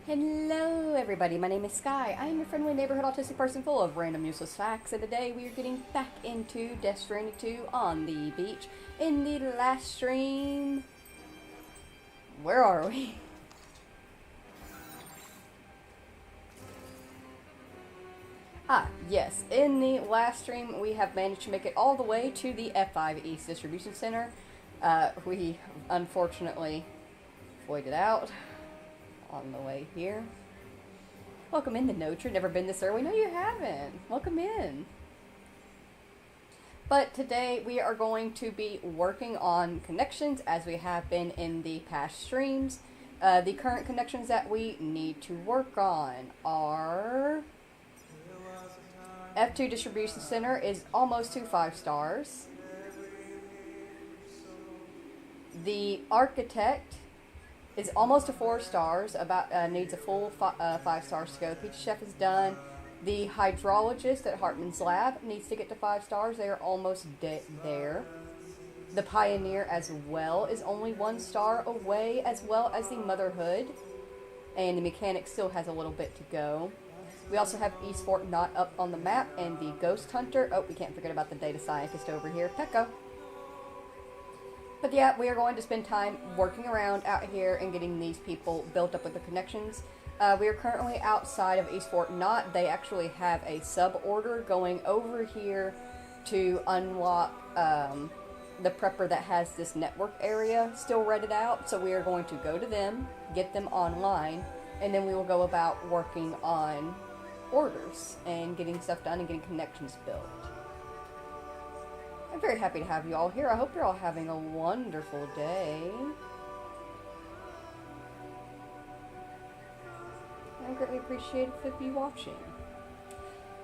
Hello everybody, my name is Sky. I am your friendly neighborhood autistic person full of random useless facts, and today we are getting back into Death Stranding 2 on the beach. In the last stream... Where are we? Yes. In the last stream we have managed to make it all the way to the F5 East Distribution Center. We unfortunately voided out on the way here. Welcome in, the Notre. Never been this early. No, you haven't. Welcome in. But today we are going to be working on connections as we have been in the past streams. The current connections that we need to work on are... F2 Distribution Center is almost to 5 stars. The Architect is almost to 4 stars, needs a full 5 stars to go. The Pizza Chef is done. The Hydrologist at Hartman's Lab needs to get to 5 stars. They are almost there. The Pioneer as well is only 1 star away, as well as the Motherhood. And the Mechanic still has a little bit to go. We also have East Fort not up on the map, and the Ghost Hunter. Oh, we can't forget about the Data Scientist over here, Pecco. But yeah, we are going to spend time working around out here and getting these people built up with the connections. We are currently outside of East Fort Knot. They actually have a sub-order going over here to unlock the prepper that has this network area still rented out. So we are going to go to them, get them online, and then we will go about working on orders and getting stuff done and getting connections built. I'm very happy to have you all here. I hope you're all having a wonderful day. I greatly appreciate it for you watching.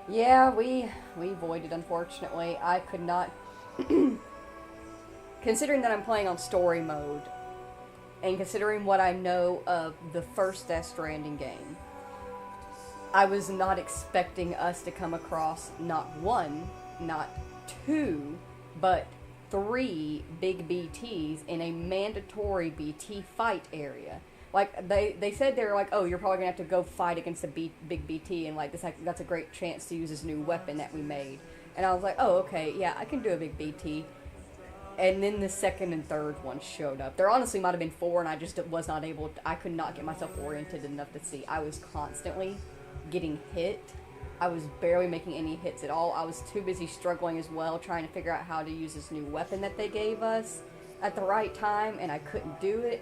Yeah, we voided, unfortunately. I could not... Considering that I'm playing on story mode, and considering what I know of the first Death Stranding game, I was not expecting us to come across not 1, not 2, but 3 big BTs in a mandatory BT fight area. Like, they said they were like, oh, you're probably gonna have to go fight against a big BT, and like, that's a great chance to use this new weapon that we made. And I was like, oh, okay, yeah, I can do a big BT. And then the second and third one showed up. There honestly might have been 4, and I just was not able to, I could not get myself oriented enough to see. I was constantly getting hit. I was barely making any hits at all. I was too busy struggling as well, trying to figure out how to use this new weapon that they gave us at the right time, and I couldn't do it,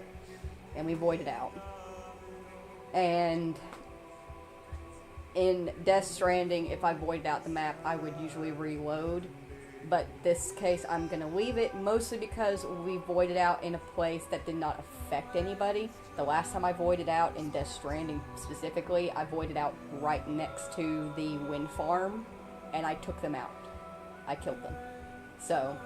and we voided out. And in Death Stranding, if I voided out the map, I would usually reload. But this case, I'm going to leave it, mostly because we voided out in a place that did not affect anybody. The last time I voided out in Death Stranding specifically, I voided out right next to the wind farm, and I took them out. I killed them. So,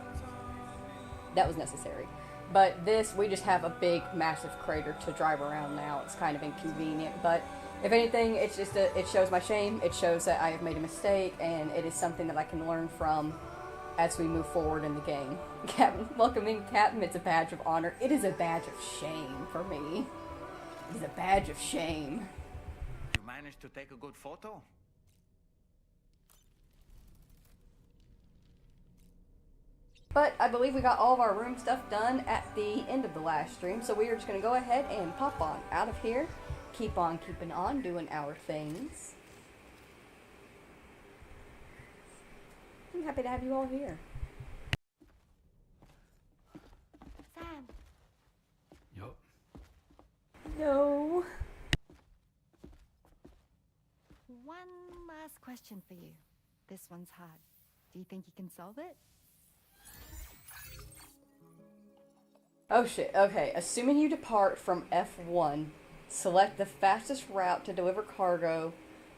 that was necessary. But this, we just have a big, massive crater to drive around now. It's kind of inconvenient, but if anything, it's just it shows my shame. It shows that I have made a mistake, and it is something that I can learn from as we move forward in the game. Captain, welcome in, Captain. It's a badge of honor. It is a badge of shame for me. It is a badge of shame. You managed to take a good photo? But I believe we got all of our room stuff done at the end of the last stream, so we are just going to go ahead and pop on out of here. Keep on keeping on, doing our things. I'm happy to have you all here. Sam. Yup. No. One last question for you. This one's hard. Do you think you can solve it? Oh shit, okay. Assuming you depart from F1, select the fastest route to deliver cargo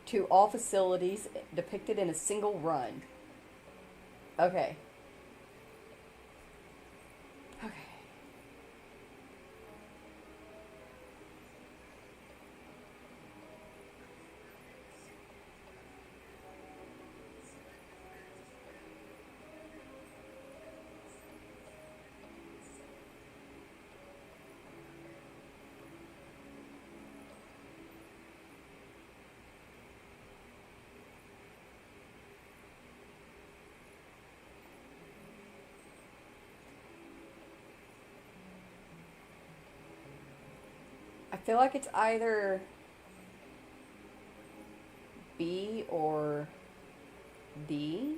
to all facilities depicted in a single run. Okay. Okay. feel like it's either B or D.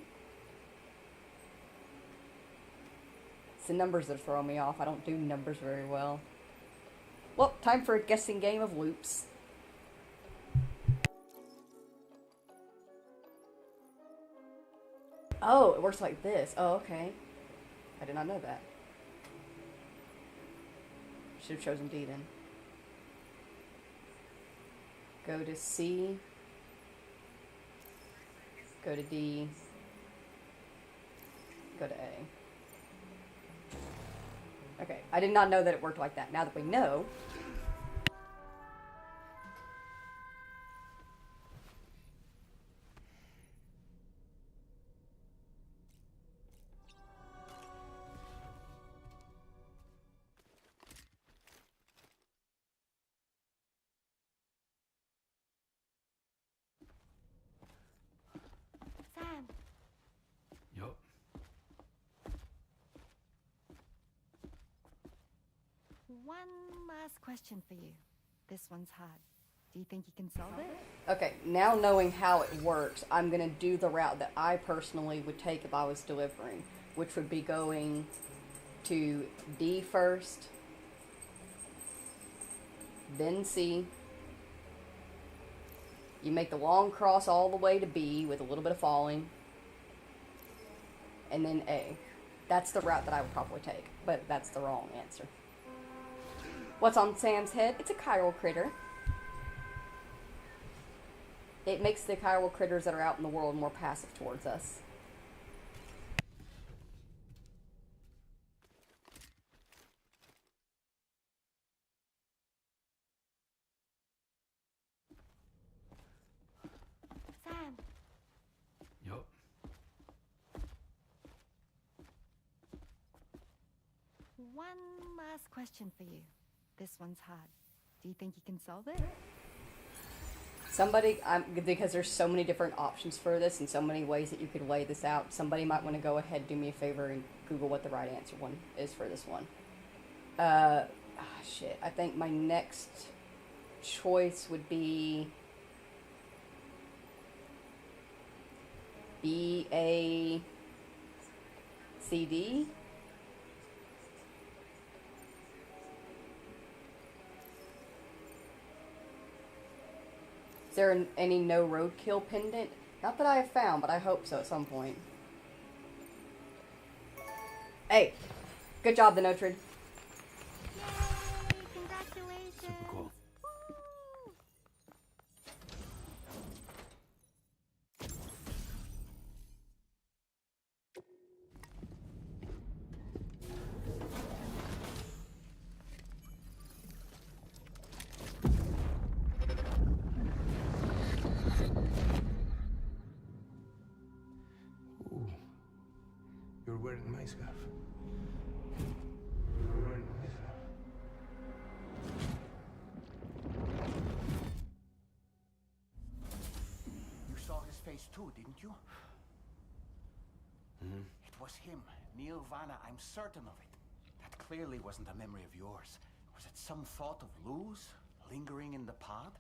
It's the numbers that throw me off. I don't do numbers very well. Well, time for a guessing game of loops. Oh, it works like this. Oh, okay. I did not know that. Should have chosen D then. Go to C. Go to D. Go to A. Okay, I did not know that it worked like that. Now that we know... Sam, Yup. one last question for you. This one's hard. Do you think you can solve it? Okay, now knowing how it works, I'm going to do the route that I personally would take if I was delivering, which would be going to D first, then C. You make the long cross all the way to B with a little bit of falling, and then A. That's the route that I would probably take, but that's the wrong answer. What's on Sam's head? It's a chiral critter. It makes the chiral critters that are out in the world more passive towards us. Sam, Yup. one last question for you. This one's hard. Do you think you can solve it? Somebody, because there's so many different options for this and so many ways that you could lay this out, somebody might want to go ahead, do me a favor, and Google what the right answer one is for this one. Shit. I think my next choice would be B, A, C, D. Is there any no roadkill pendant? Not that I have found, but I hope so at some point. Hey, good job, the Notrid. Yay! Congratulations! Super cool. Woo! Ooh, you're wearing my scarf. You're wearing my scarf. You saw his face too, didn't you? Mm-hmm. It was him, Neil Vanna. I'm certain of it. That clearly wasn't a memory of yours. Was it some thought of Lou's lingering in the pod?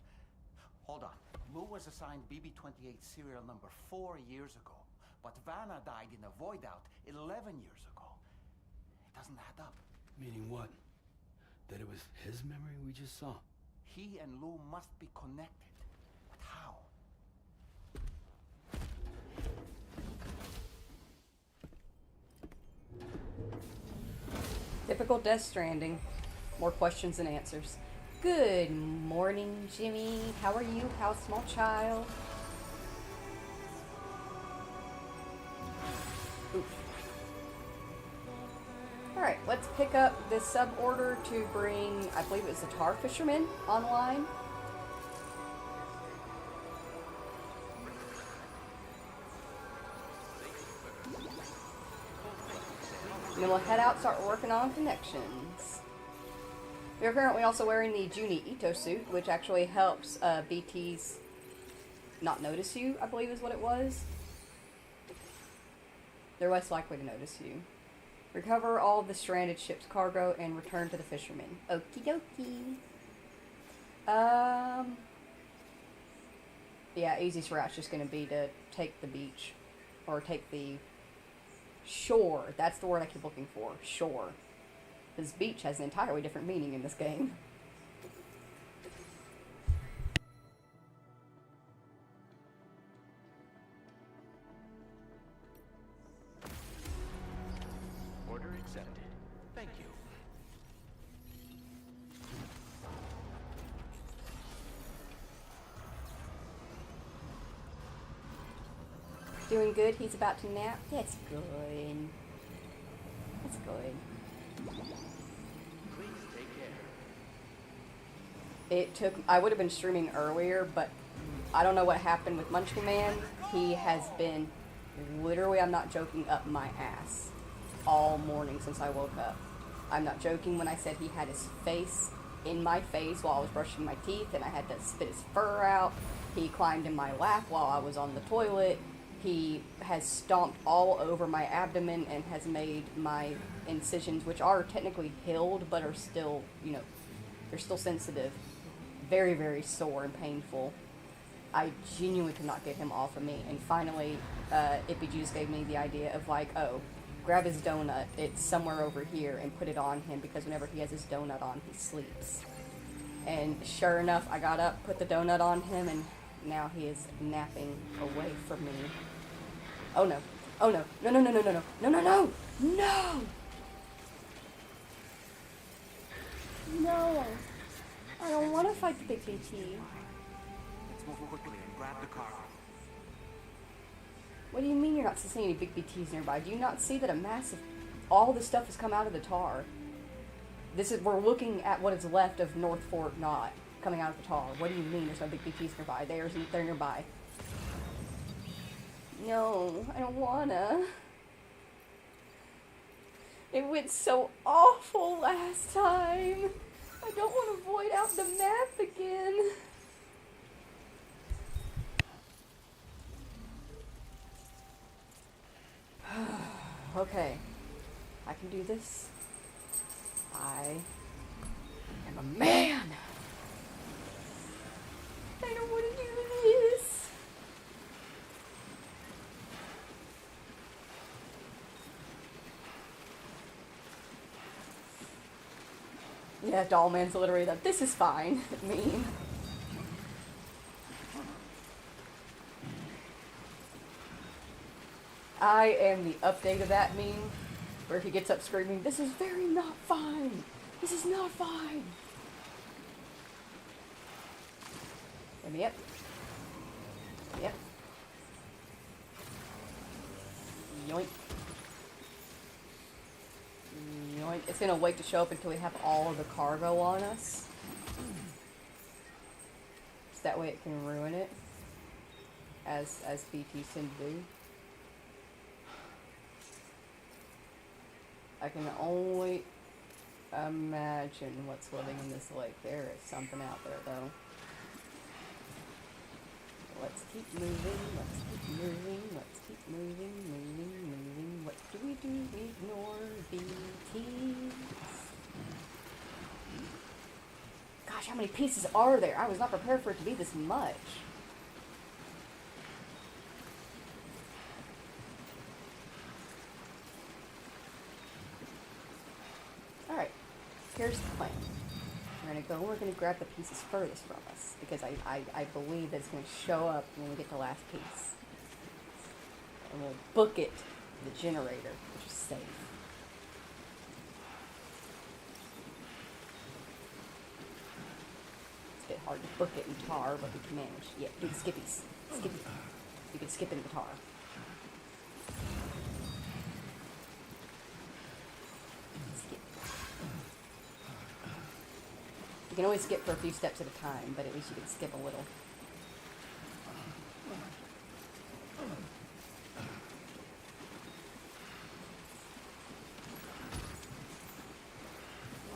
Hold on. Lou was assigned BB-28 serial number 4 years ago, but Vanna died in a void out 11 years ago. It doesn't add up. Meaning what? That it was his memory we just saw? He and Lou must be connected. But how? Typical Death Stranding. More questions than answers. Good morning, Jimmy. How are you, how small child? Oof. Alright, let's pick up this sub-order to bring, I believe it was the tar fisherman online. And then we'll head out, start working on connections. We are currently also wearing the Juni Ito suit, which actually helps BTs not notice you, I believe is what it was. They're less likely to notice you. Recover all of the stranded ship's cargo and return to the fishermen. Okie dokie. Yeah, easiest route's just gonna be to take the beach. Or take the shore. That's the word I keep looking for. Shore. Because beach has an entirely different meaning in this game. Order accepted. Thank you. Doing good. He's about to nap. That's good. That's good. Please take care. It took... I would have been streaming earlier, but I don't know what happened with Munchkin Man. He has been literally, I'm not joking, up my ass all morning since I woke up. I'm not joking when I said he had his face in my face while I was brushing my teeth and I had to spit his fur out. He climbed in my lap while I was on the toilet. He has stomped all over my abdomen and has made my incisions, which are technically healed, but are still, you know, they're still sensitive, very, very sore and painful. I genuinely could not get him off of me. And finally, Ippy just gave me the idea of like, oh, grab his donut, it's somewhere over here, and put it on him, because whenever he has his donut on, he sleeps. And sure enough, I got up, put the donut on him, and now he is napping away from me. Oh no. Oh no. No, no, no, no, no, no. No, no, no! No! No! I don't want to fight the big BT. Let's move quickly and grab the car. What do you mean you're not seeing any big BTs nearby? Do you not see that a massive... all this stuff has come out of the tar? This is... we're looking at what is left of North Fort Knot coming out of the tar. What do you mean there's no big BTs nearby? They're nearby. No, I don't wanna. It went so awful last time. I don't want to void out the map again. Okay, I can do this. I am a man. I don't want to do this. Yeah, Dollman's literally that. This is fine. Mean. I am the update of that meme, where he gets up screaming, "This is very not fine! This is not fine!" And yep. Yep. Yoink. Yoink. It's gonna wait to show up until we have all of the cargo on us. So that way it can ruin it. As BTs tend to do. I can only imagine what's living in this lake. There is something out there, though. Let's keep moving, let's keep moving, let's keep moving, moving. What do? We ignore BTs. Gosh, how many pieces are there? I was not prepared for it to be this much. Alright, here's the plan. We're gonna grab the pieces furthest from us, because I believe that it's gonna show up when we get the last piece. And we'll book it to the generator, which is safe. It's a bit hard to book it in tar, but we can manage. Yeah, do the skippies. Skippy. You can skip in the tar. You can always skip for a few steps at a time, but at least you can skip a little.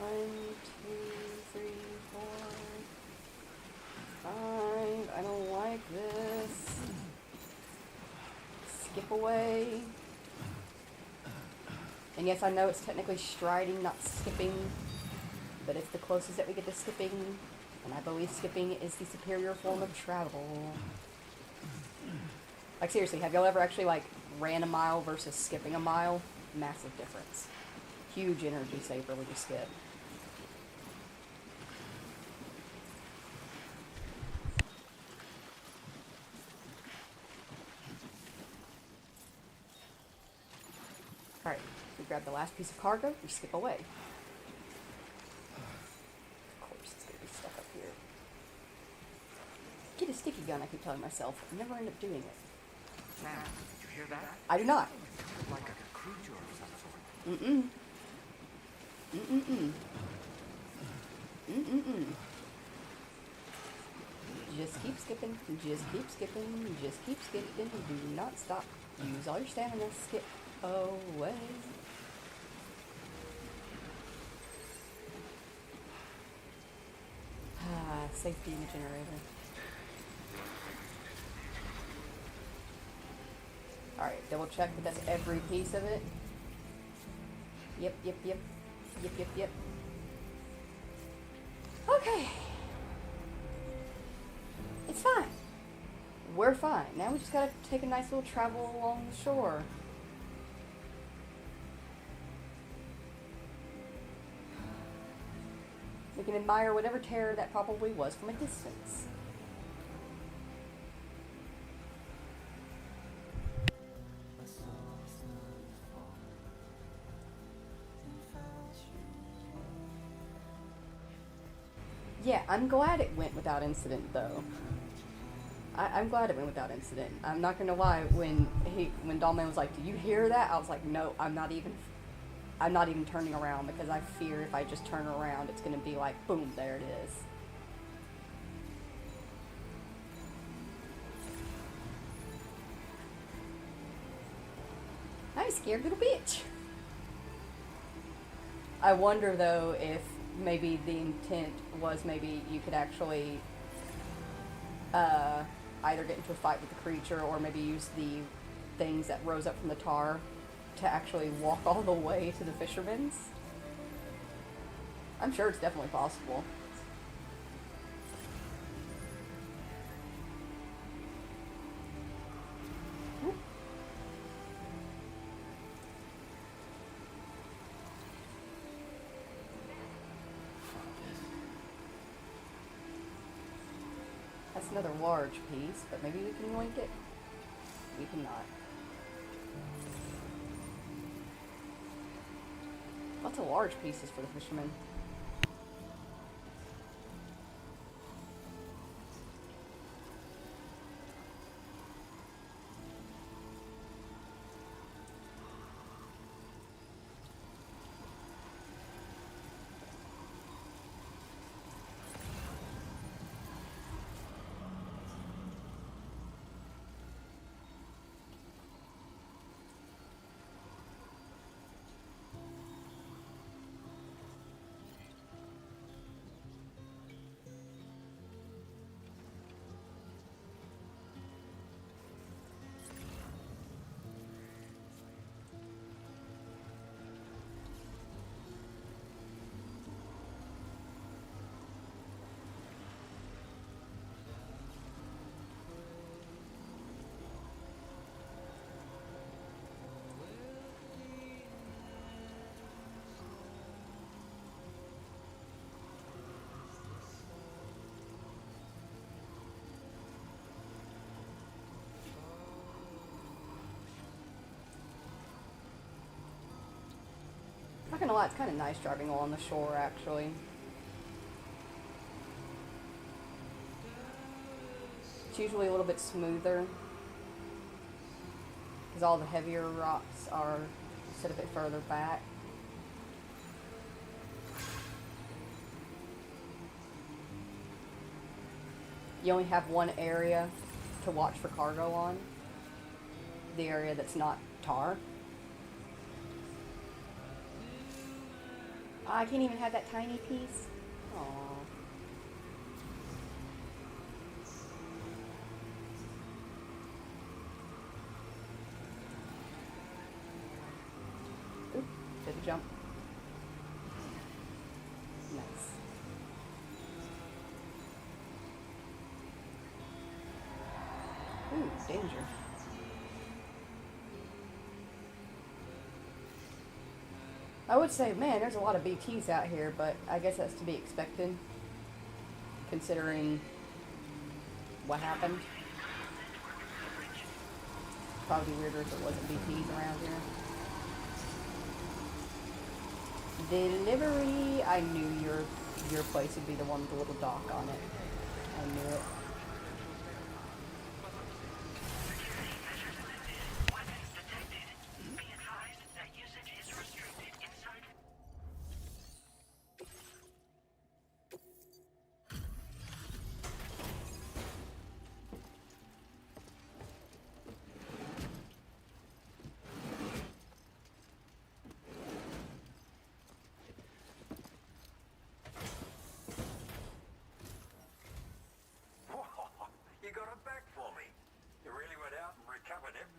One, two, three, four, five. I don't like this. Skip away. And yes, I know it's technically striding, not skipping. But it's the closest that we get to skipping And I believe skipping is the superior form of travel. Like, seriously, have y'all ever actually, like, ran a mile versus skipping a mile? Massive difference. Huge energy saver when you skip. Alright, we grab the last piece of cargo, we skip away. Of course, it's gonna be stuck up here. Get a sticky gun, I keep telling myself. I never end up doing it. Sam, did you hear that? I do not. Like a cruiser of some sort. Mm-mm. Mm-mm-mm. Mm-mm-mm. Just keep skipping, just keep skipping, just keep skipping, do not stop. Use all your stamina, skip away. Ah, safety in the generator. Alright, double check that that's every piece of it. Yep. Okay. It's fine. We're fine. Now we just gotta take a nice little travel along the shore. We can admire whatever terror that probably was from a distance. Yeah, I'm glad it went without incident, though. I'm glad it went without incident. I'm not gonna lie. When Dollman was like, "Do you hear that?" I was like, "No, I'm not even turning around because I fear if I just turn around, it's gonna be like, boom, there it is." I'm a scared little bitch. I wonder though if maybe the intent was maybe you could actually either get into a fight with the creature or maybe use the things that rose up from the tar to actually walk all the way to the fisherman's. I'm sure it's definitely possible. That's another large piece, but maybe we can link it. We cannot. Lots of large pieces for the fisherman. Not gonna lie, it's kind of nice driving along the shore, actually. It's usually a little bit smoother, because all the heavier rocks are set a bit further back. You only have one area to watch for cargo on. The area that's not tar. Oh, I can't even have that tiny piece. Aww. Oop, did a jump. Nice. danger. I would say, man, there's a lot of BTs out here, but I guess that's to be expected, considering what happened. Probably weirder if it wasn't BTs around here. Delivery. I knew your place would be the one with the little dock on it. I knew it.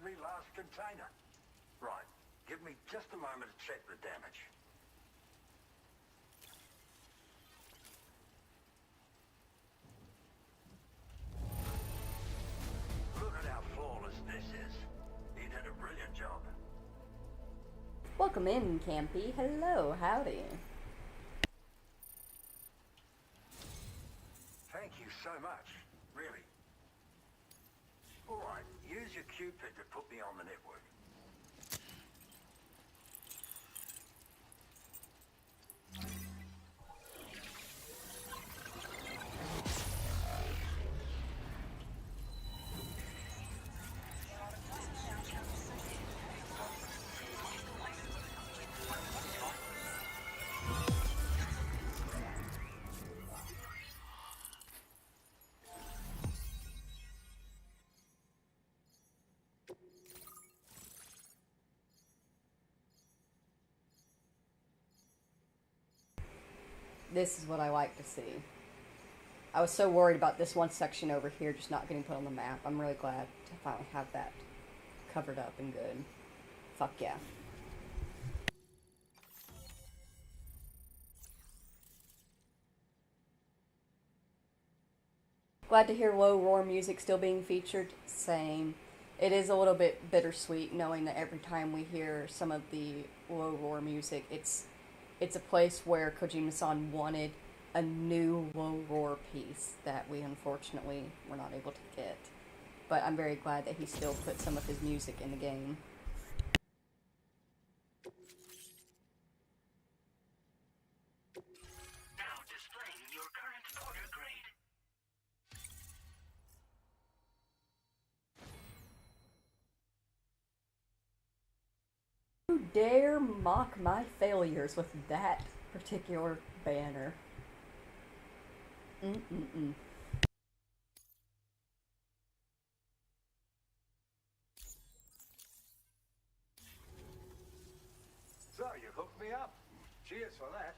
Every last container. Right. Give me just a moment to check the damage. Look at how flawless this is. You did a brilliant job. Welcome in, Campy. Hello, howdy. Thank you so much. Really. All right. Use your Cupid to put me on the network. This is what I like to see. I was so worried about this one section over here just not getting put on the map. I'm really glad to finally have that covered up and good. Fuck yeah. Glad to hear low roar music still being featured. Same. It is a little bit bittersweet knowing that every time we hear some of the low roar music, it's a place where Kojima-san wanted a new low roar piece that we unfortunately were not able to get. But I'm very glad that he still put some of his music in the game. Now displaying your current order grade. Who dare mock my failures with that particular banner? So you hooked me up. Cheers for that.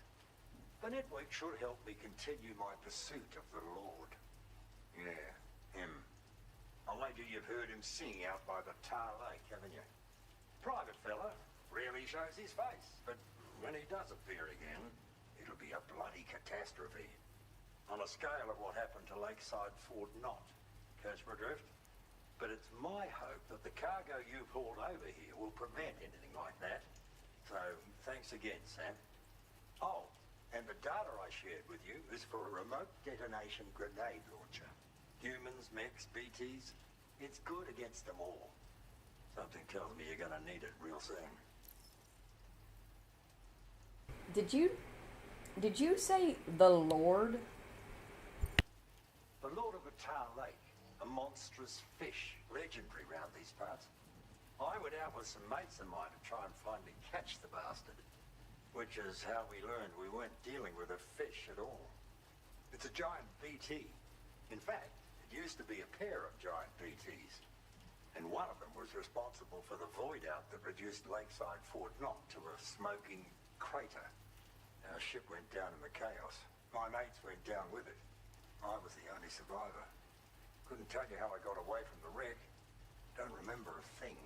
The network should help me continue my pursuit of the Lord. Yeah, him. I wager you've heard him sing out by the Tar Lake, haven't you? Private fella, rarely shows his face, but when he does appear again, it'll be a bloody catastrophe. On a scale of what happened to Lakeside Fort Knott. Catch my drift? But it's my hope that the cargo you've hauled over here will prevent anything like that. So, thanks again, Sam. Oh, and the data I shared with you is for a remote detonation grenade launcher. Humans, mechs, BTs, it's good against them all. Something tells me you're gonna need it real soon. Did you say the Lord? The Lord of the Tar Lake, a monstrous fish, legendary round these parts. I went out with some mates of mine to try and find and catch the bastard, which is how we learned we weren't dealing with a fish at all. It's a giant BT. In fact, it used to be a pair of giant BTs, and one of them was responsible for the void out that reduced Lakeside Fort Knott to a smoking crater. Our ship went down in the chaos. My mates went down with it. I was the only survivor. Couldn't tell you how I got away from the wreck. Don't remember a thing.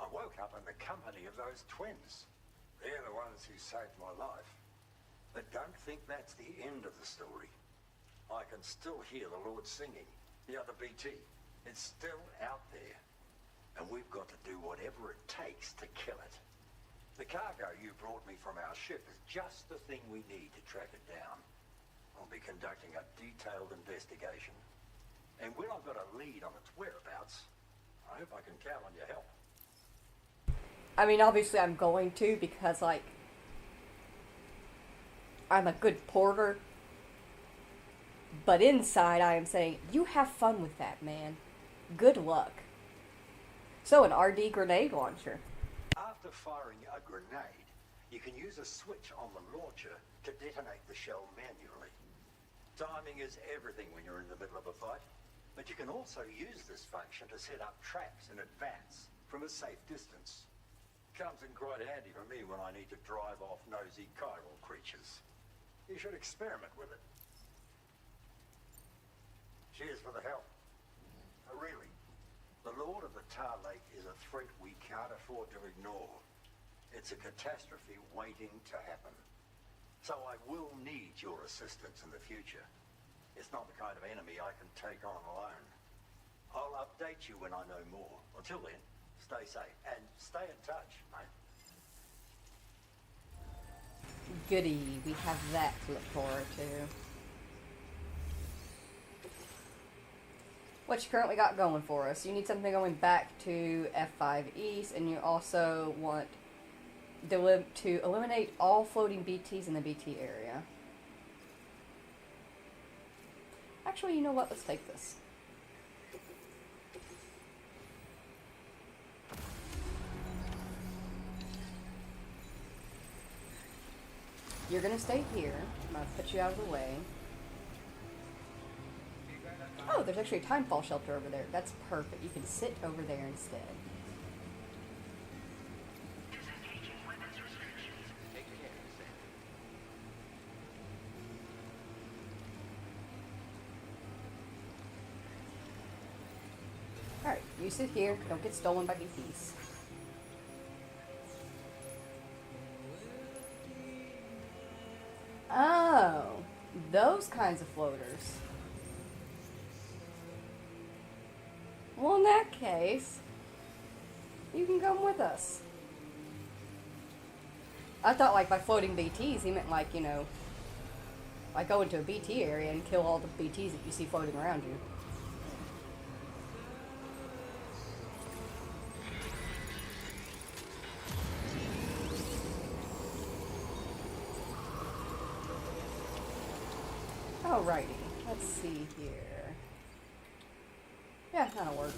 I woke up in the company of those twins. They're the ones who saved my life. But don't think that's the end of the story. I can still hear the Lord singing, the other BT, It's still out there, and we've got to do whatever it takes to kill it. The cargo you brought me from our ship is just the thing we need to track it down. I'll be conducting a detailed investigation. And when I've got a lead on its whereabouts, I hope I can count on your help. I mean, obviously I'm going to, because, like, I'm a good porter. But inside I am saying, you have fun with that, man. Good luck. So, an RD grenade launcher. After firing a grenade, you can use a switch on the launcher to detonate the shell manually. Timing is everything when you're in the middle of a fight, but you can also use this function to set up traps in advance from a safe distance. Comes in quite handy for me when I need to drive off nosy chiral creatures. You should experiment with it. Cheers for the help. Really, the Lord of the Tar Lake is a threat we can't afford to ignore. It's a catastrophe waiting to happen. So I will need your assistance in the future. It's not the kind of enemy I can take on alone. I'll update you when I know more. Until then, stay safe and stay in touch, mate. Goody, we have that to look forward to. What you currently got going for us? You need something going back to F5 East, and you also want to eliminate all floating BTs in the BT area. Actually, you know what? Let's take this. You're gonna stay here. I'm gonna put you out of the way. Oh, there's actually a timefall shelter over there. That's perfect. You can sit over there instead. Alright, you sit here. Don't get stolen by BTs. Oh, those kinds of floaters. Well, in that case, you can come with us. I thought, like, by floating BTs, he meant, like, you know, like go into a BT area and kill all the BTs that you see floating around you. Alrighty, let's see here. Yeah, that'll work.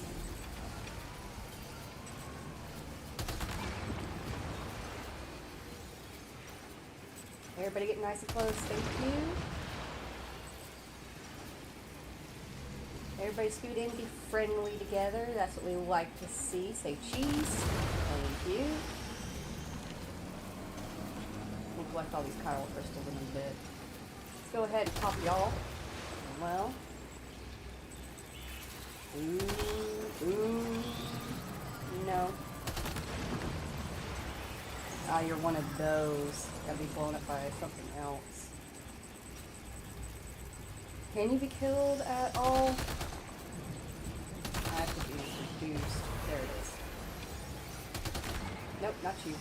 Everybody get nice and close, thank you. Everybody scoot in, be friendly together. That's what we like to see. Say cheese. Thank you. We'll collect all these chiral crystals in a bit. Let's go ahead and pop y'all. Well. Ooh. No. Ah, you're one of those. Gotta be blown up by something else. Can you be killed at all? I have to be reduced. There it is. Nope, not you.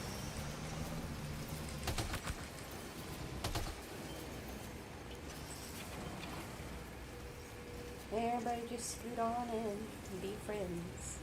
Everybody just scoot on in and be friends.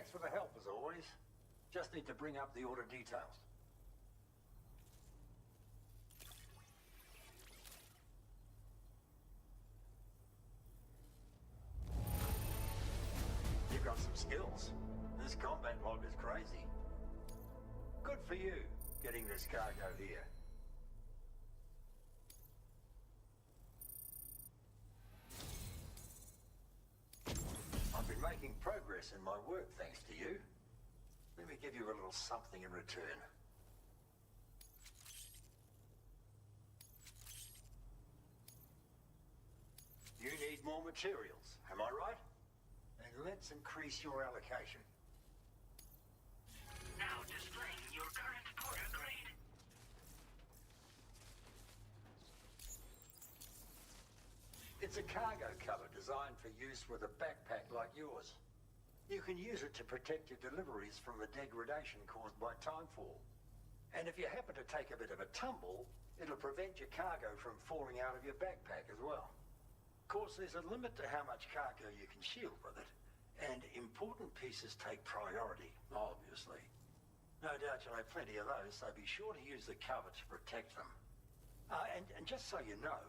Thanks for the help, as always. Just need to bring up the order details. You've got some skills. This combat log is crazy. Good for you, getting this cargo here. I've been making progress in my work thanks to you. Let me give you a little something in return. You need more materials, am I right? And let's increase your allocation. Now displaying your current porter grade. It's a cargo cover designed for use with a backpack like yours. You can use it to protect your deliveries from the degradation caused by timefall. And if you happen to take a bit of a tumble, it'll prevent your cargo from falling out of your backpack as well. Of course, there's a limit to how much cargo you can shield with it, and important pieces take priority, obviously. No doubt you'll have plenty of those, so be sure to use the cover to protect them. And just so you know,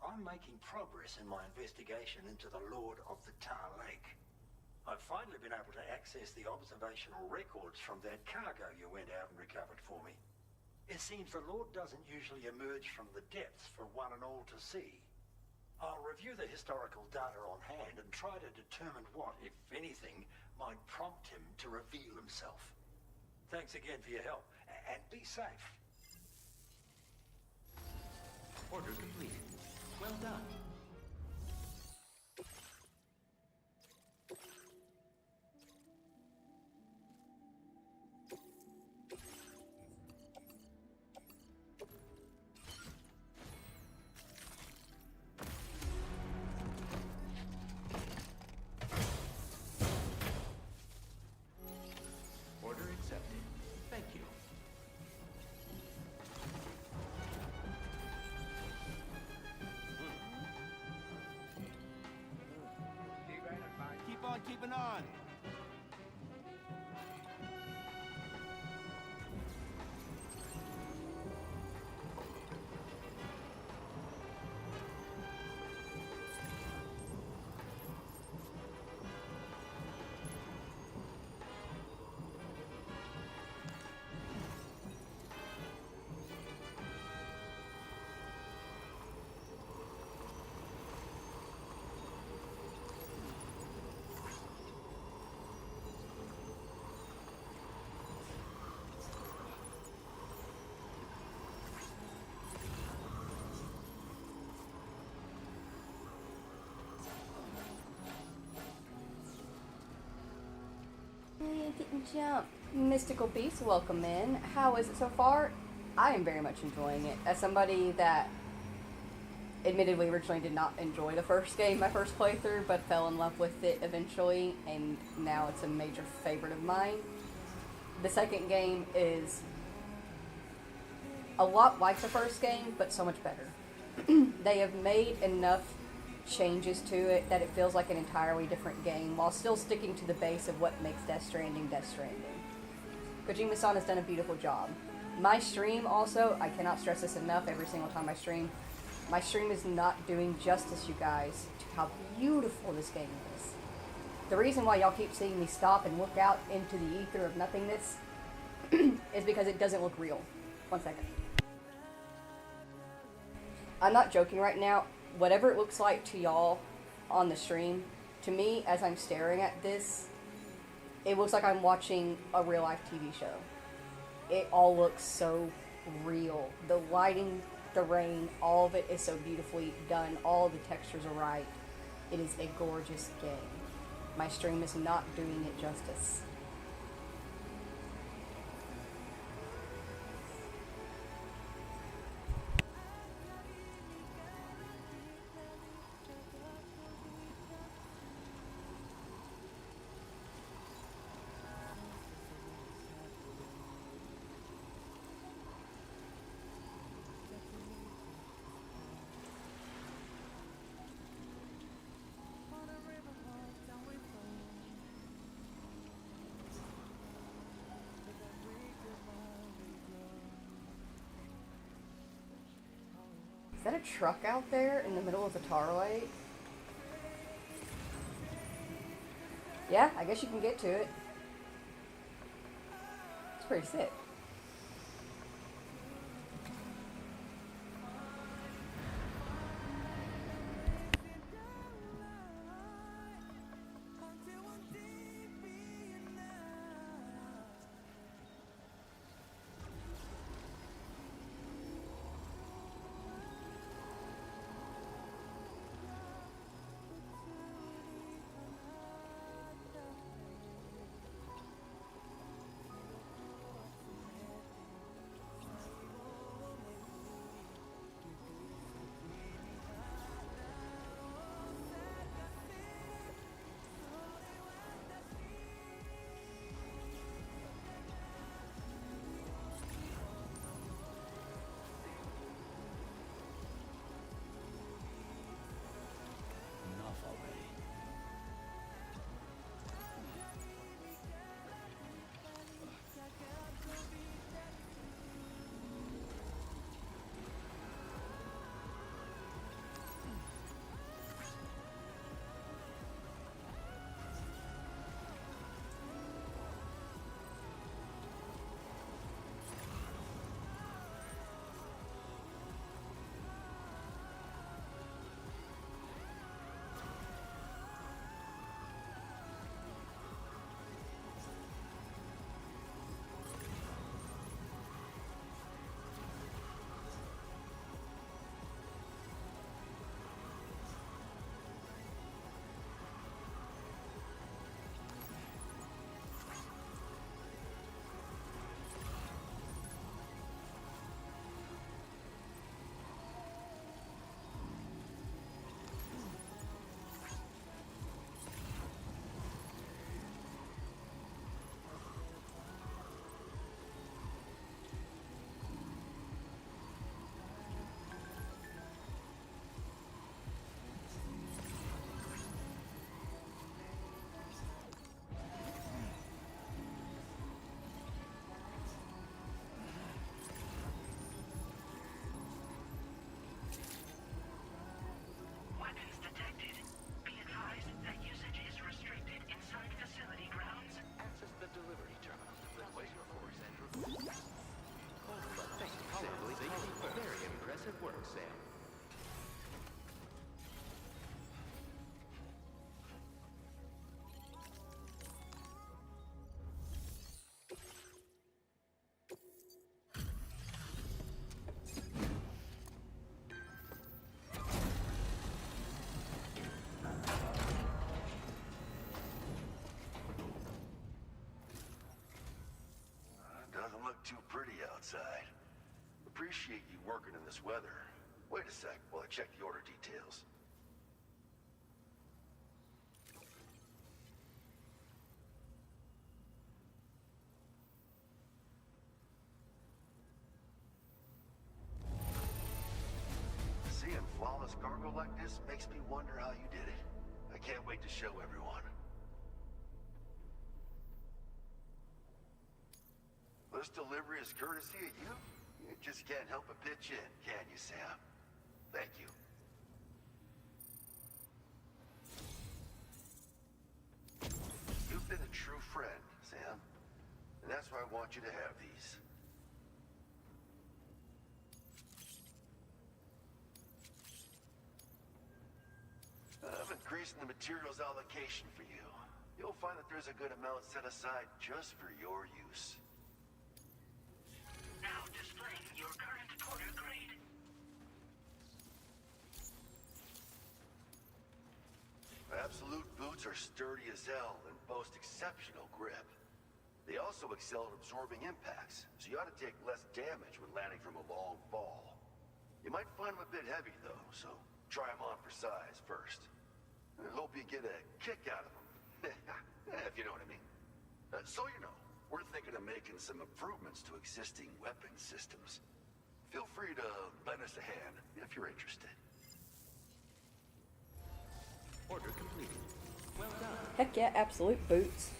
I'm making progress in my investigation into the Lord of the Tar Lake. I've finally been able to access the observational records from that cargo you went out and recovered for me. It seems the Lord doesn't usually emerge from the depths for one and all to see. I'll review the historical data on hand and try to determine what, if anything, might prompt him to reveal himself. Thanks again for your help, and be safe. Order complete. Well done. Order accepted. Thank you. Keep on keeping on. Didn't jump. Mystical Beast, welcome in. How is it so far? I am very much enjoying it. As somebody that admittedly originally did not enjoy the first game, my first playthrough, but fell in love with it eventually, and now it's a major favorite of mine. The second game is a lot like the first game, but so much better. They have made enough changes to it that it feels like an entirely different game while still sticking to the base of what makes Death Stranding Death Stranding. Kojima-san has done a beautiful job. My stream also, I cannot stress this enough every single time I stream, my stream is not doing justice, you guys, to how beautiful this game is. The reason why y'all keep seeing me stop and look out into the ether of nothingness is because it doesn't look real. 1 second. I'm not joking right now. Whatever it looks like to y'all on the stream, to me, as I'm staring at this, it looks like I'm watching a real-life TV show. It all looks so real. The lighting, the rain, all of it is so beautifully done. All the textures are right. It is a gorgeous game. My stream is not doing it justice. that a truck out there in the middle of the tar lake? Yeah, I guess you can get to it. It's pretty sick. Enough already. Weapons detected. Be advised that usage is restricted inside facility grounds. Access the delivery terminal to replace your force and thank you, Sam. Very impressive work, Sam. Doesn't look too pretty outside. Appreciate you working in this weather. Wait a sec while I check the order details. Seeing flawless cargo like this makes me wonder how you did it. I can't wait to show everyone. This delivery is courtesy of you? You just can't help but pitch in, can you, Sam? Thank you. You've been a true friend, Sam. And that's why I want you to have these. I'm increasing the materials allocation for you. You'll find that there's a good amount set aside just for your use. Now displaying your current porter grade. Absolute boots are sturdy as hell and boast exceptional grip. They also excel at absorbing impacts, so you ought to take less damage when landing from a long fall. You might find them a bit heavy though, so try them on for size first. I hope you get a kick out of them, if you know what I mean. So you know, we're thinking of making some improvements to existing weapon systems. Feel free to lend us a hand if you're interested. Order completed. Well done. Heck yeah, absolute boots.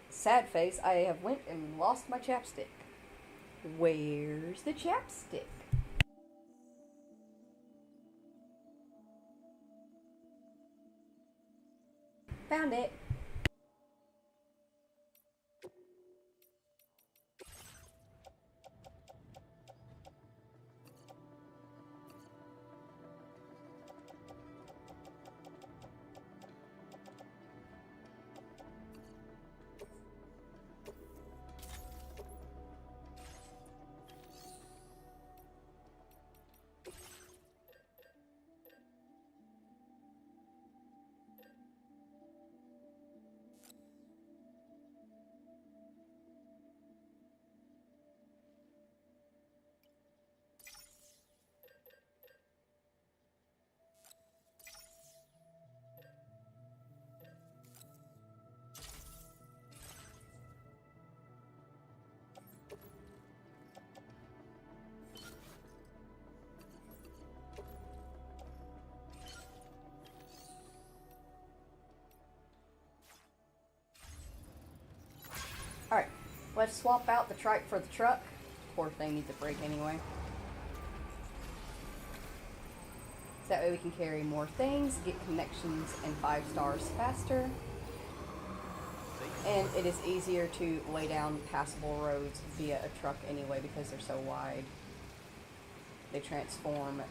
Sad face, I have went and lost my chapstick. Where's the chapstick? Found it. Alright, let's swap out the trike for the truck. Poor thing needs a brake anyway. So that way we can carry more things, get connections and 5 stars faster. And it is easier to lay down passable roads via a truck anyway because they're so wide. They transform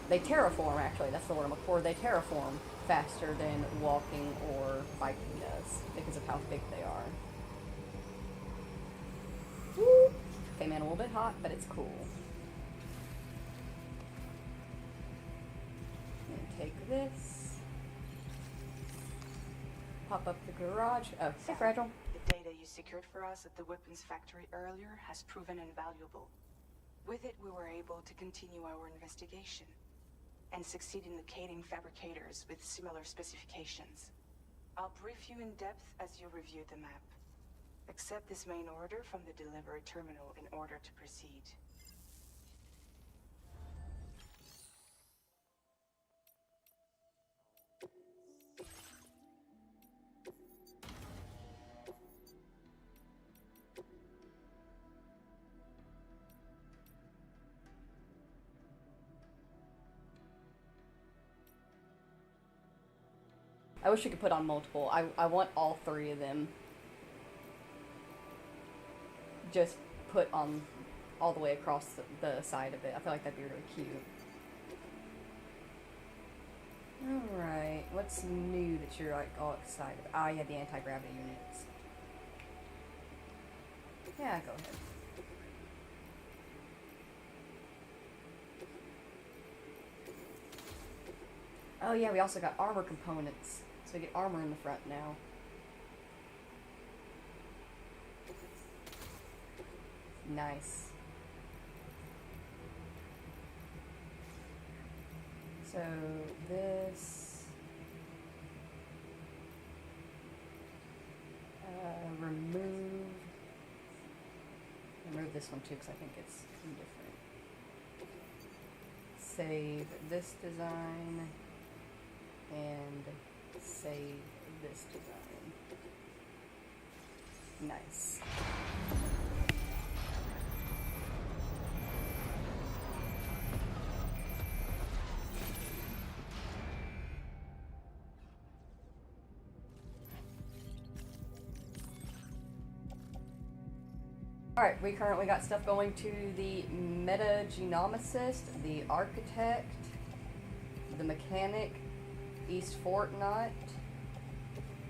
they terraform actually, that's the word I'm looking for. They terraform faster than walking or biking does because of how big they are. Woo! Came in a little bit hot, but it's cool. And take this. Pop up the garage. Oh, hey, Fragile. The data you secured for us at the weapons factory earlier has proven invaluable. With it, we were able to continue our investigation and succeed in locating fabricators with similar specifications. I'll brief you in depth as you review the map. Accept this main order from the delivery terminal in order to proceed. I wish you could put on multiple. I want all 3 of them. Just put on all the way across the side of it. I feel like that'd be really cute. Alright, what's new that you're like all excited about? Ah, yeah, the anti-gravity units. Yeah, go ahead. Oh yeah, we also got armor components. So we get armor in the front now. Nice. So this remove this one too because I think it's different. Save this design and save this design. Nice. Alright, we currently got stuff going to the metagenomicist, the architect, the mechanic, East Fortnite.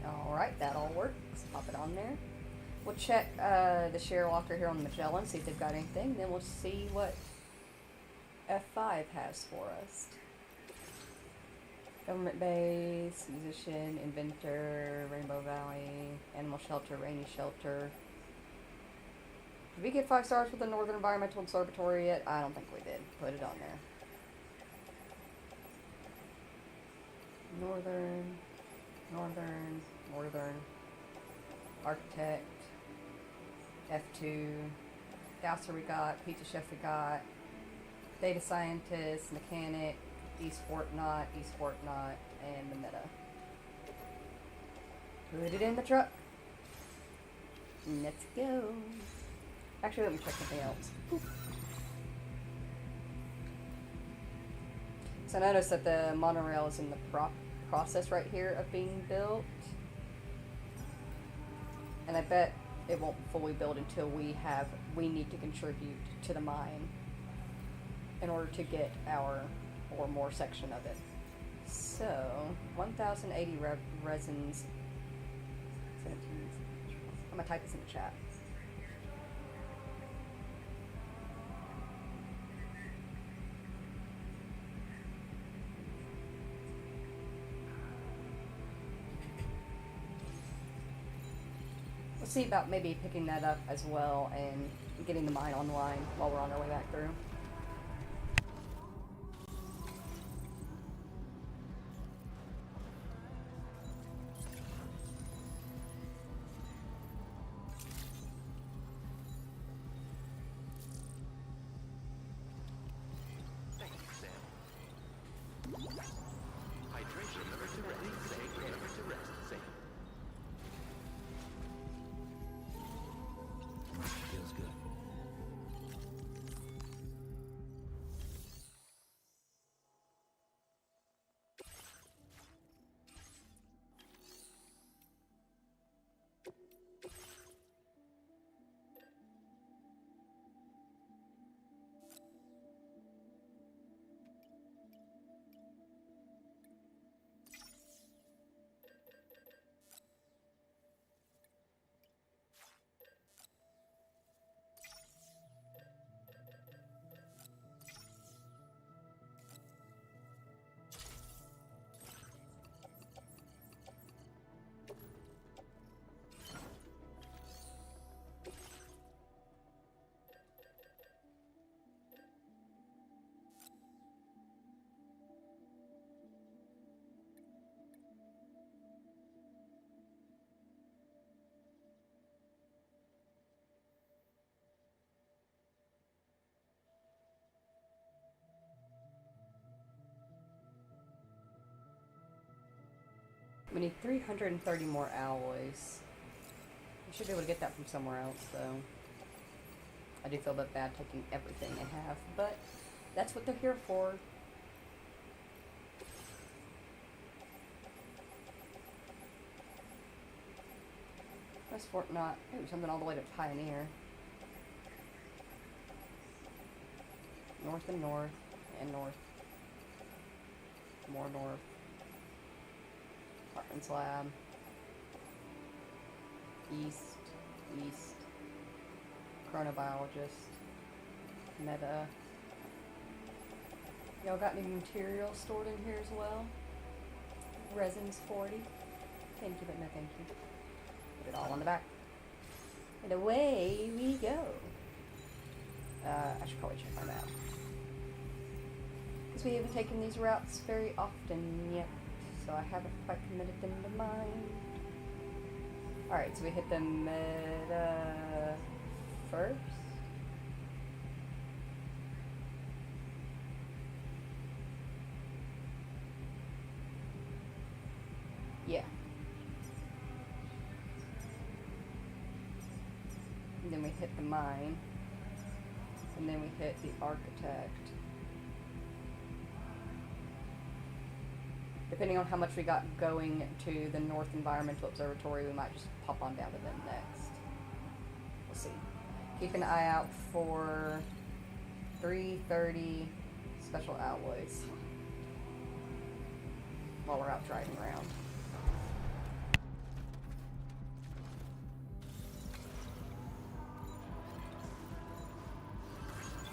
Alright, that all works. Pop it on there. We'll check the share locker here on the Magellan, see if they've got anything. Then we'll see what F5 has for us. Government base, musician, inventor, Rainbow Valley, animal shelter, rainy shelter. Did we get 5 stars for the Northern Environmental Observatory yet? I don't think we did. Put it on there. Northern, Architect, F2, Dowser we got, Pizza Chef we got, Data Scientist, Mechanic, East Fortnite, and the Meta. Put it in the truck. Let's go. Actually, let me check something else. So I noticed that the monorail is in the process right here of being built. And I bet it won't fully build until we need to contribute to the mine in order to get our or more section of it. So 1,080 resins. 17. I'm gonna type this in the chat. We'll see about maybe picking that up as well and getting the mine online while we're on our way back through. Thank you, Sam. Hydration, remember to rest. Say, remember to rest, Sam. Feels good. We need 330 more alloys. We should be able to get that from somewhere else, though. I do feel a bit bad taking everything in half, but that's what they're here for. Press Fort not. Ooh, something all the way to Pioneer. North and north, and north. More north. Apartments lab. East. Chronobiologist. Meta. Y'all got any material stored in here as well? Resins 40. Thank you, but no thank you. Put it all on the back. And away we go. I should probably check my map. Because we haven't taken these routes very often yet. So I haven't quite committed them to mind. Alright, so we hit the meta first. Yeah. And then we hit the mine. And then we hit the architect. Depending on how much we got going to the North Environmental Observatory, we might just pop on down to them next. We'll see. Keep an eye out for 330 special alloys while we're out driving around.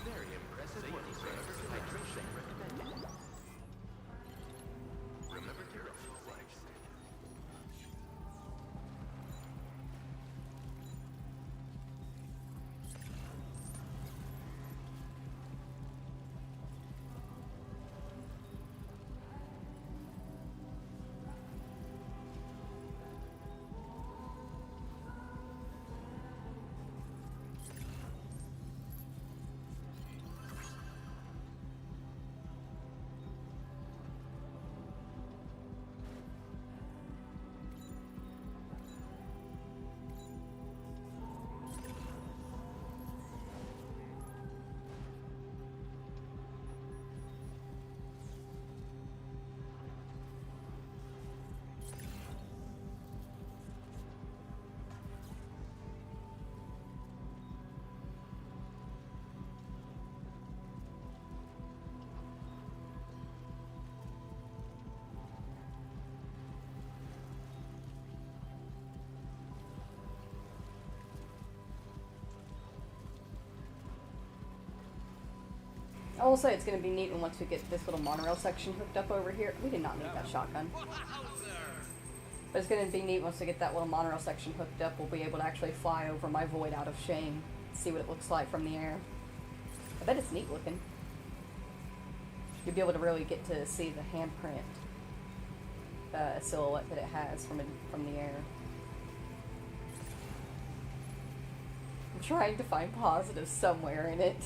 Very impressive work, sir. Hydration recommended. Remember to rest. I will say it's going to be neat once we get this little monorail section hooked up over here. We did not need that shotgun. But it's going to be neat once we get that little monorail section hooked up. We'll be able to actually fly over my void out of shame. See what it looks like from the air. I bet it's neat looking. You'll be able to really get to see the handprint silhouette that it has from the air. I'm trying to find positives somewhere in it.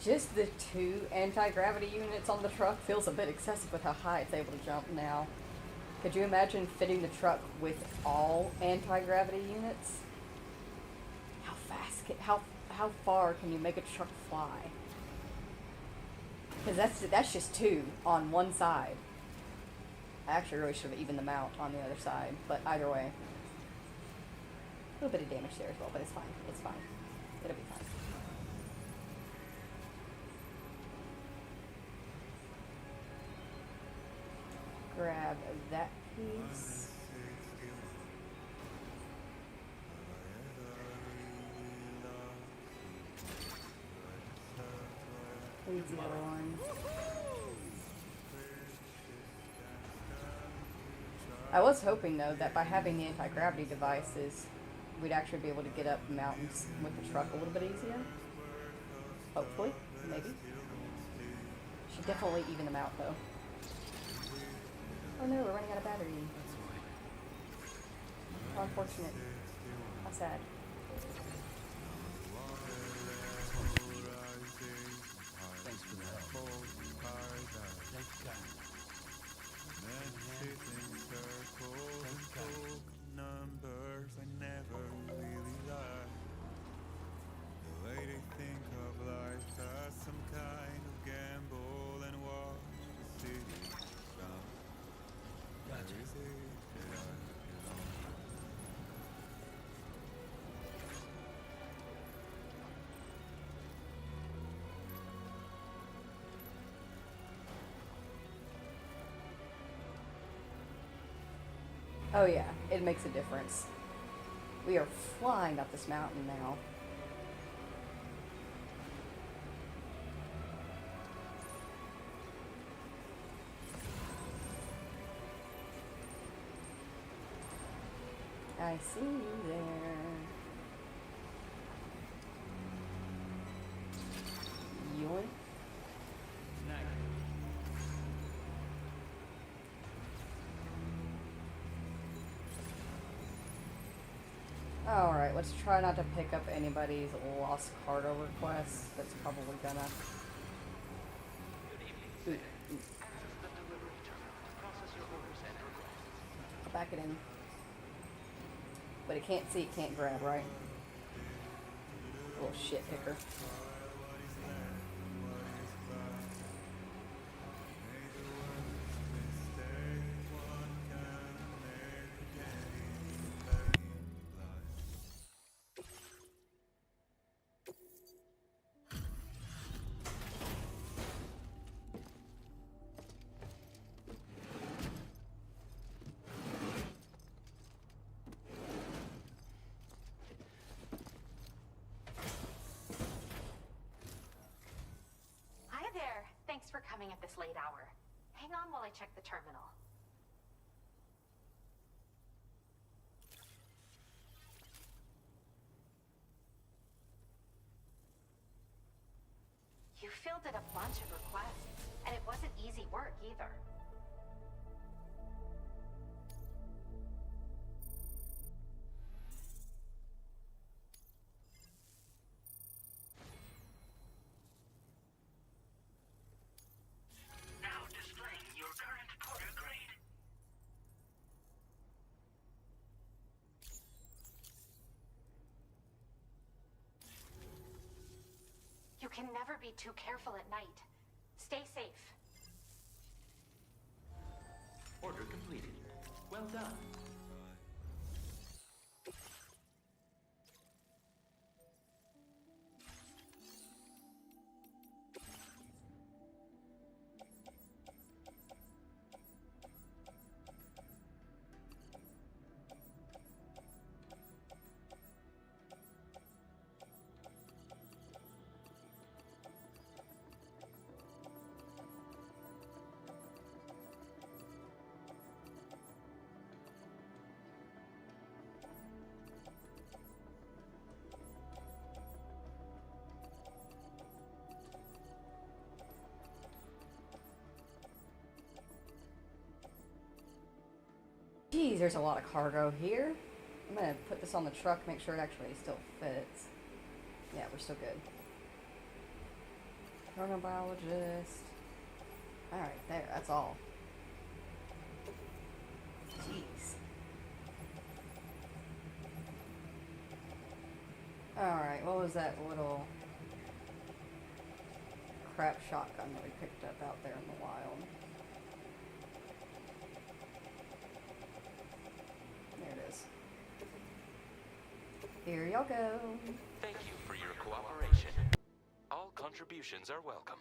Just the 2 anti-gravity units on the truck feels a bit excessive with how high it's able to jump now. Could you imagine fitting the truck with all anti-gravity units? How fast how far can you make a truck fly? Because that's just 2 on one side. I actually really should have evened them out on the other side, but either way. A little bit of damage there as well, but it's fine. It's fine. It'll be fine. Grab that piece. Leave the other one. I was hoping though that by having the anti-gravity devices, we'd actually be able to get up mountains with the truck a little bit easier. Hopefully, maybe. Should definitely even them out though. Oh no, we're running out of battery. How unfortunate. How sad. Thanks for the help. Thank God. Thank God. Numbers I never really liked. The way they think of life as some kind of gamble and watch the city shine. Gotcha. Where is it that I belong? Oh yeah, it makes a difference. We are flying up this mountain now. I see you there. Yoink. Alright, let's try not to pick up anybody's lost cargo requests. That's probably gonna... I'll back it in. But it can't see, it can't grab, right? Little shit picker. Thanks for coming at this late hour. Hang on while I check the terminal. You fielded a bunch of requests, And it wasn't easy work either. Now displaying your current porter grade. You can never be too careful at night. Stay safe. Order completed. Well done. Geez, there's a lot of cargo here. I'm gonna put this on the truck, make sure it actually still fits. Yeah, we're still good. Chronobiologist. Alright, there, that's all. Jeez. Alright, what was that little crap shotgun that we picked up out there in the wild? There it is. Here y'all go. Thank you for your cooperation. All contributions are welcome.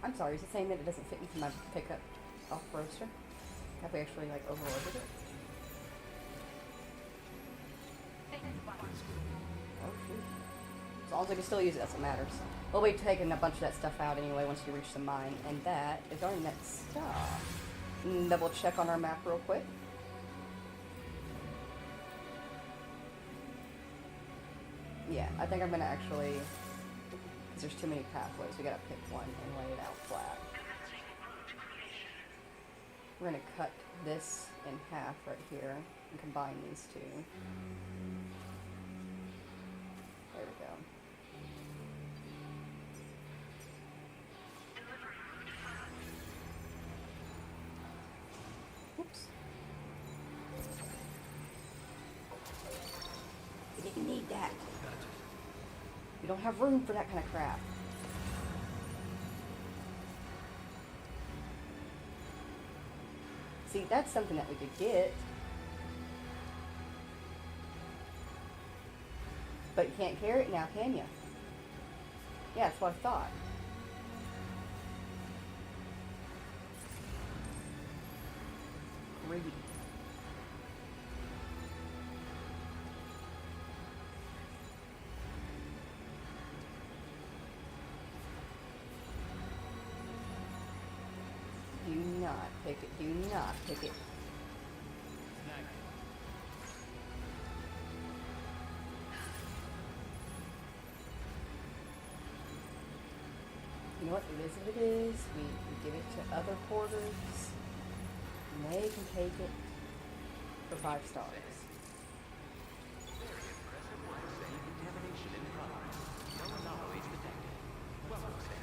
I'm sorry, is it saying that it doesn't fit into my pickup off roaster? Have we actually, like, overloaded it? Oh, shoot. As long as I can still use it, that's what matters. We'll be taking a bunch of that stuff out anyway once we reach the mine, and that is our next stop. Double check on our map real quick. Yeah, I think I'm gonna actually, because there's too many pathways, we gotta pick one and lay it out flat. We're gonna cut this in half right here and combine these two. There we go. Oops. We didn't need that. We don't have room for that kind of crap. See, that's something that we could get. But you can't carry it now, can you? Yeah, that's what I thought. Greedy. Do not pick it. Do not pick it. You know what? It is what it is. We give it to other porters. And they can take it for 5 stars. Very impressive work saying contamination in progress. No anomalies detected. Welcome, Sam.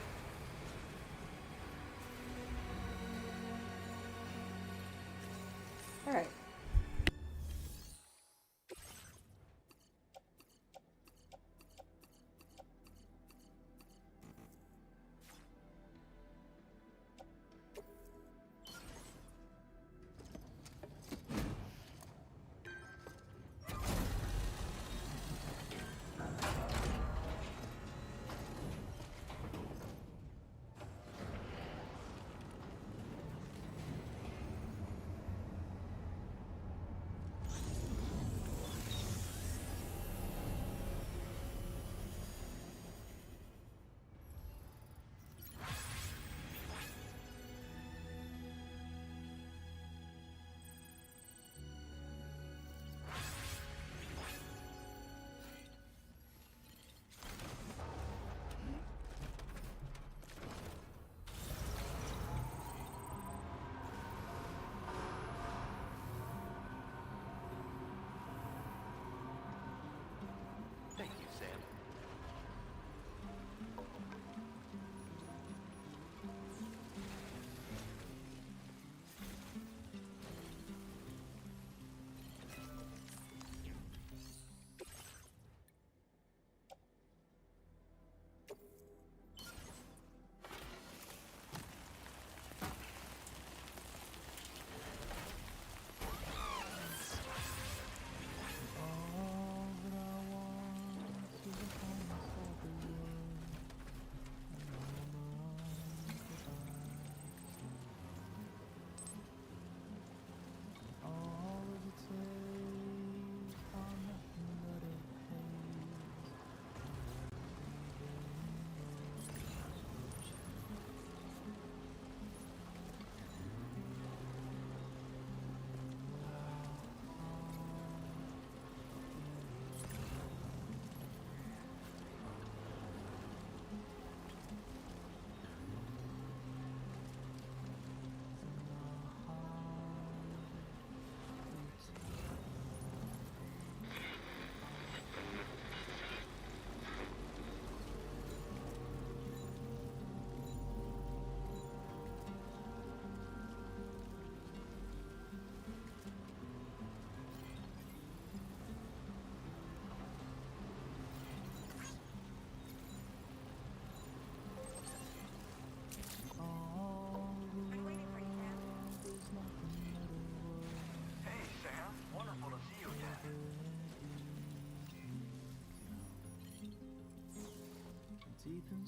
Alright.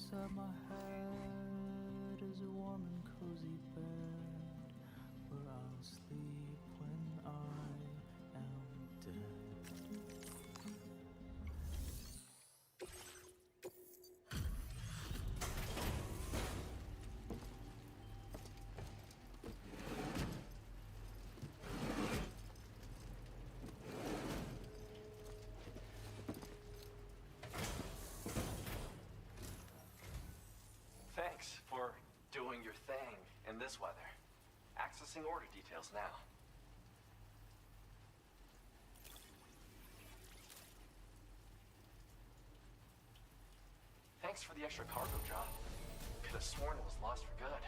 inside my head is a warm and cozy bed where I'll sleep when I am dead. Thanks for doing your thing in this weather. Accessing order details now. Thanks for the extra cargo drop. Could have sworn it was lost for good.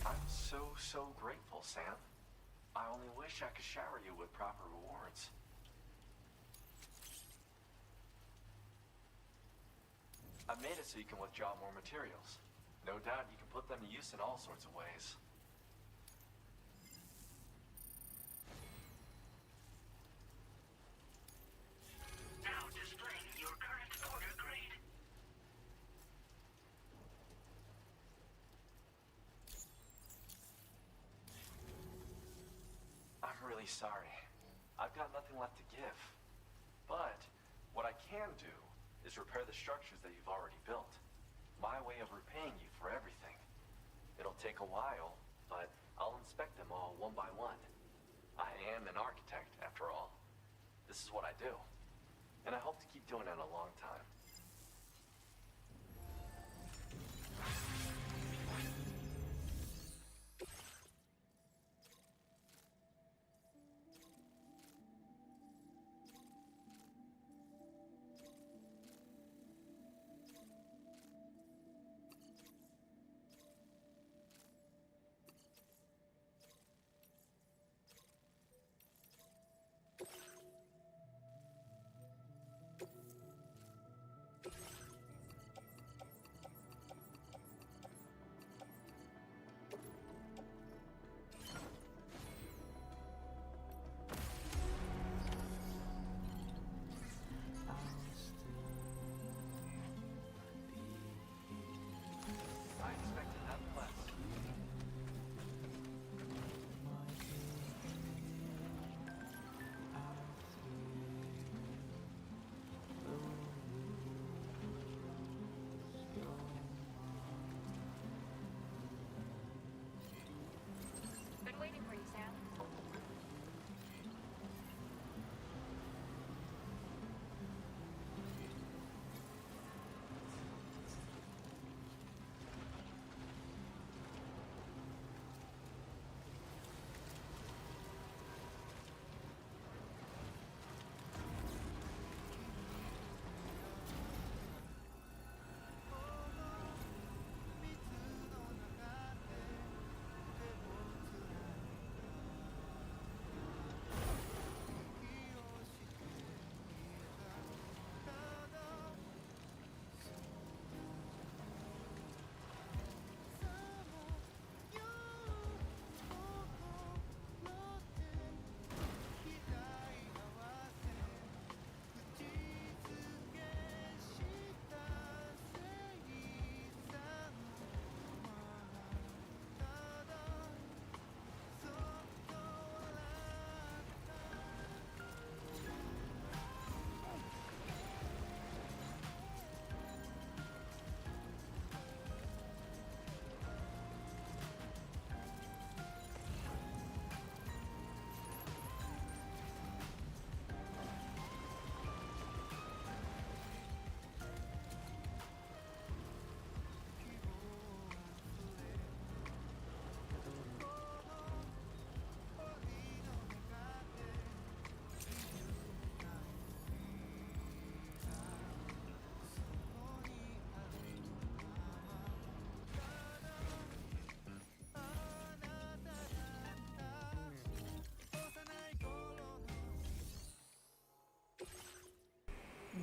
I'm so grateful, Sam. I only wish I could shower you with proper rewards. I've made it so you can withdraw more materials. No doubt you can put them to use in all sorts of ways. Now displaying your current order grade. I'm really sorry. I've got nothing left to give. But what I can do is repair the structures that you've already built. My way of repaying you for everything. It'll take a while, but I'll inspect them all one by one. I am an architect, after all. This is what I do. And I hope to keep doing it a long time. I expected that less. Been waiting for you, Sam.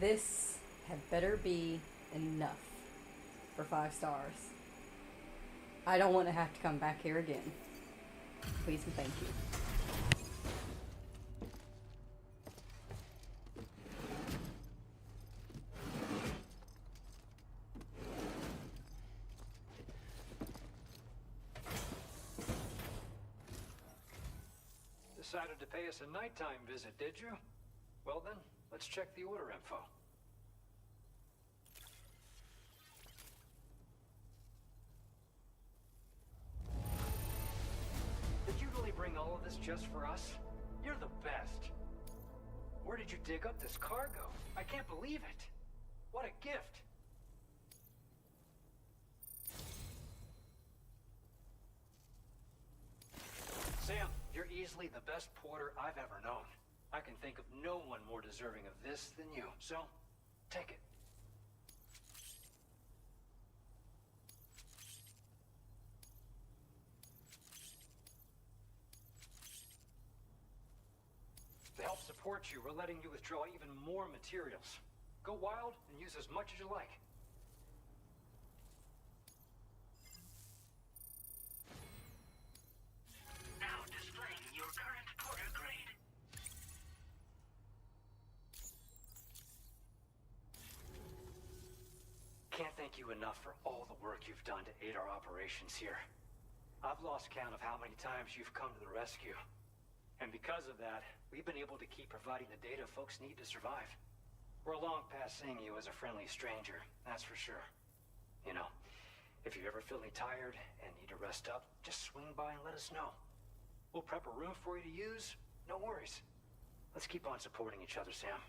This had better be enough for 5 stars. I don't want to have to come back here again. Please and thank you. decided to pay us a nighttime visit, did you? Well then, let's check the order info. Did you really bring all of this just for us? You're the best. Where did you dig up this cargo? I can't believe it. What a gift. Sam, you're easily the best porter I've ever known. I can think of no one more deserving of this than you. So, take it. To help support you, we're letting you withdraw even more materials. Go wild and use as much as you like. Now displaying your current porter grade. Can't thank you enough for all the work you've done to aid our operations here. I've lost count of how many times you've come to the rescue. And because of that, we've been able to keep providing the data folks need to survive. We're long past seeing you as a friendly stranger, that's for sure. You know, if you're ever feeling tired and need to rest up, just swing by and let us know. We'll prep a room for you to use, no worries. Let's keep on supporting each other, Sam.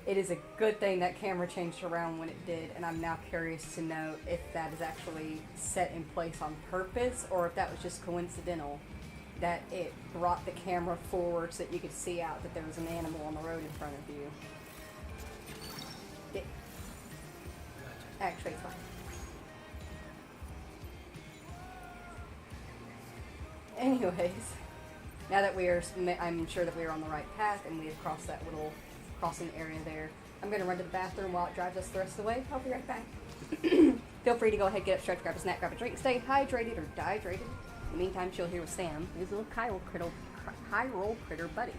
It is a good thing that camera changed around when it did, and I'm now curious to know if that is actually set in place on purpose or if that was just coincidental, that it brought the camera forward so that you could see out that there was an animal on the road in front of you. Actually, it's fine. Anyways, now that I'm sure that we are on the right path and we have crossed that little crossing area there, I'm going to run to the bathroom while it drives us the rest of the way. I'll be right back. Feel free to go ahead, get up, stretch, grab a snack, grab a drink, stay hydrated or dehydrated. In the meantime, chill here with Sam, his little Hyrule critter buddy.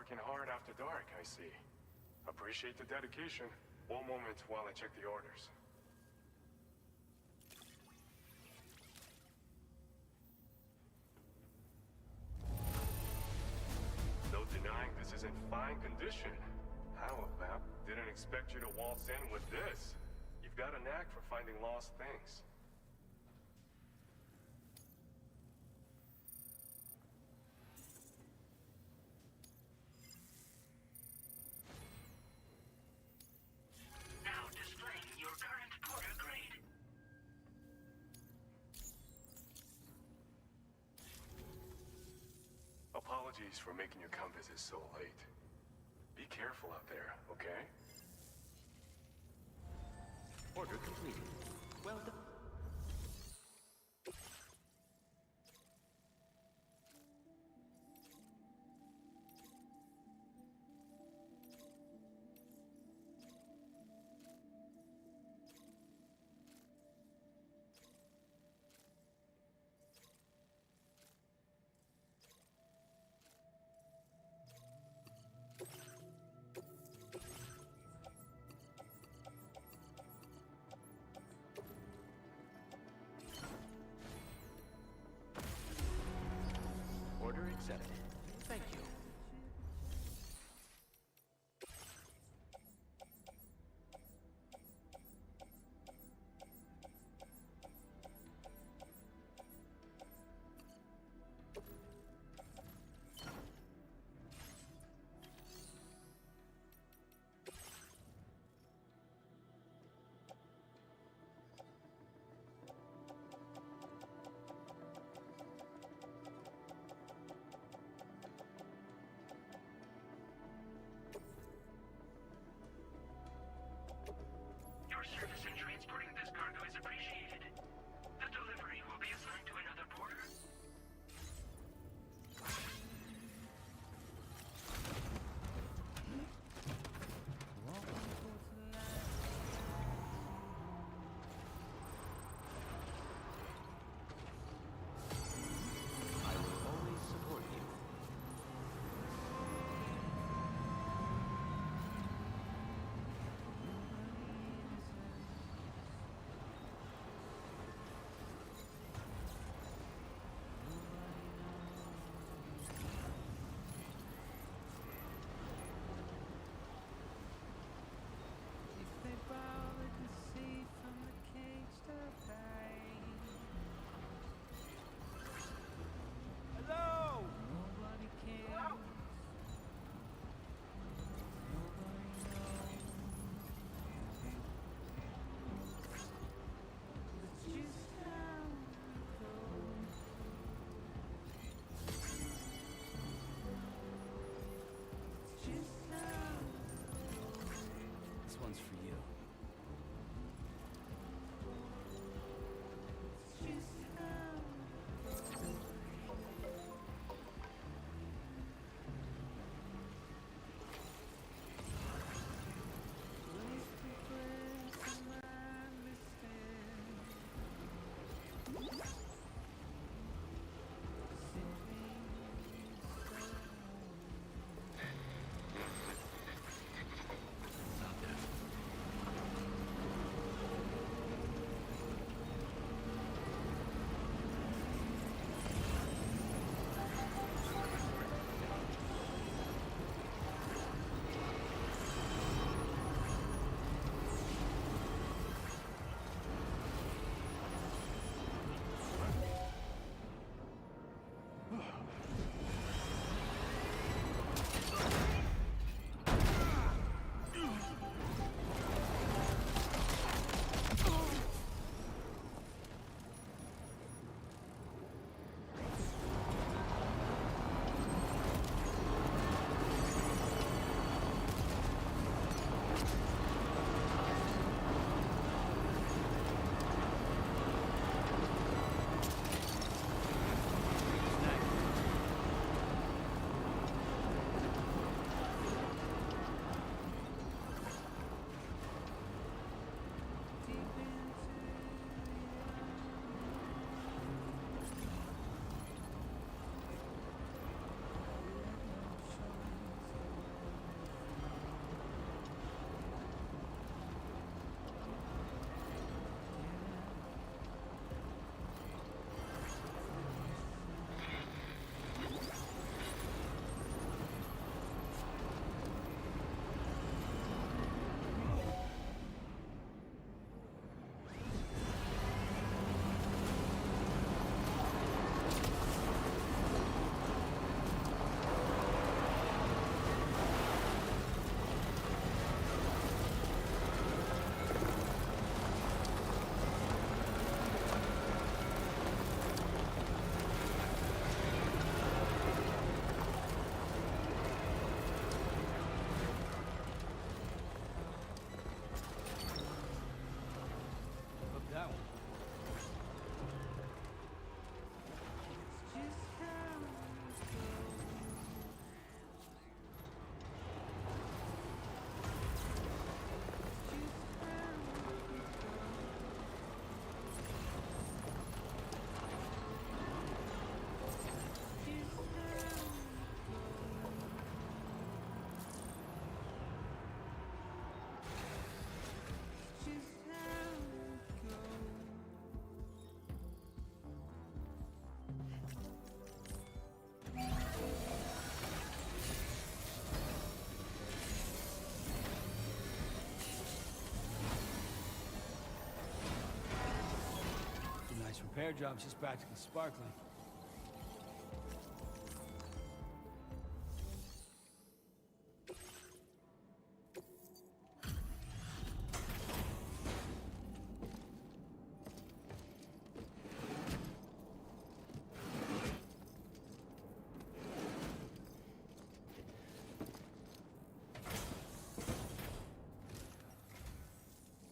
Working hard after dark, I see. Appreciate the dedication. One moment while I check the orders. No denying this is in fine condition. How about? Didn't expect you to waltz in with this. You've got a knack for finding lost things. Now displaying your current porter grade. Apologies for making you come visit so late. Be careful out there, okay? Order completed. Well done. Order accepted. Thank you. Nice repair job, just practically sparkling.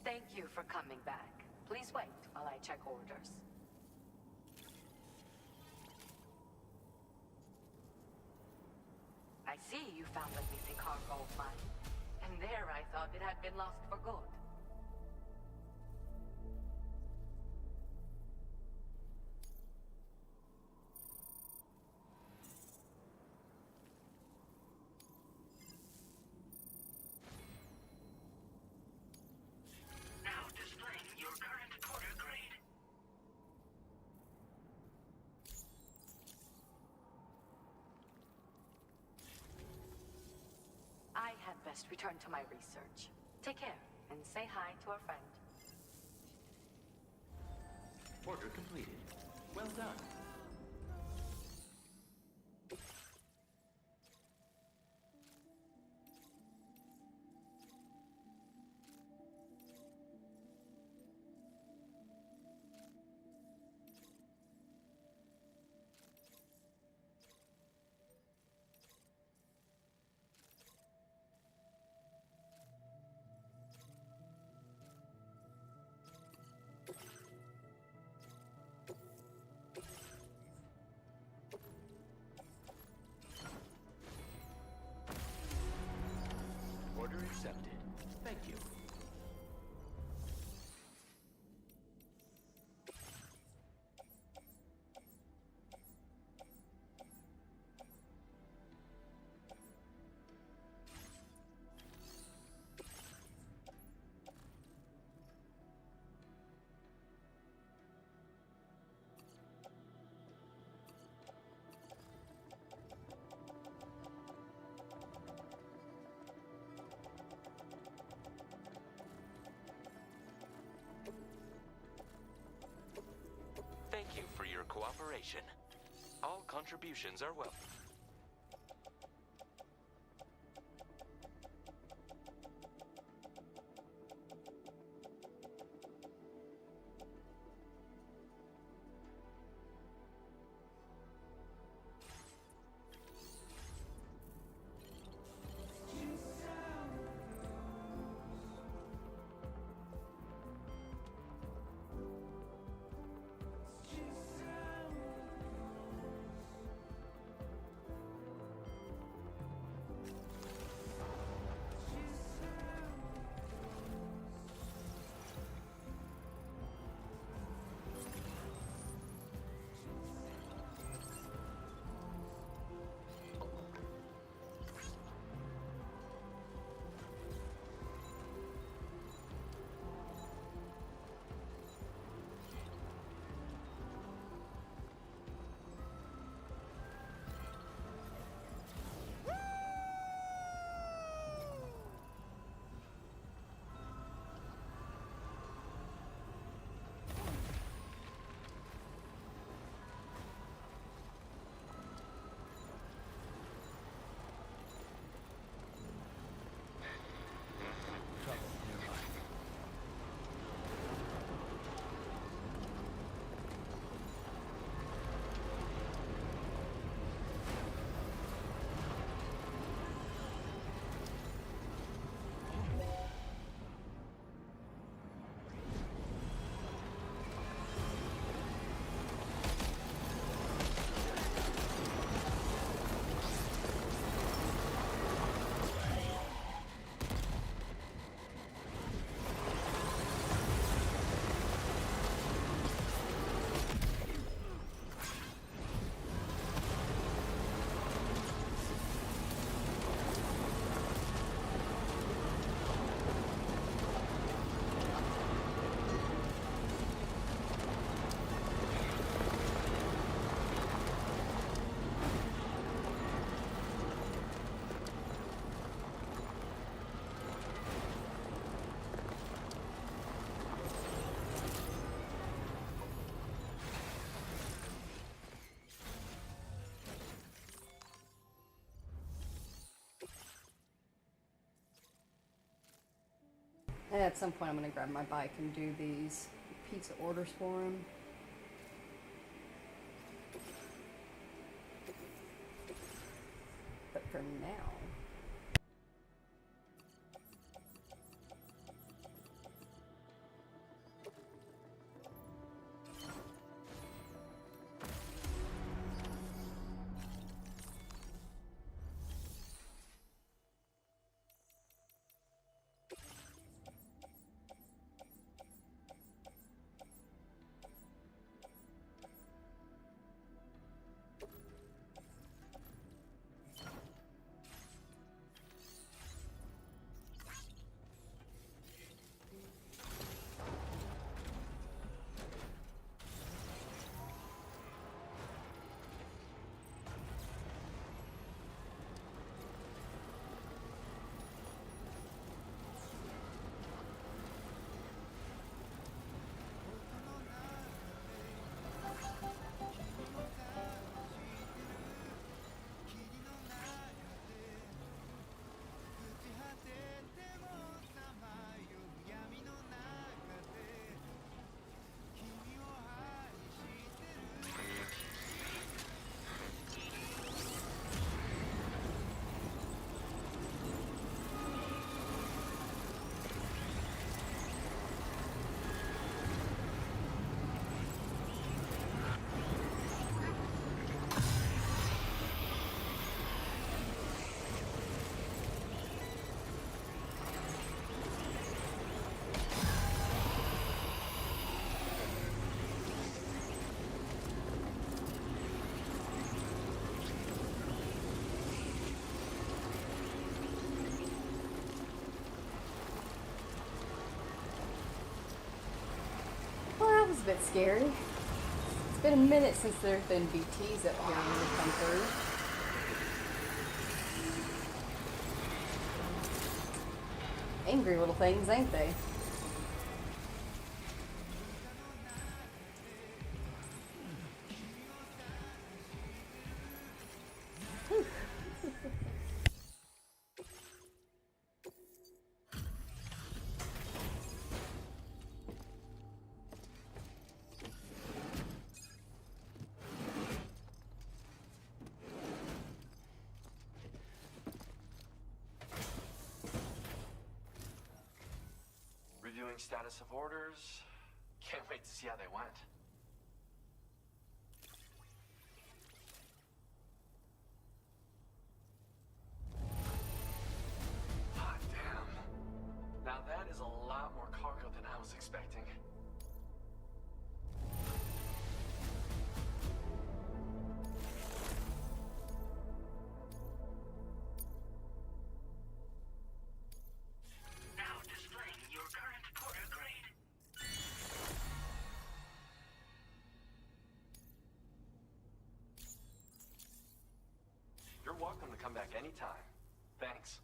Thank you for coming back. Please wait while I check orders. I see you found the missing cargo of mine. And there I thought it had been lost for good. Now displaying your current order grade. I had best return to my research. Take care, and say hi to a friend. Order completed. Well done. Order accepted. Thank you. Thank you for your cooperation. All contributions are welcome. And at some point I'm going to grab my bike and do these pizza orders for him. But for now... Well, that was a bit scary. It's been a minute since there have been VTs up here when they come through. Angry little things, ain't they? Reviewing status of orders. Can't wait to see how they went. Hot damn. Now that is a lot more cargo than I was expecting. Now displaying your current porter grade. You're welcome to come back anytime. Thanks.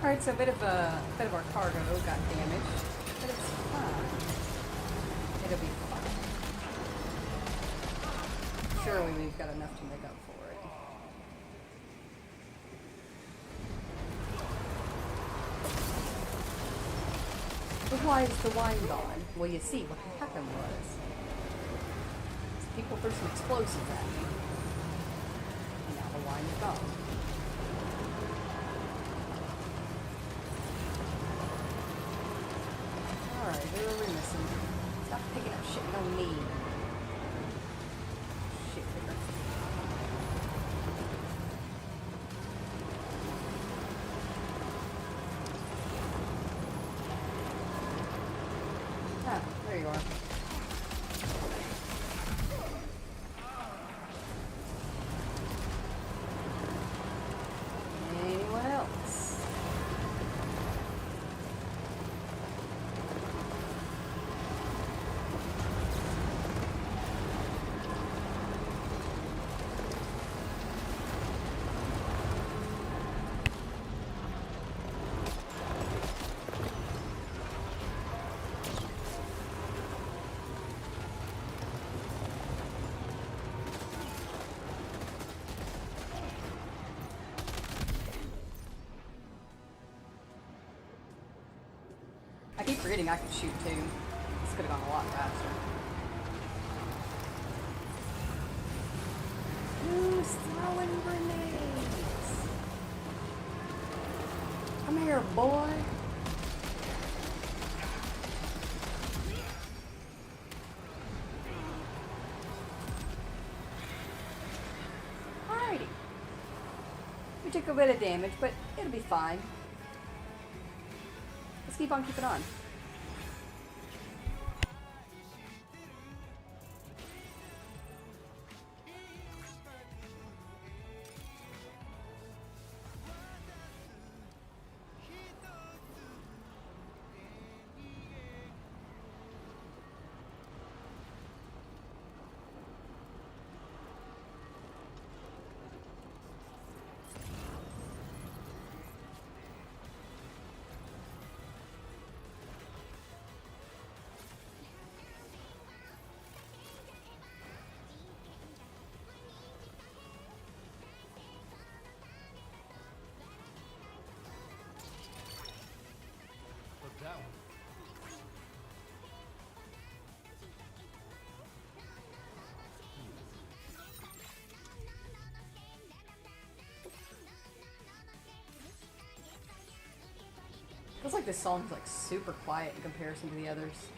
Alright, so a bit of our cargo got damaged, but it's fine. It'll be fine. Surely we've got enough to make up for it. But why is the wine gone? Well, you see, what happened was people threw some explosives at me, and now the wine is gone. Alright, who are we missing? Stop picking up shit you don't need. Shit picker. Ah, there you are. Anyone else? I keep forgetting I can shoot too. This could have gone a lot faster. Who's throwing grenades? Come here, boy. Alrighty. We took a bit of damage, but it'll be fine. Let's keep on keeping on. That one. Feels like this song's like super quiet in comparison to the others.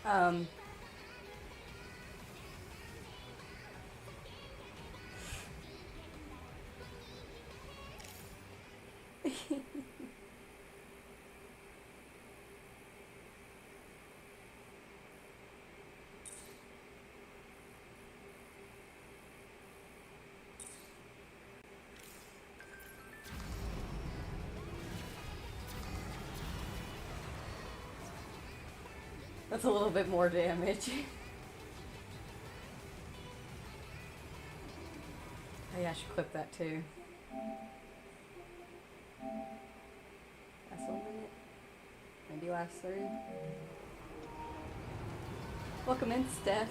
Um, that's a little bit more damage. Oh yeah, I should clip that too. Last 1 minute. Maybe last 3. Welcome in, Steph.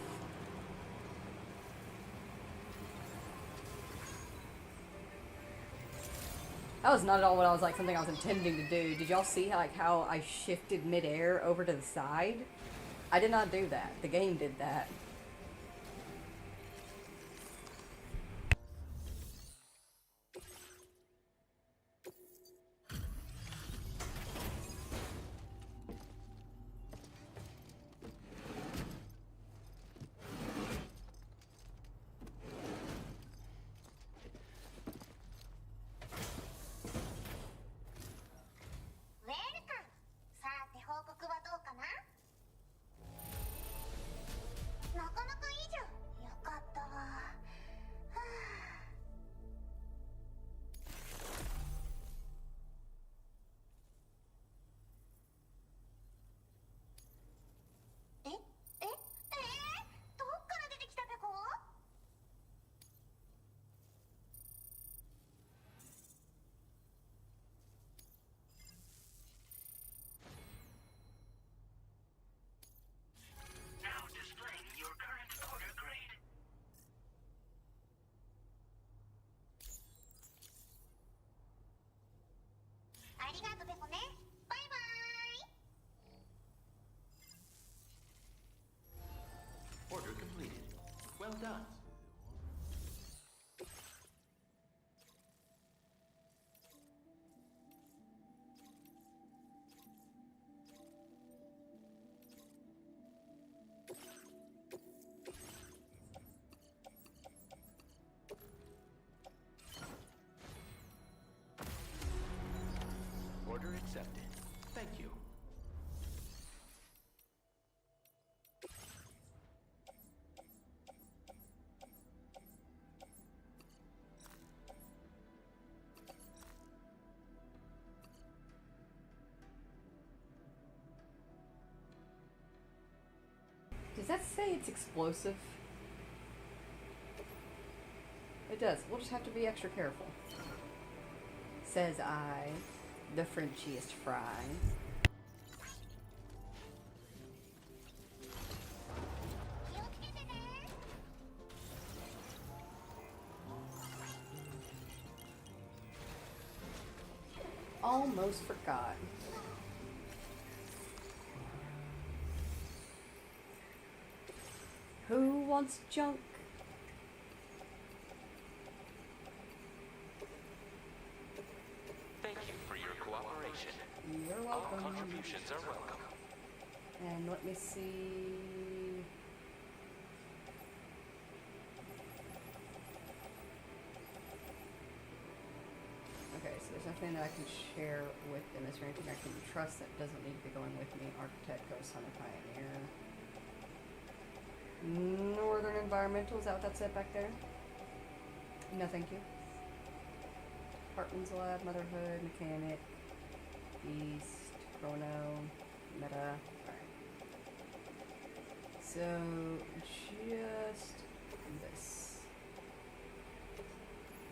That was not at all what I was like, something I was intending to do. Did y'all see like how I shifted midair over to the side? I did not do that. The game did that. Now displaying your current order grade. Order completed. Well done. Order accepted. Thank you. Does that say it's explosive? It does. We'll just have to be extra careful. Says I, the Frenchiest fry. Almost forgot. Who wants junk? Thank you for your cooperation. You're welcome. All contributions are welcome. And let me see. Okay, so there's nothing that I can share with them. Is there anything I can trust that doesn't need to be going with me? Architect, Ghost Hunter, Pioneer. Northern Environmental, is that what that said back there? No, thank you. Hartman's Lab, Motherhood, Mechanic, Beast, Chrono, Meta. Alright. So, just this.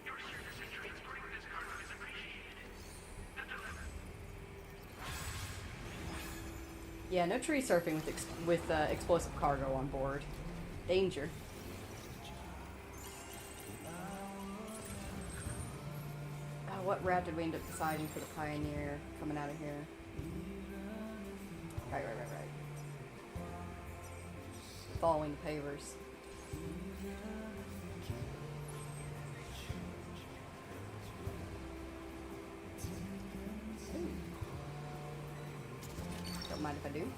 Your service in transporting this cargo is appreciated. Yeah, no tree surfing with explosive cargo on board. Danger. What route did we end up deciding for the Pioneer coming out of here? Right. Following the pavers. Don't mind if I do.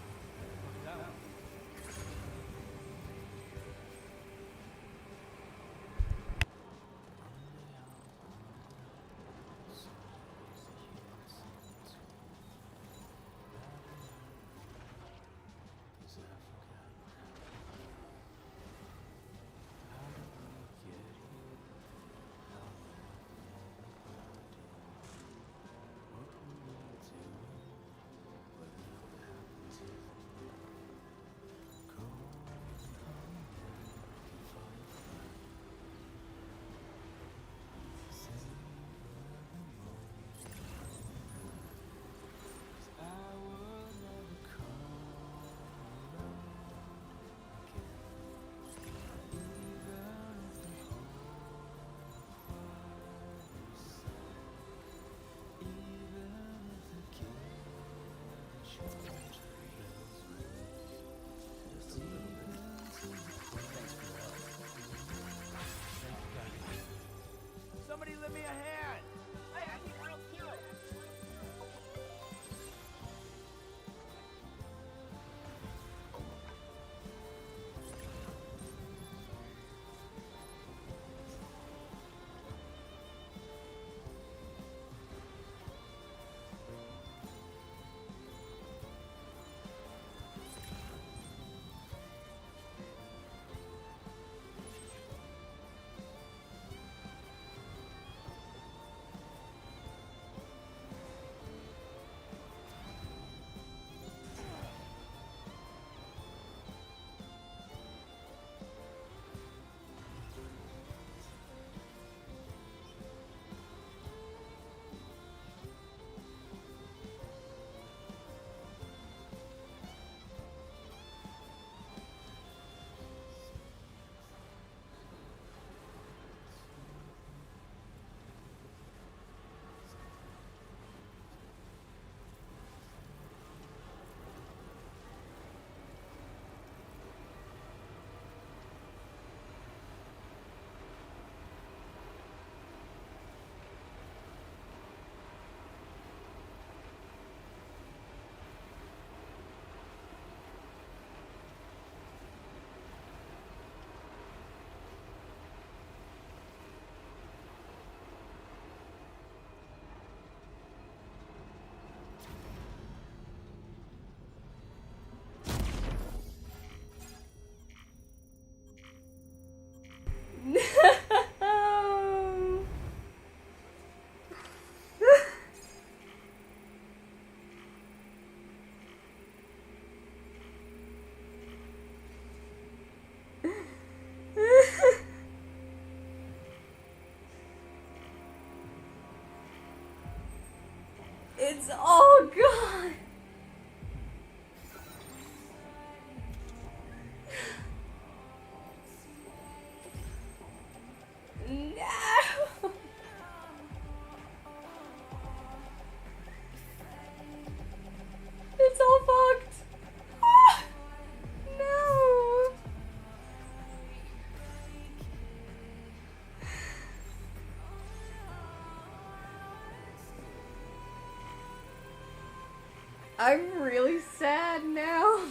I'm really sad now.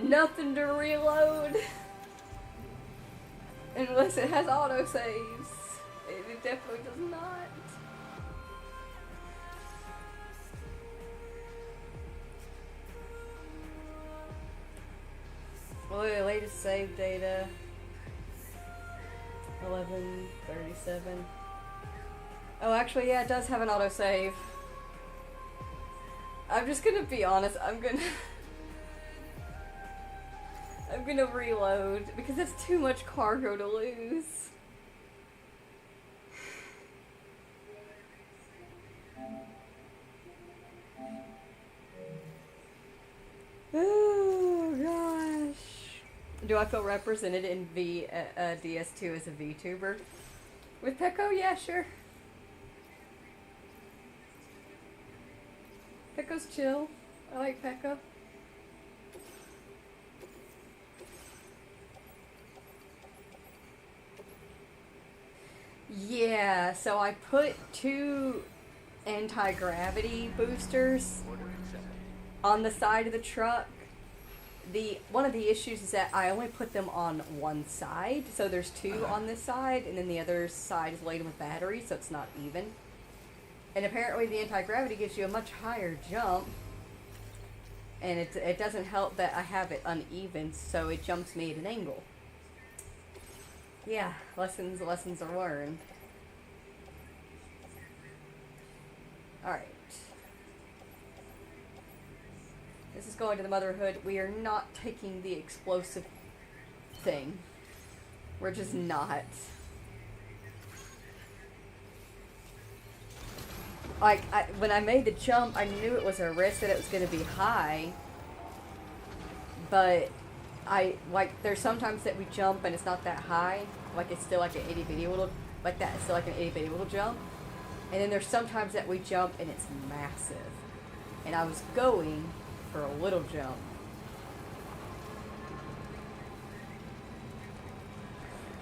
Nothing to reload. Unless it has autosaves. It definitely does not. Well, the latest save data. 11:37. Oh, actually, yeah, it does have an autosave. I'm just gonna be honest, I'm gonna reload because that's too much cargo to lose. Oh gosh. Do I feel represented in DS2 as a VTuber? With Pecco? Yeah, sure. Pecco's chill. I like Pecco. Yeah, so I put 2 anti-gravity boosters on the side of the truck. One of the issues is that I only put them on one side, so there's 2 on this side, and then the other side is laden with batteries, so it's not even. And apparently the anti-gravity gives you a much higher jump, and it doesn't help that I have it uneven, so it jumps me at an angle. Yeah, lessons are learned. Alright. This is going to the Motherhood. We are not taking the explosive thing. We're just not. Like, when I made the jump, I knew it was a risk that it was going to be high. But there's sometimes that we jump and it's not that high. Like, it's still like an itty bitty little, like that, it's still like an itty bitty little jump. And then there's sometimes that we jump and it's massive. And I was going for a little jump.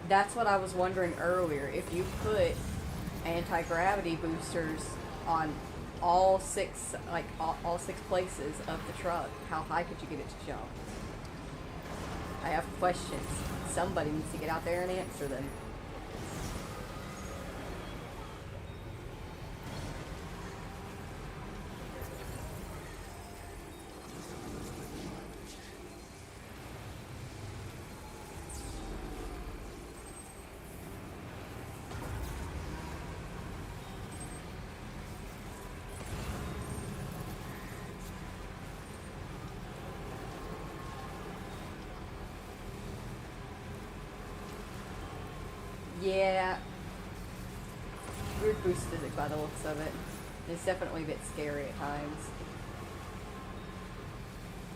That's what I was wondering earlier. If you put anti-gravity boosters on all 6, like all 6 places of the truck, how high could you get it to jump? I have questions. Somebody needs to get out there and answer them. Yeah. Weird boost physics by the looks of it. It's definitely a bit scary at times.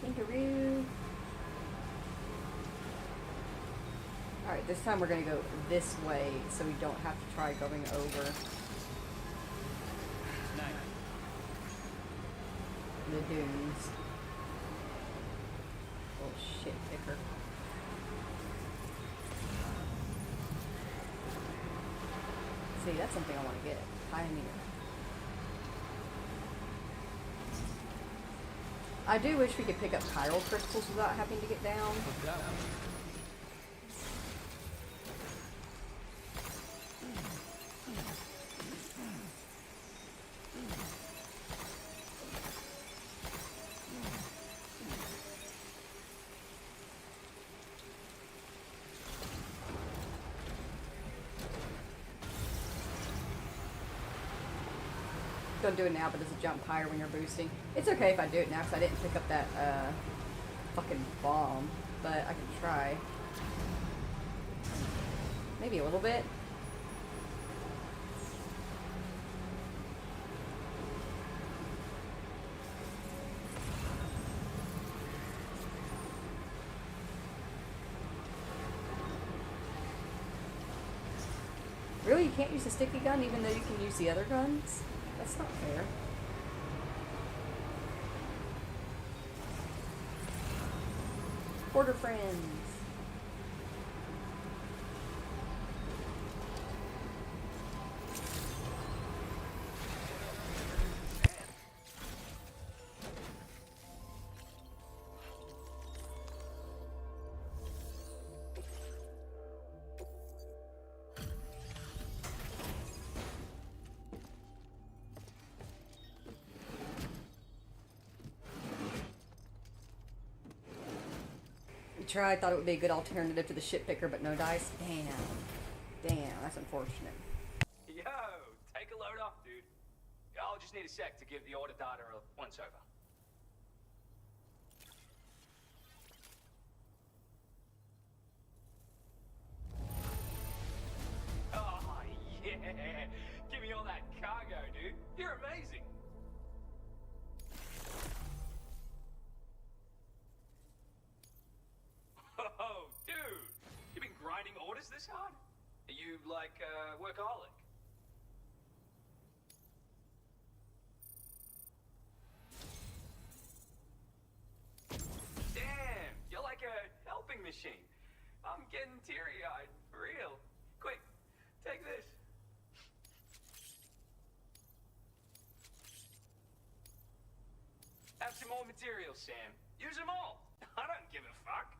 Kangaroo. Alright, this time we're gonna go this way so we don't have to try going over the dunes. Oh shit, picker. See, that's something I want to get. Pioneer. I do wish we could pick up chiral crystals without having to get down. Don't do it now, but does it jump higher when you're boosting? It's okay if I do it now because I didn't pick up that fucking bomb, but I can try. Maybe a little bit. Really, you can't use the sticky gun even though you can use the other guns? That's not fair. Porter friends. tried, thought it would be a good alternative to the ship picker, but no dice. Damn, that's unfortunate. Yo, take a load off, dude. I'll just need a sec to give the order data a once-over. Oh, yeah! Give me all that cargo, dude. You're amazing. Oh, dude! You've been grinding orders this hard? Are you, like, a workaholic? Damn! You're like a helping machine. I'm getting teary-eyed, for real. Quick, take this. Have some more materials, Sam. Use them all. I don't give a fuck.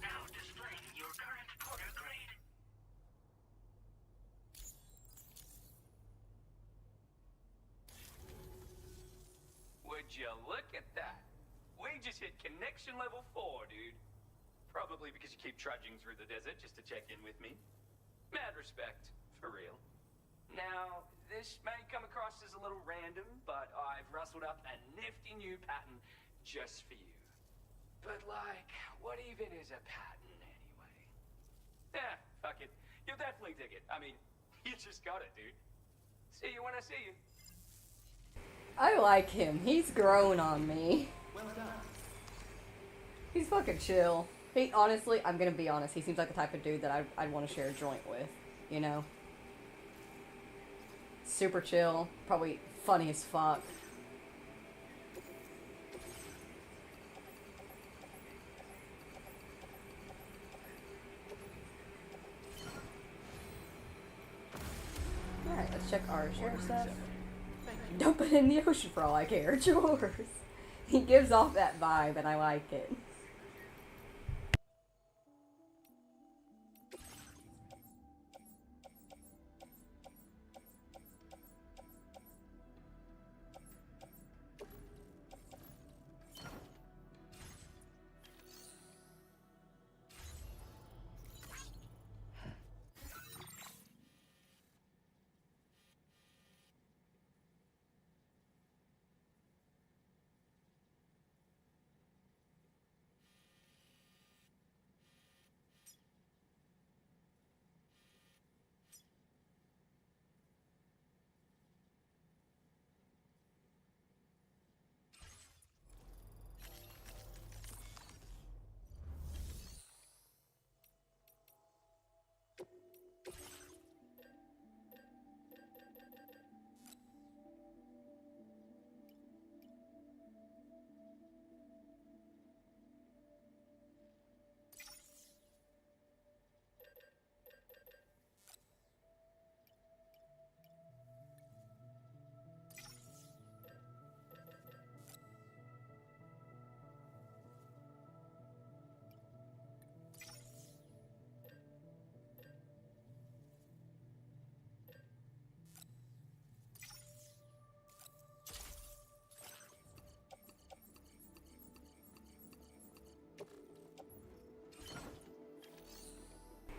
Now displaying your current porter grade. Would you look at that? We just hit connection level 4, dude. Probably because you keep trudging through the desert just to check in with me. Mad respect, for real. Now, this may come across as a little random, but I've rustled up a nifty new pattern just for you. But like, what even is a pattern anyway? Yeah, fuck it. You'll definitely dig it. I mean, you just got it, dude. See you when I see you. I like him. He's grown on me. Well done. He's fucking chill. He, honestly, I'm gonna be honest, he seems like the type of dude that I'd want to share a joint with, you know? Super chill, probably funny as fuck. Alright, let's check our share stuff. Dump it in the ocean for all I care. It's yours. He gives off that vibe and I like it.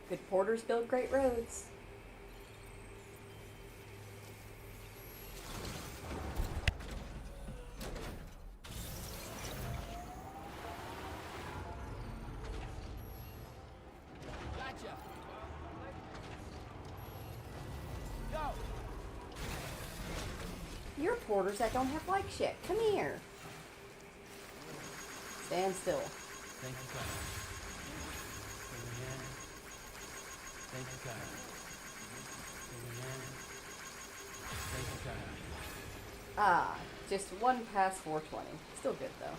Good porters build great roads. Gotcha. Go. You're porters that don't have like shit. Come here. Stand still. Thank you, God. Thank you, God. Thank you, God. Ah, just one past 420. Still good though.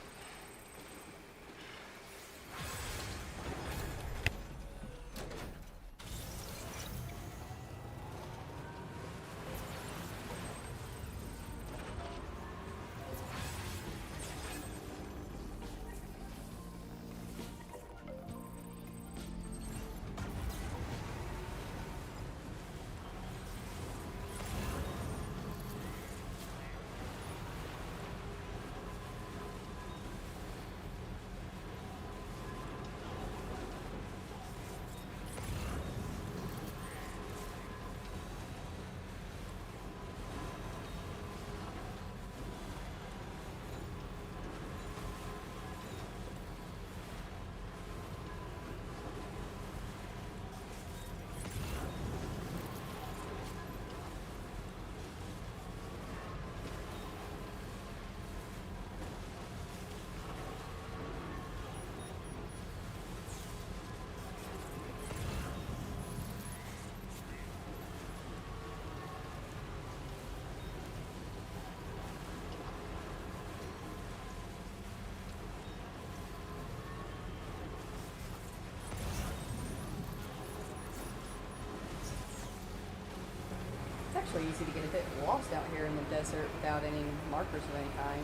actually easy to get a bit lost out here in the desert without any markers of any kind.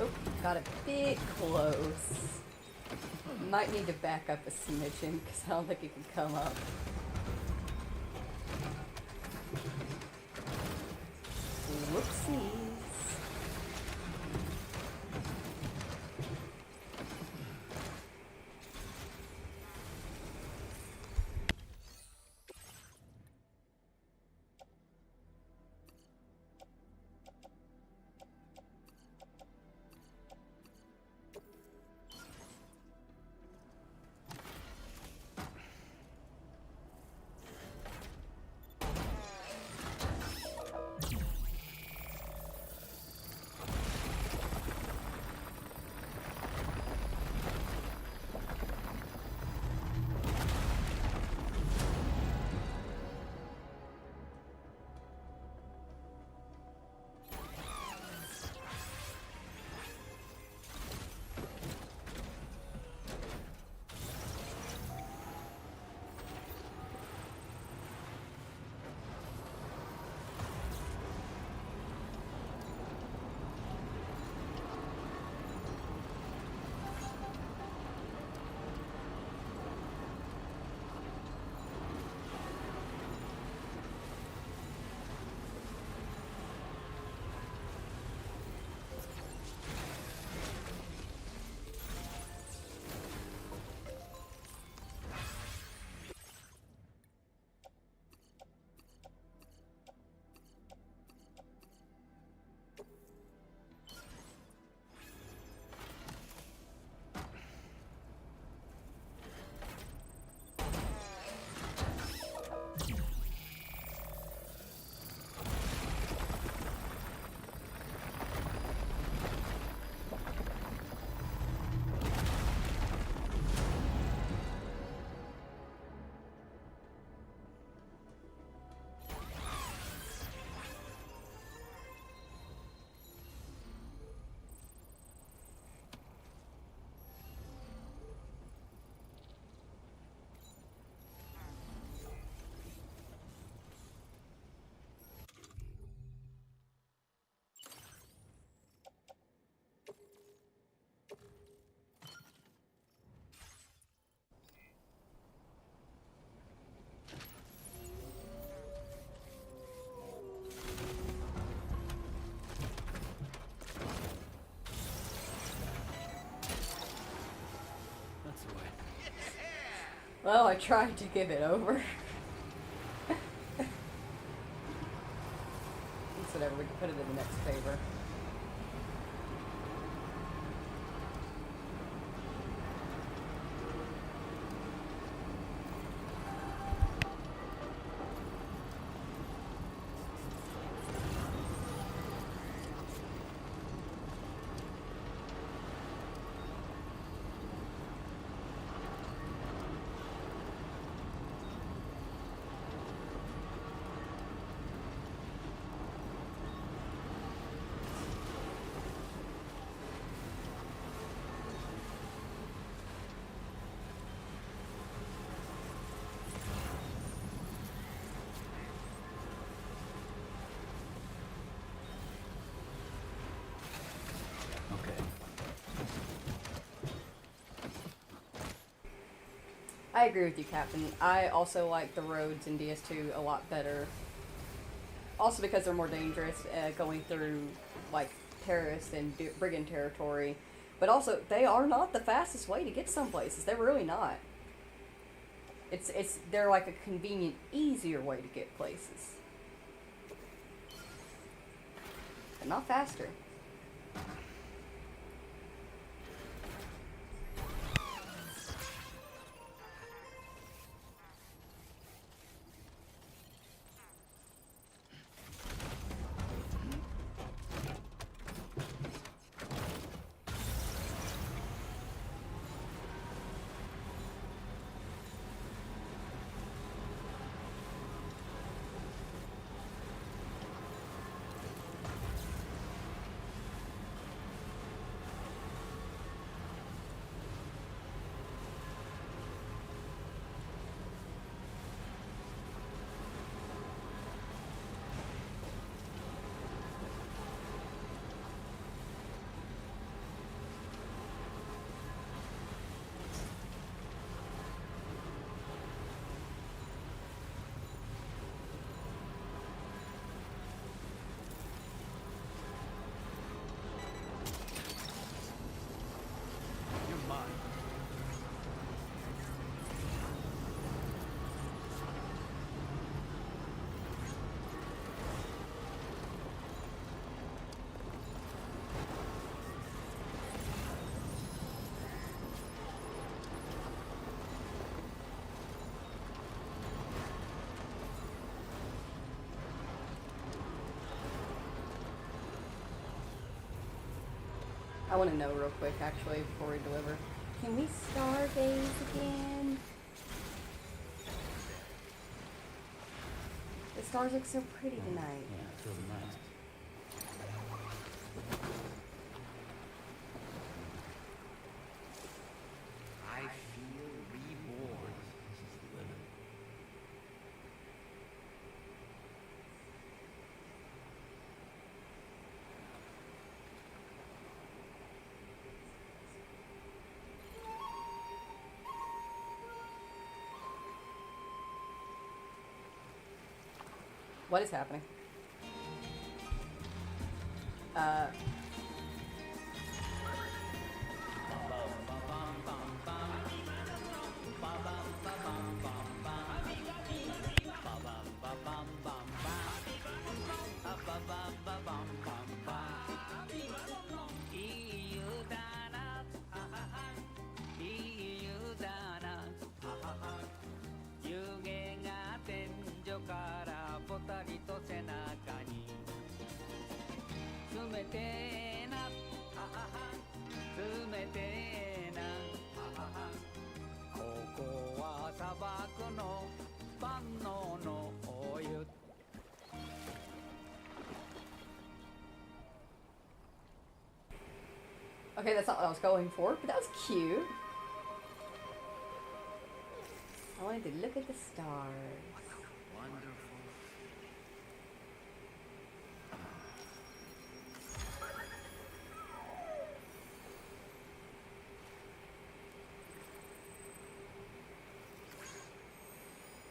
Oh, got a bit close. Might need to back up a smidgen because I don't think it can come up. Whoopsies. Well, I tried to give it over. It's whatever, we can put it in the next favor. I agree with you, Captain. I also like the roads in DS2 a lot better. Also because they're more dangerous, going through, like, terrorist and brigand territory. But also, they are not the fastest way to get some places. They're really not. They're like a convenient, easier way to get places. But not faster. I want to know real quick, actually, before we deliver. Can we stargaze again? The stars look so pretty tonight. Yeah, it's really nice. I feel reborn. What is happening? Okay, that's not what I was going for, but that was cute. I wanted to look at the stars. Wonderful.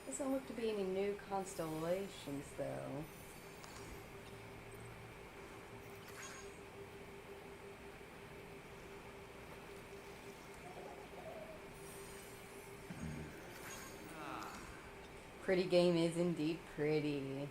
Doesn't look to be any new constellations, though. Pretty game is indeed pretty.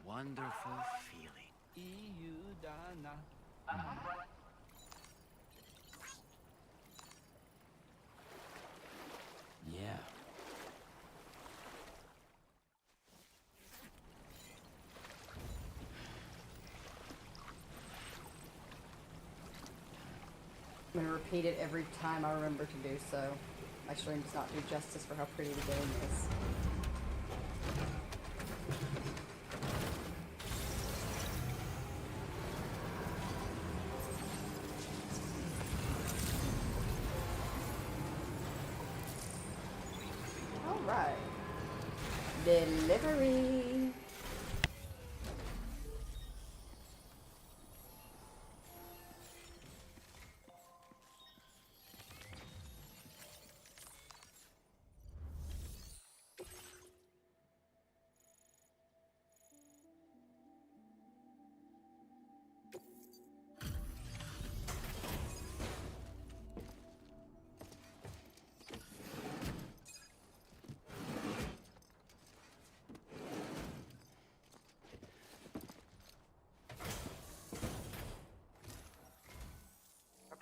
Wonderful feeling. Yeah. I'm going to repeat it every time I remember to do so. My stream does not do justice for how pretty the game is. Alright. Delivery!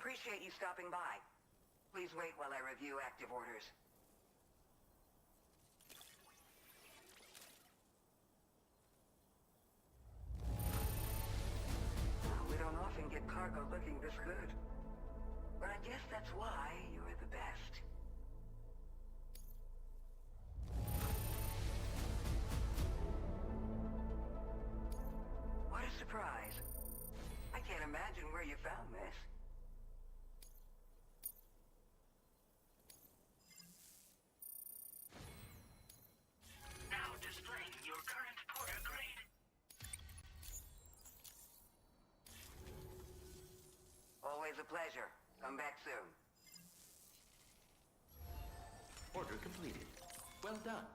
Appreciate you stopping by. Please wait while I review active orders. We don't often get cargo looking this good. But I guess that's why you're the best. What a surprise. I can't imagine where you found this. Now displaying your current porter grade. Always a pleasure. Come back soon. Order completed. Well done.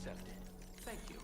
accepted. Thank you.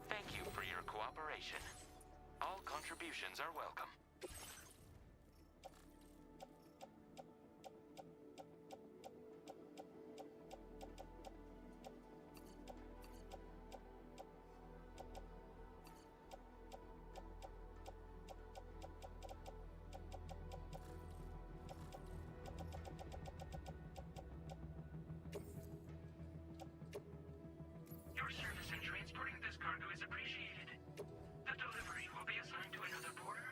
Thank you for your cooperation. All contributions are welcome. Your service in transporting this cargo is appreciated. The delivery will be assigned to another porter.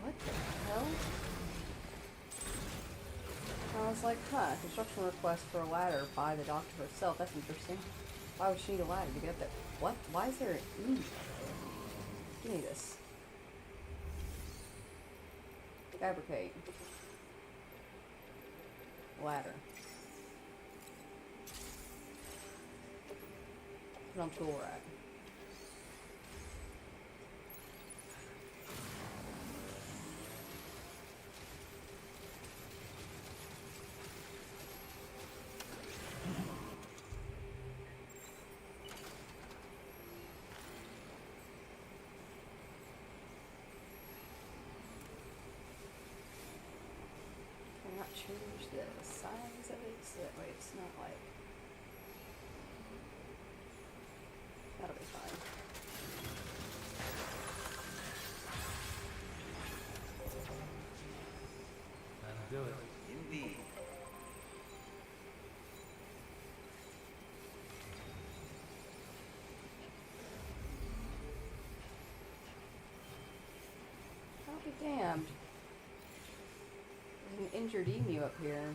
What the hell? I was like, huh, construction request for a ladder by the doctor herself. That's interesting. Why would she need a ladder to get up there? What? Why is there an E? Give me this. Fabricate. Ladder. Put on tool rack. Cannot change the size of it so that way it's not like. That'll be fine. That'll do it. Indeed. I'll be damned. There's an injured emu up here.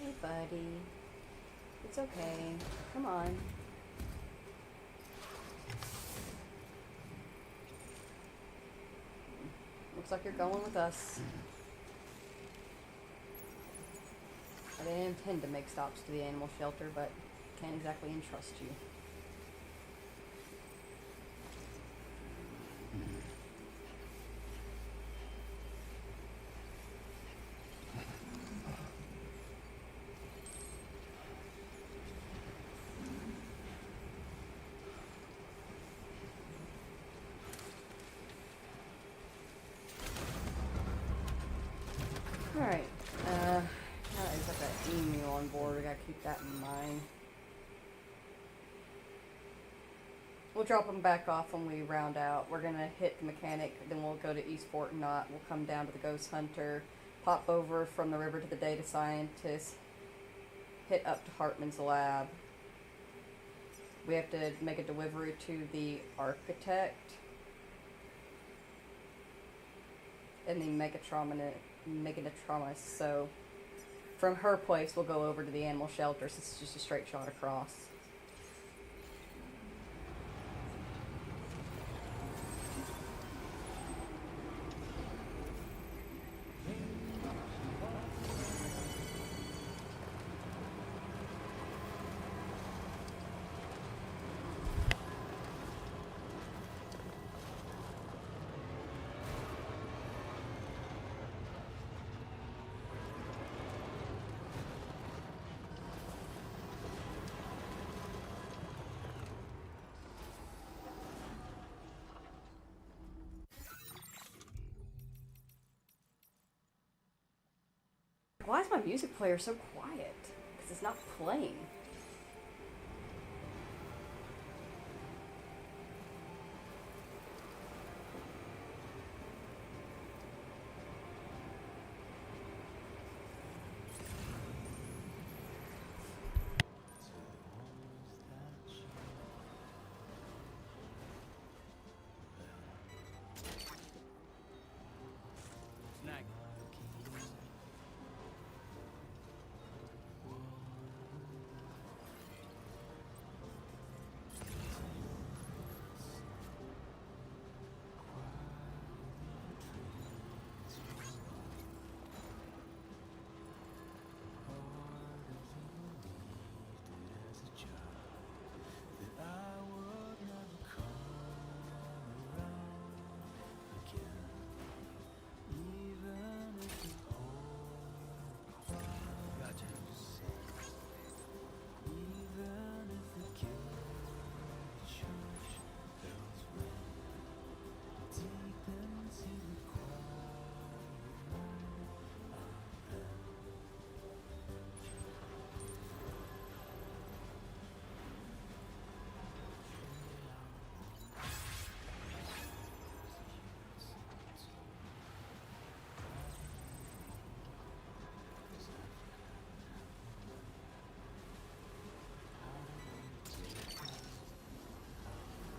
Hey, buddy. It's okay. Come on. Looks like you're going with us. I didn't intend to make stops to the animal shelter, but can't exactly entrust you. Alright, now that he's got that emu on board, we gotta keep that in mind. We'll drop him back off when we round out. We're gonna hit the mechanic, then we'll go to East Fort Knot, we'll come down to the Ghost Hunter, pop over from the river to the data scientist, hit up to Hartman's lab. We have to make a delivery to the architect and the Megatromus, so from her place we'll go over to the animal shelter since it's just a straight shot across. my music player so quiet? Because it's not playing. Snag.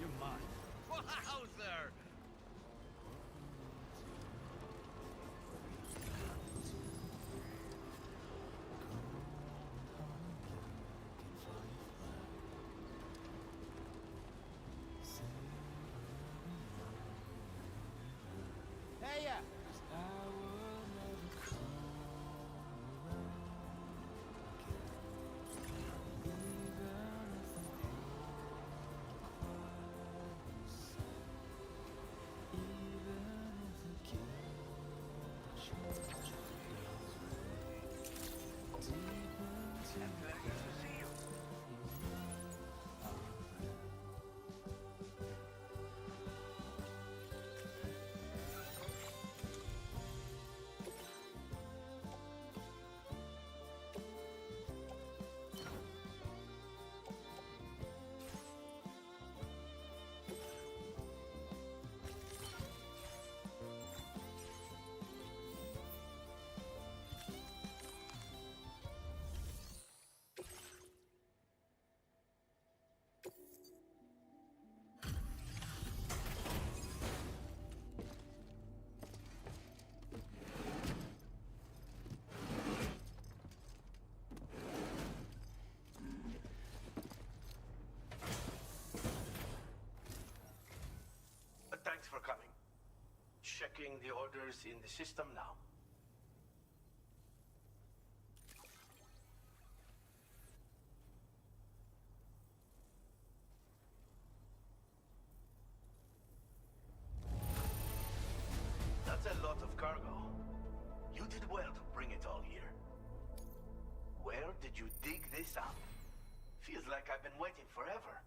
You're mine. Wowzer! Hey, yeah. Thanks for coming. Checking the orders in the system now. That's a lot of cargo. You did well to bring it all here. Where did you dig this up? Feels like I've been waiting forever.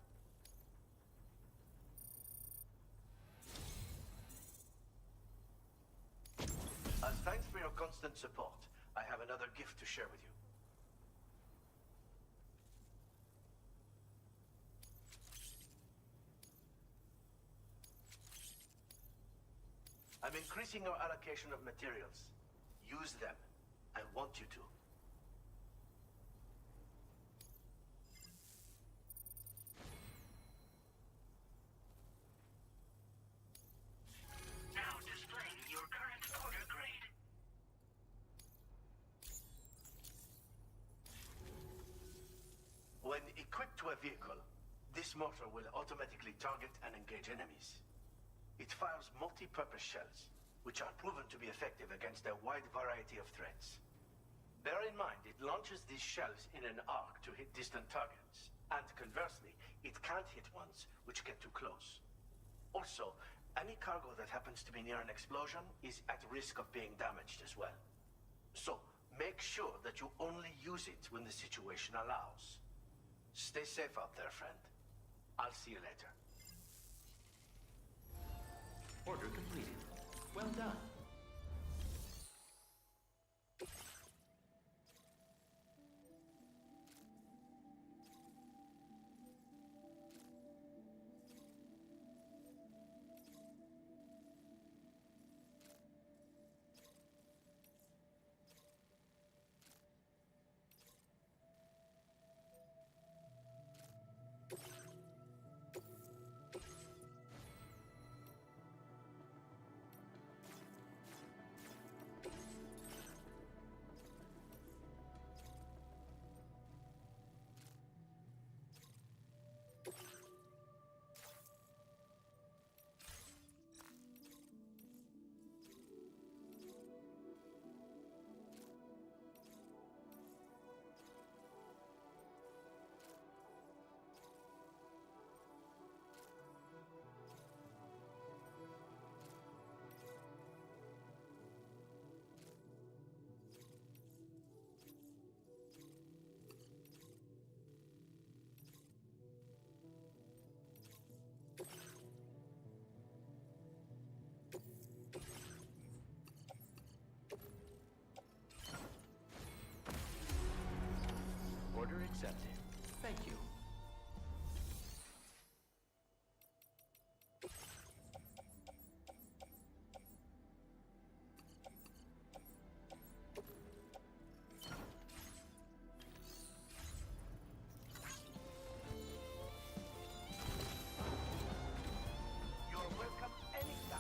As thanks for your constant support, I have another gift to share with you. I'm increasing our allocation of materials. Use them. I want you to. Now displaying your current order grade. When equipped to a vehicle, this mortar will automatically target and engage enemies. It fires multi-purpose shells, which are proven to be effective against a wide variety of threats. Bear in mind, it launches these shells in an arc to hit distant targets, and conversely, it can't hit ones which get too close. Also, any cargo that happens to be near an explosion is at risk of being damaged as well. So, make sure that you only use it when the situation allows. Stay safe out there, friend. I'll see you later. Order completed. Well done. Thank you. You're welcome anytime.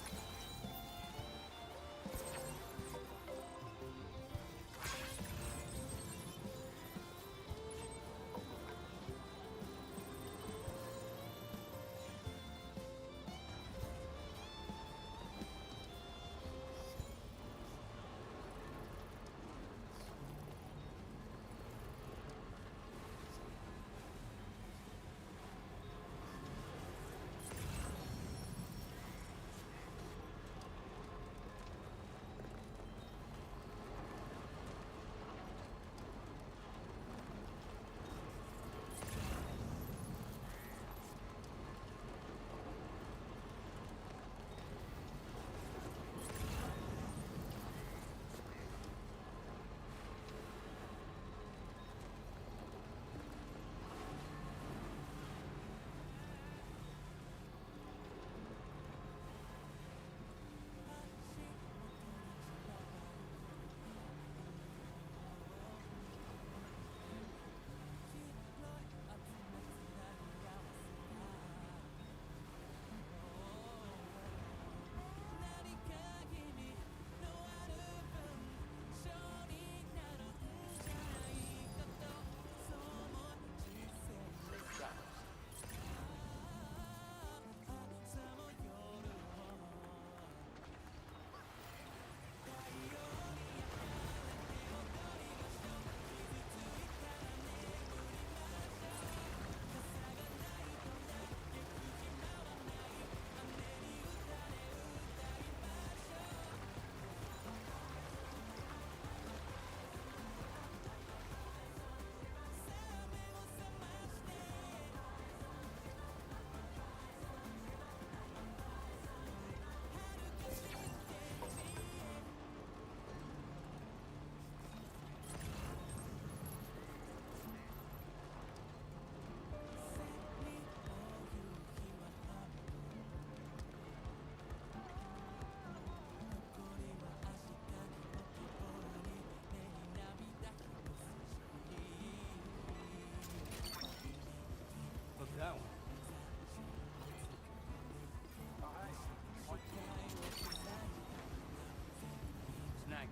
That one. Snag.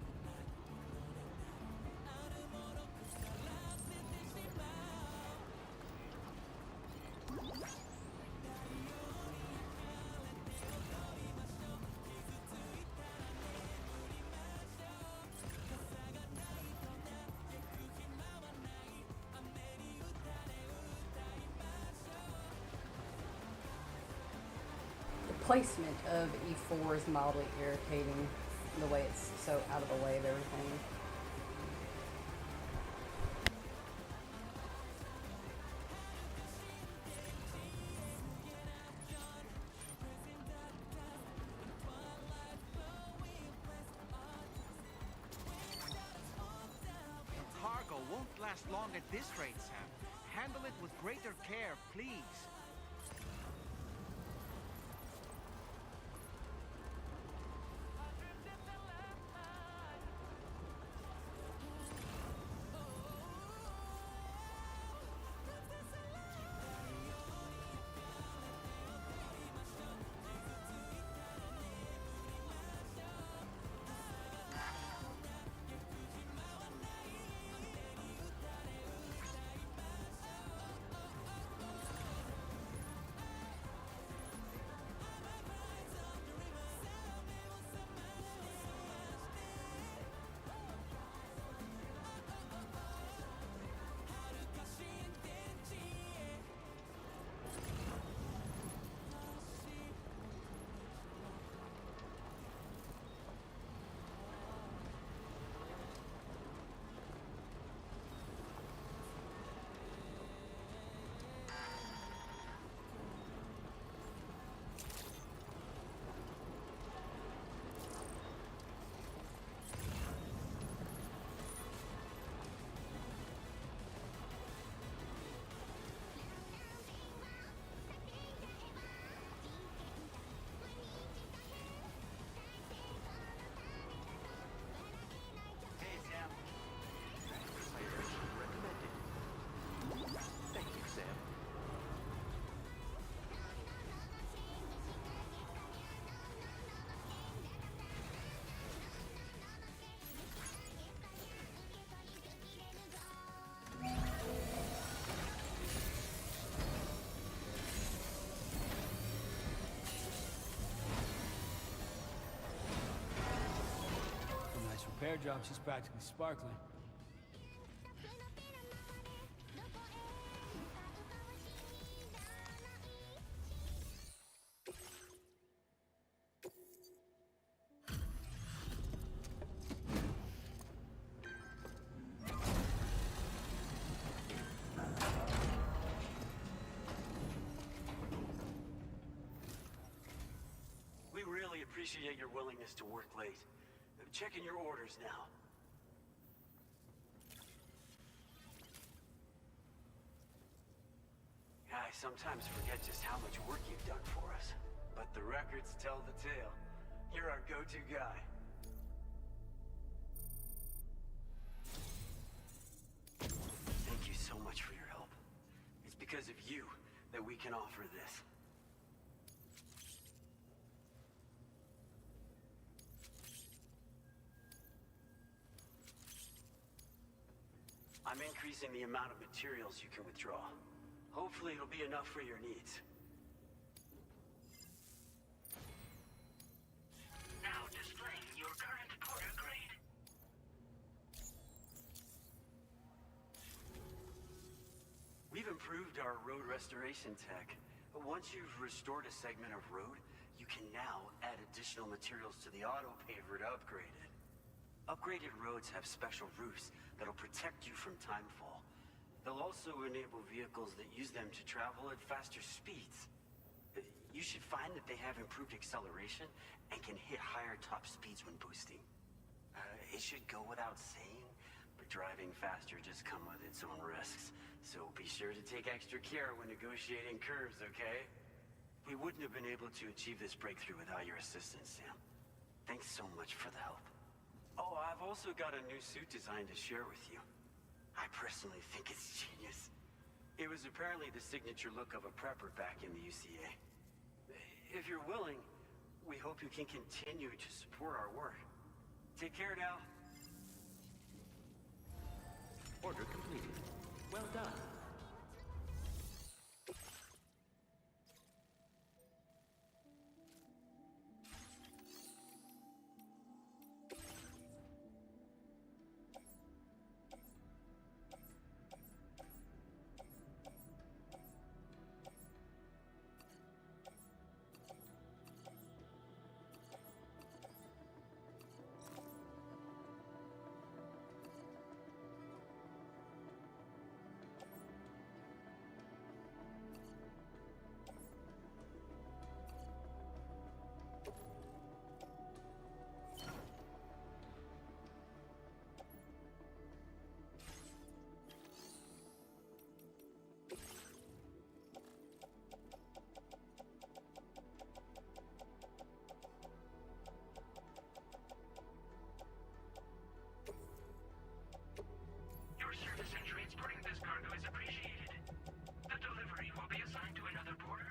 The placement of E4 is mildly irritating, the way it's so out of the way of everything. Cargo won't last long at this rate, Sam. Handle it with greater care, please. airdrop, she's practically sparkling. We really appreciate your willingness to work late. I'm checking your orders now. I sometimes forget just how much work you've done for us. But the records tell the tale. You're our go-to guy. Thank you so much for your help. It's because of you that we can offer this. I'm increasing the amount of materials you can withdraw. Hopefully it'll be enough for your needs. Now displaying your current porter grade. We've improved our road restoration tech. But once you've restored a segment of road, you can now add additional materials to the auto paver to upgrade it. Upgraded roads have special roofs that'll protect you from timefall. They'll also enable vehicles that use them to travel at faster speeds. You should find that they have improved acceleration and can hit higher top speeds when boosting. It should go without saying, but driving faster just comes with its own risks. So be sure to take extra care when negotiating curves, okay? We wouldn't have been able to achieve this breakthrough without your assistance, Sam. Thanks so much for the help. Oh, I've also got a new suit design to share with you. I personally think it's genius. It was apparently the signature look of a prepper back in the UCA. If you're willing, we hope you can continue to support our work. Take care now. Order completed. Well done. Your service in transporting this cargo is appreciated. The delivery will be assigned to another porter.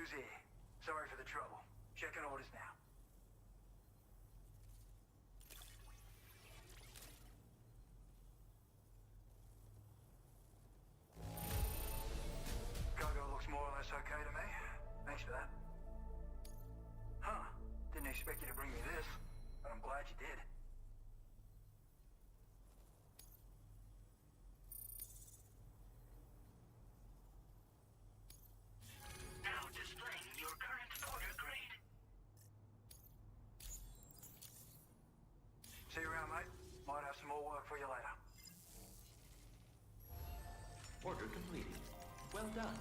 Crew's here. Sorry for the trouble. Checking orders now. Cargo looks more or less okay to me. Thanks for that. Huh. Didn't expect you to bring me this, but I'm glad you did. Now displaying your current order grade. See you around, mate. Might have some more work for you later. Order completed. Well done.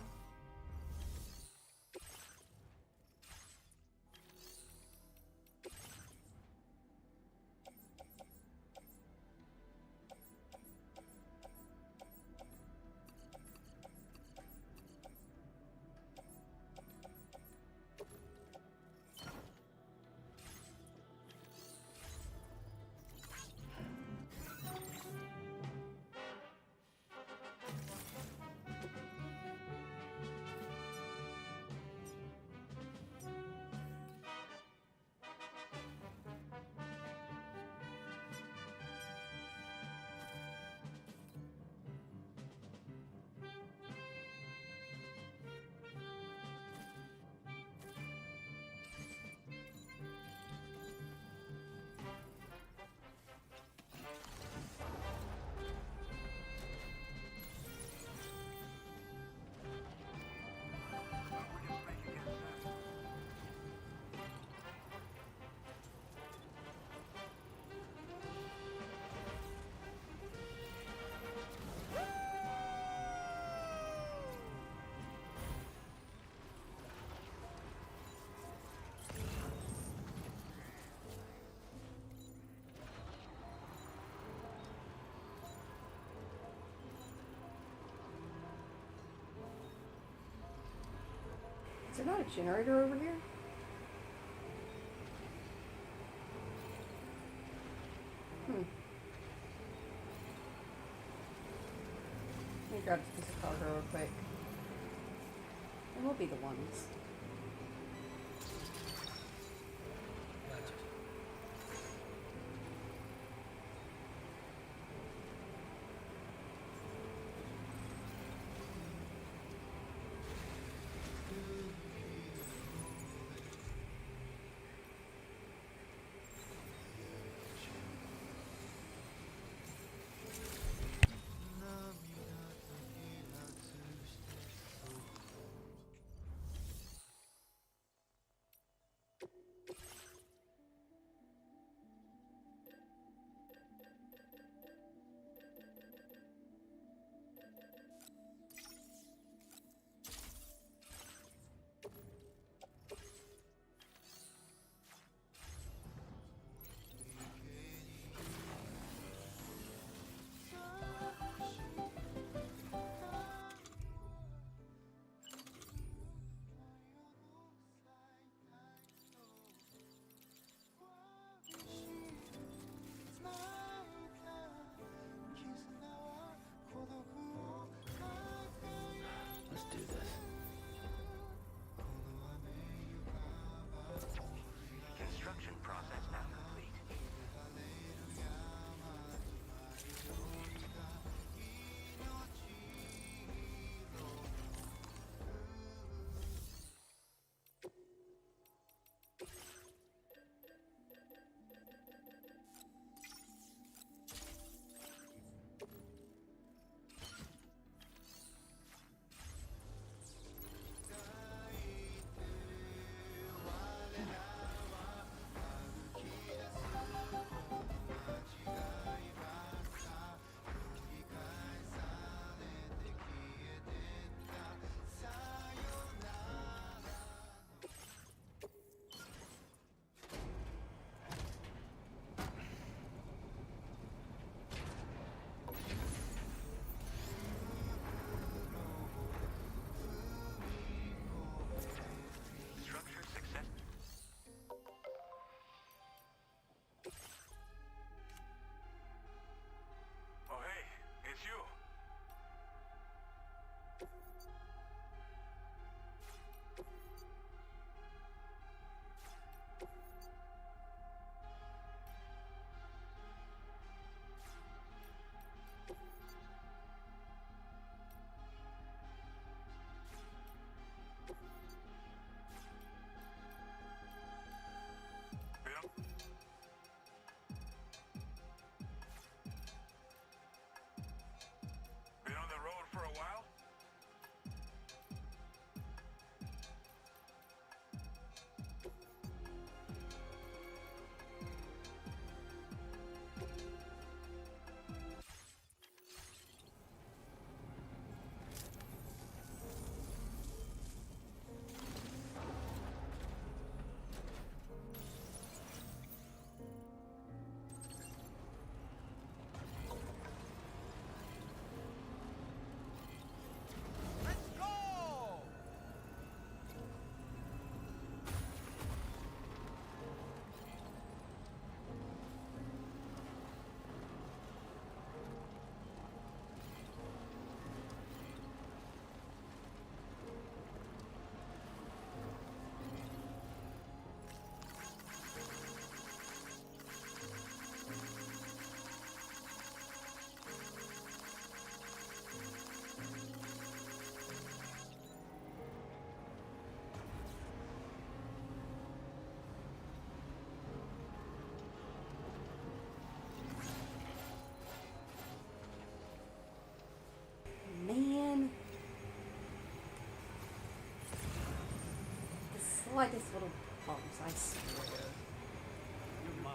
Is there not a generator over here? Let me grab this cargo real quick. And we'll be the ones. Slightest little bumps, I swear. You're mine.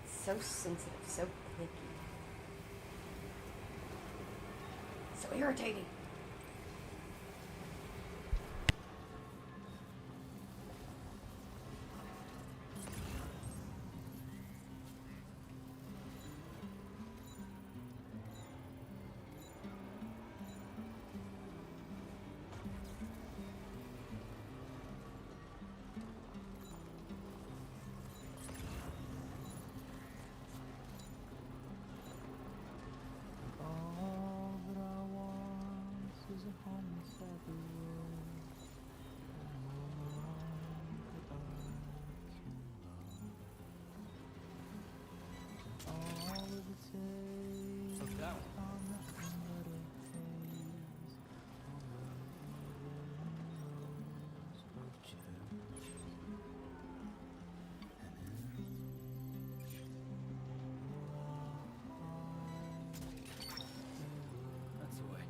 So sensitive, so picky. So irritating. All that I want is a home inside the world, and no one that I can love. And all of the days So that one. are nothing but a haze on the even rose of cherry. That's the way.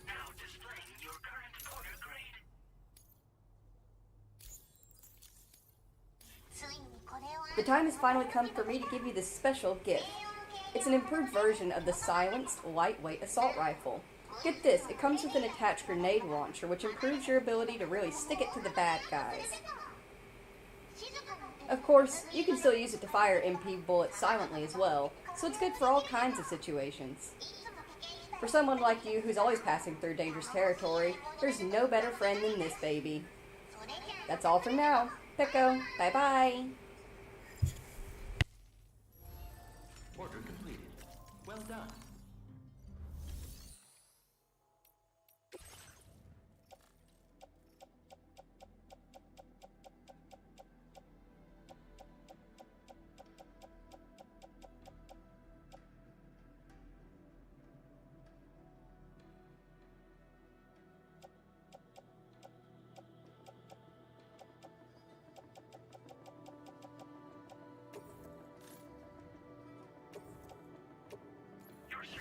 Now displaying your current order grade. The time has finally come for me to give you this special gift. It's an improved version of the silenced, lightweight assault rifle. Get this, it comes with an attached grenade launcher, which improves your ability to really stick it to the bad guys. Of course, you can still use it to fire MP bullets silently as well, so it's good for all kinds of situations. For someone like you who's always passing through dangerous territory, there's no better friend than this baby. That's all for now. Pico, bye-bye. Order completed. Well done. Your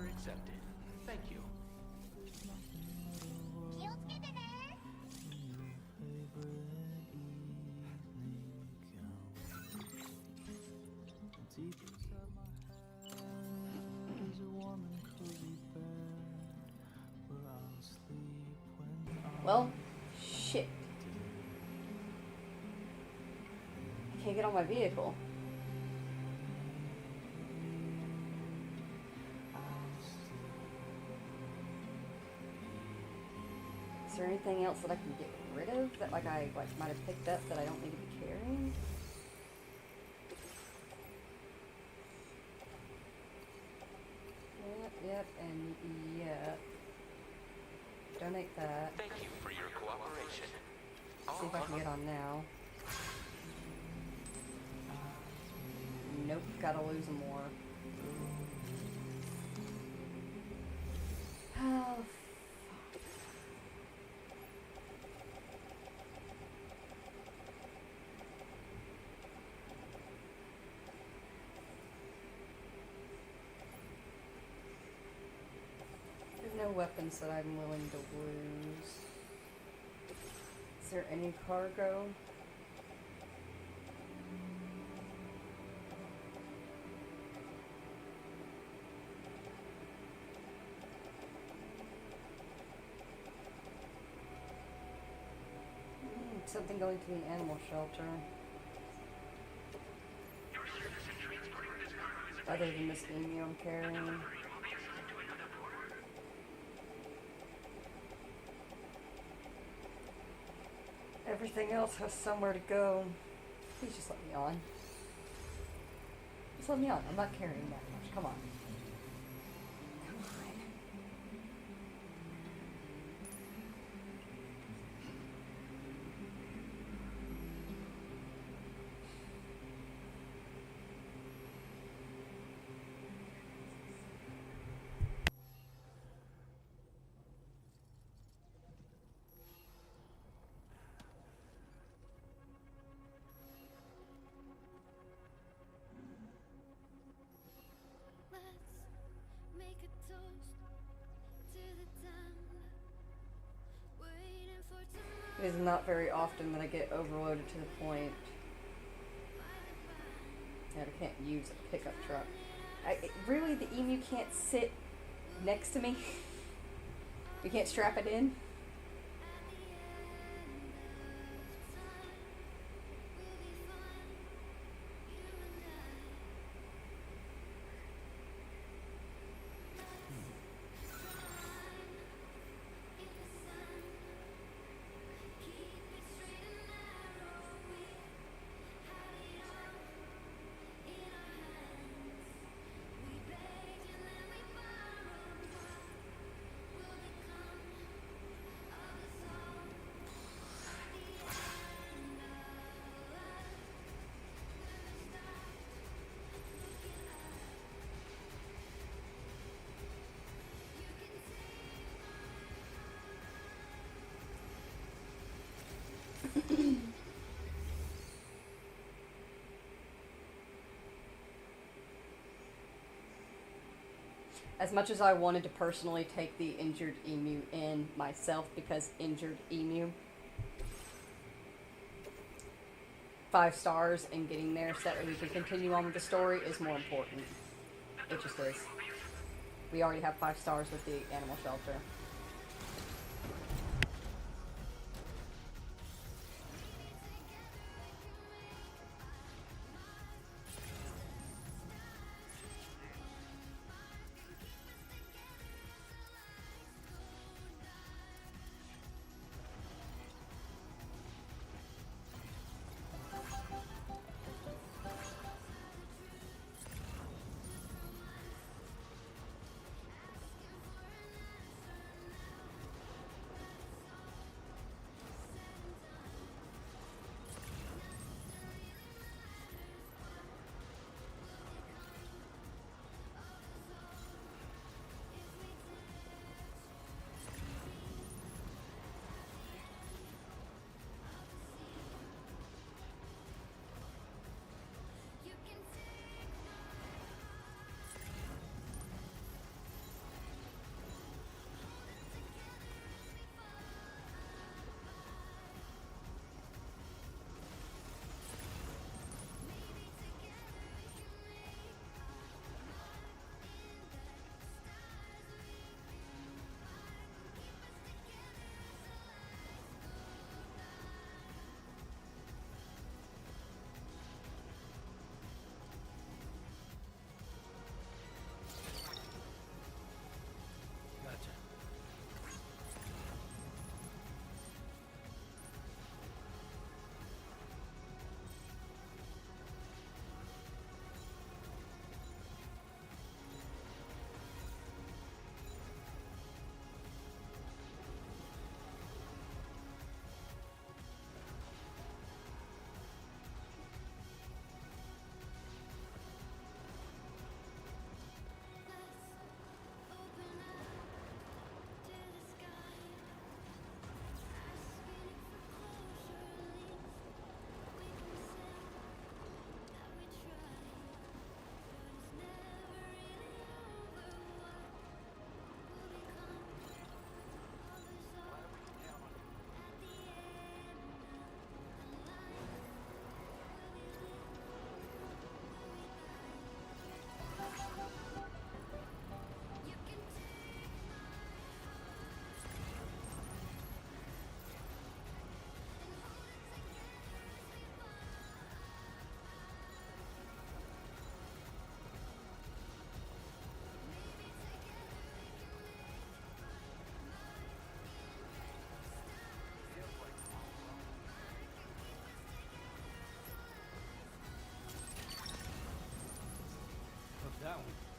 Order accepted. Thank you. Deep inside my head is a warm and cozy bed where I'll sleep when Well, shit. I can't get on my vehicle. Is there anything else that I can get rid of that I might have picked up that I don't need to be carrying? Yep, and yep. Donate that. Thank you for your cooperation. See if I can get on now. Nope, gotta lose more. Oh, there's no weapons that I'm willing to lose. Is there any cargo? Something going to the animal shelter. Other than this emu I'm carrying. Everything else has somewhere to go. Please just let me on. Just let me on. I'm not carrying that much. Come on. It is not very often that I get overloaded to the point that I can't use a pickup truck. Really, the emu can't sit next to me? We can't strap it in? As much as I wanted to personally take the injured emu in myself, because injured emu, 5 stars and getting there so that we can continue on with the story is more important. It just is. We already have 5 stars with the animal shelter.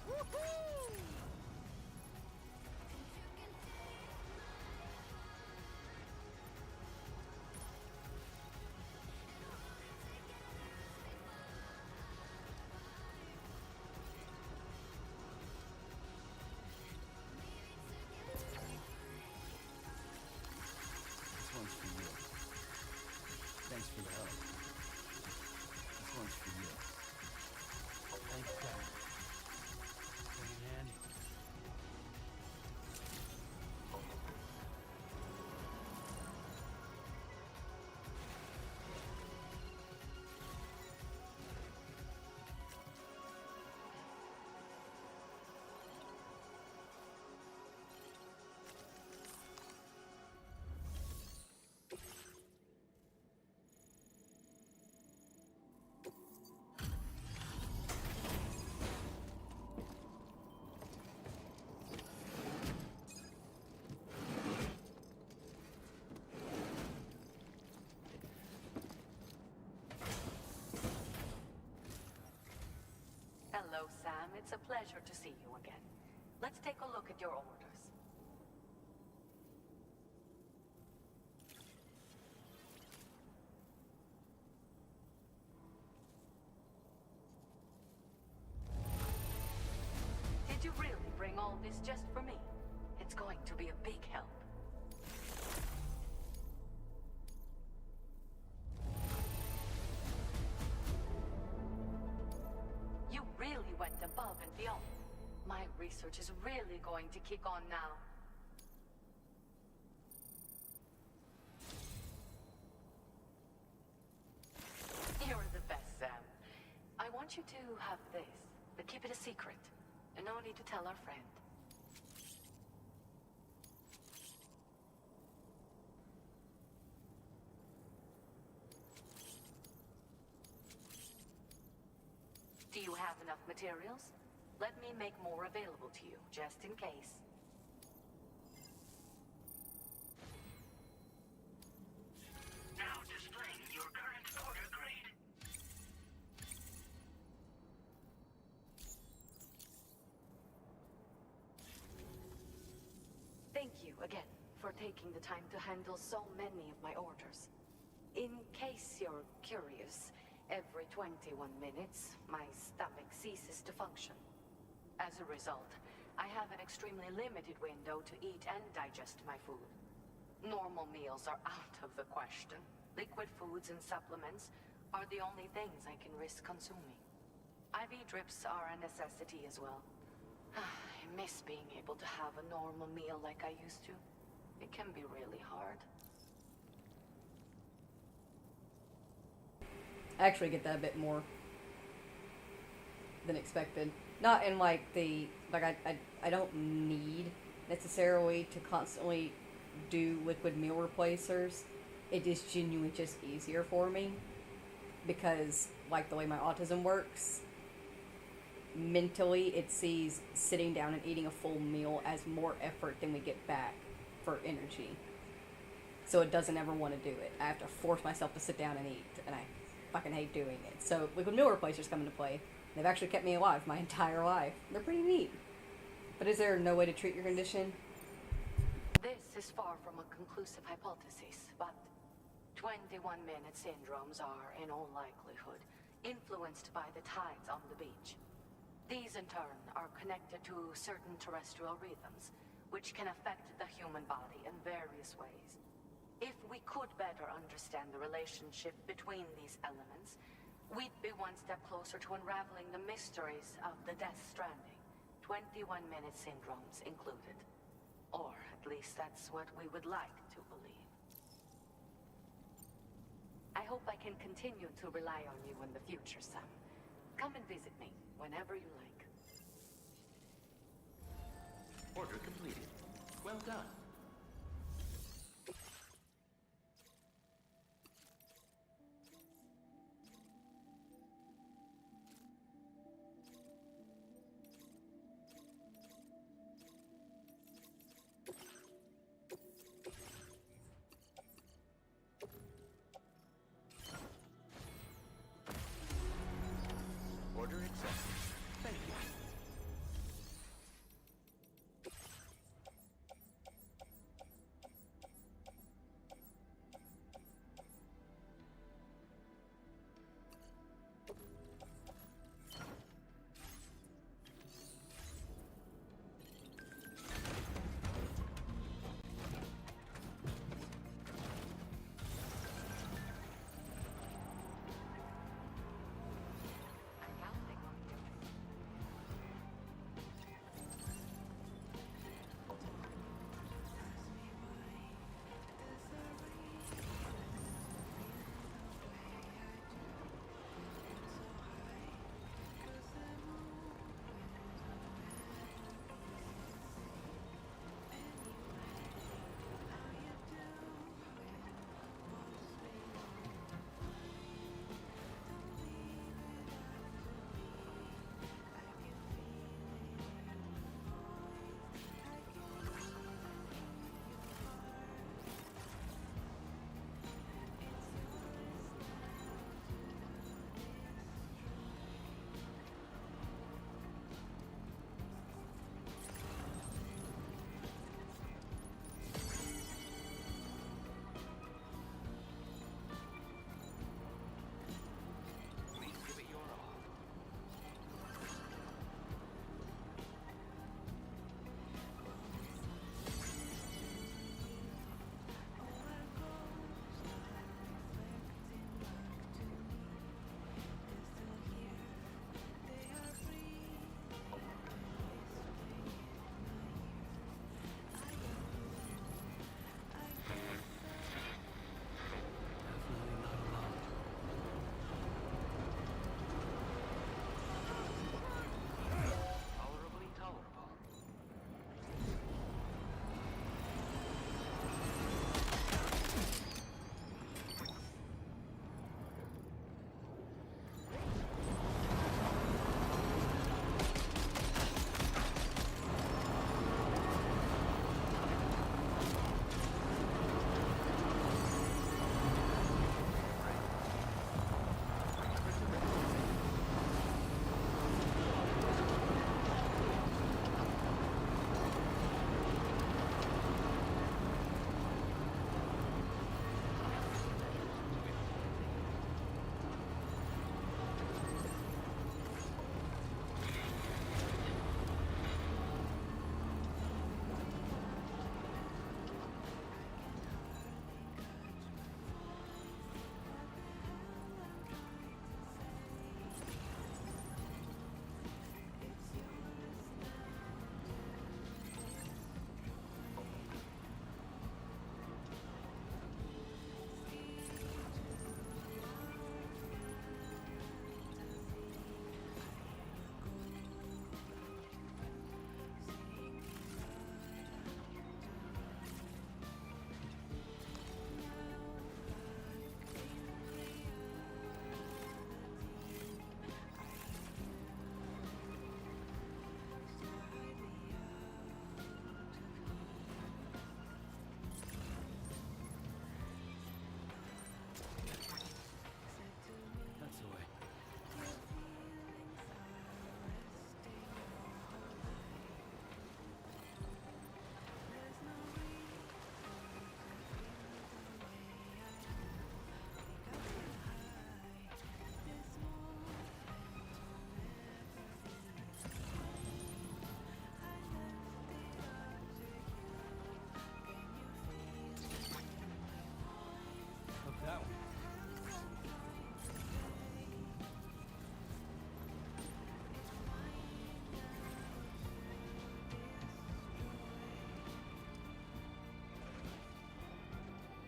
This one's for you. Thanks for the help. This one's for you. Thank God. Pretty handy. Hello, Sam. It's a pleasure to see you again. Let's take a look at your orders. Did you really bring all this just for me? It's going to be a big help. You really went above and beyond. My research is really going to kick on now. You're the best, Sam. I want you to have this, but keep it a secret. And no need to tell our friend. Do you have enough materials? Let me make more available to you, just in case. Now displaying your current order grade. Thank you again for taking the time to handle so many of my orders. In case you're curious, every 21 minutes, my stomach ceases to function. As a result, I have an extremely limited window to eat and digest my food. Normal meals are out of the question. Liquid foods and supplements are the only things I can risk consuming. IV drips are a necessity as well. I miss being able to have a normal meal like I used to. It can be really hard. I actually get that a bit more than expected. Not in like the, like I don't need necessarily to constantly do liquid meal replacers. It is genuinely just easier for me because like the way my autism works, mentally it sees sitting down and eating a full meal as more effort than we get back for energy. So it doesn't ever want to do it. I have to force myself to sit down and eat, and I fucking hate doing it. So liquid meal replacers come into play. They've actually kept me alive my entire life. They're pretty neat. But is there no way to treat your condition? This is far from a conclusive hypothesis, but 21-minute syndromes are, in all likelihood, influenced by the tides on the beach. These, in turn, are connected to certain terrestrial rhythms, which can affect the human body in various ways. If we could better understand the relationship between these elements, we'd be one step closer to unraveling the mysteries of the Death Stranding, 21-minute syndromes included. Or at least that's what we would like to believe. I hope I can continue to rely on you in the future, Sam. Come and visit me whenever you like. Order completed. Well done. Order accepted. Thank you.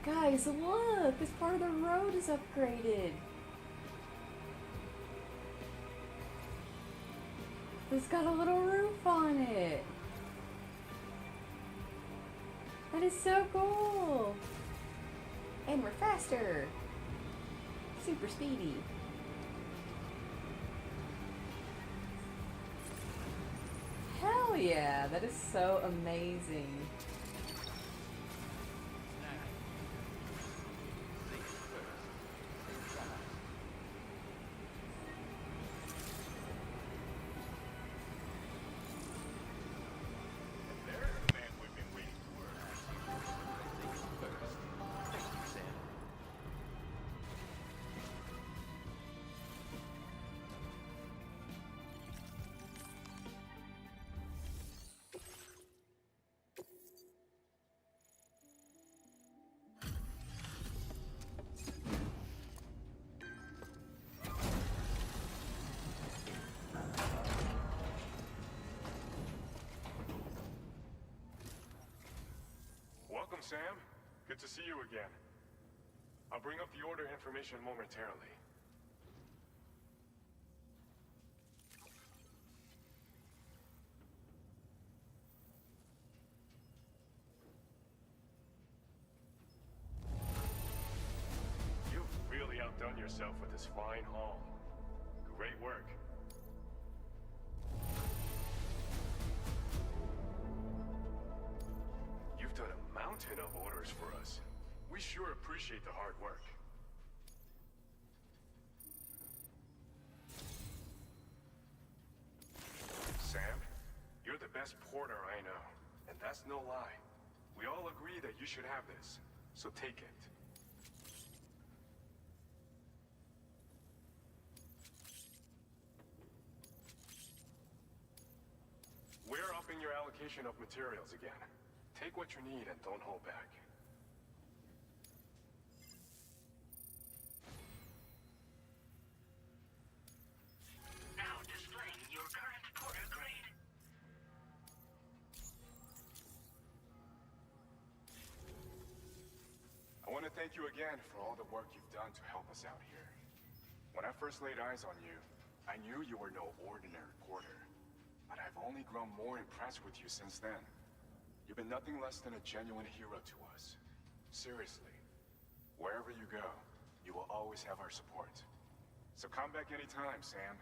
Guys, look! This part of the road is upgraded. It's got a little roof on it. That is so cool. And we're faster. Super speedy. Hell yeah, that is so amazing. Welcome, Sam. Good to see you again. I'll bring up the order information momentarily. You've really outdone yourself with this fine haul. Great work. You've done a mountain of orders for us. We sure appreciate the hard work. Sam, you're the best porter I know, and that's no lie. We all agree that you should have this, so take it. We're upping your allocation of materials again. Take what you need and don't hold back. Now displaying your current porter grade. I want to thank you again for all the work you've done to help us out here. When I first laid eyes on you, I knew you were no ordinary porter. But I've only grown more impressed with you since then. You've been nothing less than a genuine hero to us. Seriously. Wherever you go, you will always have our support. So come back anytime, Sam.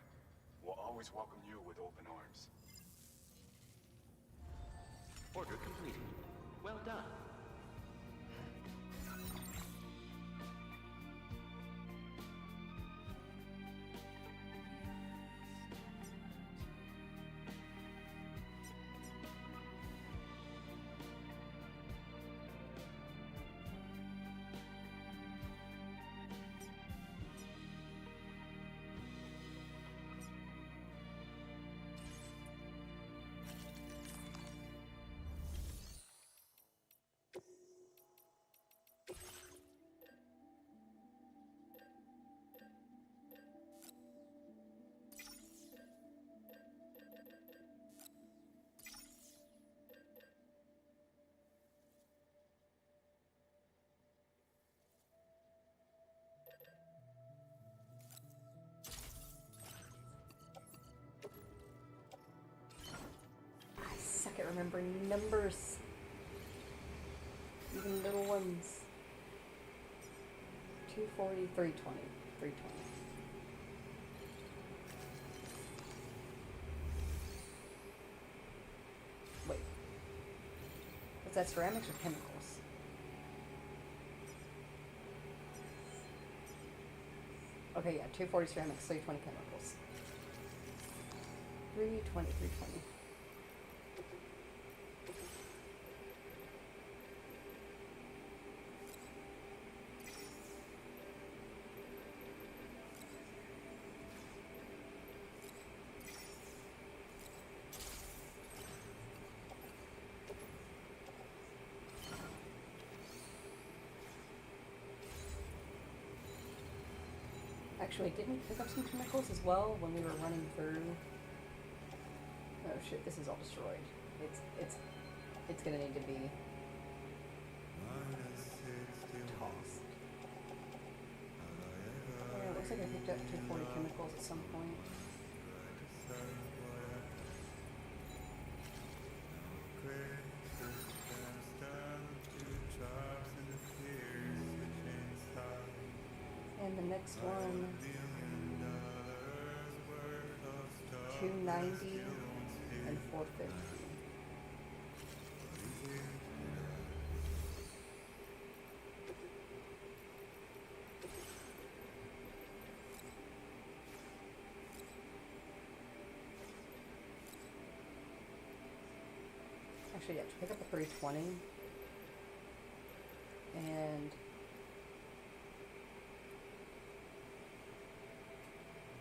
We'll always welcome you with open arms. Order completed. Well done. I suck at remembering numbers. Even little ones. 240, 320, 320. Wait. Was that ceramics or chemicals? Okay, yeah, 240 ceramics, 320 chemicals. 320, 320. Actually, didn't we pick up some chemicals as well when we were running through? Oh shit, this is all destroyed. It's gonna need to be like I picked up 240 chemicals at some point. And the next one, 290 and 450. Actually, yeah, to pick up a 320 and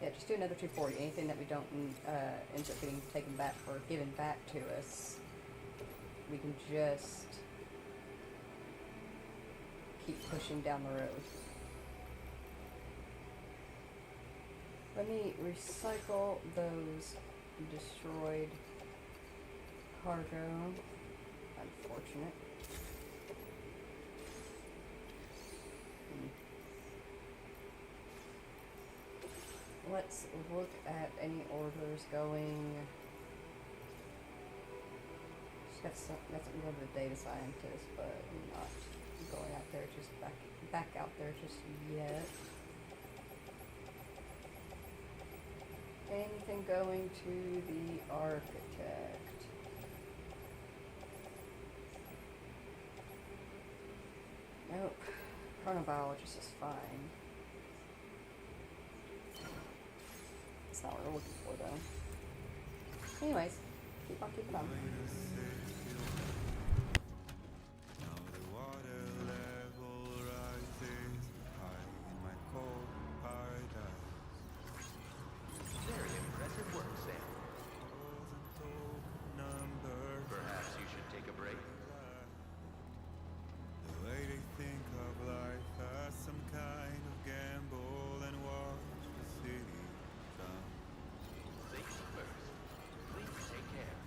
yeah, just do another 240. Anything that we don't ends up getting taken back or given back to us, we can just keep pushing down the road. Let me recycle those destroyed cargo. Unfortunate. Let's look at any orders going. Just got some, to go to the data scientist, but I'm not going out there just back out there just yet. Anything going to the architect? Nope. Chronobiologist is fine. That's not what we're looking for, though. Anyways, keep on keeping on. Very impressive work, Sam. Perhaps you should take a break. The way they think of life as some kind of gamble and watch the city come. Safety first. Please take care.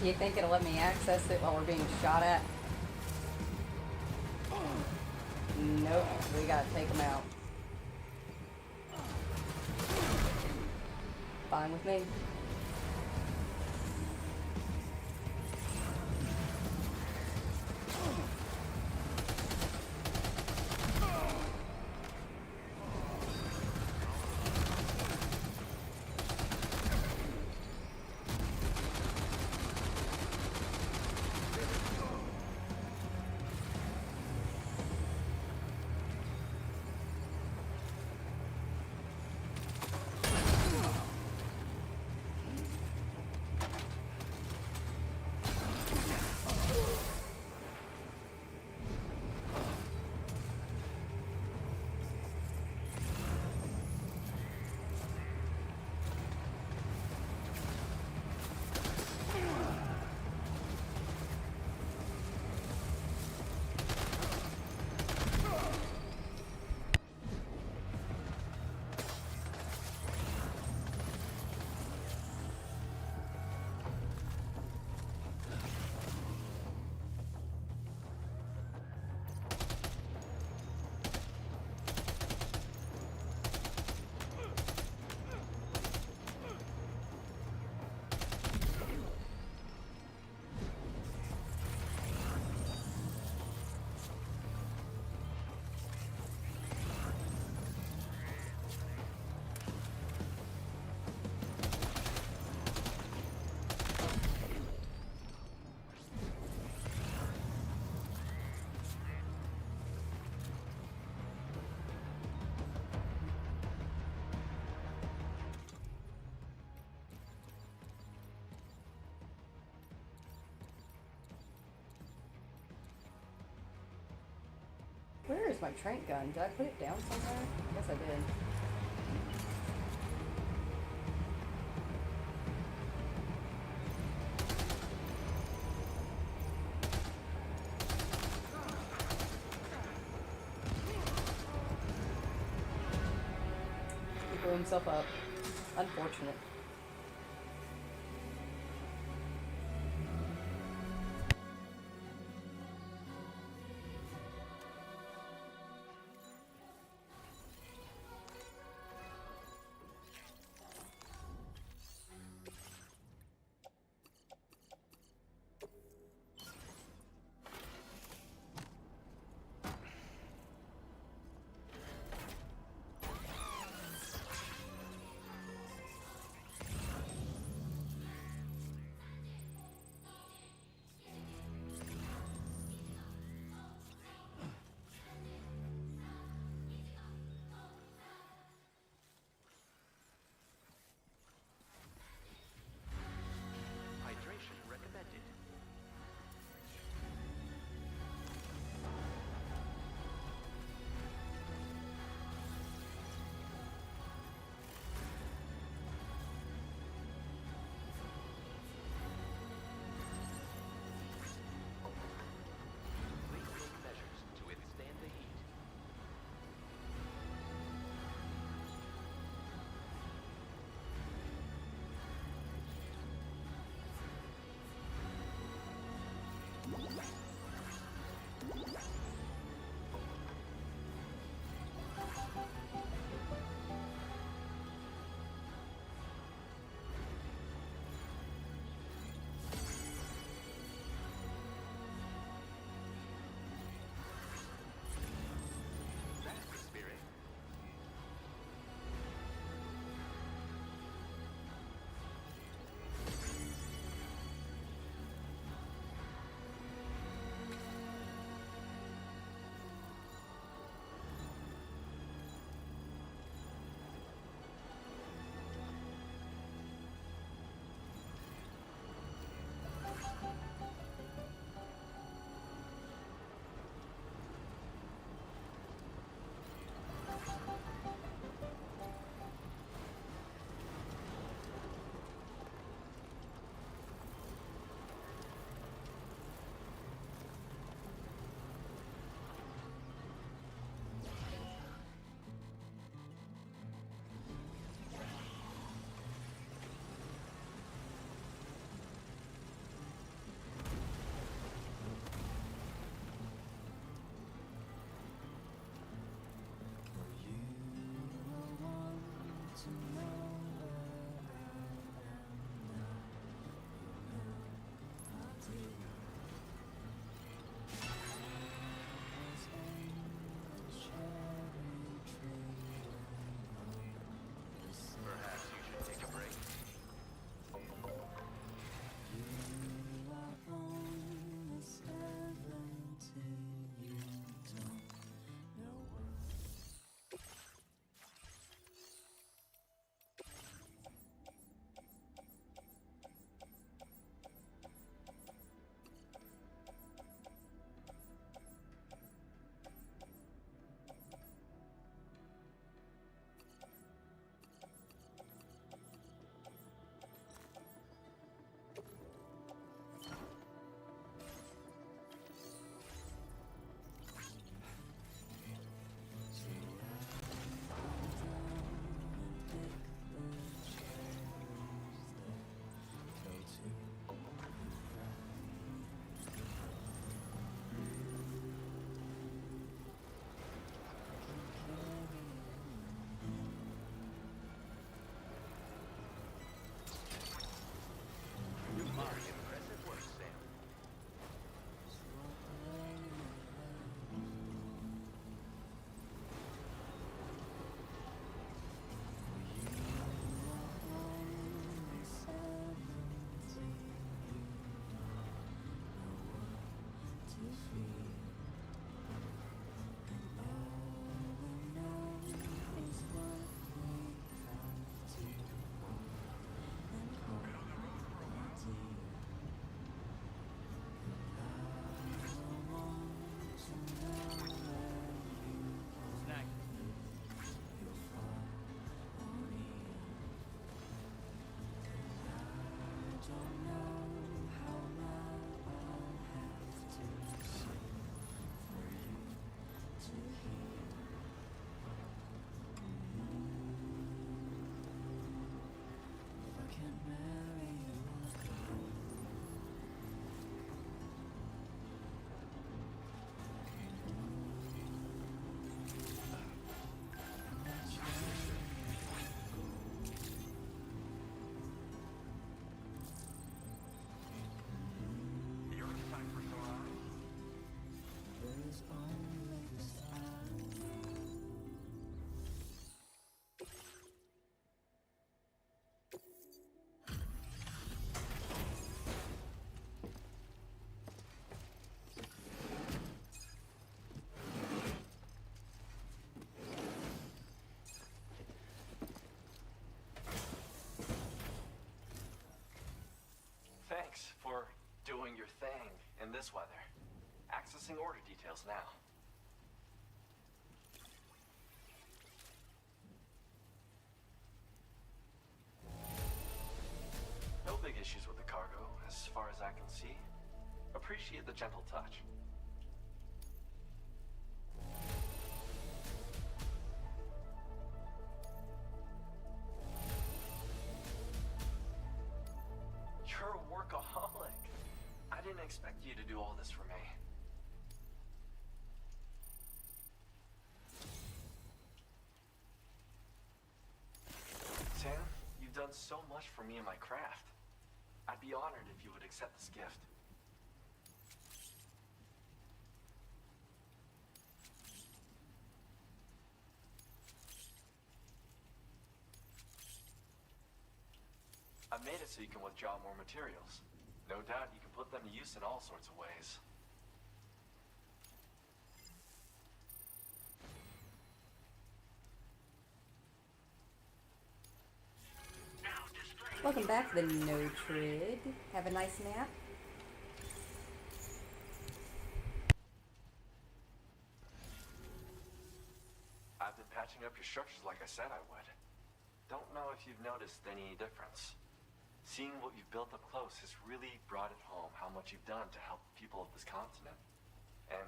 You think it'll let me access it while we're being shot at? Nope, we gotta take them out. Fine with me. Where is my trank gun? Did I put it down somewhere? Yes, I did. He blew himself up. Unfortunate. Perhaps you should take a break. Very impressive work, Sam. Snack. Thanks for doing your thing in this weather. Accessing order details now. No big issues with the cargo, as far as I can see. Appreciate the gentle touch. You're a workaholic. I didn't expect you to do all this for me. Sam, you've done so much for me and my craft. I'd be honored if you would accept this gift. I've made it so you can withdraw more materials. No doubt you can put them to use in all sorts of ways. Welcome back to the No Trid. Have a nice nap. I've been patching up your structures like I said I would. Don't know if you've noticed any difference. Seeing what you've built up close has really brought it home how much you've done to help the people of this continent. And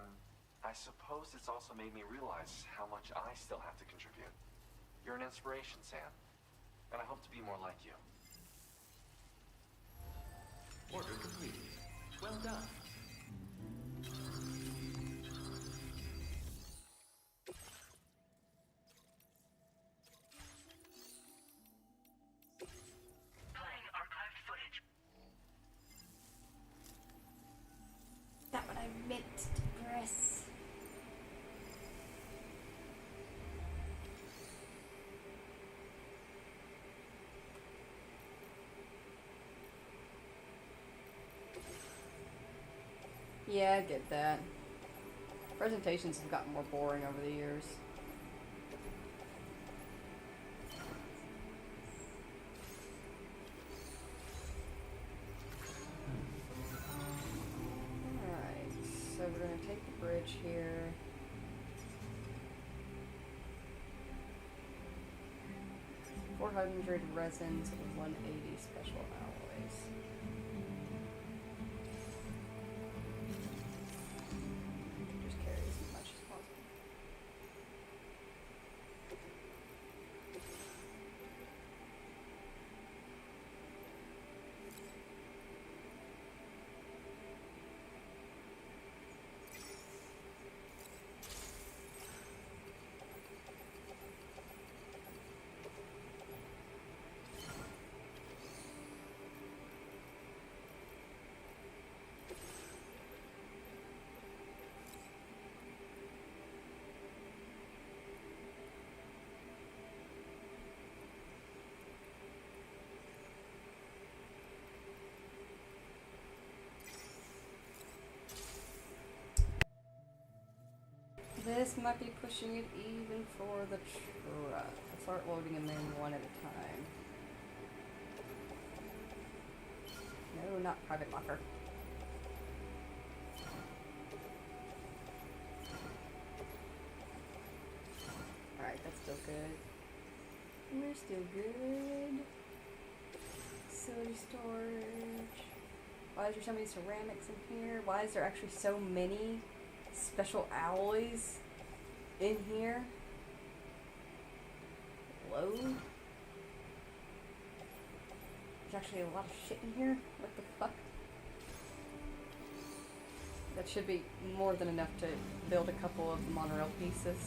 I suppose it's also made me realize how much I still have to contribute. You're an inspiration, Sam. And I hope to be more like you. Order complete. Well done. Yeah, I get that. Presentations have gotten more boring over the years. Alright, so we're going to take the bridge here. $400 resins and 180 special alloys. Just carry as much as possible. This might be pushing it even for the truck. I'll start loading them in one at a time. No, not private locker. Alright, that's still good. We're still good. Facility storage. Why is there so many ceramics in here? Why is there actually so many special alloys in here? Load? There's actually a lot of shit in here? What the fuck? That should be more than enough to build a couple of monorail pieces.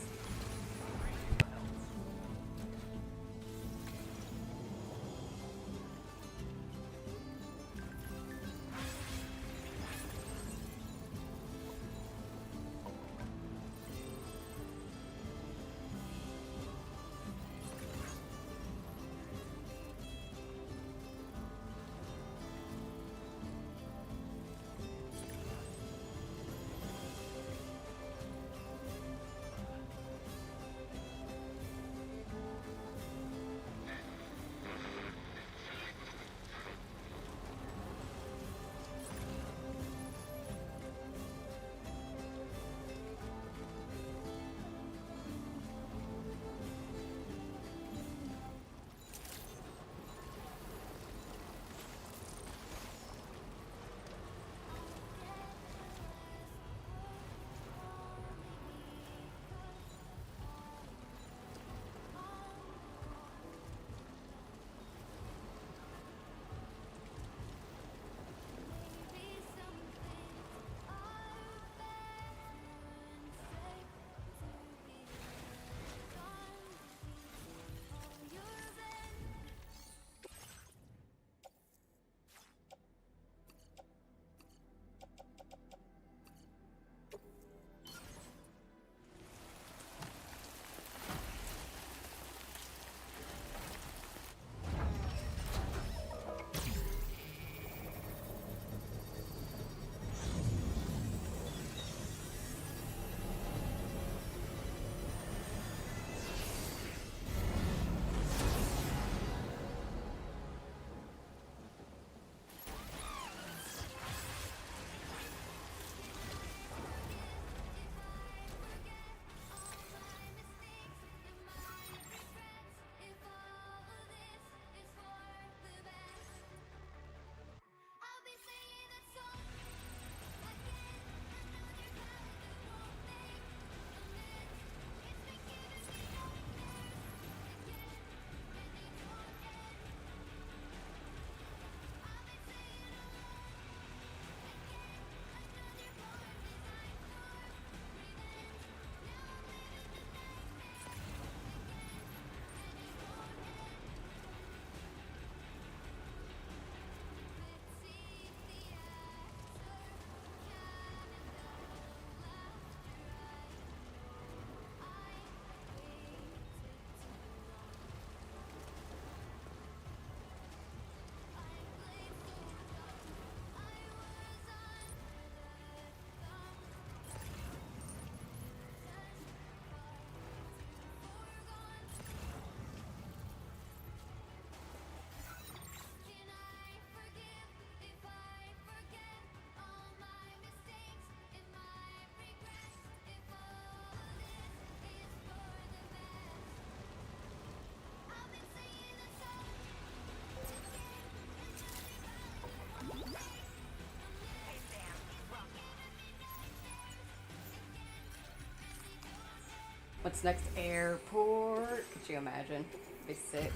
What's next? Airport. Could you imagine? Be sick.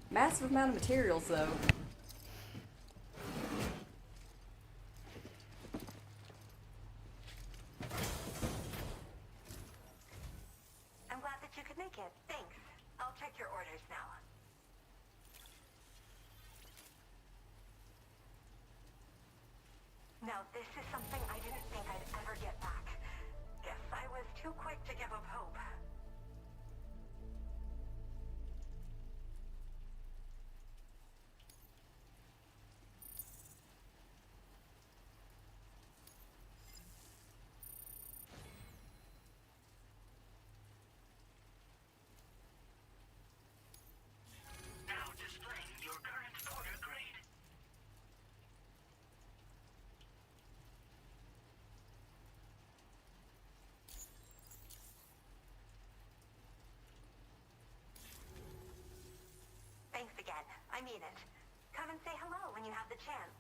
Massive amount of materials, though. I'm glad that you could make it. Thanks. I'll check your orders now. Now, this is something I didn't think I'd ever get back. Guess I was too quick to give up hope. Now displaying your current order grade. Thanks again. I mean it. Come and say hello when you have the chance.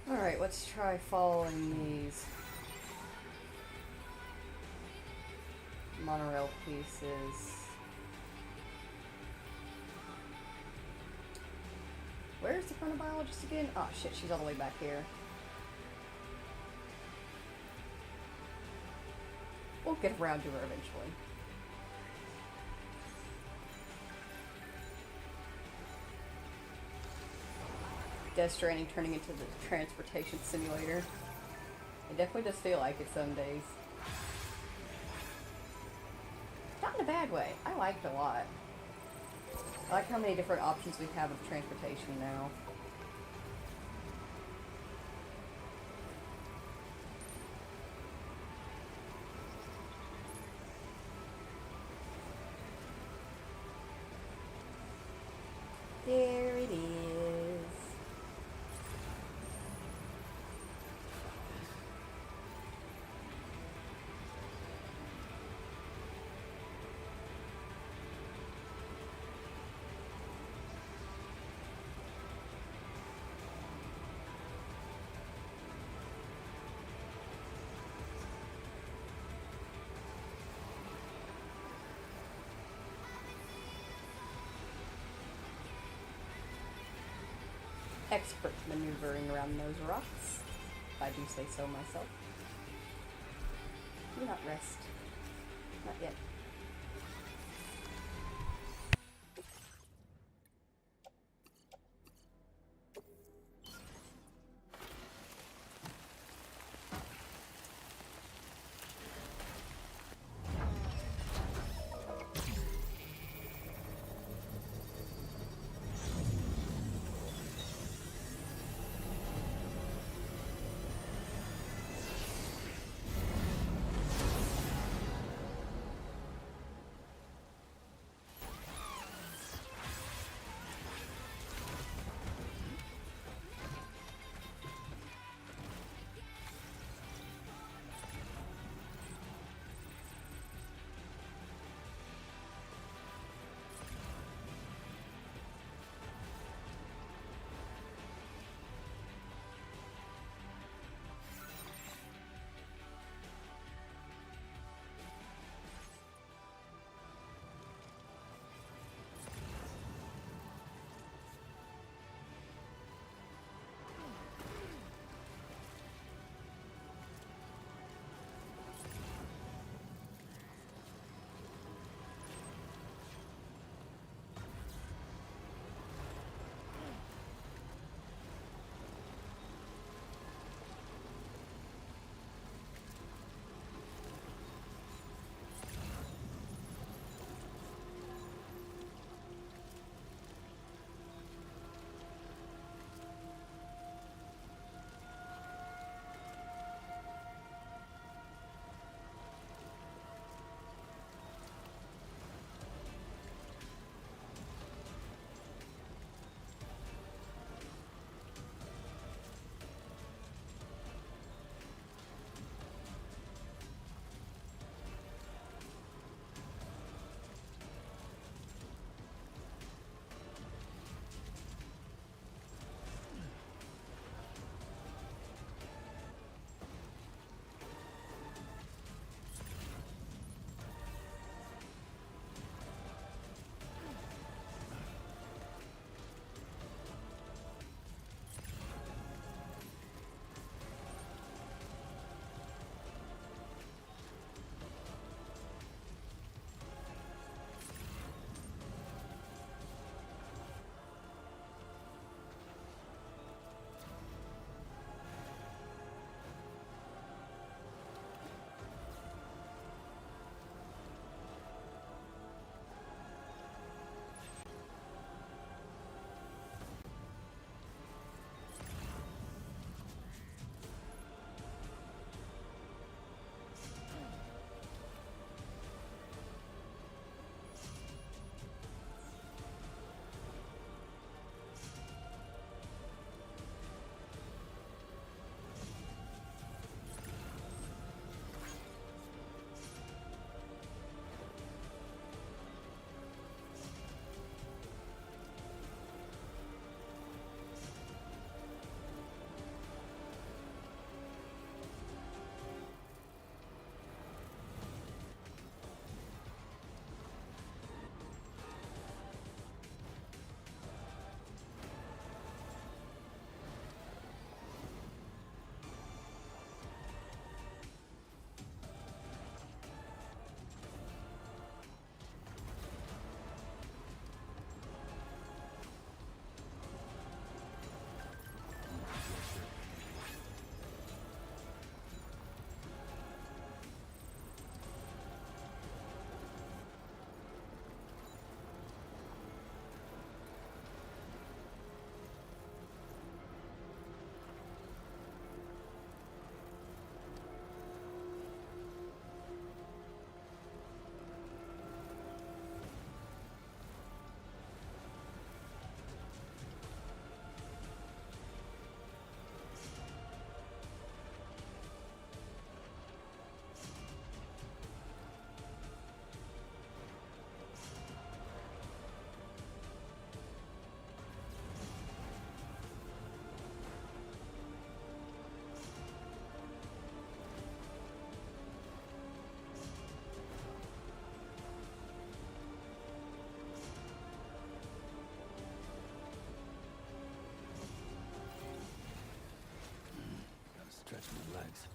Alright, let's try following these monorail pieces. Where's the chronobiologist again? Oh shit, she's all the way back here. We'll get around to her eventually. Death Stranding turning into the transportation simulator. It definitely does feel like it some days. Not in a bad way. I like it a lot. I like how many different options we have of transportation now. There it is. Expert maneuvering around those rocks, if I do say so myself. Do not rest. Not yet. Thanks.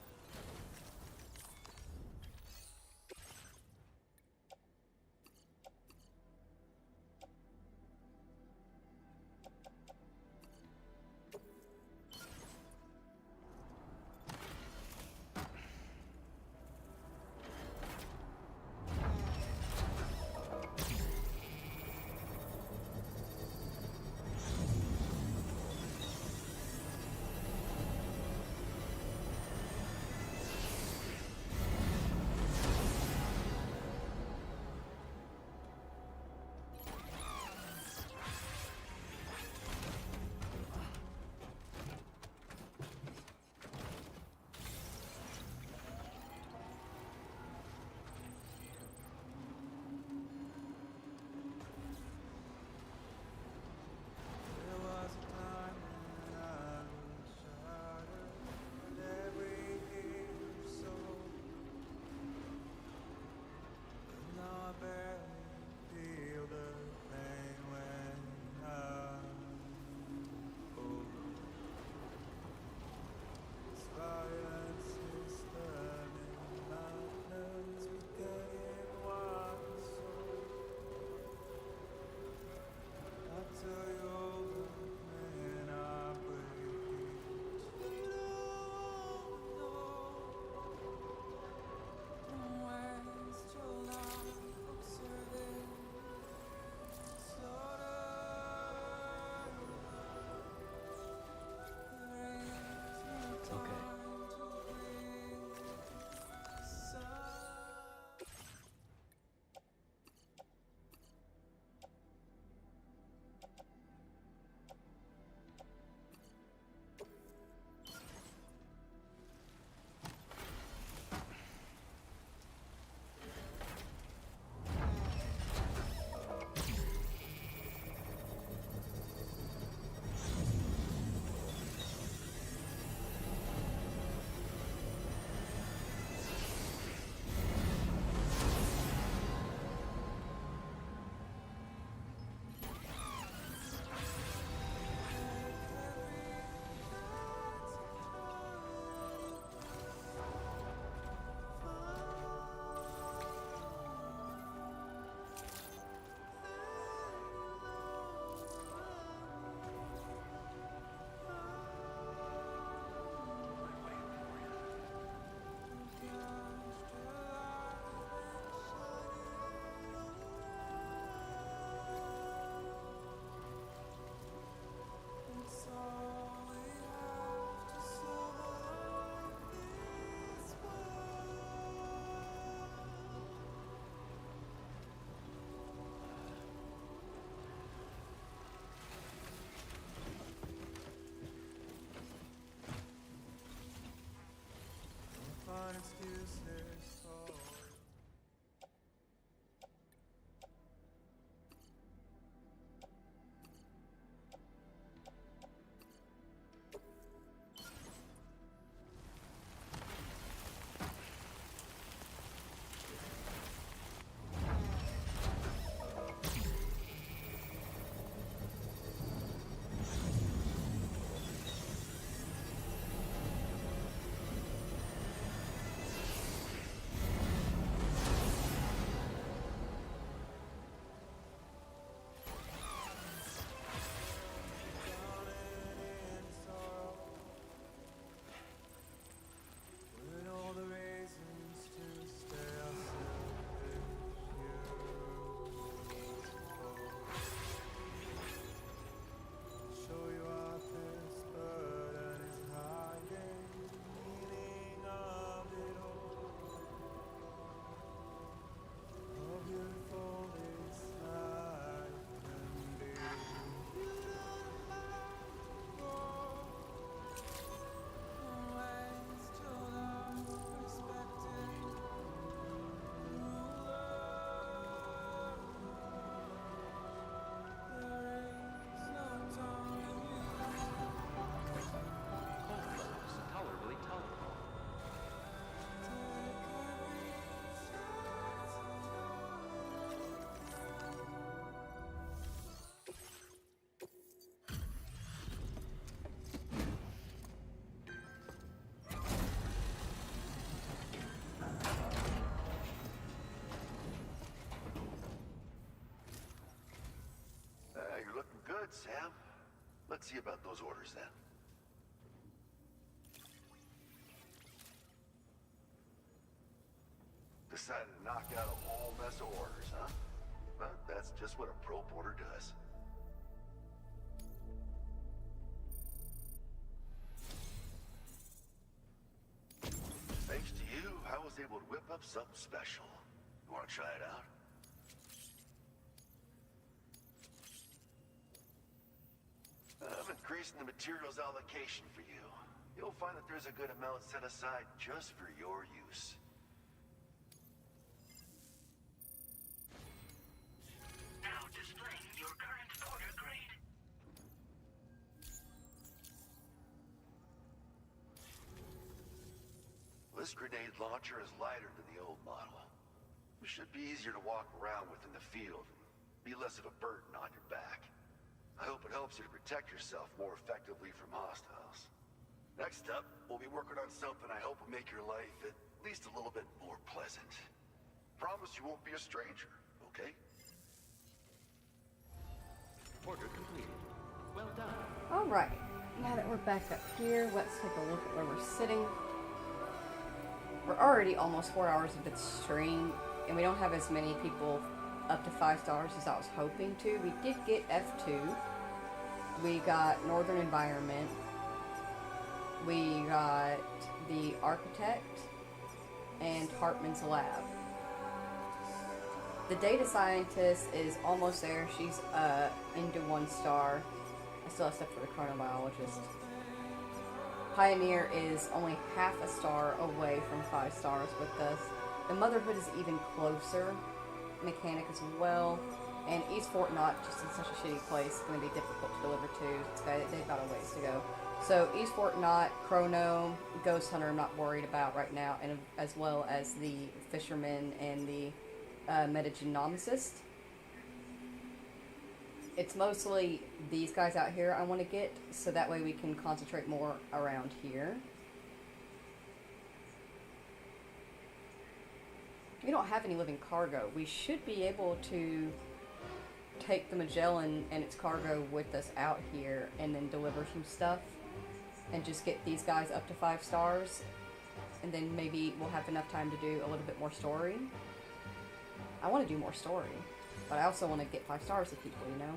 Good, Sam. Let's see about those orders then. Decided to knock out a whole mess of orders, huh? Well, that's just what a pro porter does. Thanks to you, I was able to whip up something special. You want to try it out? I'm increasing the materials allocation for you. You'll find that there's a good amount set aside just for your use. Now displaying your current order grade. This grenade launcher is lighter than the old model. It should be easier to walk around with in the field and be less of a burden on your back. I hope it helps you to protect yourself more effectively from hostiles. Next up, we'll be working on something I hope will make your life at least a little bit more pleasant. Promise you won't be a stranger, okay? Order completed. Well done. Alright, now that we're back up here, let's take a look at where we're sitting. We're already almost 4 hours into the stream, and we don't have as many people up to 5 stars as I was hoping to. We did get F2. We got Northern Environment. We got the Architect and Hartman's Lab. The Data Scientist is almost there. She's into 1 star. I still have stuff for the Chronobiologist. Pioneer is only half a star away from 5 stars with us. The Motherhood is even closer. Mechanic as well. And East Fort Knott, just in such a shitty place, it's going to be difficult to deliver to. They've got a ways to go. So East Fort Knott, Chrono, Ghost Hunter I'm not worried about right now, and as well as the Fisherman and the Metagenomicist. It's mostly these guys out here I want to get, so that way we can concentrate more around here. We don't have any living cargo. We should be able to take the Magellan and its cargo with us out here and then deliver some stuff and just get these guys up to 5 stars, and then maybe we'll have enough time to do a little bit more story. I want to do more story, but I also want to get 5 stars to people, you know?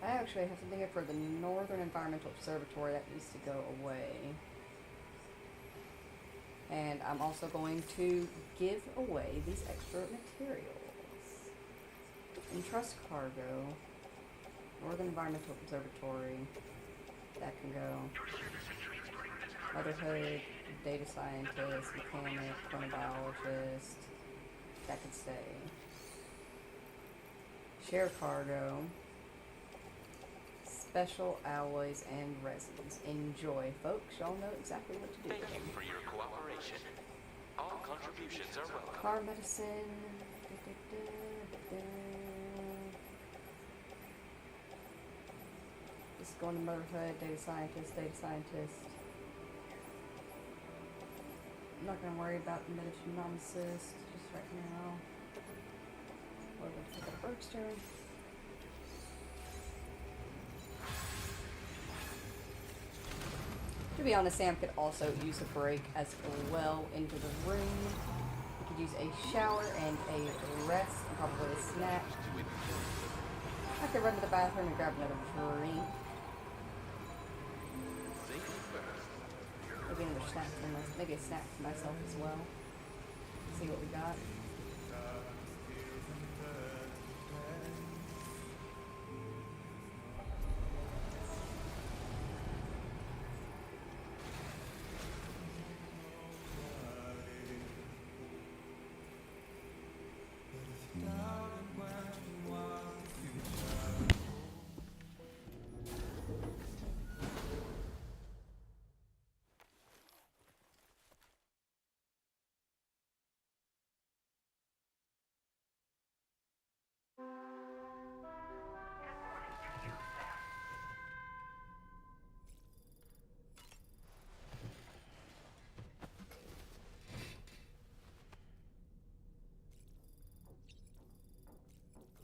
I actually have something here for the Northern Environmental Observatory that needs to go away. And I'm also going to give away these extra materials. Entrust cargo. Northern Environmental Observatory. That can go. Motherhood, Data Scientist, Mechanic, Chronobiologist. That could stay. Share cargo. Special alloys and resins. Enjoy, folks. Y'all know exactly what to do. Thank you for your cooperation. All contributions are welcome. Car medicine. This is going to Motherhood, Data Scientist, Data Scientist. I'm not going to worry about the Metagenomicist just right now. We're going to pick up Bergster. To be honest, Sam could also use a break as well into the room. We could use a shower and a rest and probably a snack. I could run to the bathroom and grab another drink. Maybe another snack for myself. Maybe a snack for myself as well. See what we got.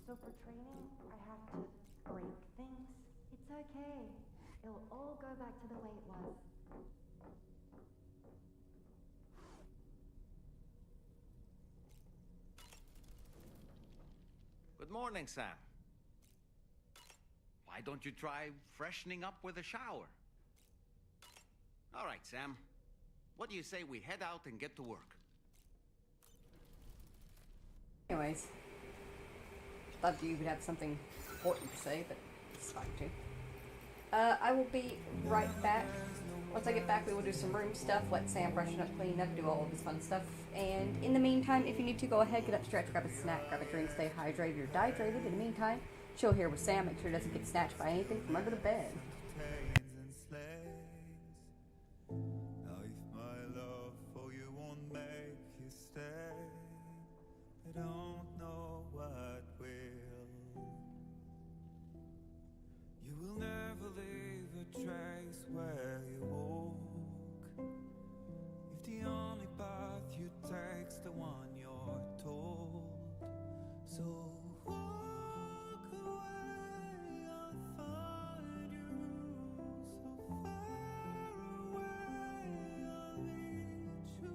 So for training, I have to break things? It's okay. It'll all go back to the way it was. Good morning, Sam. Why don't you try freshening up with a shower? All right, Sam. What do you say we head out and get to work? Anyways, thought you would have something important to say, but it's fine too. I will be right back. Once I get back, we will do some room stuff, let Sam freshen up, clean up, do all of this fun stuff. And in the meantime, if you need to, go ahead, get up, stretch, grab a snack, grab a drink, stay hydrated or dehydrated. In the meantime, chill here with Sam, make sure he doesn't get snatched by anything from under the bed. Now if my love for you won't make you stay, I don't know what will. You will never leave a trace where you walk. If the only path you take's the one you're told, so walk away, I'll find you. So far away, I'll lead you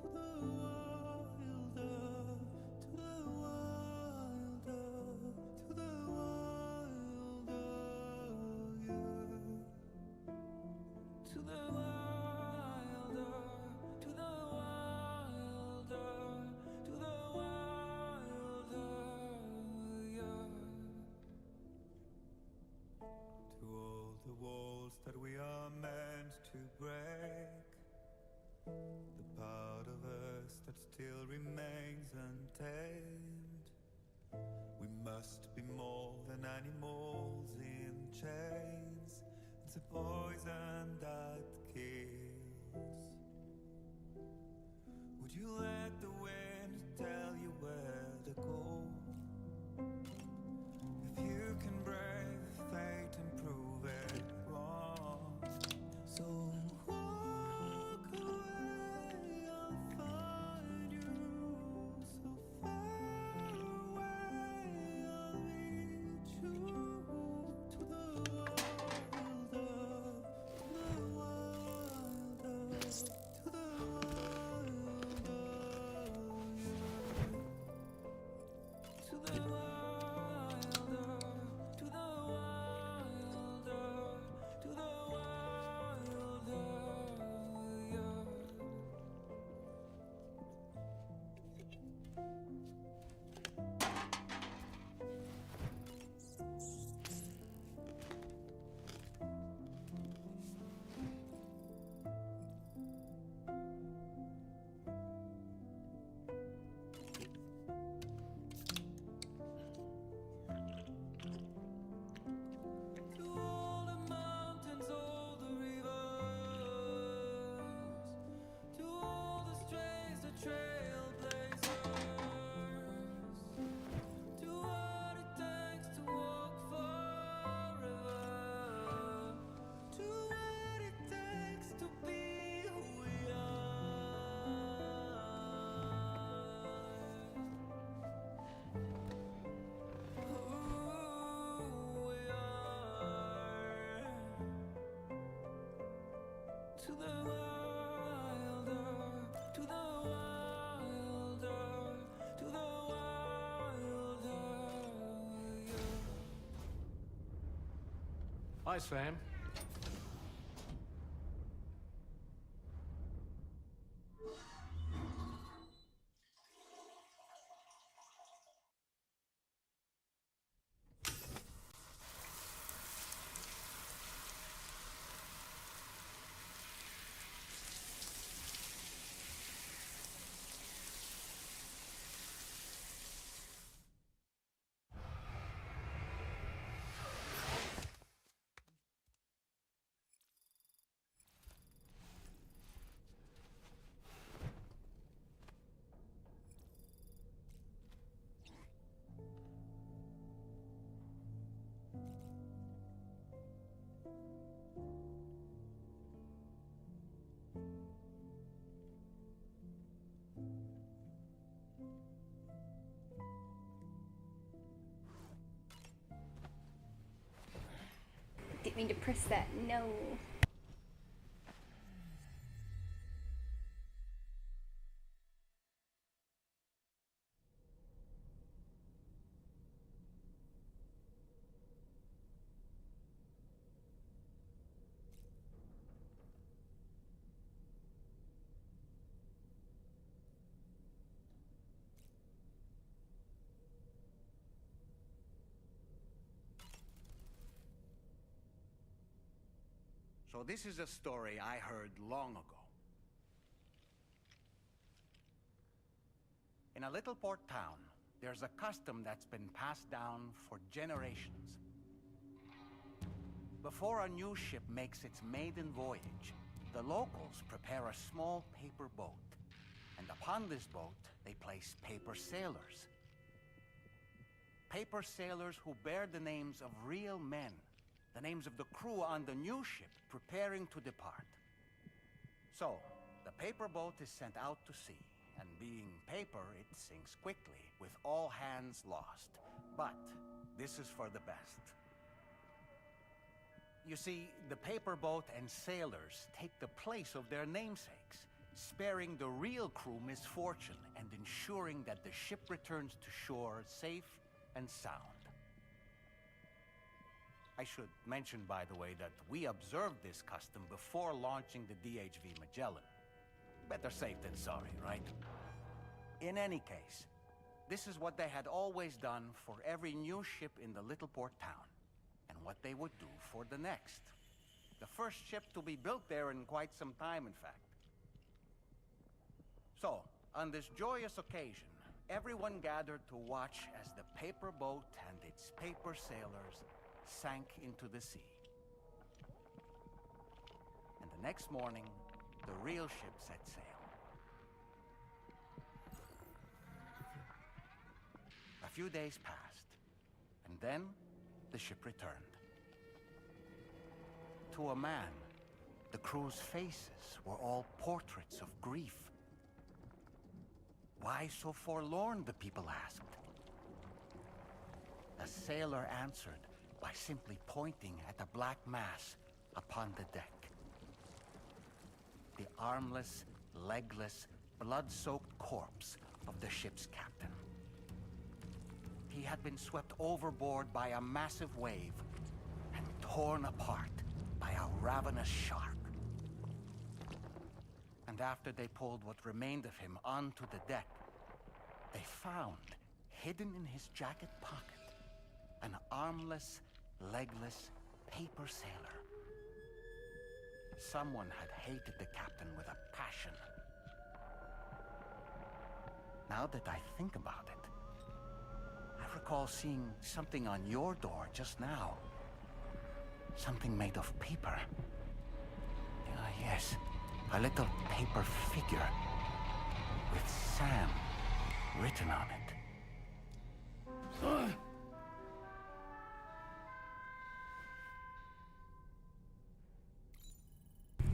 to the wilder, to the wilder, to the wilder, yeah. To the wilder, to the wilder, to the wilder, yeah. To all the walls that we are meant to break, the part of us that still remains untamed. We must be more than animals in chains. It's a poison that kills. Would you let the wind tell you where to go? If you can brave fate and prove it wrong, so walk away, I'll find you. So far away, I'll lead you to the wilder, to the wilder, to the wilder, yeah. To the wilder, to the wilder, to the wilder, yeah. To all the mountains, all the rivers, to all the strays, the trailblazers, to what it takes to walk forever, to what it takes to be who we are, who we are. To the wilder, to the wilder, to the wilder, yeah. Hi, Sam. Didn't mean to press that. No. So this is a story I heard long ago. In a little port town, there's a custom that's been passed down for generations. Before a new ship makes its maiden voyage, the locals prepare a small paper boat. And upon this boat, they place paper sailors. Paper sailors who bear the names of real men, the names of the crew on the new ship preparing to depart. So, the paper boat is sent out to sea, and being paper, it sinks quickly, with all hands lost. But this is for the best. You see, the paper boat and sailors take the place of their namesakes, sparing the real crew misfortune and ensuring that the ship returns to shore safe and sound. I should mention, by the way, that we observed this custom before launching the DHV Magellan. Better safe than sorry, right? In any case, this is what they had always done for every new ship in the little port town, and what they would do for the next. The first ship to be built there in quite some time, in fact. So, on this joyous occasion, everyone gathered to watch as the paper boat and its paper sailors sank into the sea. And the next morning, the real ship set sail. A few days passed, and then the ship returned. To a man, the crew's faces were all portraits of grief. Why so forlorn, the people asked. A sailor answered by simply pointing at a black mass upon the deck. The armless, legless, blood-soaked corpse of the ship's captain. He had been swept overboard by a massive wave and torn apart by a ravenous shark. And after they pulled what remained of him onto the deck, they found, hidden in his jacket pocket, an armless, legless paper sailor. Someone had hated the captain with a passion. Now that I think about it, I recall seeing something on your door just now. Something made of paper. Yes, a little paper figure with Sam written on it.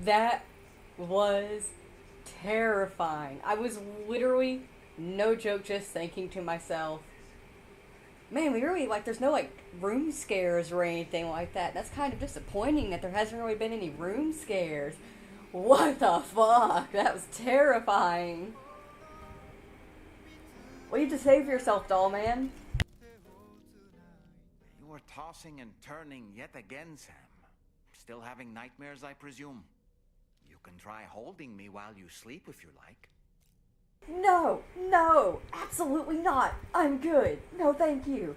That was terrifying. I was literally, no joke, just thinking to myself, man, we really, there's no, room scares or anything like that. That's kind of disappointing that there hasn't really been any room scares. What the fuck? That was terrifying. What you to save yourself, doll man? You were tossing and turning yet again, Sam. Still having nightmares, I presume? You can try holding me while you sleep if you like. No, absolutely not. I'm good. No, thank you.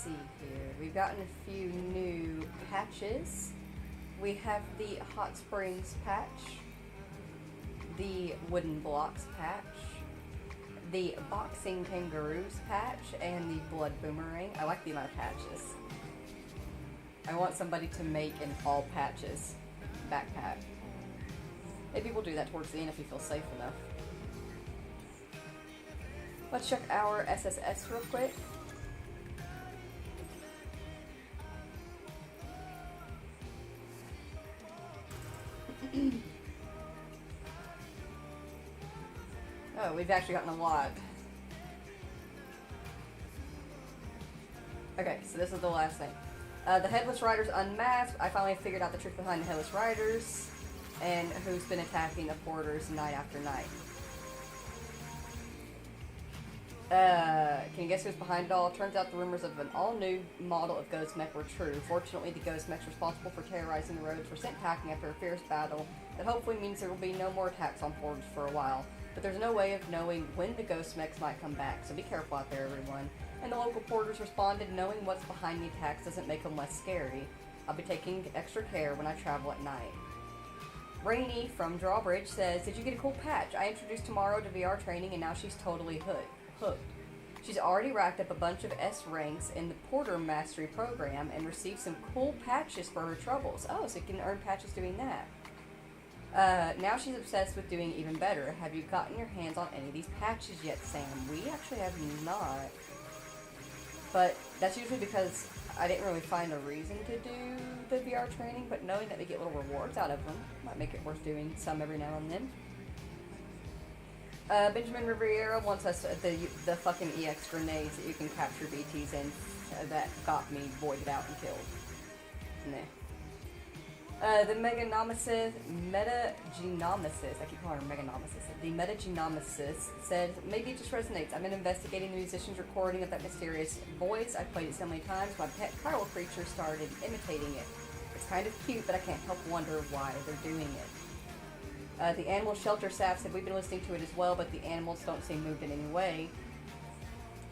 see here. We've gotten a few new patches. We have the Hot Springs patch, the Wooden Blocks patch, the Boxing Kangaroos patch, and the Blood Boomerang. I like the amount of patches. I want somebody to make an all patches backpack. Maybe we'll do that towards the end if we feel safe enough. Let's check our SSS real quick. Oh, we've actually gotten a lot. Okay, so this is the last thing. The Headless Riders unmasked. I finally figured out the truth behind the Headless Riders and who's been attacking the porters night after night. Can you guess who's behind it all? Turns out the rumors of an all-new model of Ghost Mech were true. Fortunately, the Ghost Mechs responsible for terrorizing the roads were sent packing after a fierce battle that hopefully means there will be no more attacks on porters for a while. But there's no way of knowing when the Ghost Mechs might come back, so be careful out there, everyone. And the local porters responded, knowing what's behind the attacks doesn't make them less scary. I'll be taking extra care when I travel at night. Rainey from Drawbridge says, did you get a cool patch? I introduced Tomorrow to VR training and now she's totally hooked. She's already racked up a bunch of S ranks in the Porter Mastery program and received some cool patches for her troubles. Oh, so you can earn patches doing that. Now she's obsessed with doing even better. Have you gotten your hands on any of these patches yet, Sam? We actually have not. But that's usually because I didn't really find a reason to do the VR training, but knowing that we get little rewards out of them might make it worth doing some every now and then. Benjamin Riviera wants us the fucking EX grenades that you can capture BTs in that got me voided out and killed. Nah. The Meganomesis, I keep calling her Meganomesis. The Metagenomesis said, maybe it just resonates. I've been investigating the musician's recording of that mysterious voice. I've played it so many times, my pet chiral creature started imitating it. It's kind of cute, but I can't help wonder why they're doing it. The animal shelter staff said, we've been listening to it as well, but the animals don't seem moved in any way.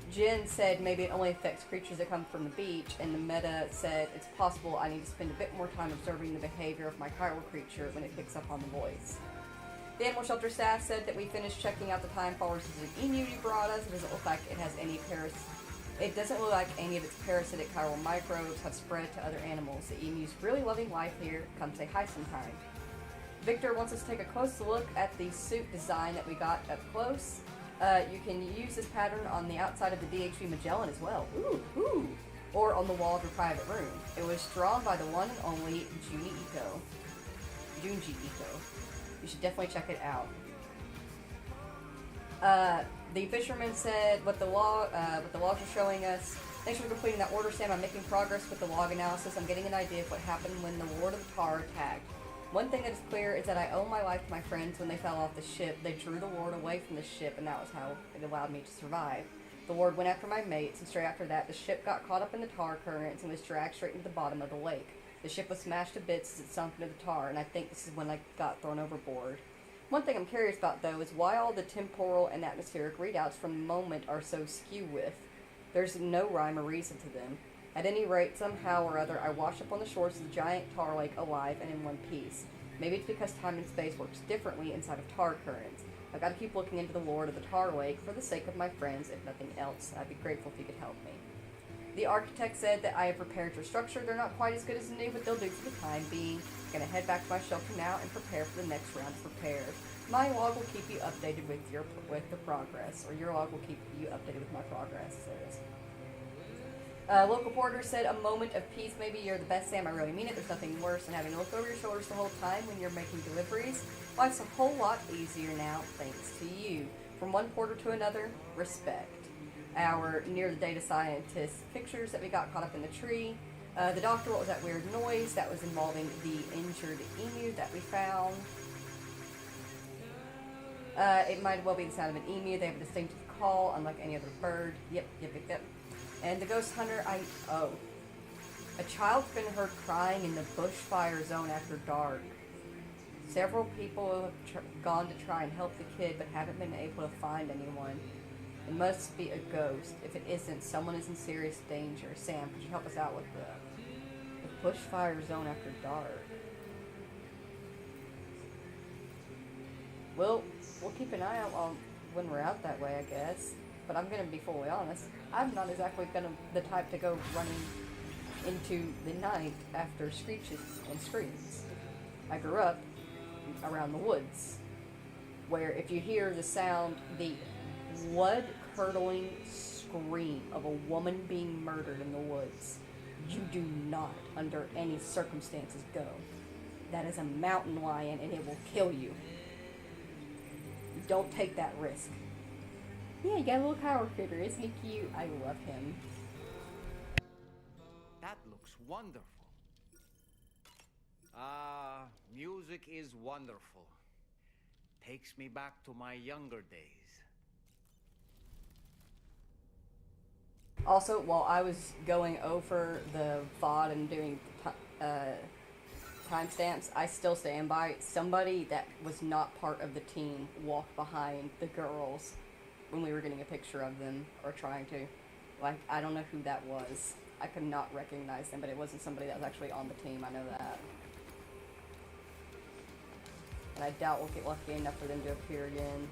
Jen said maybe it only affects creatures that come from the beach, and the meta said it's possible I need to spend a bit more time observing the behavior of my chiral creature when it picks up on the voice. The animal shelter staff said that we finished checking out the time followers as an emu you brought us. It doesn't look like it has any It doesn't look like any of its parasitic chiral microbes have spread to other animals. The emu's really loving life here. Come say hi sometime. Victor wants us to take a close look at the suit design that we got up close. You can use this pattern on the outside of the DHV Magellan as well. Ooh. Or on the wall of your private room. It was drawn by the one and only Junji Ito. You should definitely check it out. The fisherman said what the logs are showing us. Thanks for completing that order, Sam. I'm making progress with the log analysis. I'm getting an idea of what happened when the Lord of the Tar attacked. One thing that is clear is that I owe my life to my friends when they fell off the ship. They drew the Lord away from the ship, and that was how it allowed me to survive. The Lord went after my mates, and straight after that, the ship got caught up in the tar currents and was dragged straight into the bottom of the lake. The ship was smashed to bits as it sunk into the tar, and I think this is when I got thrown overboard. One thing I'm curious about, though, is why all the temporal and atmospheric readouts from the moment are so skew with. There's no rhyme or reason to them. At any rate, somehow or other, I washed up on the shores of the giant tar lake alive and in one piece. Maybe it's because time and space works differently inside of tar currents. I've got to keep looking into the Lord of the Tar Lake for the sake of my friends, if nothing else. I'd be grateful if you could help me. The architect said that I have repaired your structure. They're not quite as good as new, but they'll do for the time being. I'm going to head back to my shelter now and prepare for the next round of repairs. My log will keep you updated with the progress, or your log will keep you updated with my progress. There it is. Local porter said, a moment of peace, maybe you're the best, Sam. I really mean it. There's nothing worse than having to look over your shoulders the whole time when you're making deliveries. Life's a whole lot easier now, thanks to you. From one porter to another, respect. Our near the data scientist pictures that we got caught up in the tree. The doctor, what was that weird noise? That was involving the injured emu that we found. It might well be the sound of an emu. They have a distinctive call, unlike any other bird. Yep. And the ghost hunter, a child's been heard crying in the bushfire zone after dark. Several people have gone to try and help the kid, but haven't been able to find anyone. It must be a ghost. If it isn't, someone is in serious danger. Sam, could you help us out with the bushfire zone after dark? Well, we'll keep an eye out when we're out that way, I guess. But I'm gonna be fully honest. I'm not exactly the type to go running into the night after screeches and screams. I grew up around the woods, where if you hear the sound, the blood-curdling scream of a woman being murdered in the woods, you do not, under any circumstances, go. That is a mountain lion, and it will kill you. Don't take that risk. Yeah, you got a little cower critter. Isn't he cute? I love him. That looks wonderful. Music is wonderful. Takes me back to my younger days. Also, while I was going over the VOD and doing timestamps, I still stand by somebody that was not part of the team walked behind the girls when we were getting a picture of them, or trying to. Like, I don't know who that was. I could not recognize them, but it wasn't somebody that was actually on the team, I know that. And I doubt we'll get lucky enough for them to appear again.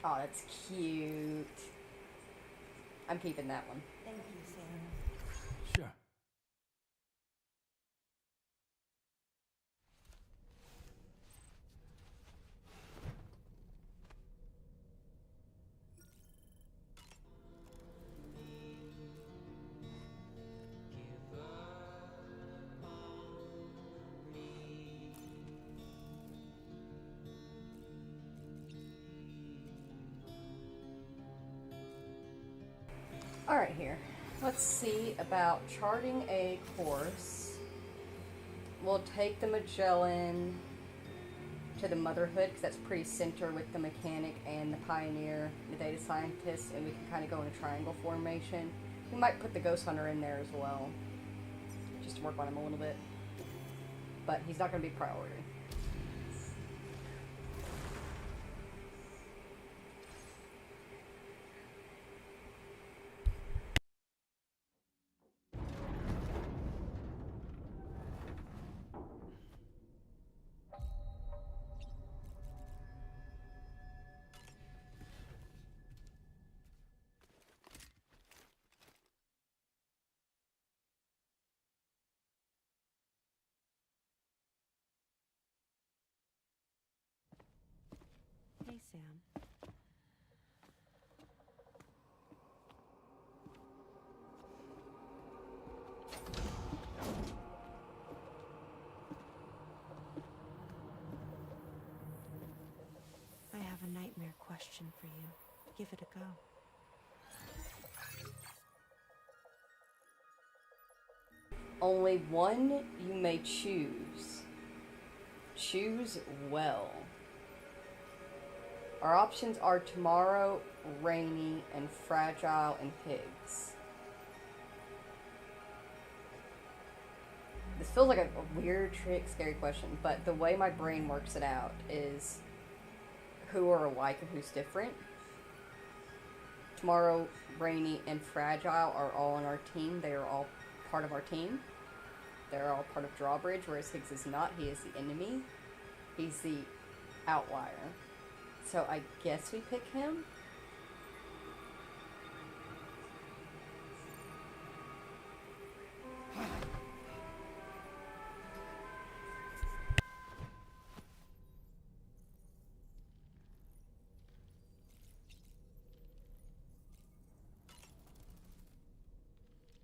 Oh, that's cute. I'm keeping that one. Thank you, Sam. Sure. Alright, here. Let's see about charting a course. We'll take the Magellan to the Motherhood, because that's pretty center with the mechanic and the pioneer, the data scientist, and we can kind of go in a triangle formation. We might put the ghost hunter in there as well, just to work on him a little bit. But he's not going to be priority. Hey, Sam. I have a nightmare question for you. Give it a go. Only one you may choose. Choose well. Our options are tomorrow, rainy, and fragile, and pigs. This feels like a weird, scary question, but the way my brain works it out is who are alike and who's different. Tomorrow, rainy, and fragile are all on our team. They are all part of our team. They're all part of Drawbridge, whereas Higgs is not. He is the enemy. He's the outlier. So I guess we pick him.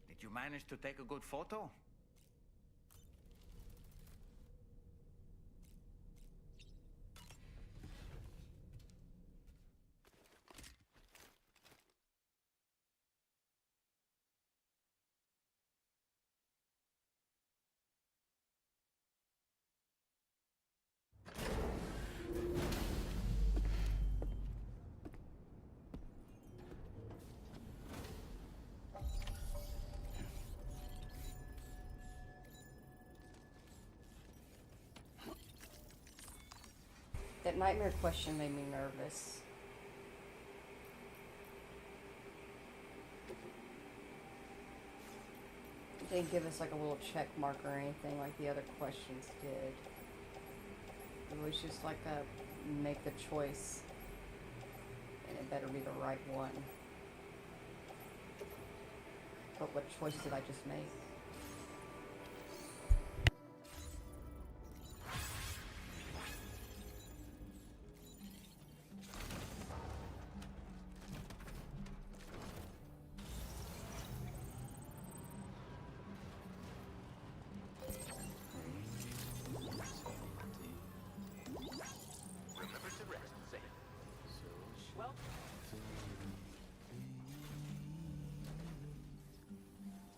Did you manage to take a good photo? That nightmare question made me nervous. It didn't give us like a little check mark or anything like the other questions did. It was just like a make the choice, and it better be the right one. But what choice did I just make? Remember to rest safe. Well,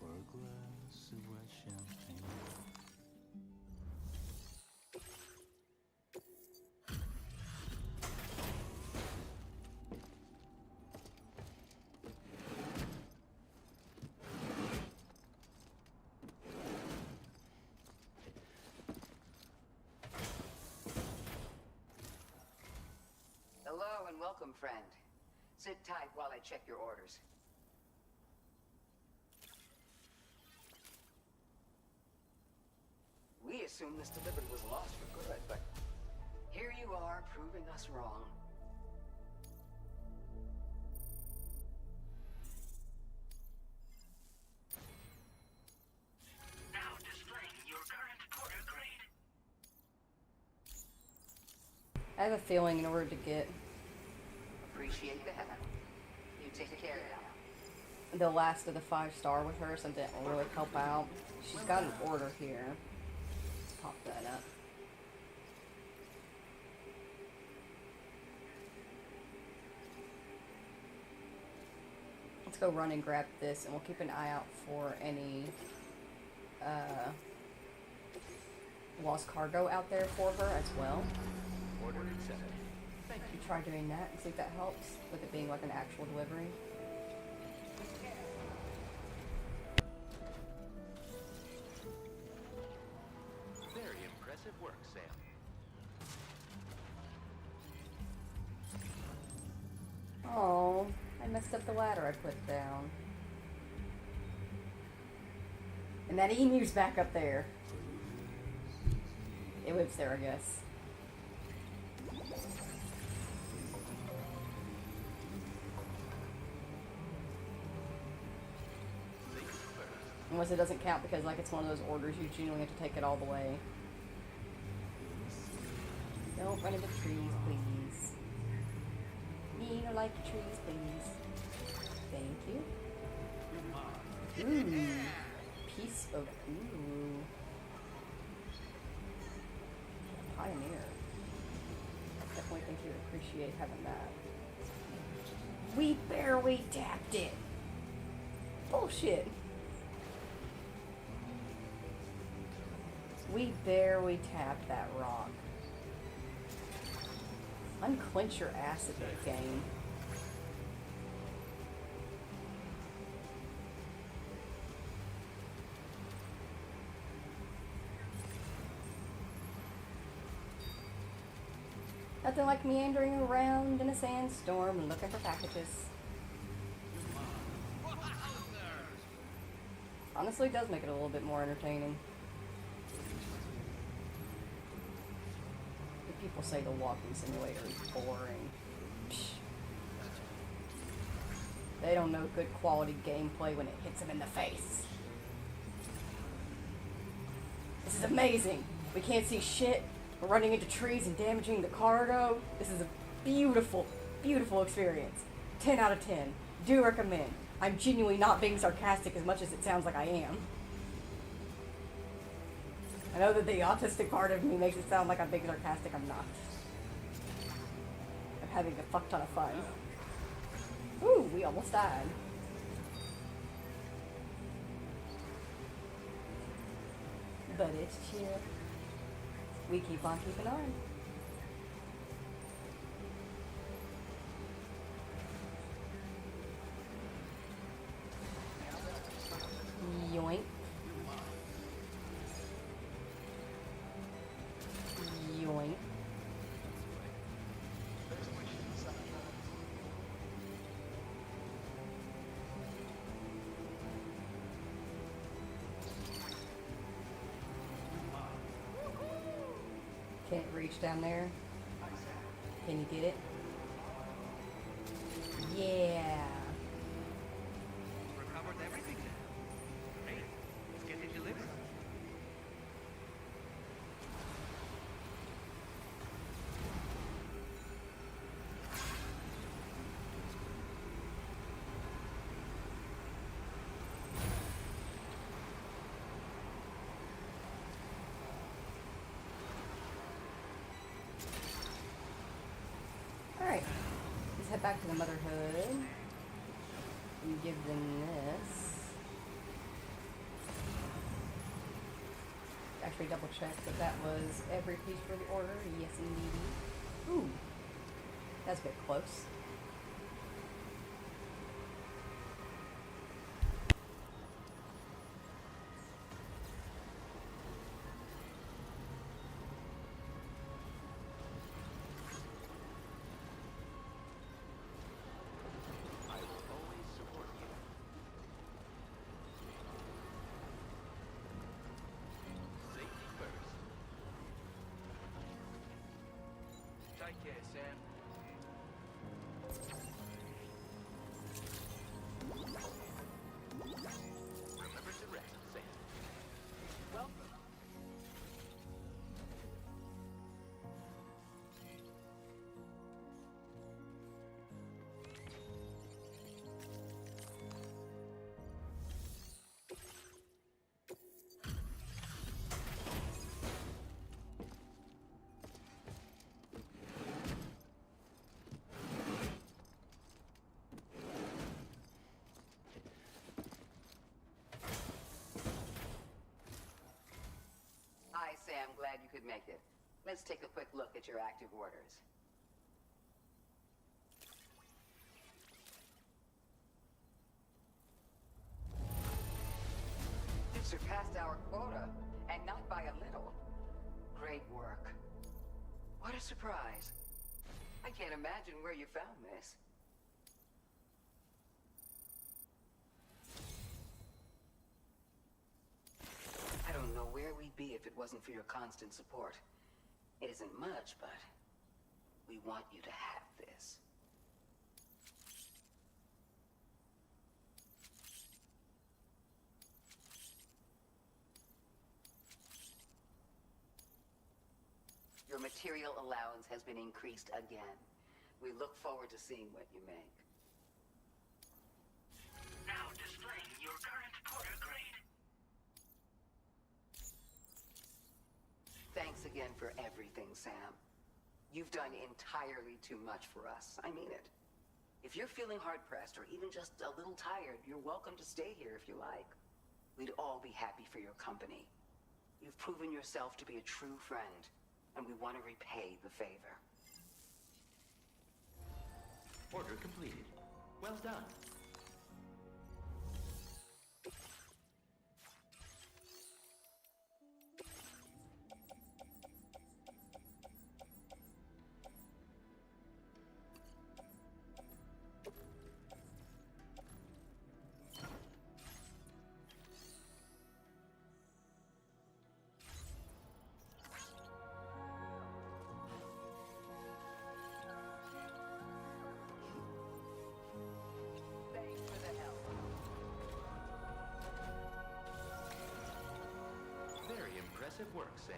Pour a glass of red champagne. Hello and welcome, friend. Sit tight while I check your orders. We assumed this delivery was lost for good, but here you are proving us wrong. Now displaying your current porter grade. I have a feeling in order to get Appreciate the help. You take care now. the last of the 5-star with her, so it didn't really help out. She's got an order here. Let's pop that up. Let's go run and grab this, and we'll keep an eye out for any lost cargo out there for her as well. order accepted. Thank You try doing that and see if that helps with it being like an actual delivery. Very impressive work, Sam. Oh, I messed up the ladder I put down. And that emu's back up there. It lives there, I guess. Unless it doesn't count because like it's one of those orders you genuinely have to take it all the way. Don't run into trees, please. Me don't like the trees, please. Thank you. Ooh. Piece of ooh. Pioneer. Definitely think you would appreciate having that. We barely tapped it. Bullshit. We barely tapped that rock. Unclench your ass at that game. Nothing like meandering around in a sandstorm looking for packages. Honestly, it does make it a little bit more entertaining. If people say the walking simulator is boring, psh. They don't know good quality gameplay when it hits them in the face. This is amazing. We can't see shit. We're running into trees and damaging the cargo. This is a beautiful, beautiful experience. 10 out of 10. Do recommend. I'm genuinely not being sarcastic as much as it sounds like I am. I know that the autistic part of me makes it sound like I'm being sarcastic. I'm not. I'm having a fuck ton of fun. Ooh, we almost died. But it's chill. We keep on keeping on. Yoink. Yoink. Can't reach down there. Can you get it? Yeah. Recovered everything now. Hey, let's get it delivered. Alright. Let's head back to the Motherhood. And give them this. Actually double check that that was every piece for the order. Yes, indeed. Ooh. That's a bit close. Take care, Sam. Remember to rest, Sam. Welcome. Hi, Sam. Glad you could make it. Let's take a quick look at your active orders. You've surpassed our quota, and not by a little. Great work. What a surprise. I can't imagine where you found this. I don't know where we'd be if it wasn't for your constant support. It isn't much, but we want you to have this. Your material allowance has been increased again. We look forward to seeing what you make. Now displaying your current order grade. Thanks again for everything, Sam. You've done entirely too much for us. I mean it. If you're feeling hard-pressed or even just a little tired, you're welcome to stay here if you like. We'd all be happy for your company. You've proven yourself to be a true friend, and we want to repay the favor. Order completed. Well done. Thanks for the help. Very impressive work, Sam.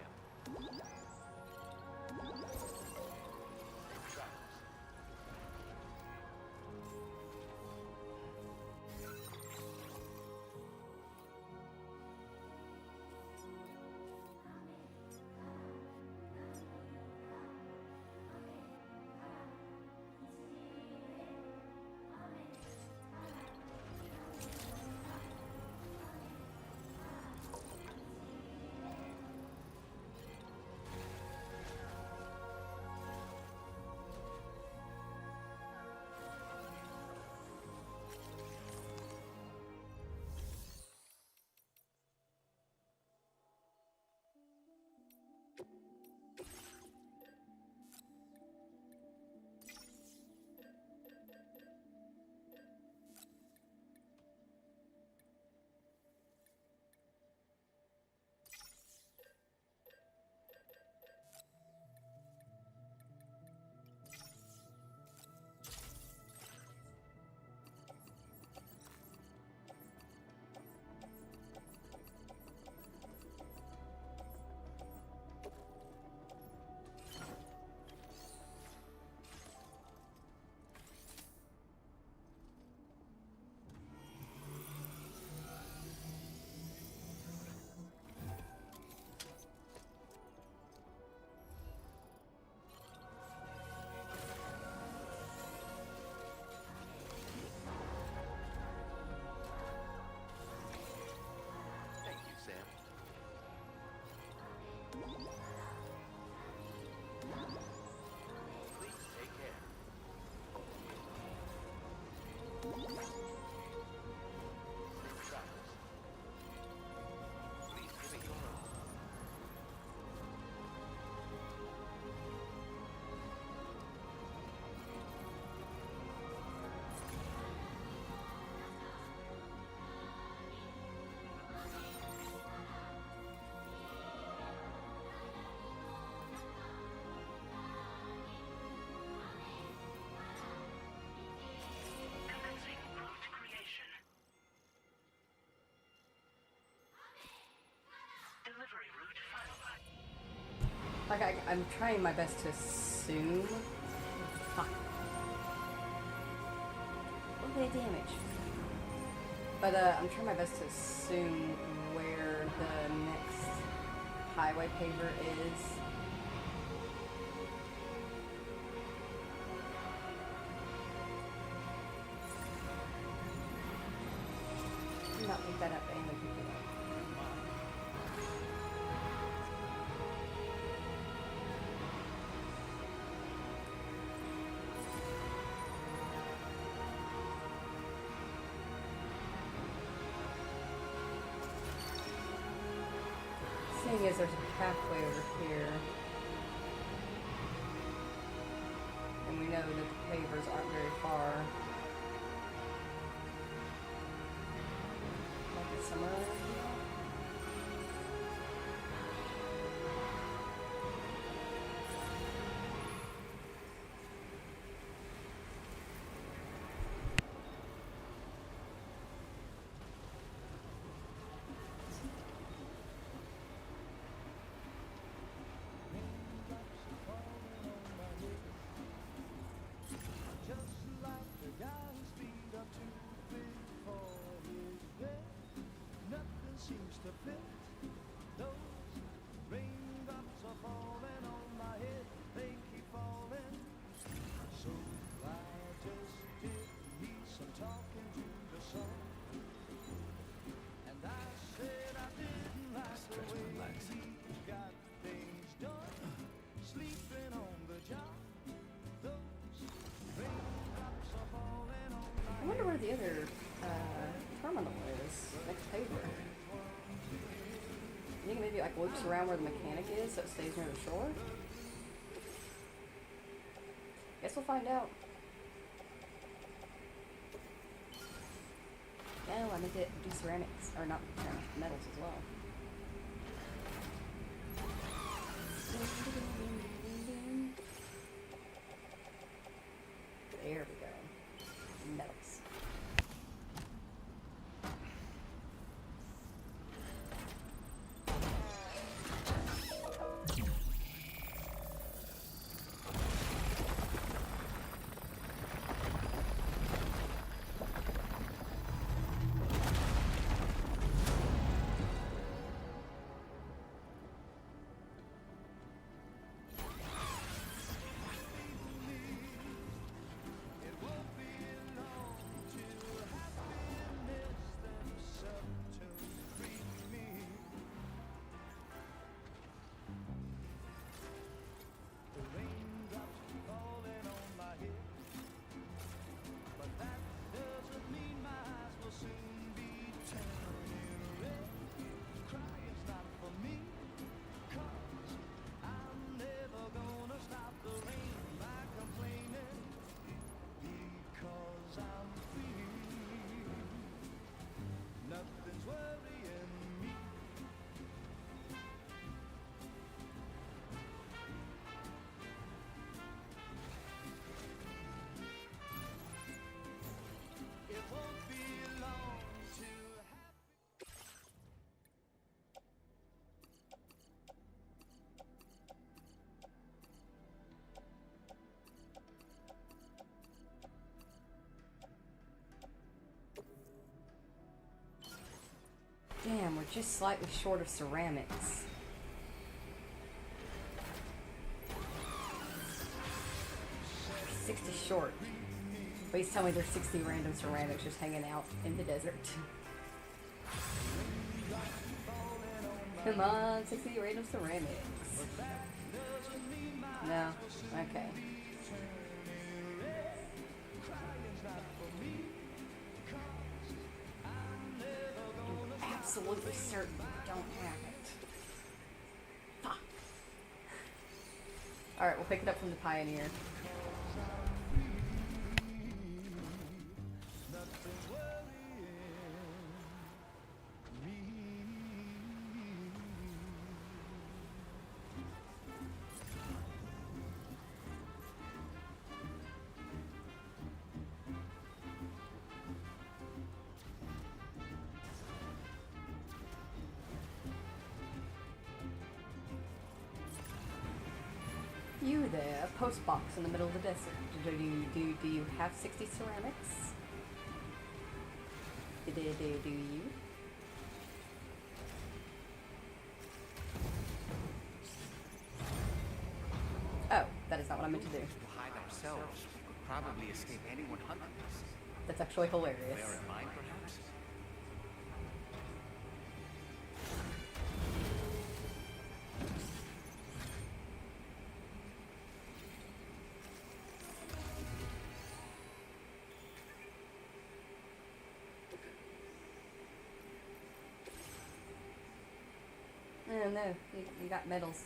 Like, I'm trying my best to assume. Fuck. A little bit of damage. But, I'm trying my best to assume where the next highway paver is. Do not pick that up and then pick it up. Seeing as there's a pathway over here, and we know that the pavers aren't very far. Like somewhere over here. I wonder where the other terminal is. Next paper. You think maybe like loops around where the mechanic is so it stays near the shore? Guess we'll find out. Oh, I meant to do ceramics. Or not ceramics, metals as well. There we go. Metals. Damn, we're just slightly short of ceramics. We're 60 short. Please tell me there's 60 random ceramics just hanging out in the desert. Come on, 60 random ceramics. No? Okay. Absolutely certain we don't have it. Fuck. Alright, we'll pick it up from the Pioneer. there, post box in the middle of the desert. Do you have 60 ceramics? Do you? Oh, that is not what I meant to do. To hide ourselves, we could probably escape anyone hunting us. That's actually hilarious. Bear in mind, perhaps? Oh no, you got medals.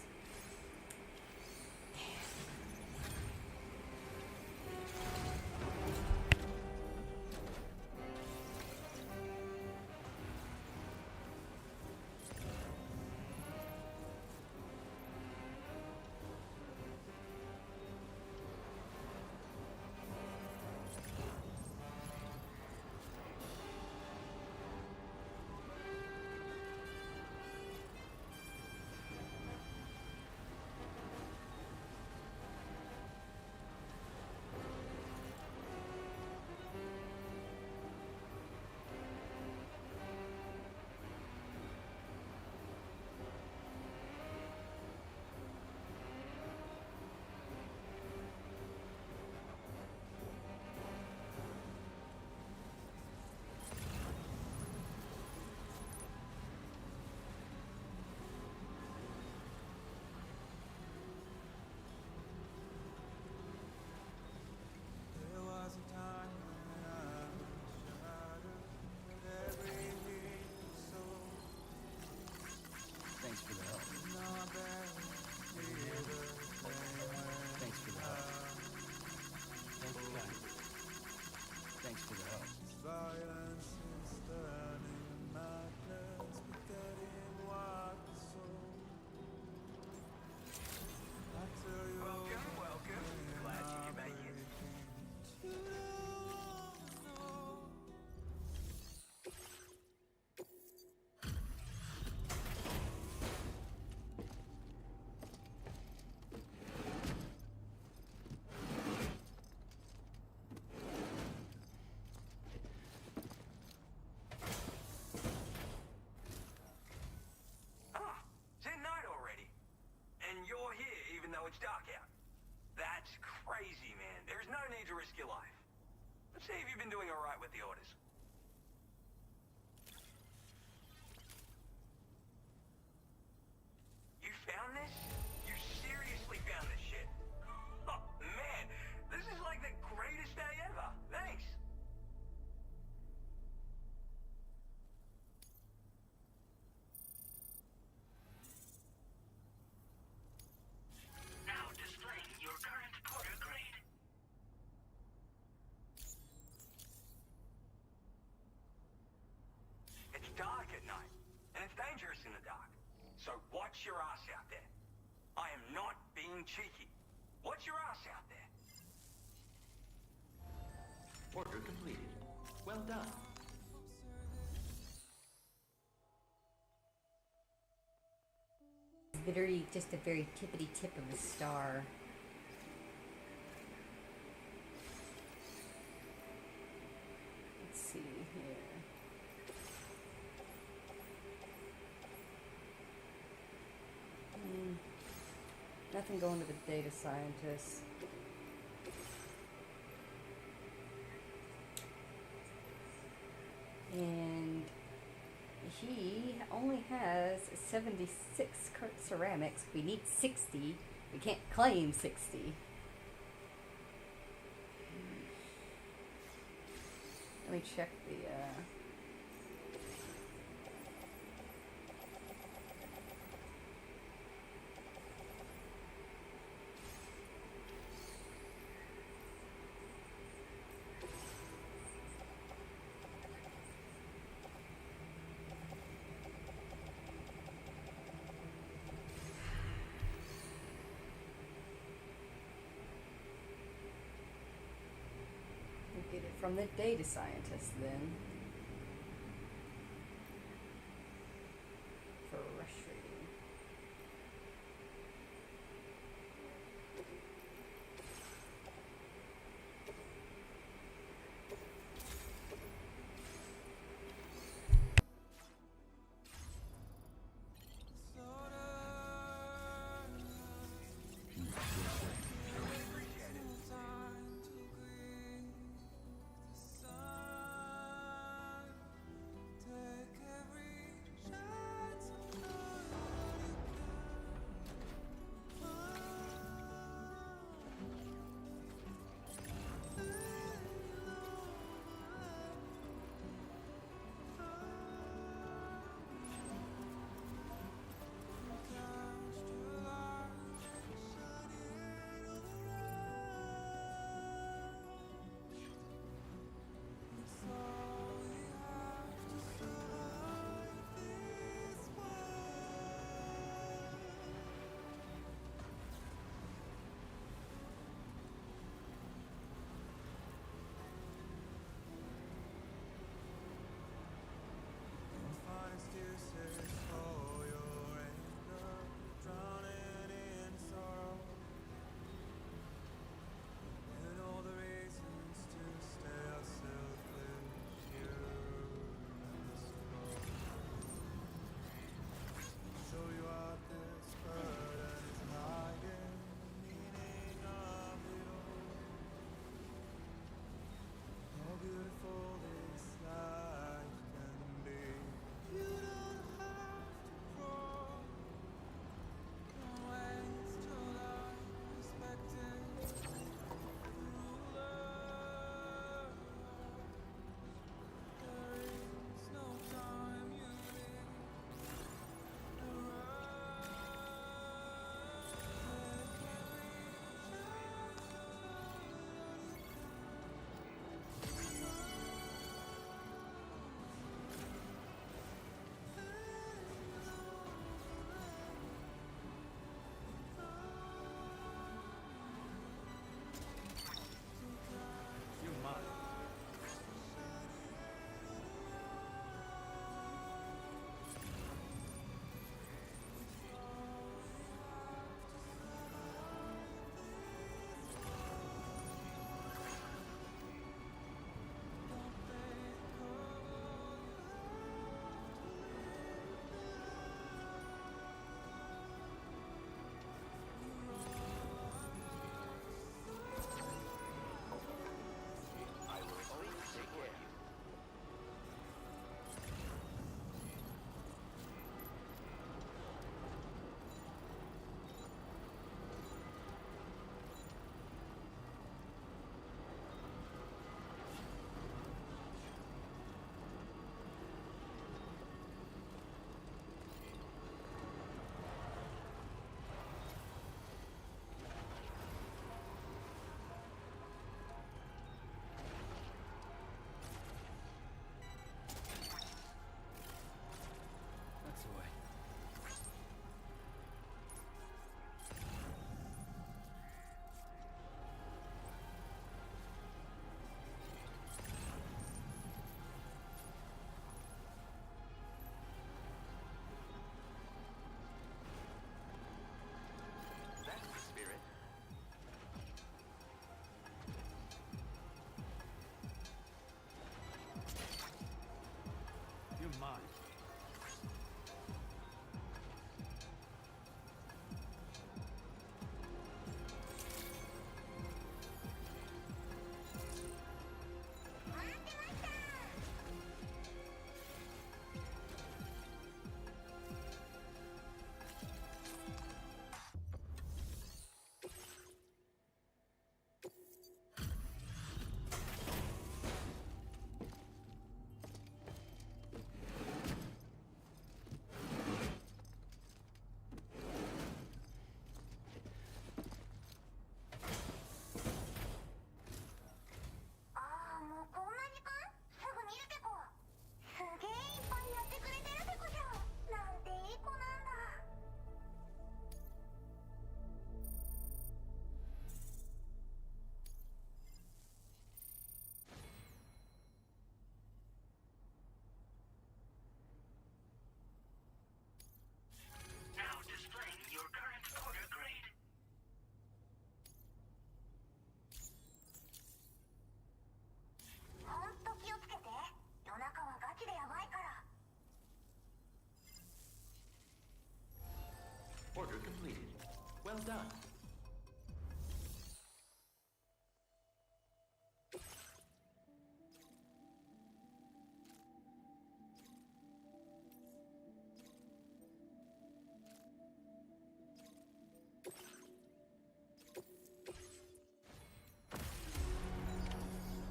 There was a time when I was shattered, but everything was so. Thanks for the help. Now I barely hear the same way. Thanks for the help. Thank you, guys. Thanks for the help. Silence is turning madness, forgetting what was so. I tell you, Welcome. Glad you could make it. It's night already. And you're here even though it's dark out. That's crazy, man. There's no need to risk your life. Let's see if you've been doing all right with the orders. You found this? You seriously found this shit? Oh, man. This is like the greatest day ever. Thanks. Now displaying your current porter grade. It's dark at night, and it's dangerous in the dark. So watch your ass out there. I am not being cheeky. Watch your ass out there. Order completed. Well done. Literally just a very tippity tip of a star. Let's see here. Nothing going to the data scientist. And he only has 76 ceramics. We need 60. We can't claim 60. Let me check the get it from the data scientist then. Frustrating. Well done.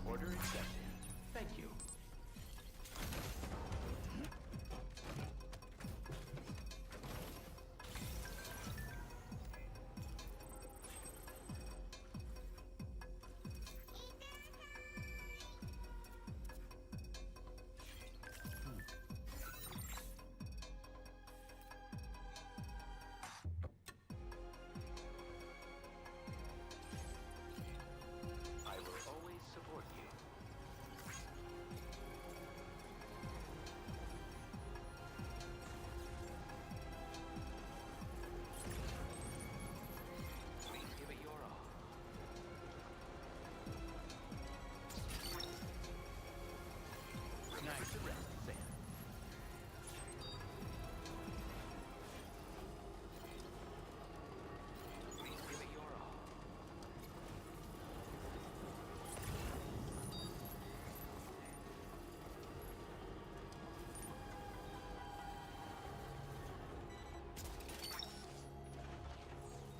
Order accepted. Thank you. I will always support you. Please give it your all. Nice to rest, Sam. Please give it your all.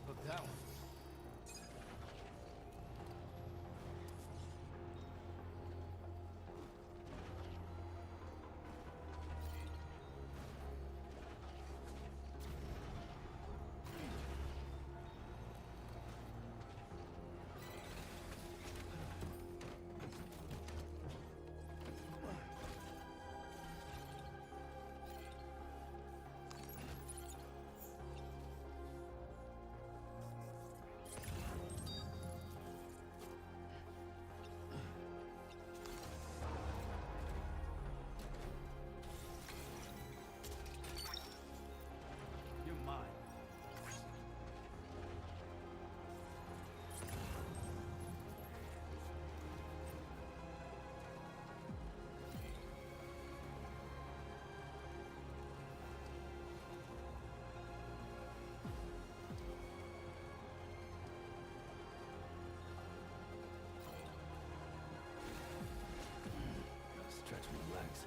Look that one. You're mine. Stretch my legs.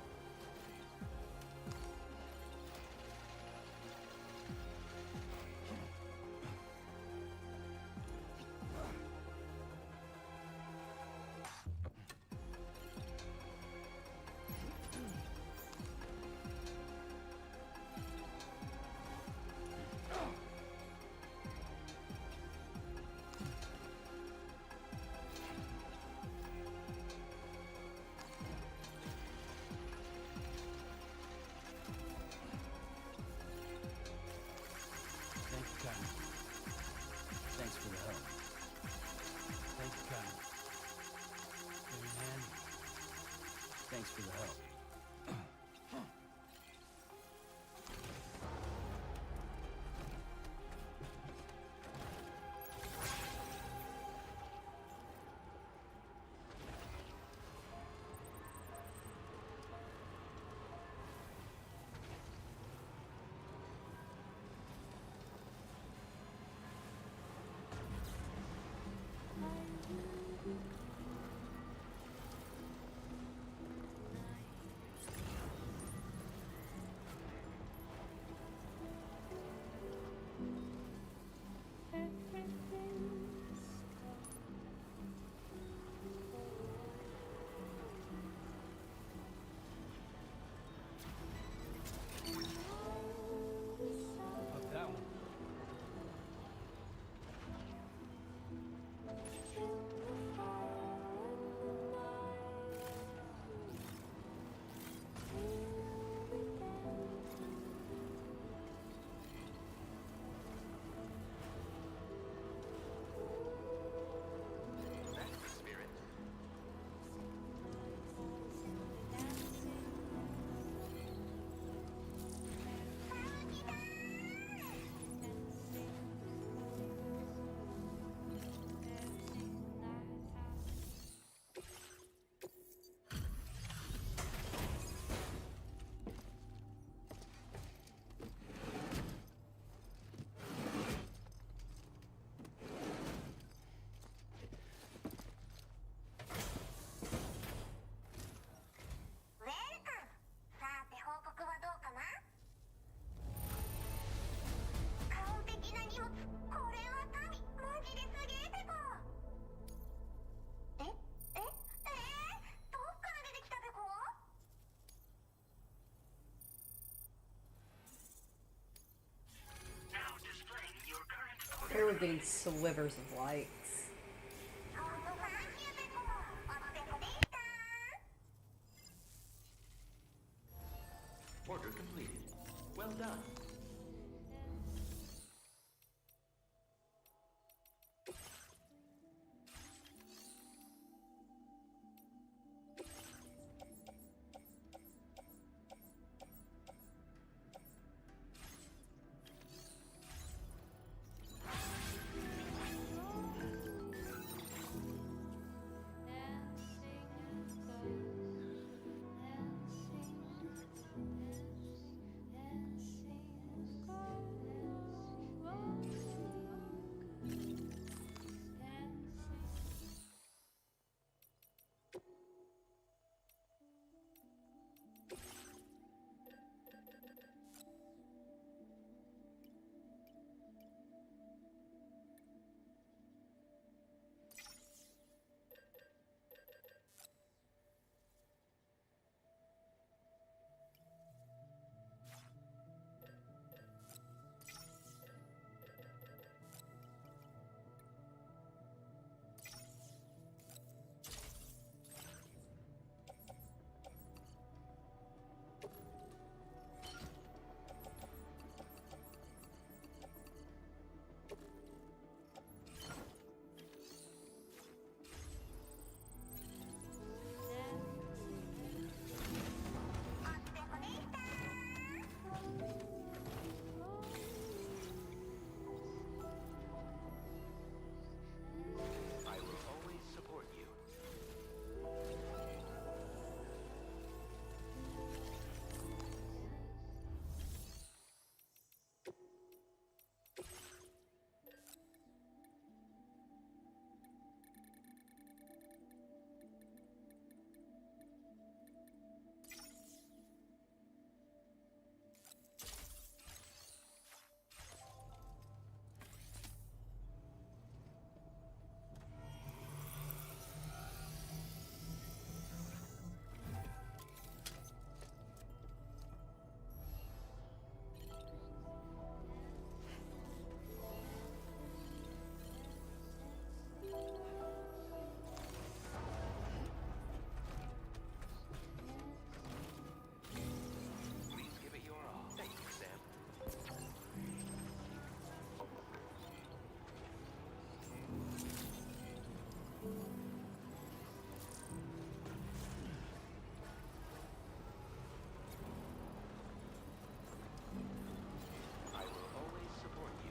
Thank you, Kyle. Thanks for the help. Thank you, Kyle. Very handy. Thanks for the help. care with getting slivers of lights. Order completed. Well done. I will always support you. Please give it your all. Thank you, Sam. I will always support you.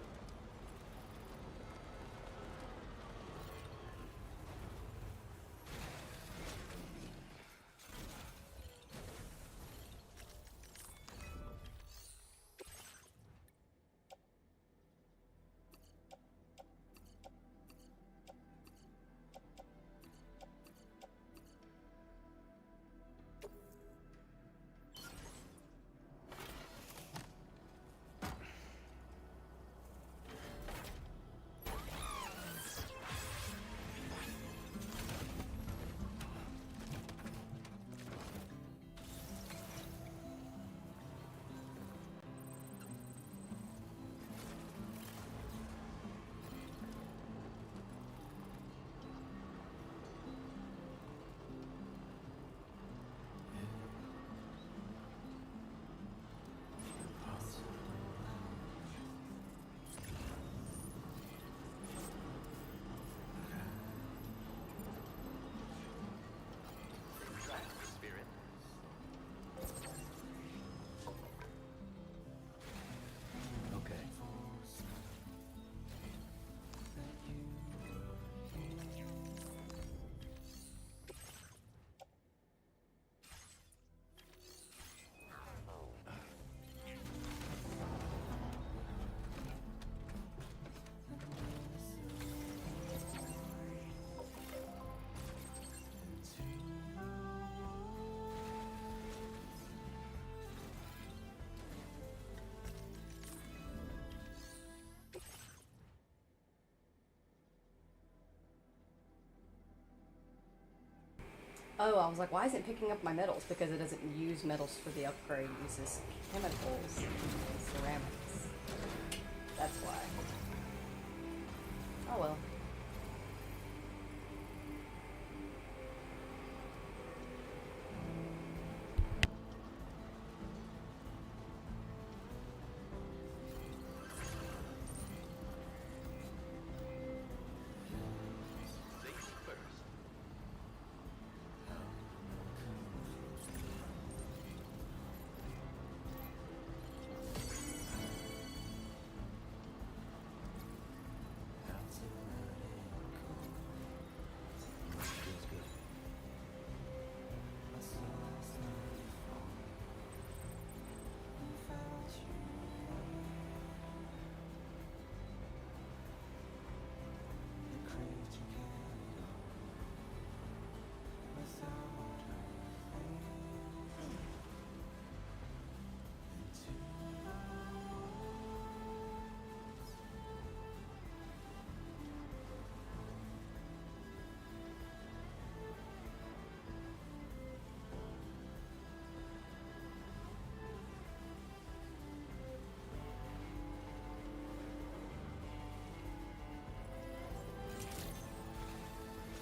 That's the spirit. Okay. Oh, I was like, why is it picking up my metals? Because it doesn't use metals for the upgrade. It uses chemicals and ceramics. That's why. Oh well. Safety first.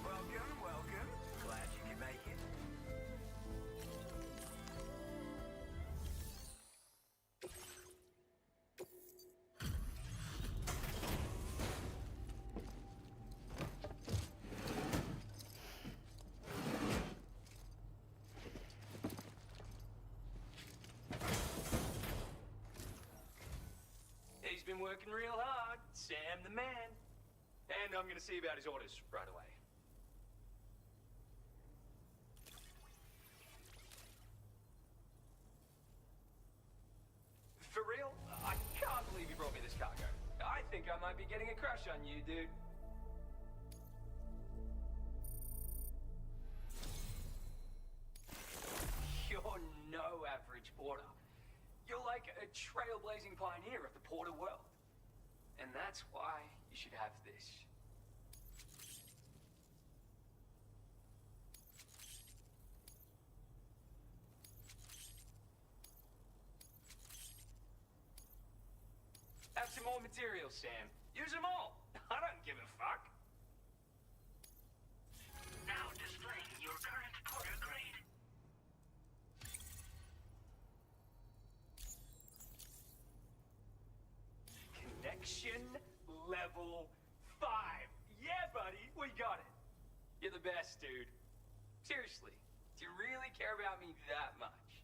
Welcome, welcome. Glad you could make it. He's been working real hard, Sam the man. And I'm gonna see about his orders right away. For real? I can't believe you brought me this cargo. I think I might be getting a crush on you, dude. You're no average porter. You're like a trailblazing pioneer of the porter world. And that's why you should have this. Have some more materials, Sam. Use them all. I don't give a fuck. Now displaying your current porter grade. Connection level 5. Yeah, buddy, we got it. You're the best, dude. Seriously, do you really care about me that much?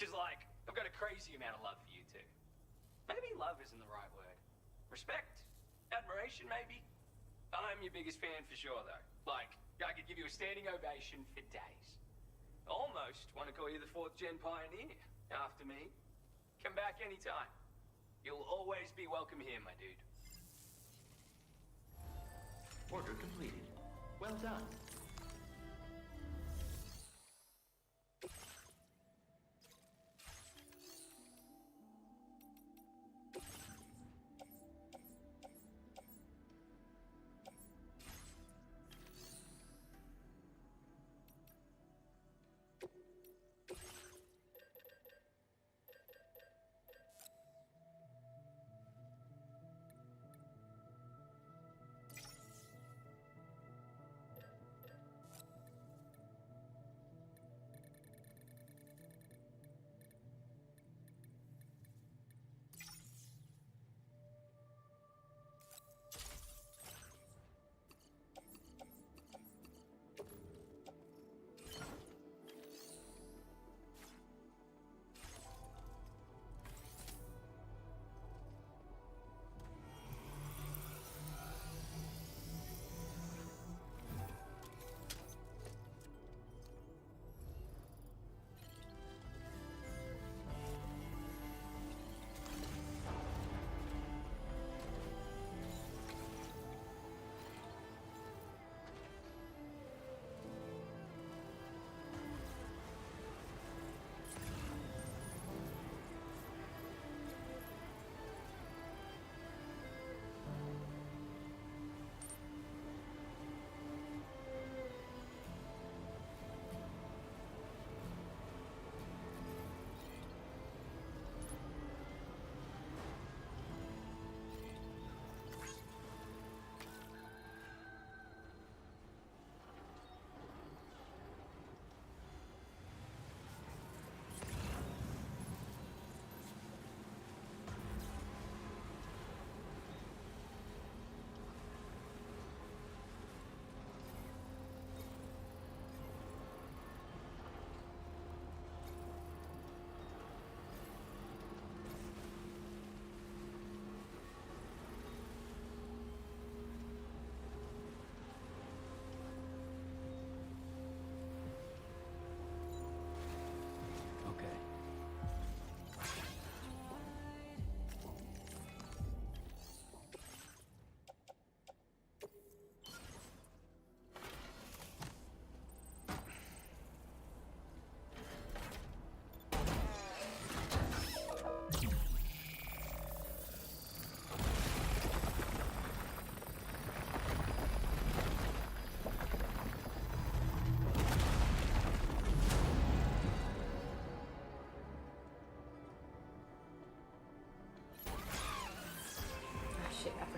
Cause like, I've got a crazy amount of love for you too. Maybe love isn't the right word. Respect? Admiration, maybe? I'm your biggest fan for sure, though. Like, I could give you a standing ovation for days. Almost want to call you the 4th gen pioneer after me. Come back anytime. You'll always be welcome here, my dude. Order completed. Well done.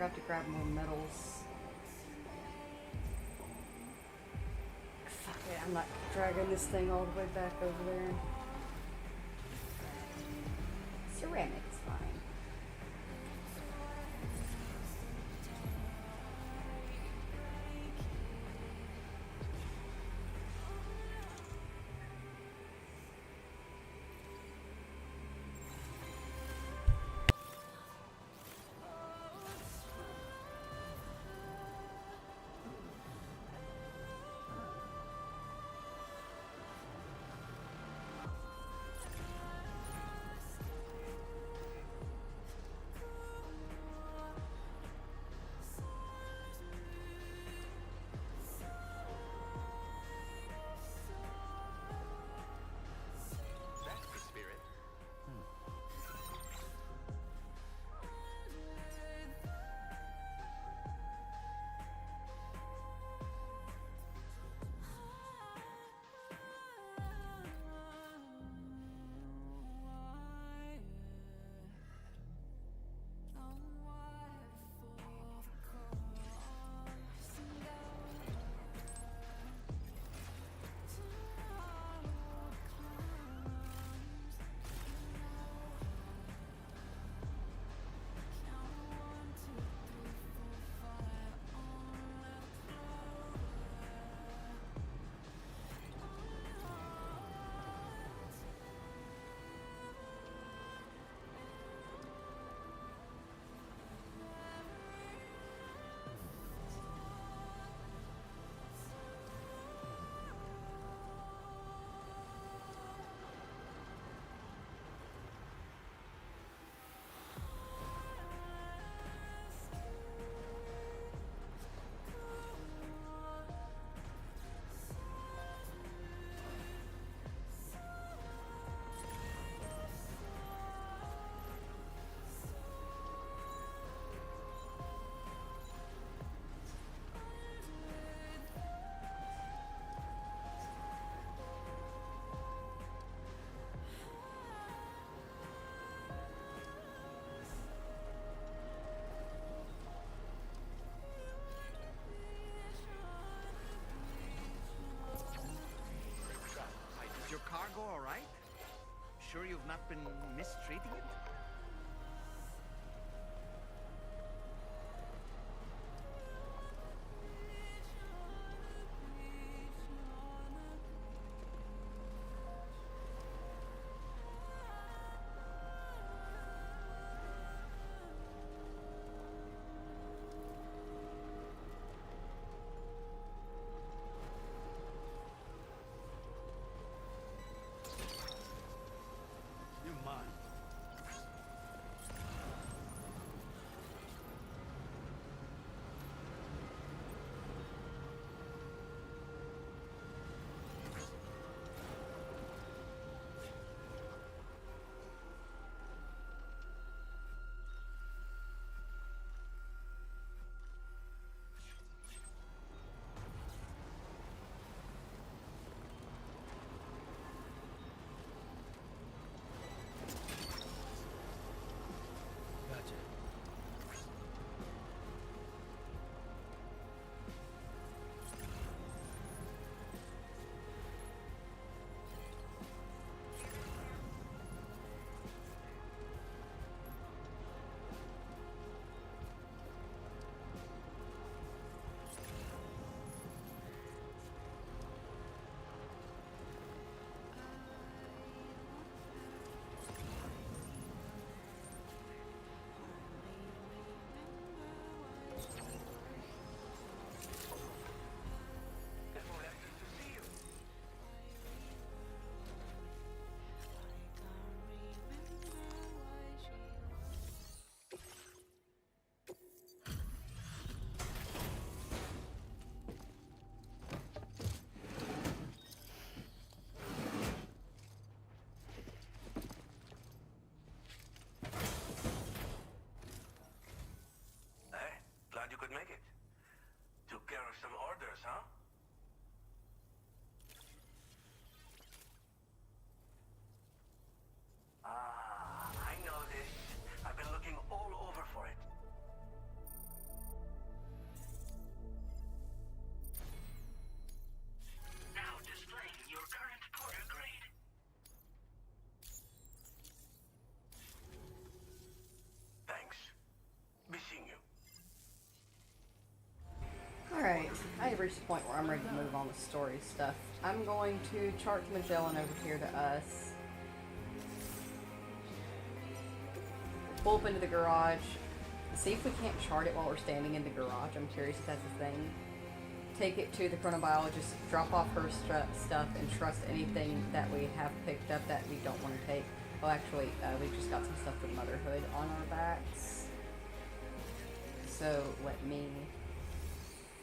forgot to grab more metals. Fuck it, I'm not dragging this thing all the way back over there. Ceramic's fine. That's the spirit. Is your cargo all right? Sure you've not been mistreating it? You're mine. Gotcha. Hey, glad you could make it. Took care of some orders, huh? Ah, I know this. I've been looking all over for it. I have reached the point where I'm ready to move on with story stuff. I'm going to chart Magellan over here to us. Pull up into the garage. See if we can't chart it while we're standing in the garage. I'm curious if that's a thing. Take it to the chronobiologist, drop off her stuff, and trust anything that we have picked up that we don't want to take. Oh, actually, we just got some stuff with motherhood on our backs. So let me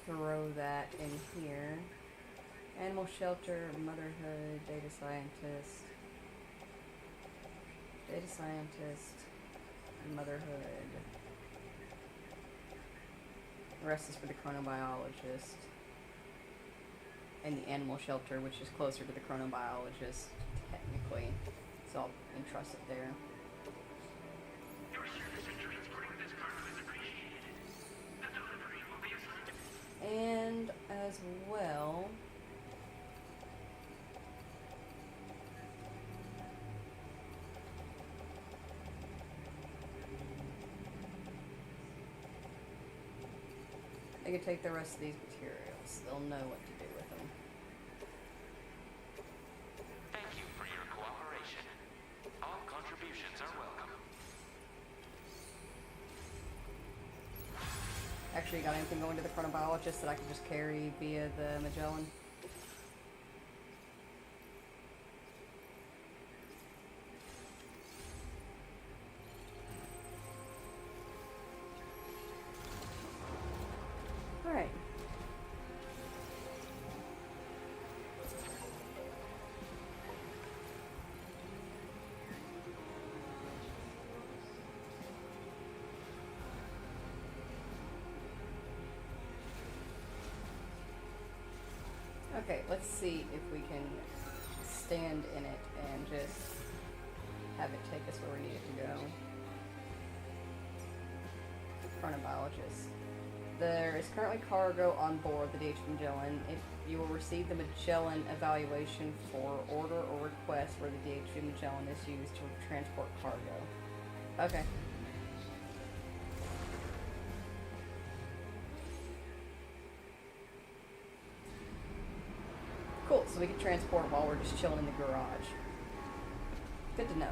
throw that in here. Animal shelter, motherhood, data scientist, motherhood. The rest is for the chronobiologist. And the animal shelter, which is closer to the chronobiologist, technically. So I'll entrust it there. Your service in transporting this cargo is appreciated. The delivery will be assigned. And as well, they can take the rest of these materials. They'll know what to do with them. Thank you for your cooperation. All contributions are welcome. Actually, you got anything going to the chronobiologist that I can just carry via the Magellan? Alright. Okay, let's see if we can stand in it and just have it take us where we need it to go. Chronobiologist. There is currently cargo on board the DH Magellan. If you will receive the Magellan evaluation for order or request where the DH Magellan is used to transport cargo. Okay. Cool, so we can transport while we're just chilling in the garage. Good to know.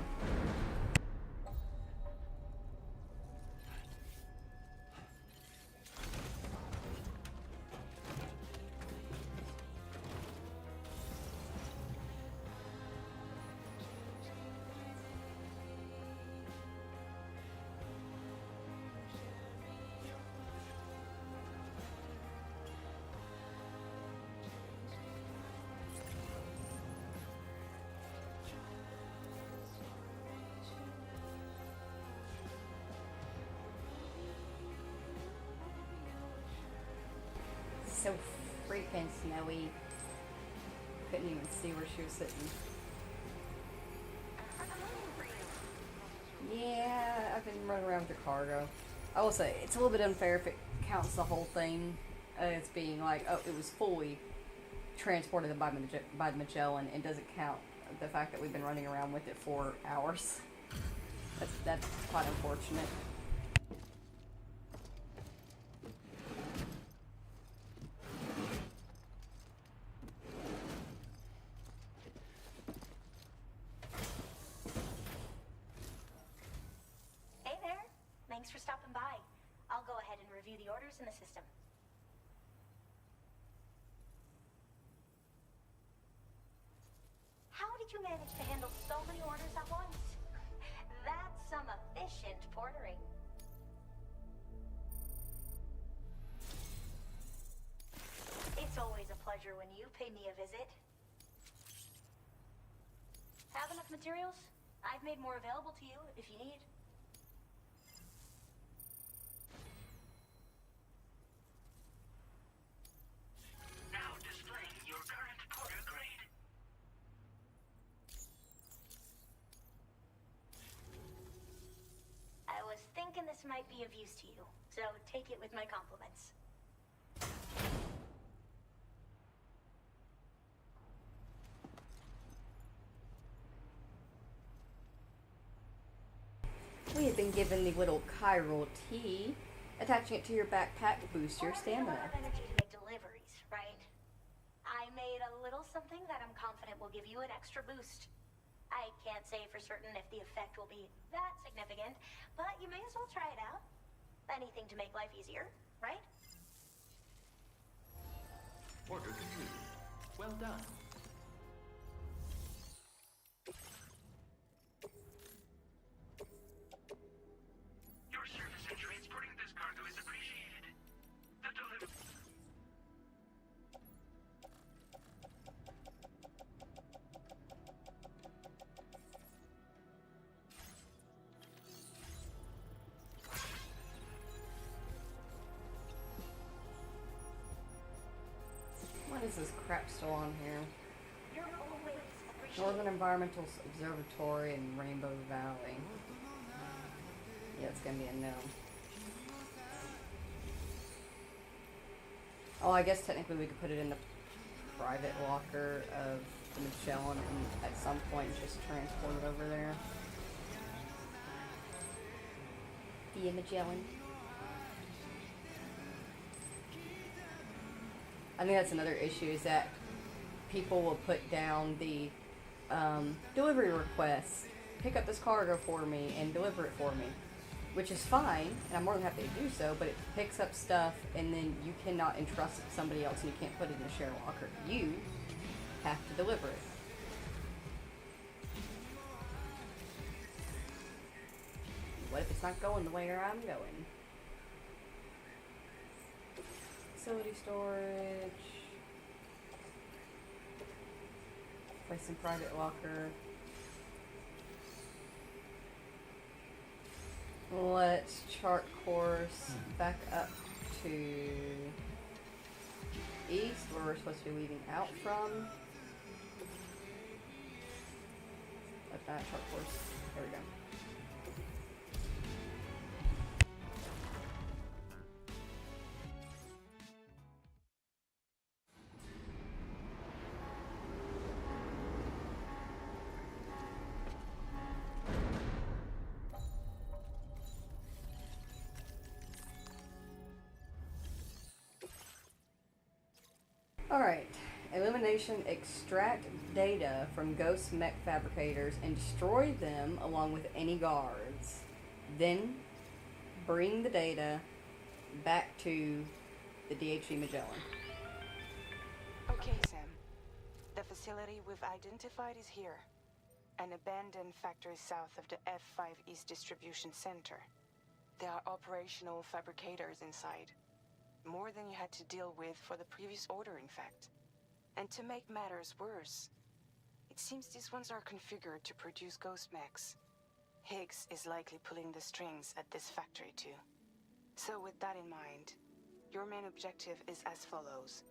So freaking snowy. Couldn't even see where she was sitting. Yeah, I've been running around with the cargo. I will say, it's a little bit unfair if it counts the whole thing as being like, oh, it was fully transported by the Magellan, and doesn't count the fact that we've been running around with it for hours. That's quite unfortunate. Thanks for stopping by. I'll go ahead and review the orders in the system. How did you manage to handle so many orders at once? That's some efficient portering. It's always a pleasure when you pay me a visit. Have enough materials? I've made more available to you if you need. This might be of use to you, so take it with my compliments. We have been given the little chiral tea. Attaching it to your backpack boosts your stamina. Energy to make deliveries. made a little something that I'm confident will give you an extra boost. I can't say for certain if the effect will be that significant, but you may as well try it out. Anything to make life easier, right? Order complete. Well done. Your service in transporting this cargo is appreciated. The delivery... What is this crap still on here? You're always appreciated. Northern Environmental Observatory in Rainbow Valley. Yeah, it's gonna be a no. Oh, I guess technically we could put it in the private locker of the Magellan and at some point just transport it over there. Via Magellan. I think that's another issue, is that people will put down the delivery requests, pick up this cargo for me and deliver it for me, which is fine, and I'm more than happy to do so, but it picks up stuff and then you cannot entrust it to somebody else and you can't put it in a share locker. You have to deliver it. What if it's not going the way I'm going? Facility storage. Place in private locker. Let's chart course back up to east, where we're supposed to be leaving out from. That's not chart course. There we go. Alright, Illumination, extract data from ghost mech fabricators and destroy them along with any guards. Then bring the data back to the DHE Magellan. Okay, Sam. The facility we've identified is here. An abandoned factory south of the F5 East Distribution Center. There are operational fabricators inside. More than you had to deal with for the previous order, in fact. And to make matters worse, it seems these ones are configured to produce ghost mechs. Higgs is likely pulling the strings at this factory too. So with that in mind, your main objective is as follows.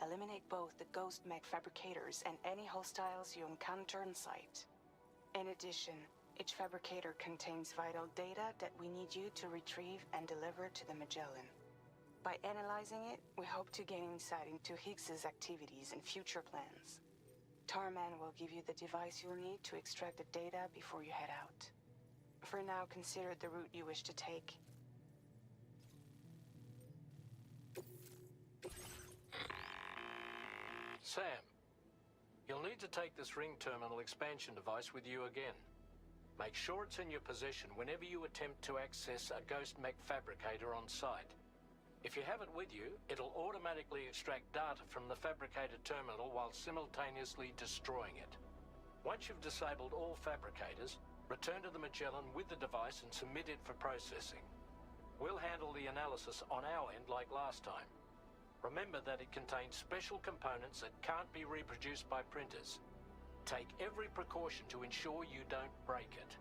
Eliminate both the ghost mech fabricators and any hostiles you encounter on site. In addition, each fabricator contains vital data that we need you to retrieve and deliver to the Magellan. By analyzing it, we hope to gain insight into Higgs's activities and future plans. Tarman will give you the device you'll need to extract the data before you head out. For now, consider the route you wish to take. Sam, you'll need to take this ring terminal expansion device with you again. Make sure it's in your possession whenever you attempt to access a ghost mech fabricator on site. If you have it with you, it'll automatically extract data from the fabricated terminal while simultaneously destroying it. Once you've disabled all fabricators, return to the Magellan with the device and submit it for processing. We'll handle the analysis on our end like last time. Remember that it contains special components that can't be reproduced by printers. Take every precaution to ensure you don't break it.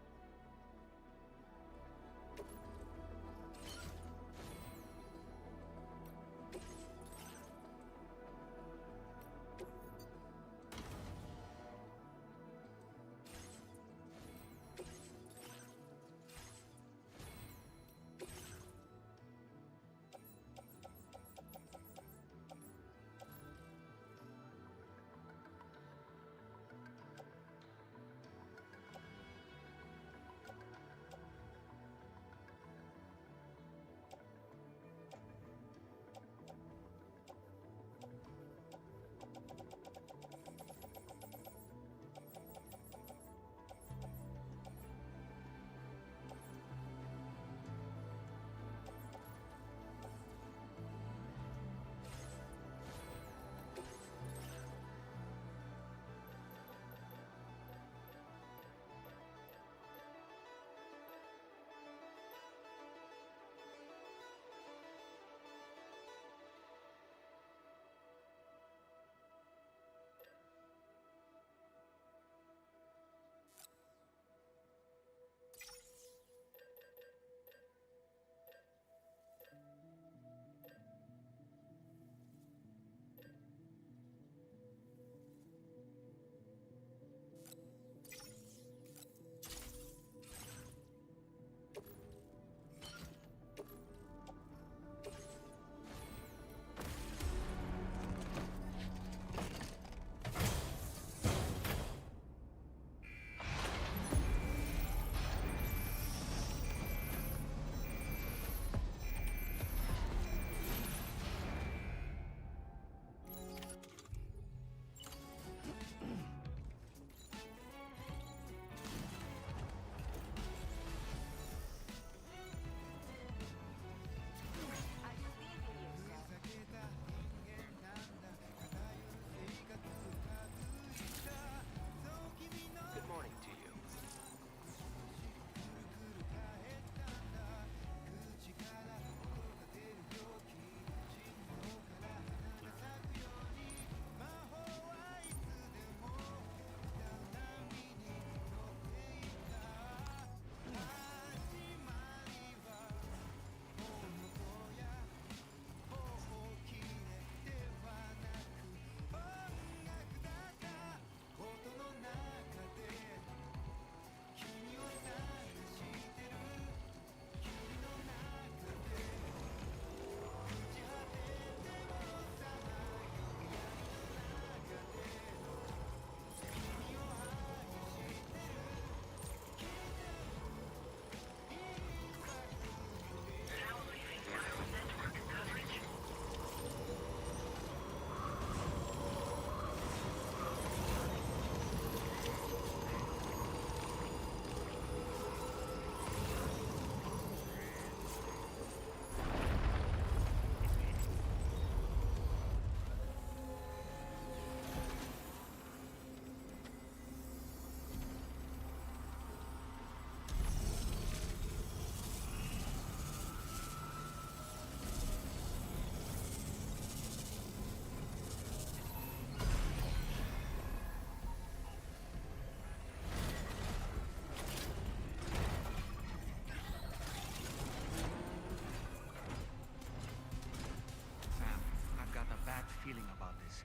feeling about this.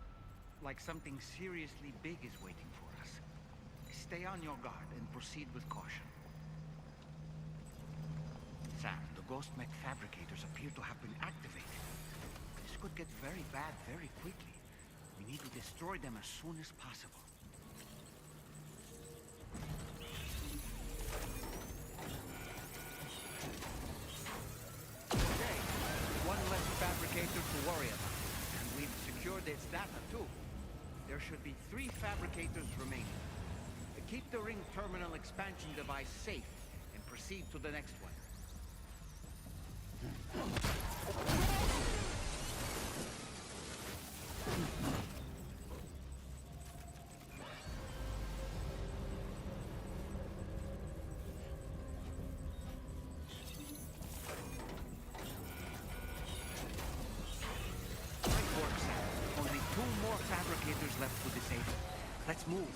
Like something seriously big is waiting for us. Stay on your guard and proceed with caution. Sam, the ghost mech fabricators appear to have been activated. This could get very bad very quickly. We need to destroy them as soon as possible. Okay, one less fabricator to worry about. And we've secured its data too. There should be 3 fabricators remaining. Keep the ring terminal expansion device safe and proceed to the next one. Great work, Sam. Only 2 more fabricators left to disable. Let's move.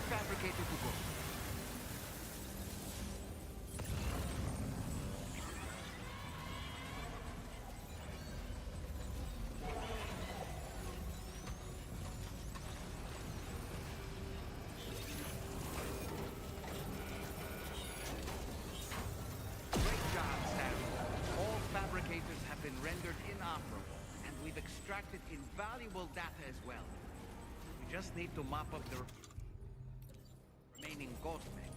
Fabricator to go. Great job, Sam. All fabricators have been rendered inoperable, and we've extracted invaluable data as well. We just need to mop up the remaining ghost mechs.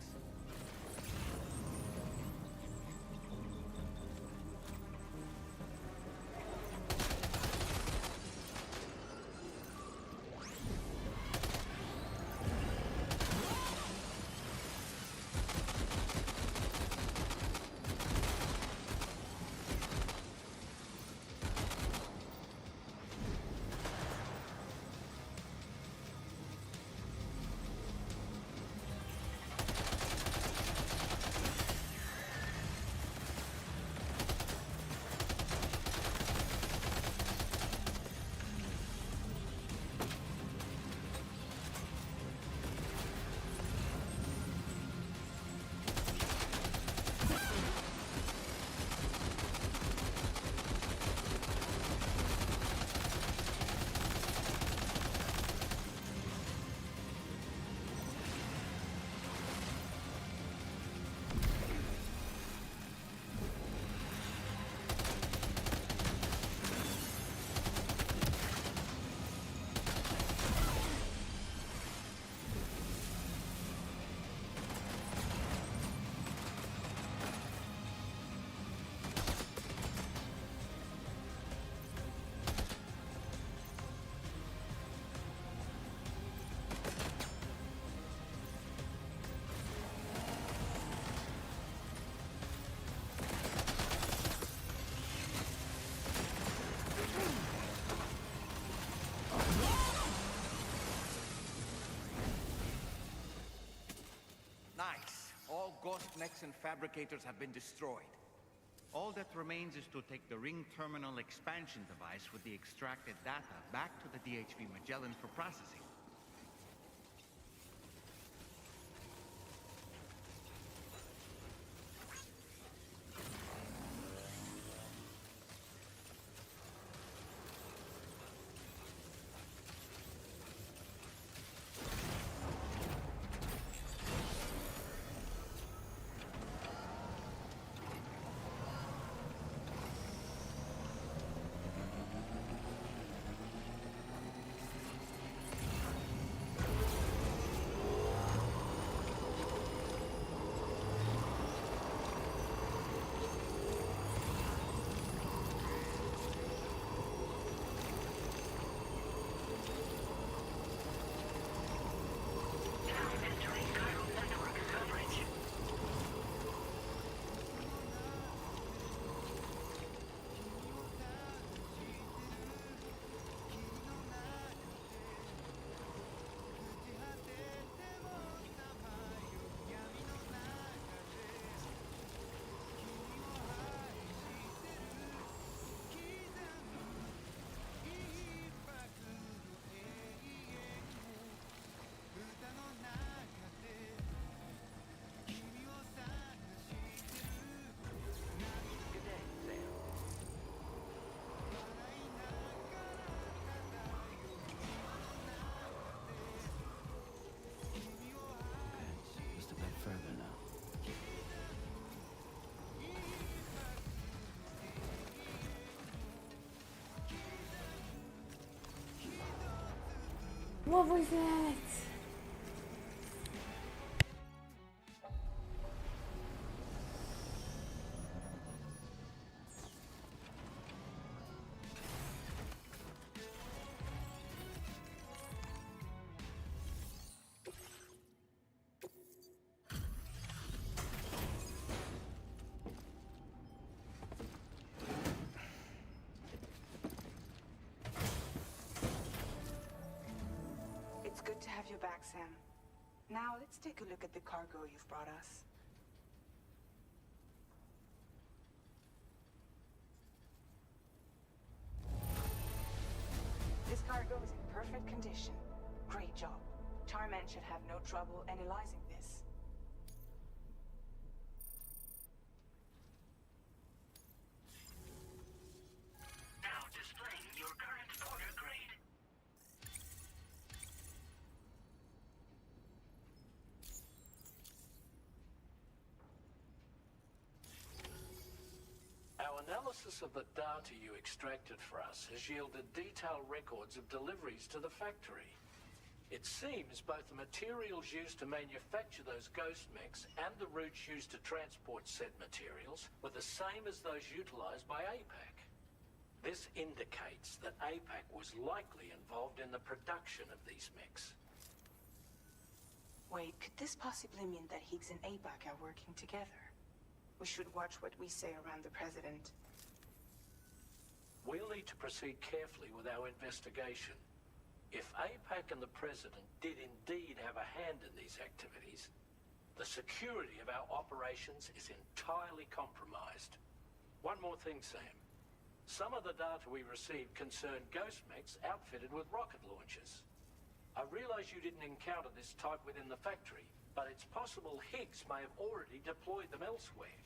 Nice. All ghost mechs and fabricators have been destroyed. All that remains is to take the ring terminal expansion device with the extracted data back to the DHV Magellan for processing. love with it. It's good to have you back, Sam. Now, let's take a look at the cargo you've brought us. This cargo is in perfect condition. Great job. Tarman should have no trouble analyzing this. Now displaying your current order grade. Our analysis of the data you extracted for us has yielded detailed records of deliveries to the factory. It seems both the materials used to manufacture those ghost mechs and the routes used to transport said materials were the same as those utilized by APAC. This indicates that APAC was likely involved in the production of these mechs. Wait, could this possibly mean that Higgs and APAC are working together? We should watch what we say around the President. We'll need to proceed carefully with our investigation. If APAC and the President did indeed have a hand in these activities, the security of our operations is entirely compromised. One more thing, Sam. Some of the data we received concerned ghost mechs outfitted with rocket launchers. I realize you didn't encounter this type within the factory, but it's possible Higgs may have already deployed them elsewhere.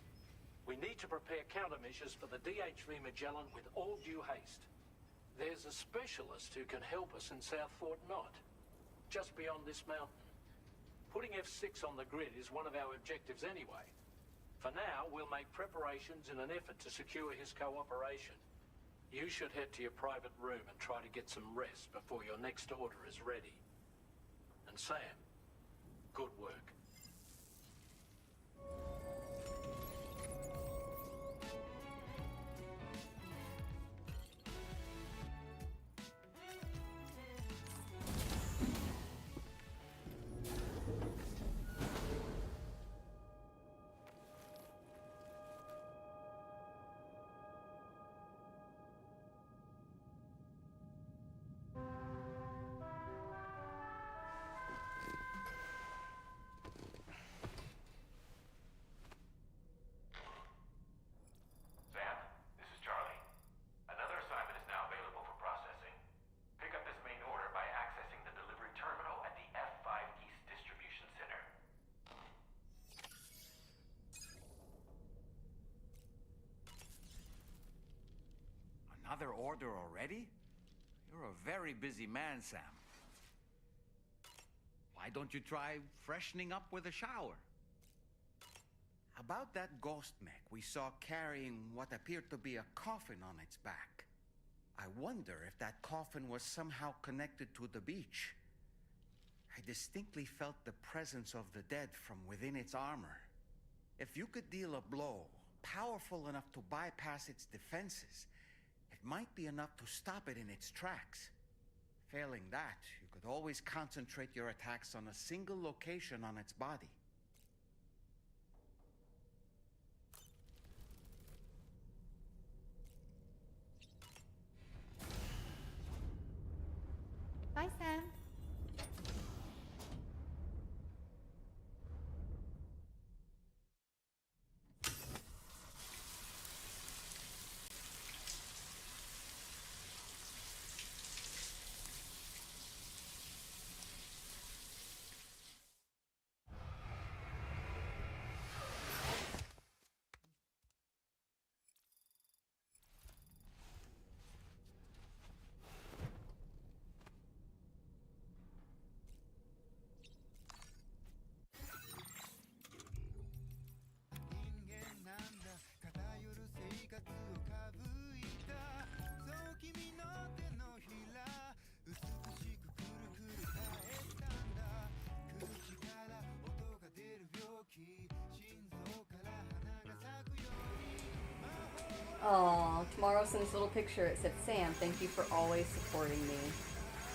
We need to prepare countermeasures for the DH3 Magellan with all due haste. There's a specialist who can help us in South Fort Knott, just beyond this mountain. Putting F6 on the grid is one of our objectives anyway. For now, we'll make preparations in an effort to secure his cooperation. You should head to your private room and try to get some rest before your next order is ready. And Sam, good work. Sam, this is Charlie. Another assignment is now available for processing. Pick up this main order by accessing the delivery terminal at the F5 East Distribution Center. Another order already? You're a very busy man, Sam. Why don't you try freshening up with a shower? About that ghost mech we saw carrying what appeared to be a coffin on its back. I wonder if that coffin was somehow connected to the beach. I distinctly felt the presence of the dead from within its armor. If you could deal a blow powerful enough to bypass its defenses, it might be enough to stop it in its tracks. Failing that, you could always concentrate your attacks on a single location on its body. Bye, Sam. Aw, Tomorrow sent this little picture. It said, Sam, thank you for always supporting me.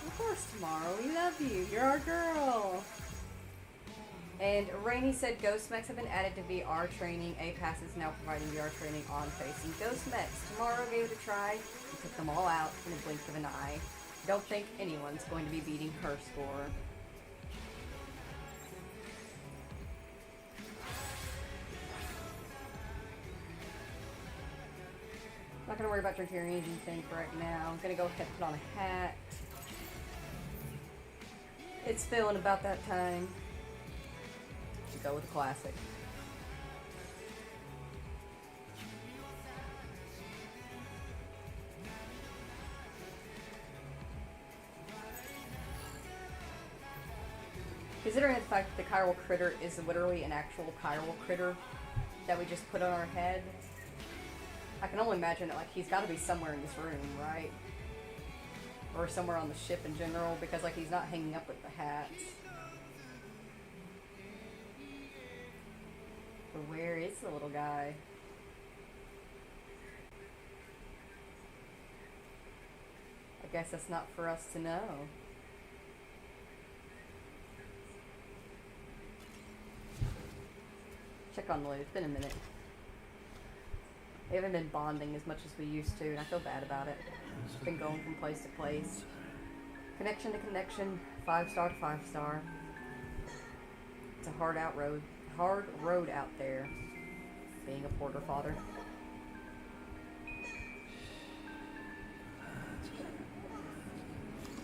Of course, Tomorrow. We love you. You're our girl. And Rainey said Ghost Mechs have been added to VR training. A-Pass is now providing VR training on facing Ghost Mechs. Tomorrow gave it a try and took them all out in a blink of an eye. Don't think anyone's going to be beating her score. Not gonna worry about drinking or anything for right now. I'm gonna go ahead and put on a hat. It's feeling about that time. To go with a classic. Considering the fact that the chiral critter is literally an actual chiral critter that we just put on our head, I can only imagine that, like, he's got to be somewhere in this room, right? Or somewhere on the ship in general, because, like, he's not hanging up with the hats. But where is the little guy? I guess that's not for us to know. Check on the loot. It's been a minute. We haven't been bonding as much as we used to, and I feel bad about it. Been going from place to place. Connection to connection, 5-star to 5-star. It's a hard road out there, being a porter father.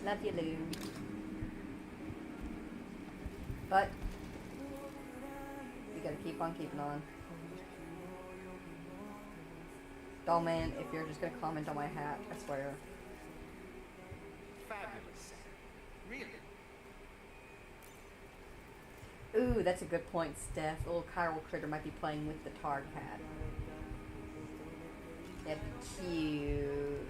Love you, Lou. But you gotta keep on keeping on. Dollman, if you're just gonna comment on my hat, I swear. Fabulous. Really? Ooh, that's a good point, Steph. The little chiral critter might be playing with the Targ hat. That'd be cute.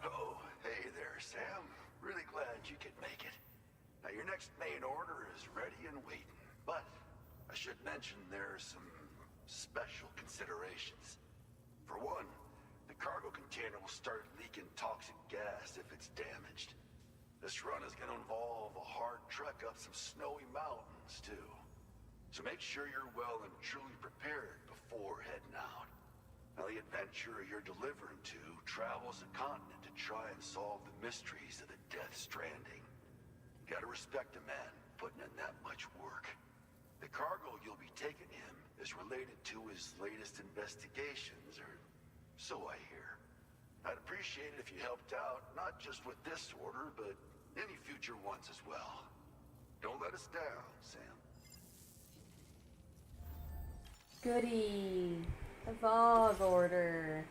Oh, hey there, Sam. Really glad you could make it. Now, your next main order is ready and waiting. But I should mention there are some special considerations. For one, the cargo container will start leaking toxic gas if it's damaged. This run is going to involve a hard trek up some snowy mountains, too. So make sure you're well and truly prepared before heading out. Now, the adventurer you're delivering to travels a continent to try and solve the mysteries of the Death Stranding. You gotta respect a man putting in that much work. The cargo you'll be taking him is related to his latest investigations, or so I hear. I'd appreciate it if you helped out, not just with this order, but any future ones as well. Don't let us down, Sam. Goody. A Vogue order.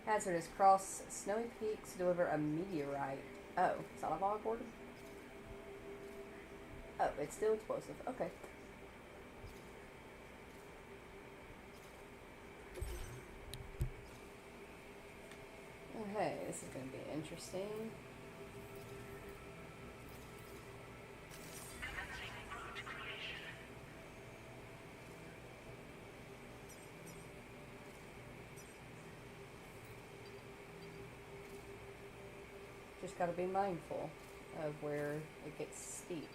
Hazardous. Cross snowy peaks to deliver a meteorite. Oh, it's not a Vogue order? Oh, it's still explosive. Okay. Okay, this is going to be interesting. Just gotta be mindful of where it gets steep.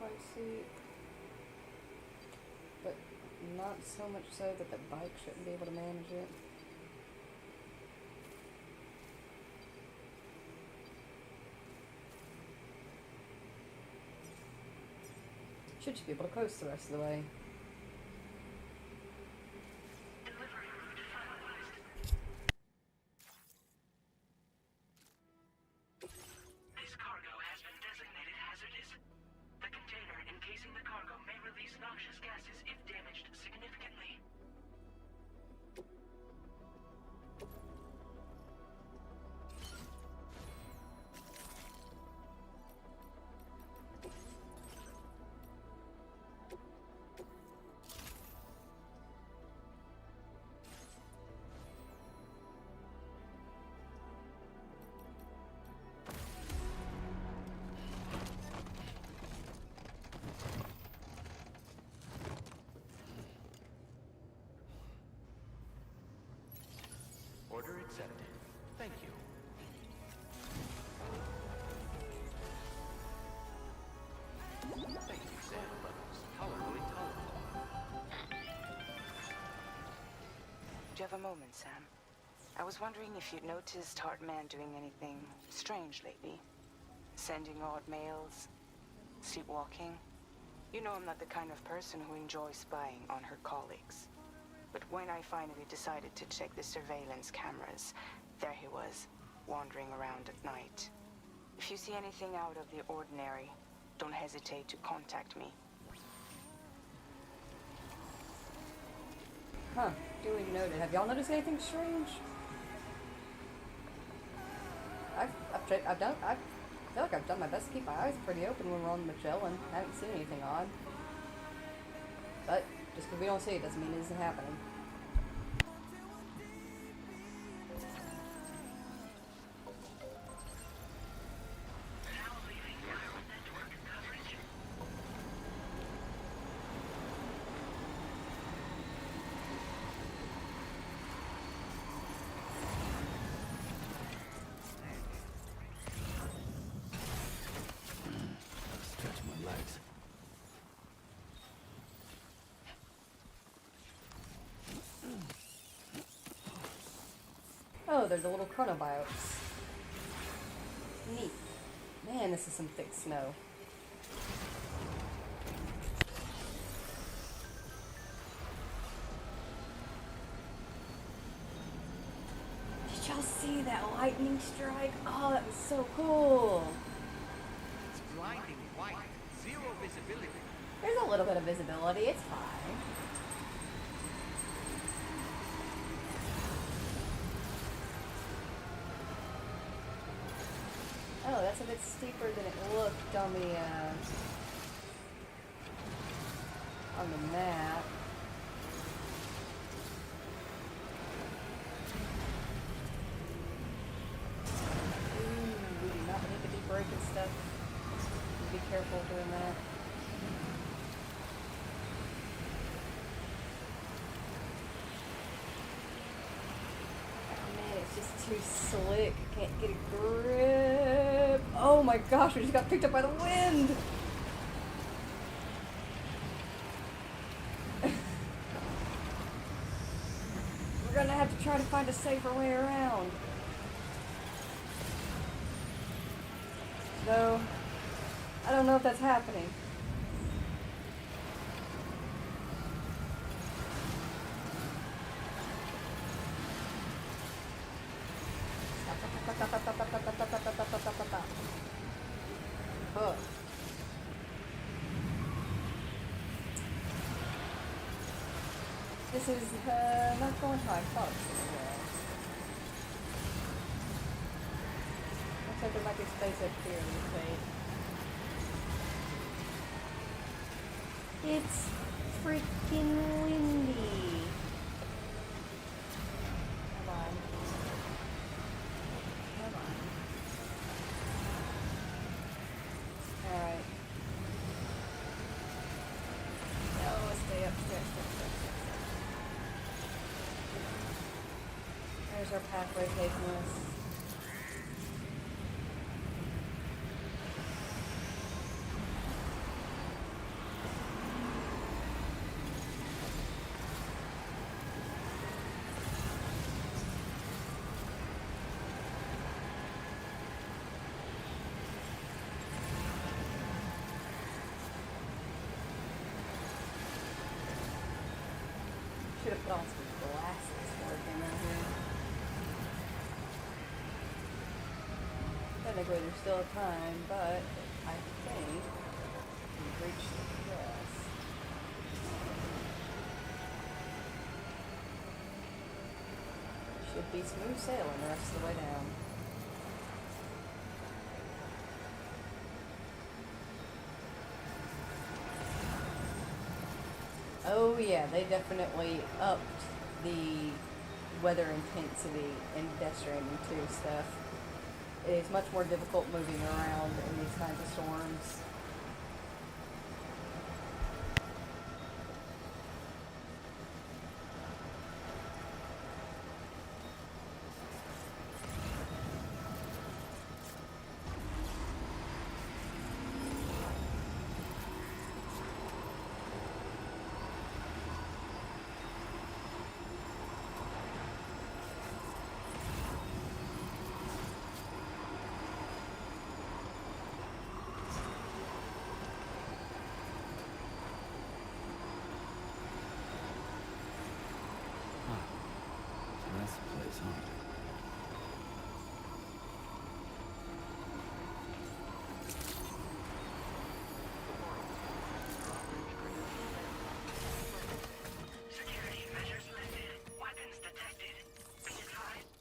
front seat. But not so much so that the bike shouldn't be able to manage it. Should just be able to coast the rest of the way. This cargo has been designated hazardous. The container encasing the cargo may release noxious gases if damaged significantly. Order accepted. Thank you. Thank you, Sam. Levels tolerably tolerable. Do you have a moment, Sam? I was wondering if you'd noticed Hartman doing anything strange lately. Sending odd mails, sleepwalking. You know I'm not the kind of person who enjoys spying on her colleagues. But when I finally decided to check the surveillance cameras, there he was, wandering around at night. If you see anything out of the ordinary, don't hesitate to contact me. Huh, duly noted. Have y'all noticed anything strange? I feel like I've done my best to keep my eyes pretty open when we're on Magellan. I haven't seen anything odd. But just because we don't see it doesn't mean it isn't happening. Stretch my legs. Oh, there's a little chronobiotes. Neat. Man, this is some thick snow. Did y'all see that lightning strike? Oh, that was so cool. It's blinding white. Zero visibility. There's a little bit of visibility. It's fine. Oh, that's a bit steeper than it looked on the map. Ooh, we do not need to be breaking stuff. Be careful doing that. It's just too slick. I can't get a grip. Oh my gosh, we just got picked up by the wind. We're gonna have to try to find a safer way around. Though, I don't know if that's happening. Huh. This is not going how I thought it was. Looks like there might be space up here in the fade. It's freaking windy. Come on. Come on. Alright. No, stay up, stay up, stay up, stay up, stay up. There's our pathway taking us. technically there's still a time, but I think we've reached the crest. Should be smooth sailing the rest of the way down. Oh yeah, they definitely upped the weather intensity in Death Stranding 2 stuff. It is much more difficult moving around in these kinds of storms. That's the place, huh? Security measures lifted. Weapons detected. Be advised.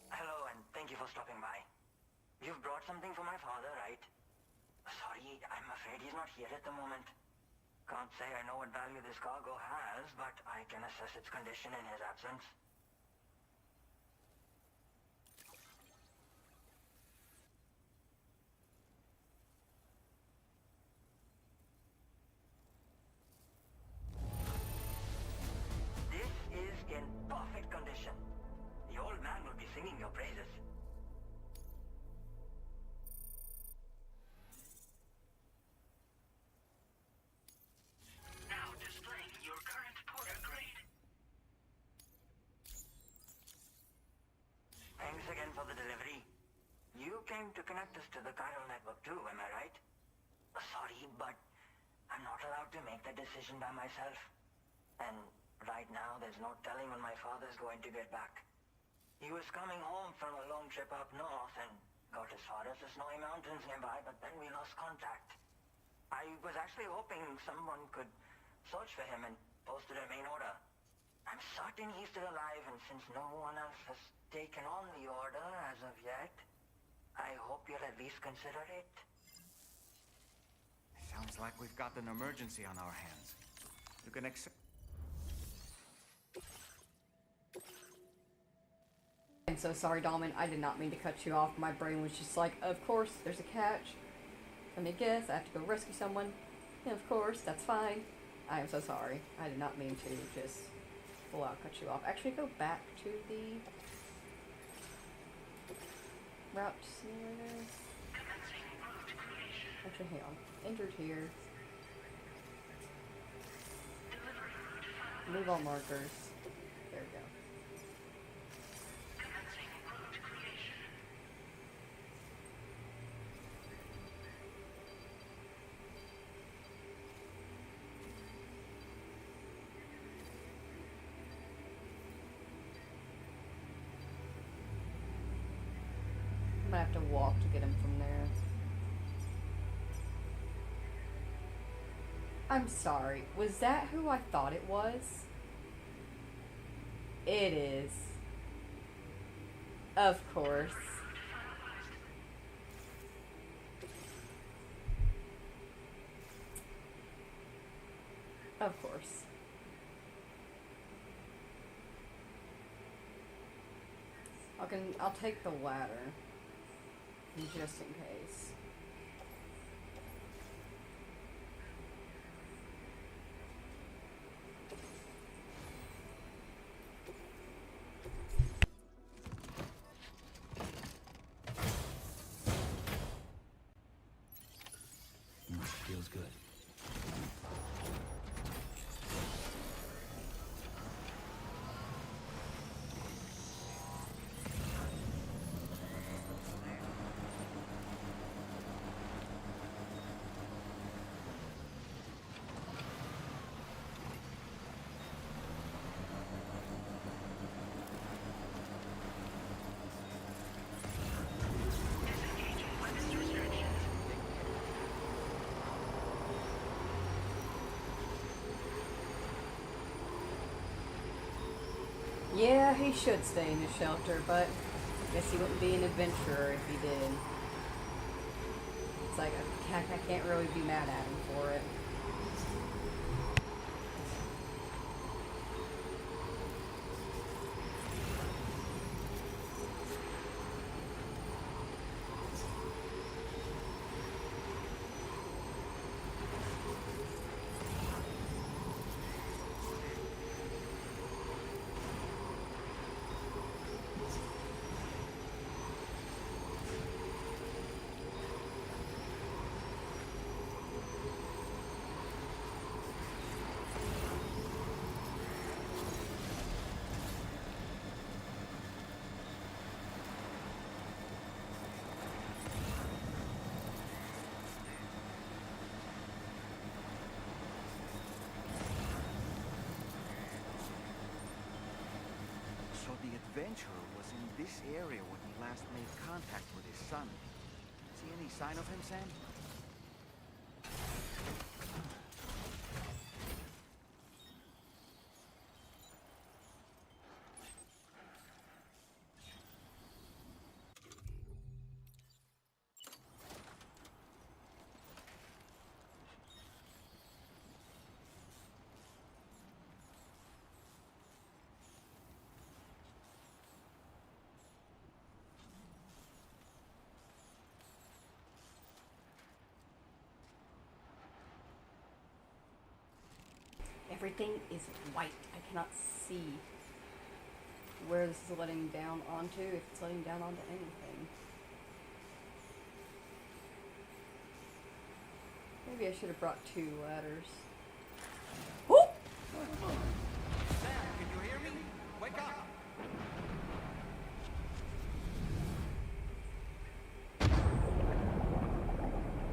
Hello, and thank you for stopping by. You've brought something for my father, right? Sorry, I'm afraid he's not here at the moment. Can't say I know what value this cargo has, but I can assess its condition in his absence. This is in perfect condition. The old man will be singing your praises. Now displaying your current porter grade. Thanks again for the delivery. You came to connect us to the chiral network too, am I right? Sorry, but I'm not allowed to make that decision by myself. And right now, there's no telling when my father's going to get back. He was coming home from a long trip up north and got as far as the snowy mountains nearby, but then we lost contact. I was actually hoping someone could search for him and post a main order. I'm certain he's still alive, and since no one else has taken on the order as of yet, I hope you'll at least consider it. Sounds like we've got an emergency on our hands. You can accept. I'm so sorry, Dalman. I did not mean to cut you off. My brain was just like, of course, there's a catch. Let me guess, I have to go rescue someone. Yeah, of course, that's fine. I am so sorry. I did not mean to just full out cut you off. Actually, go back to the route to see where it is. Actually, hang on. Entered here. Move all markers. There we go. I'm gonna have to walk to get him from there. I'm sorry. Was that who I thought it was? It is. Of course. Of course. I'll take the ladder. Just in case. Feels good. Yeah, he should stay in his shelter, but I guess he wouldn't be an adventurer if he did. It's like, I can't really be mad at him for it. So the adventurer was in this area when he last made contact with his son. See any sign of him, Sam? Everything is white. I cannot see where this is letting down onto, if it's letting down onto anything. Maybe I should have brought 2 ladders. Oh! Sam, can you hear me? Wake up!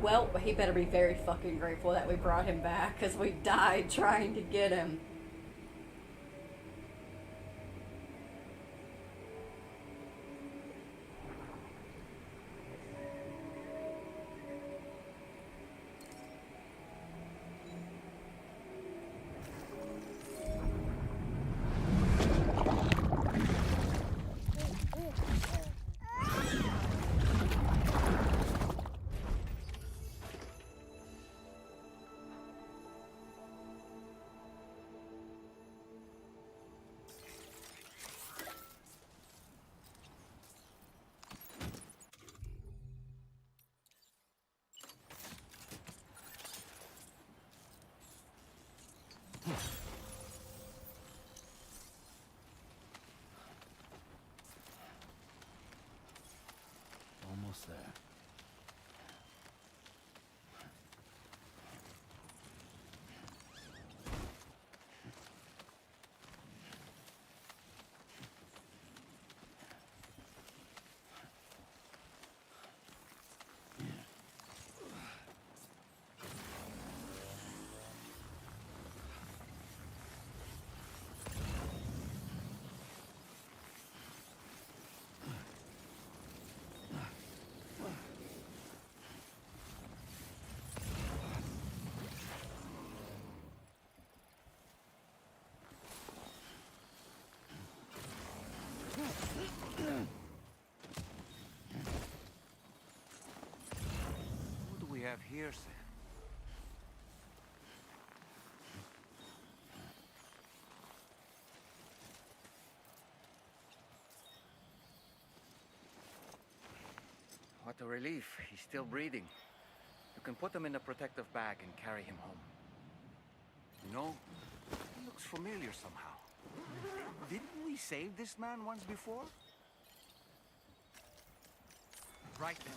Well, he better be very fucking grateful that we brought him back, because we died trying to get him. Almost there. What do we have here, Sam? What a relief. He's still breathing. You can put him in a protective bag and carry him home. You know, he looks familiar somehow. Didn't we save this man once before? Right then.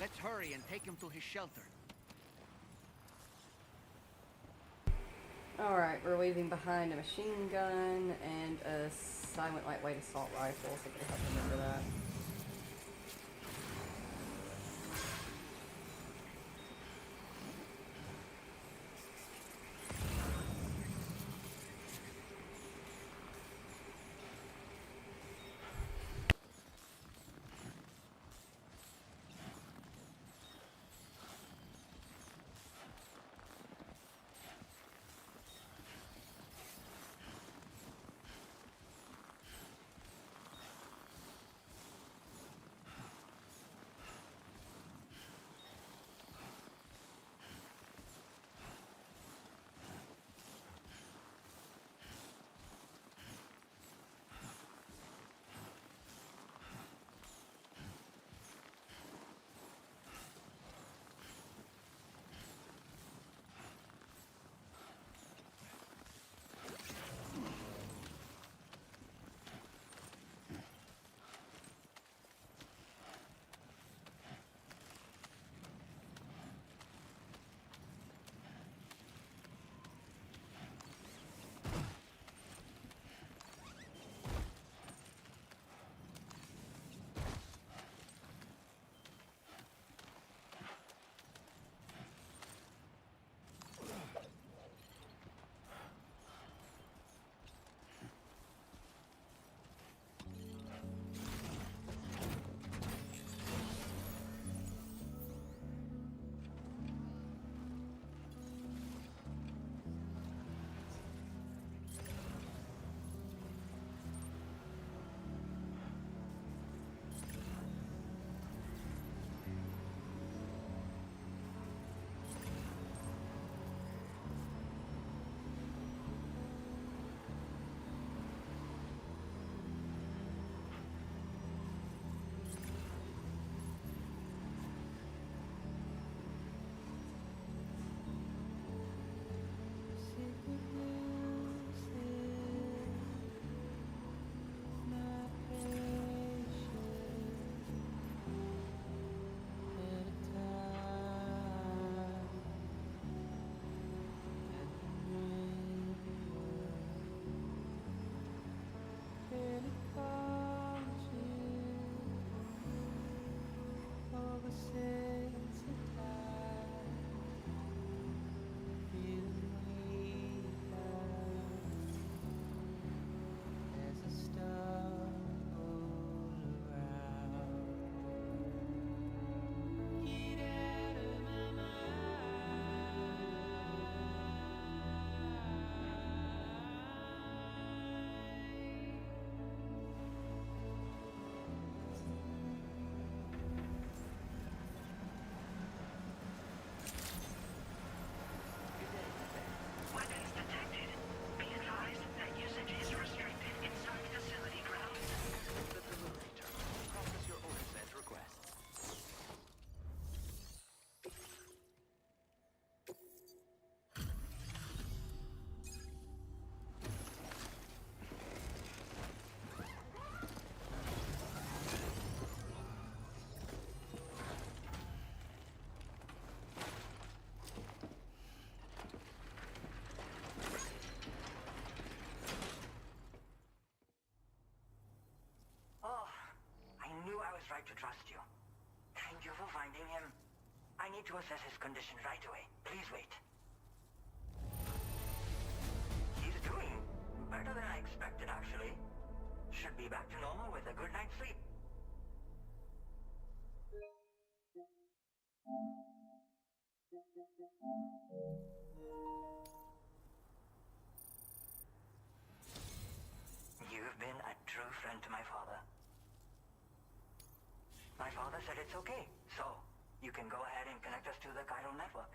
Let's hurry and take him to his shelter. Alright, we're leaving behind a machine gun and a silent lightweight assault rifle, so we have to remember that. to trust you. Thank you for finding him. I need to assess his condition right away. Please wait. He's doing better than I expected, actually. Should be back to normal with a good night's sleep. You've been a true friend to my father. My father said it's okay, so you can go ahead and connect us to the chiral network.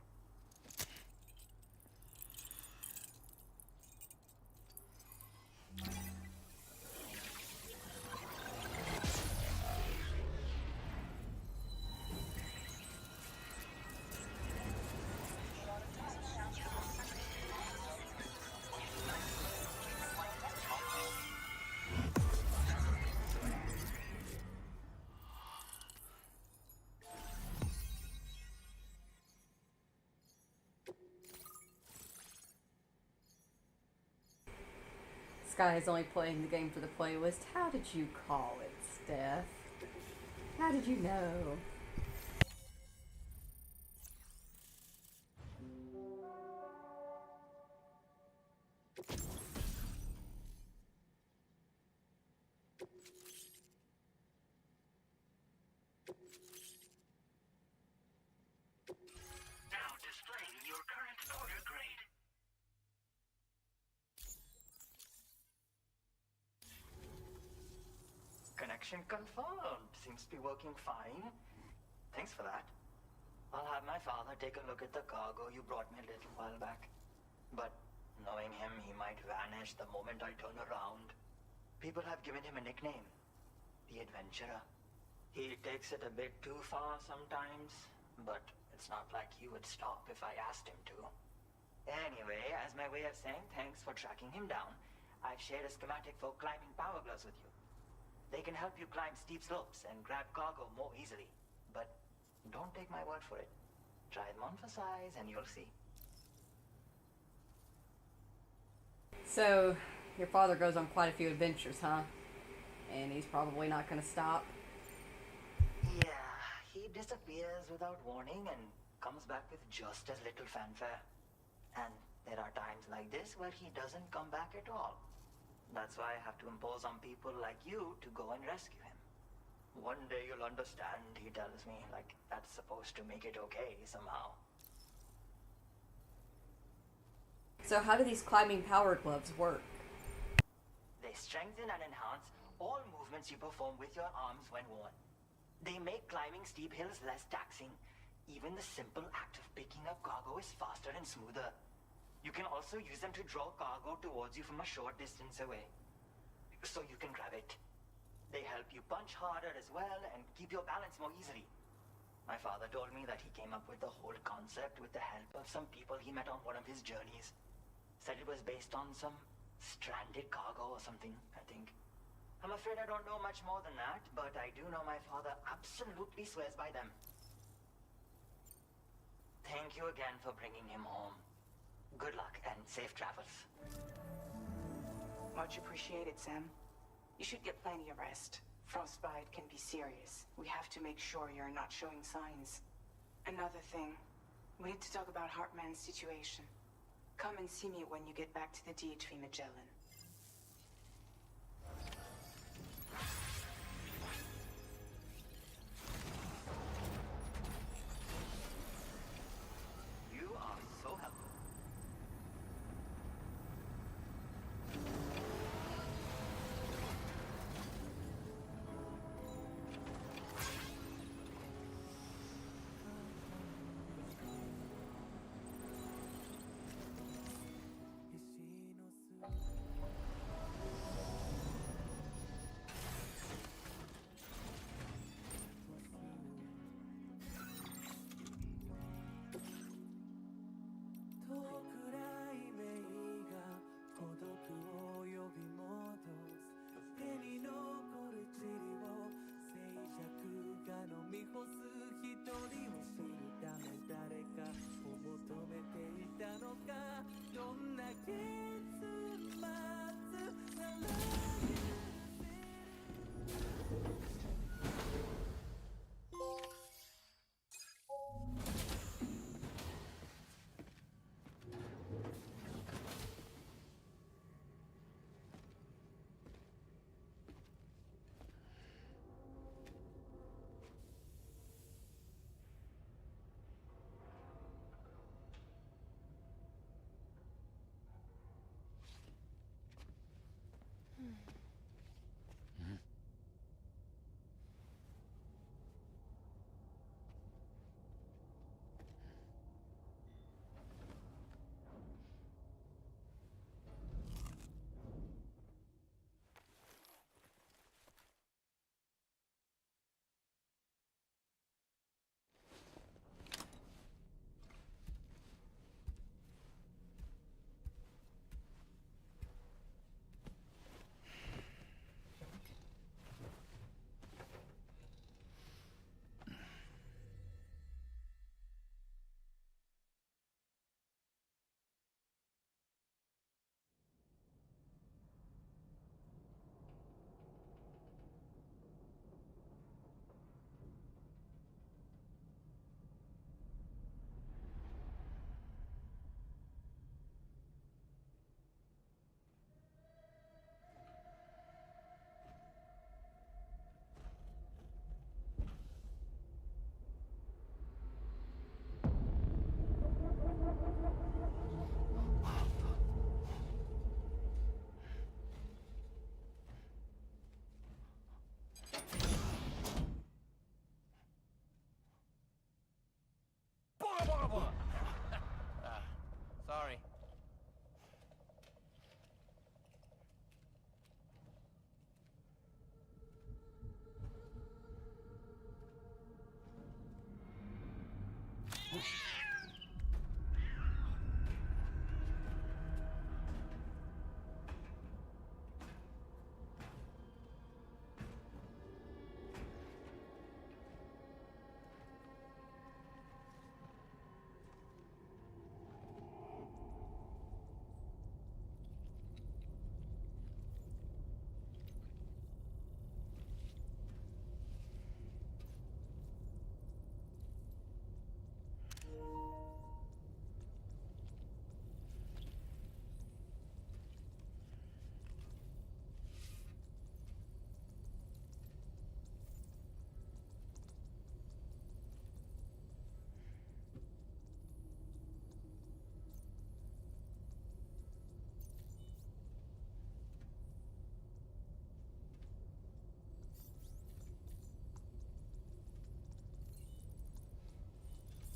Sky is only playing the game for the playlist. How did you call it, Steph? How did you know? Now displaying your current order grade. Connection confirmed. Seems to be working fine. Thanks for that. I'll have my father take a look at the cargo you brought me a little while back. But knowing him, he might vanish the moment I turn around. People have given him a nickname. The Adventurer. He takes it a bit too far sometimes, but it's not like he would stop if I asked him to. Anyway, as my way of saying thanks for tracking him down, I've shared a schematic for climbing power gloves with you. They can help you climb steep slopes and grab cargo more easily. But don't take my word for it. Try them on for size and you'll see. So, your father goes on quite a few adventures, huh? And he's probably not gonna stop. Yeah, he disappears without warning and comes back with just as little fanfare. And there are times like this where he doesn't come back at all. That's why I have to impose on people like you to go and rescue him. One day you'll understand, he tells me, like that's supposed to make it okay somehow. So how do these climbing power gloves work? They strengthen and enhance all movements you perform with your arms when worn. They make climbing steep hills less taxing. Even the simple act of picking up cargo is faster and smoother. You can also use them to draw cargo towards you from a short distance away, so you can grab it. They help you punch harder as well and keep your balance more easily. My father told me that he came up with the whole concept with the help of some people he met on one of his journeys. Said it was based on some stranded cargo or something, I think. I'm afraid I don't know much more than that, but I do know my father absolutely swears by them. Thank you again for bringing him home. Good luck and safe travels. Much appreciated, Sam. You should get plenty of rest. Frostbite can be serious. We have to make sure you're not showing signs. Another thing, we need to talk about Hartman's situation. Come and see me when you get back to the DHV Magellan. You are so helpful.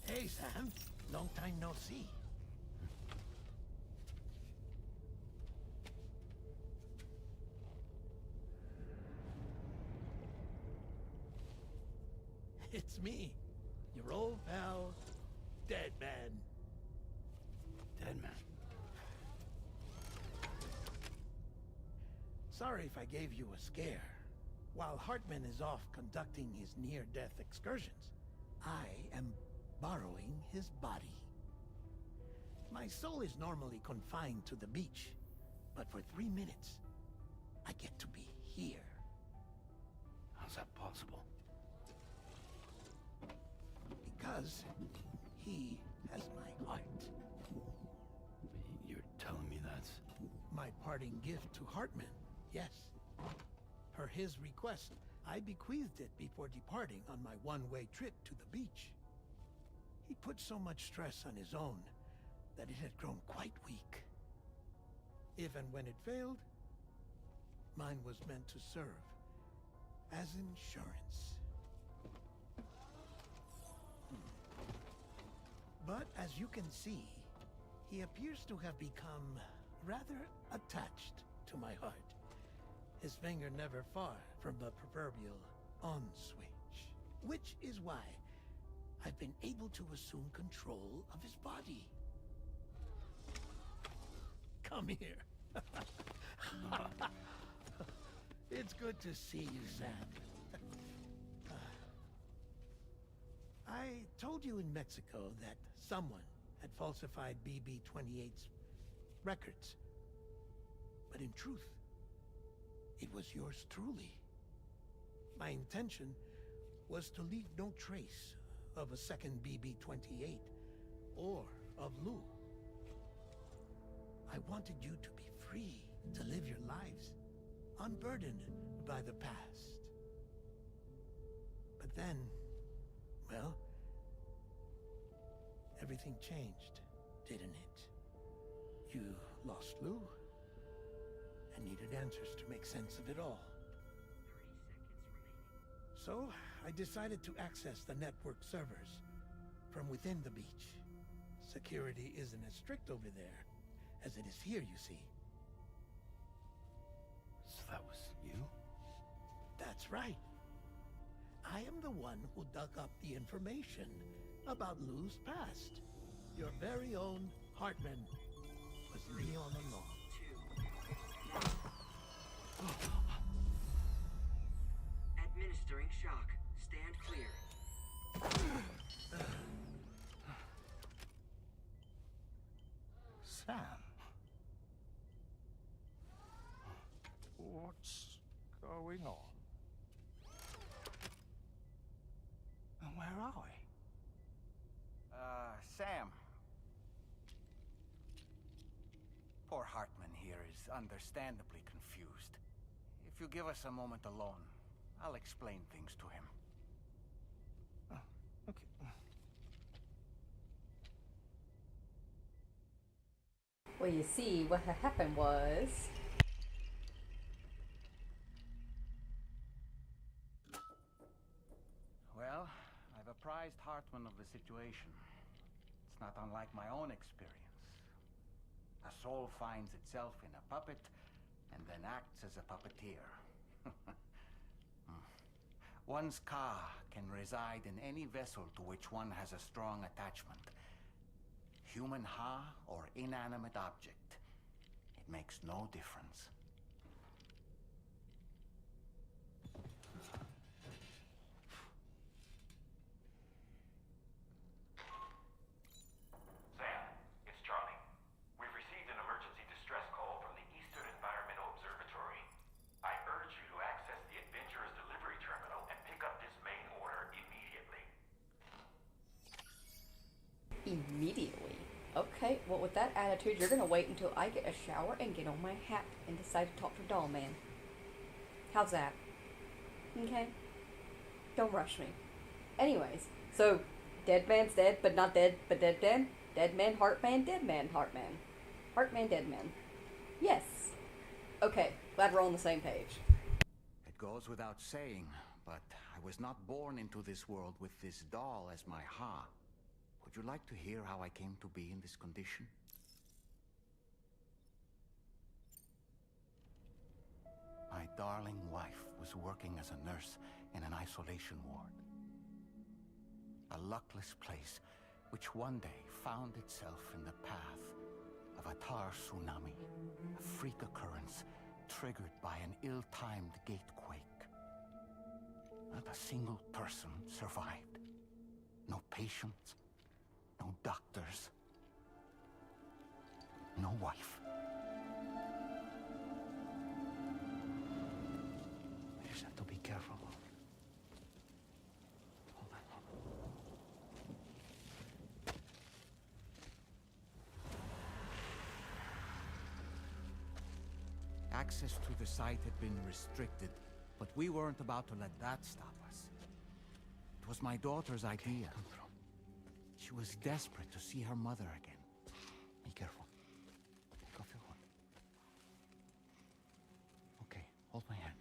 Hey, Sam. Long time no see. It's me, your old pal, Dead Man. Dead Man. Sorry if I gave you a scare. While Hartman is off conducting his near-death excursions, I am borrowing his body. My soul is normally confined to the beach, but for 3 minutes, I get to be here. How's that possible? Because he has my heart. You're telling me that's... My parting gift to Hartman, yes. Per his request, I bequeathed it before departing on my one-way trip to the beach. He put so much stress on his own that it had grown quite weak. If and when it failed, mine was meant to serve as insurance. But as you can see, he appears to have become rather attached to my heart. His finger never far from the proverbial on switch. Which is why I've been able to assume control of his body. Come here. It's good to see you, Sam. I told you in Mexico that someone had falsified BB-28's records. But in truth, it was yours truly. My intention was to leave no trace of a second BB-28 or of Lou. I wanted you to be free to live your lives, unburdened by the past. But then, well, everything changed, didn't it? You lost Lou and needed answers to make sense of it all. So, I decided to access the network servers from within the beach. Security isn't as strict over there as it is here, you see. So that was you? That's right. I am the one who dug up the information about Lou's past. Your very own Hartman was me all along. Administering shock. Stand clear. Sam? What's going on? And where are we? Sam. Poor Hartman here is understandably confused. If you give us a moment alone, I'll explain things to him. Okay. Well, you see, what had happened was... Well, I've apprised Hartman of the situation. It's not unlike my own experience. A soul finds itself in a puppet and then acts as a puppeteer. One's ka can reside in any vessel to which one has a strong attachment. Human ha or inanimate object. It makes no difference. Sam, it's Charlie. We've received an emergency distress call from the Eastern Environmental Observatory. I urge you to access the Adventurer's delivery terminal and pick up this main order immediately. Immediately? Okay, well with that attitude, you're gonna wait until I get a shower and get on my hat and decide to talk to Doll Man. How's that? Okay? Don't rush me. Anyways, so, Dead Man's dead, but not dead, but dead dead? Dead Man, Heartman, Dead Man, Heartman. Heartman, Dead Man. Yes. Okay, glad we're on the same page. It goes without saying, but I was not born into this world with this doll as my ha. Would you like to hear how I came to be in this condition? My darling wife was working as a nurse in an isolation ward. A luckless place which one day found itself in the path of a tar tsunami, a freak occurrence triggered by an ill-timed gatequake. Not a single person survived. No patients, no doctors, no wife. I just have to be careful. Hold on. Access to the site had been restricted, but we weren't about to let that stop us. It was my daughter's idea. She was desperate to see her mother again. Be careful. Take off your hood. Okay, hold my hand.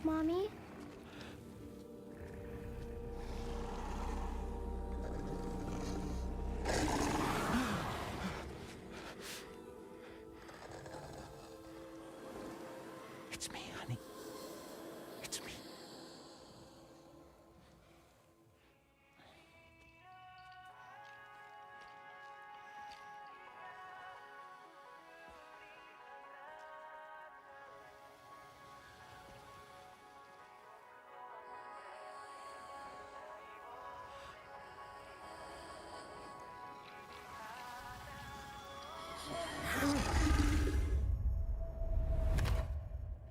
Mommy? It's me, honey. It's me.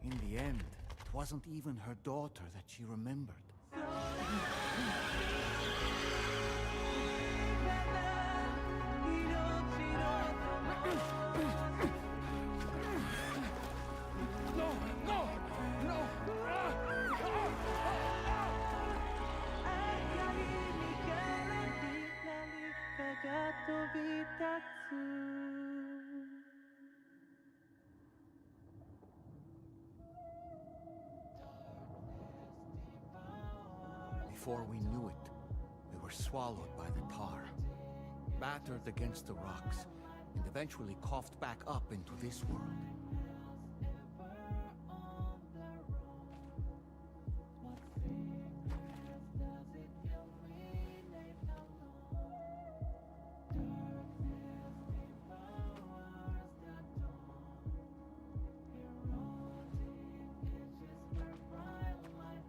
In the end, it wasn't even her daughter that she remembered. Before we knew it, we were swallowed by the tar, battered against the rocks, and eventually coughed back up into this world.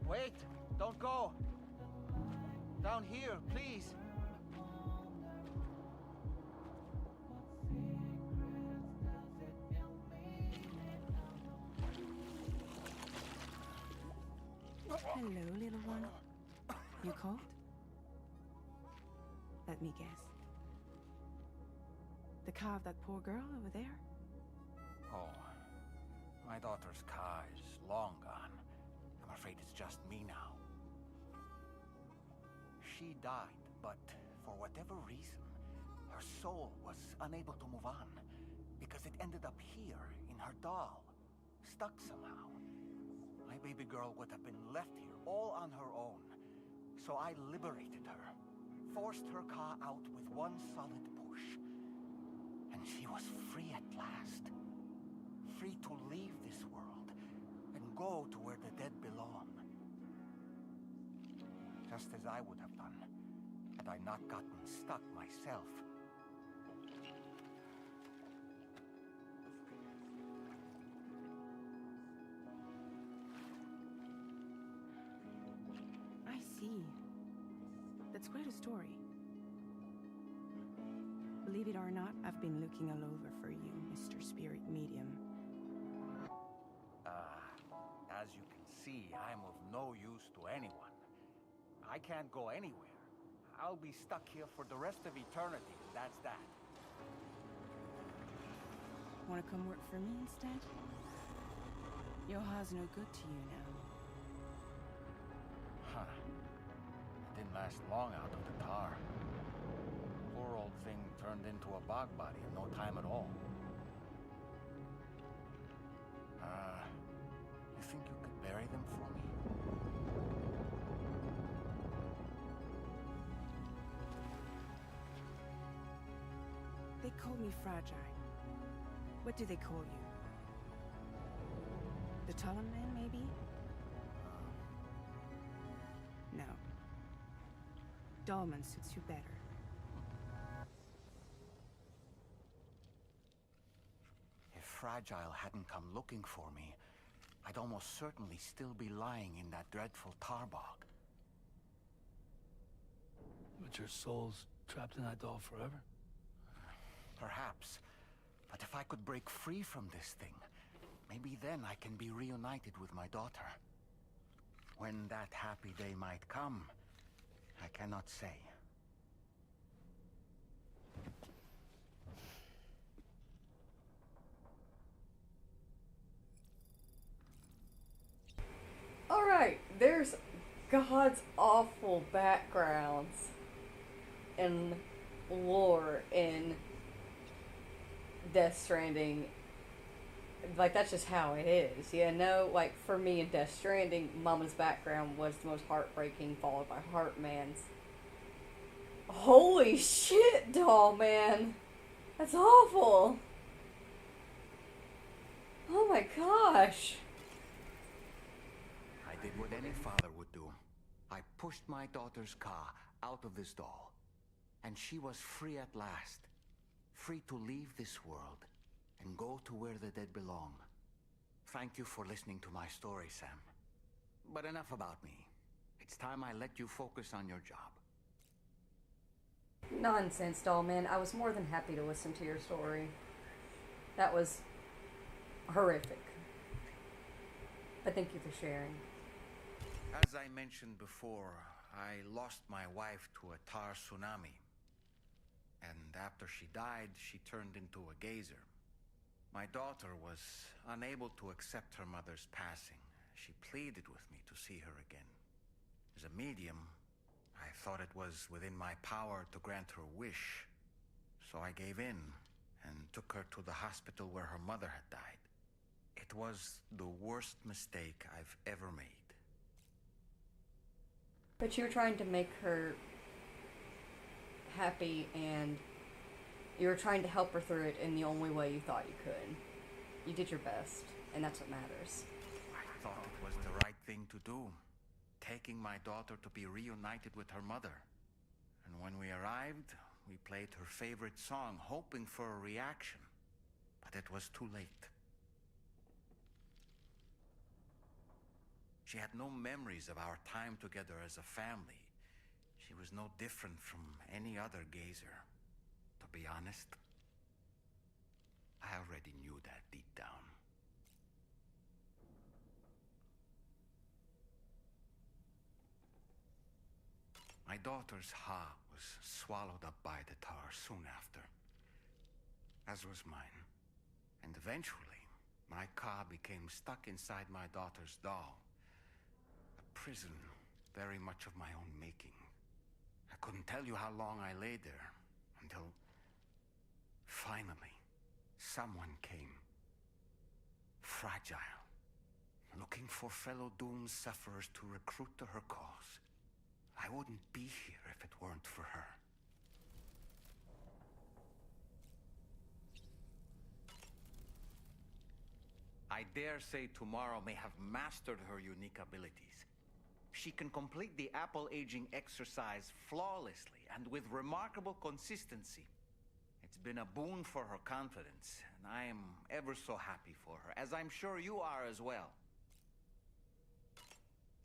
Wait! Don't go! Down here, please! Hello, little one. You cold? Let me guess. The car of that poor girl over there? Oh, my daughter's car is long gone. I'm afraid it's just me now. She died, but for whatever reason, her soul was unable to move on because it ended up here in her doll, stuck somehow. My baby girl would have been left here all on her own. So I liberated her, forced her car out with one solid push. And she was free at last. Free to leave this world and go to where the dead belong. Just as I would have done, had I not gotten stuck myself. I see. That's quite a story. Believe it or not, I've been looking all over for you, Mr. Spirit Medium. As you can see, I'm of no use to anyone. I can't go anywhere, I'll be stuck here for the rest of eternity. That's that. Want to come work for me instead? Yoha's no good to you now. Huh. Didn't last long out of the tar. Poor old thing turned into a bog body in no time at all. You think you could bury them for me? They call me fragile. What do they call you? The Talon Man, maybe? No. Dolman suits you better. If Fragile hadn't come looking for me, I'd almost certainly still be lying in that dreadful tar bog. But your soul's trapped in that doll forever? Perhaps. But if I could break free from this thing, maybe then I can be reunited with my daughter. When that happy day might come, I cannot say. Alright, there's God's awful backgrounds and lore in Death Stranding. Like, that's just how it is, you know? Like, for me in Death Stranding, Mama's background was the most heartbreaking, followed by Heartman's. Holy shit, doll man! That's awful! Oh my gosh! I did what any father would do. I pushed my daughter's car out of this doll, and she was free at last. Free to leave this world and go to where the dead belong. Thank you for listening to my story, Sam. But enough about me. It's time I let you focus on your job. Nonsense, doll man. I was more than happy to listen to your story. That was horrific. But thank you for sharing. As I mentioned before, I lost my wife to a tar tsunami. And after she died, she turned into a geyser. My daughter was unable to accept her mother's passing. She pleaded with me to see her again. As a medium, I thought it was within my power to grant her wish. So I gave in and took her to the hospital where her mother had died. It was the worst mistake I've ever made. But you were trying to make her happy, and you were trying to help her through it in the only way you thought you could. You did your best, and that's what matters. I thought it was the right thing to do, taking my daughter to be reunited with her mother. And when we arrived, we played her favorite song, hoping for a reaction. But it was too late. She had no memories of our time together as a family. She was no different from any other gazer. To be honest, I already knew that deep down. My daughter's heart was swallowed up by the tar soon after, as was mine. And eventually, my car became stuck inside my daughter's doll. A prison very much of my own making. I couldn't tell you how long I lay there, until finally, someone came. Fragile. Looking for fellow doomed sufferers to recruit to her cause. I wouldn't be here if it weren't for her. I dare say Tomorrow may have mastered her unique abilities. She can complete the apple aging exercise flawlessly and with remarkable consistency. It's been a boon for her confidence, and I am ever so happy for her, as I'm sure you are as well.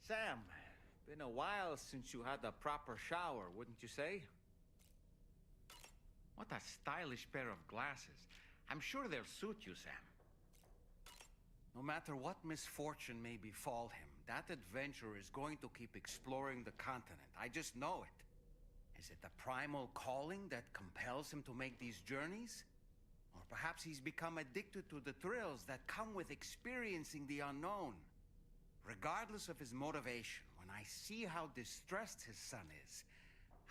Sam, been a while since you had a proper shower, wouldn't you say? What a stylish pair of glasses. I'm sure they'll suit you, Sam. No matter what misfortune may befall him, that adventurer is going to keep exploring the continent. I just know it. Is it the primal calling that compels him to make these journeys? Or perhaps he's become addicted to the thrills that come with experiencing the unknown. Regardless of his motivation, when I see how distressed his son is,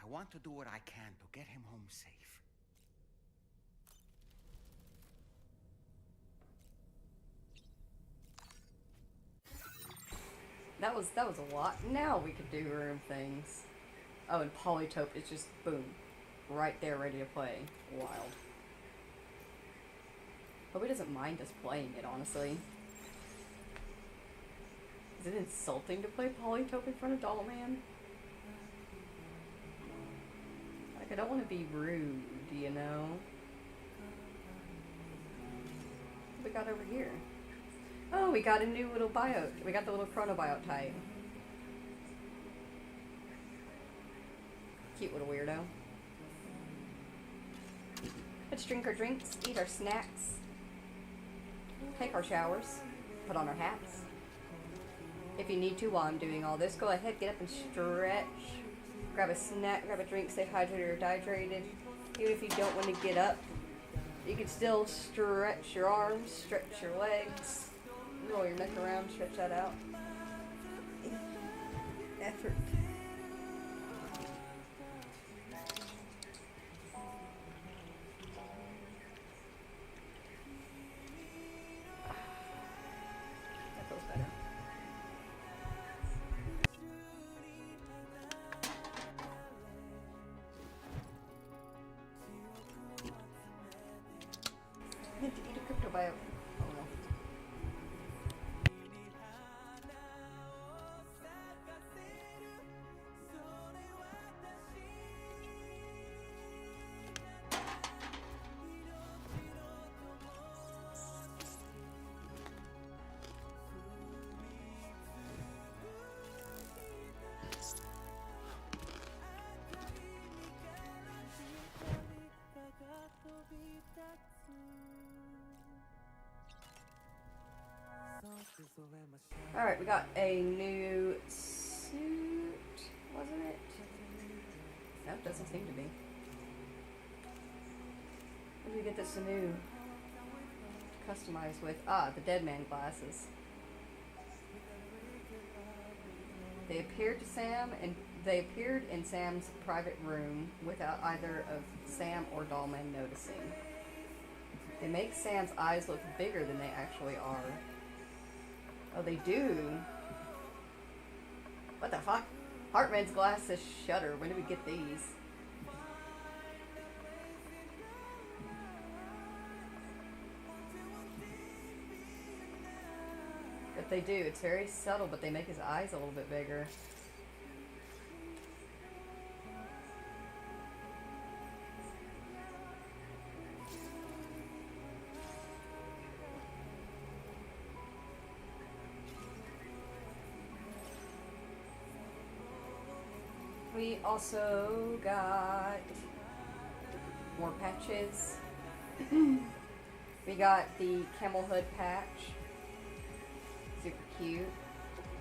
I want to do what I can to get him home safe. That was a lot. Now we could do room things. Oh, and Polytope is just boom, right there, ready to play. Wild. Hope he doesn't mind us playing it, honestly. Is it insulting to play Polytope in front of Dollman? Like, I don't want to be rude, you know? What we got over here? Oh, we got a new little biota. We got the little chronobiota type. Cute little weirdo. Let's drink our drinks, eat our snacks, take our showers, put on our hats. If you need to while I'm doing all this, go ahead, get up and stretch. Grab a snack, grab a drink, stay hydrated or dehydrated. Even if you don't want to get up, you can still stretch your arms, stretch your legs. Roll your neck around, stretch that out. Effort. That feels better. I need to eat a crypto bio. Oh no. Alright, we got a new suit, wasn't it? Nope, doesn't seem to be. What did we get this new to customize with? Ah, the Dead Man glasses. They appeared to Sam, and they appeared in Sam's private room without either of Sam or Dollman noticing. They make Sam's eyes look bigger than they actually are. Oh, they do? What the fuck? Hartman's glasses shutter. When did we get these? But they do. It's very subtle, but they make his eyes a little bit bigger. We also got more patches. We got the camel hood patch. Super cute.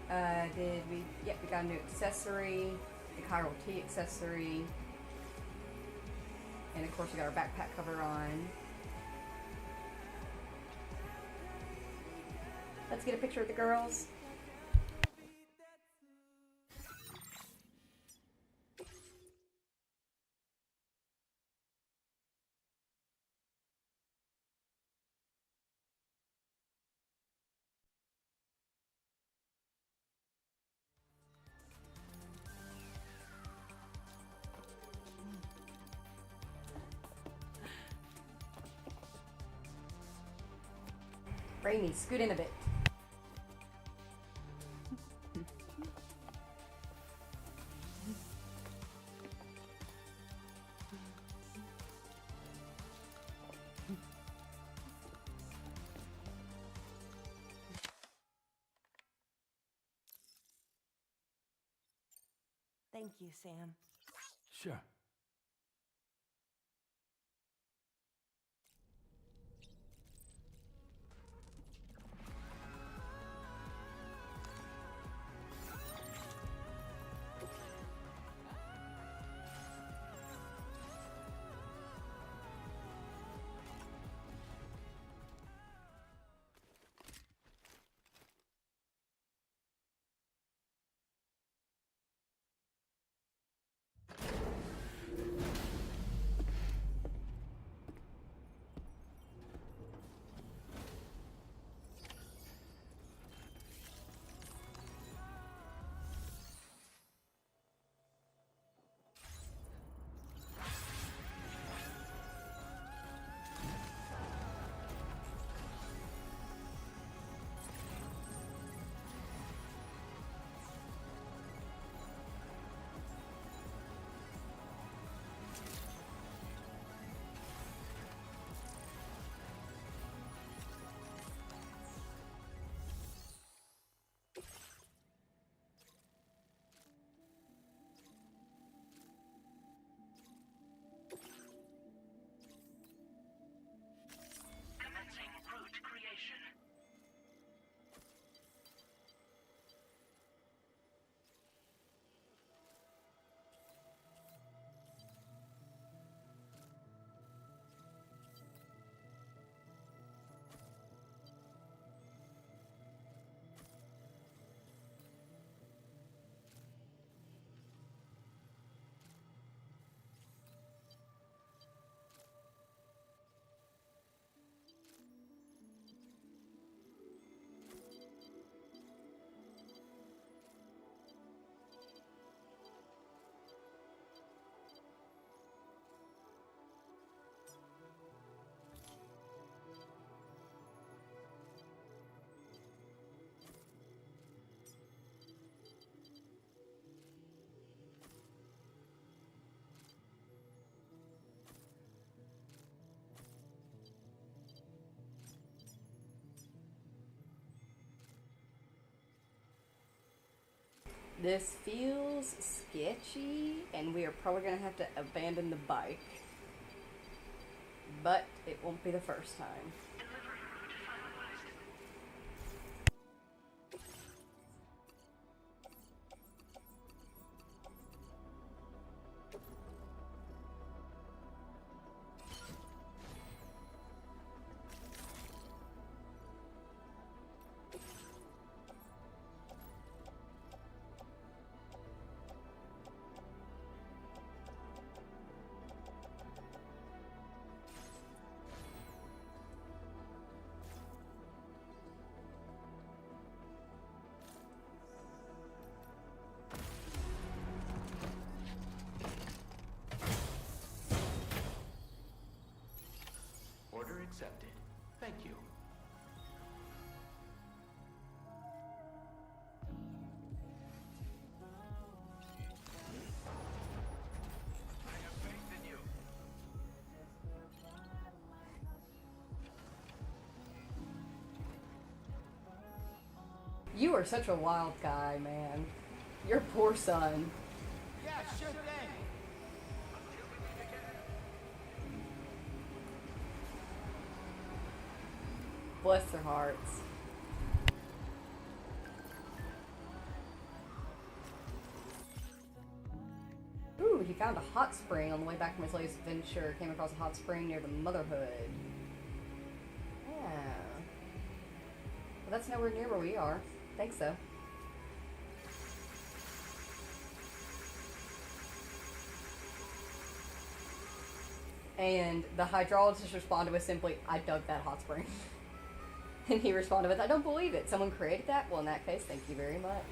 We got a new accessory, the chiral T accessory. And of course we got our backpack cover on. Let's get a picture of the girls. Rainy, scoot in a bit. Thank you, Sam. Sure. This feels sketchy, and we are probably going to have to abandon the bike. But it won't be the first time. Order accepted. Thank you. You are such a wild guy, man. Your poor son. Yeah, sure thing. Bless their hearts. Ooh, he found a hot spring on the way back from his latest adventure. Came across a hot spring near the Motherhood. Yeah. Well, that's nowhere near where we are. Thanks, though. And the hydrologist responded with simply, I dug that hot spring. And he responded with, I don't believe it. Someone created that? Well, in that case, thank you very much.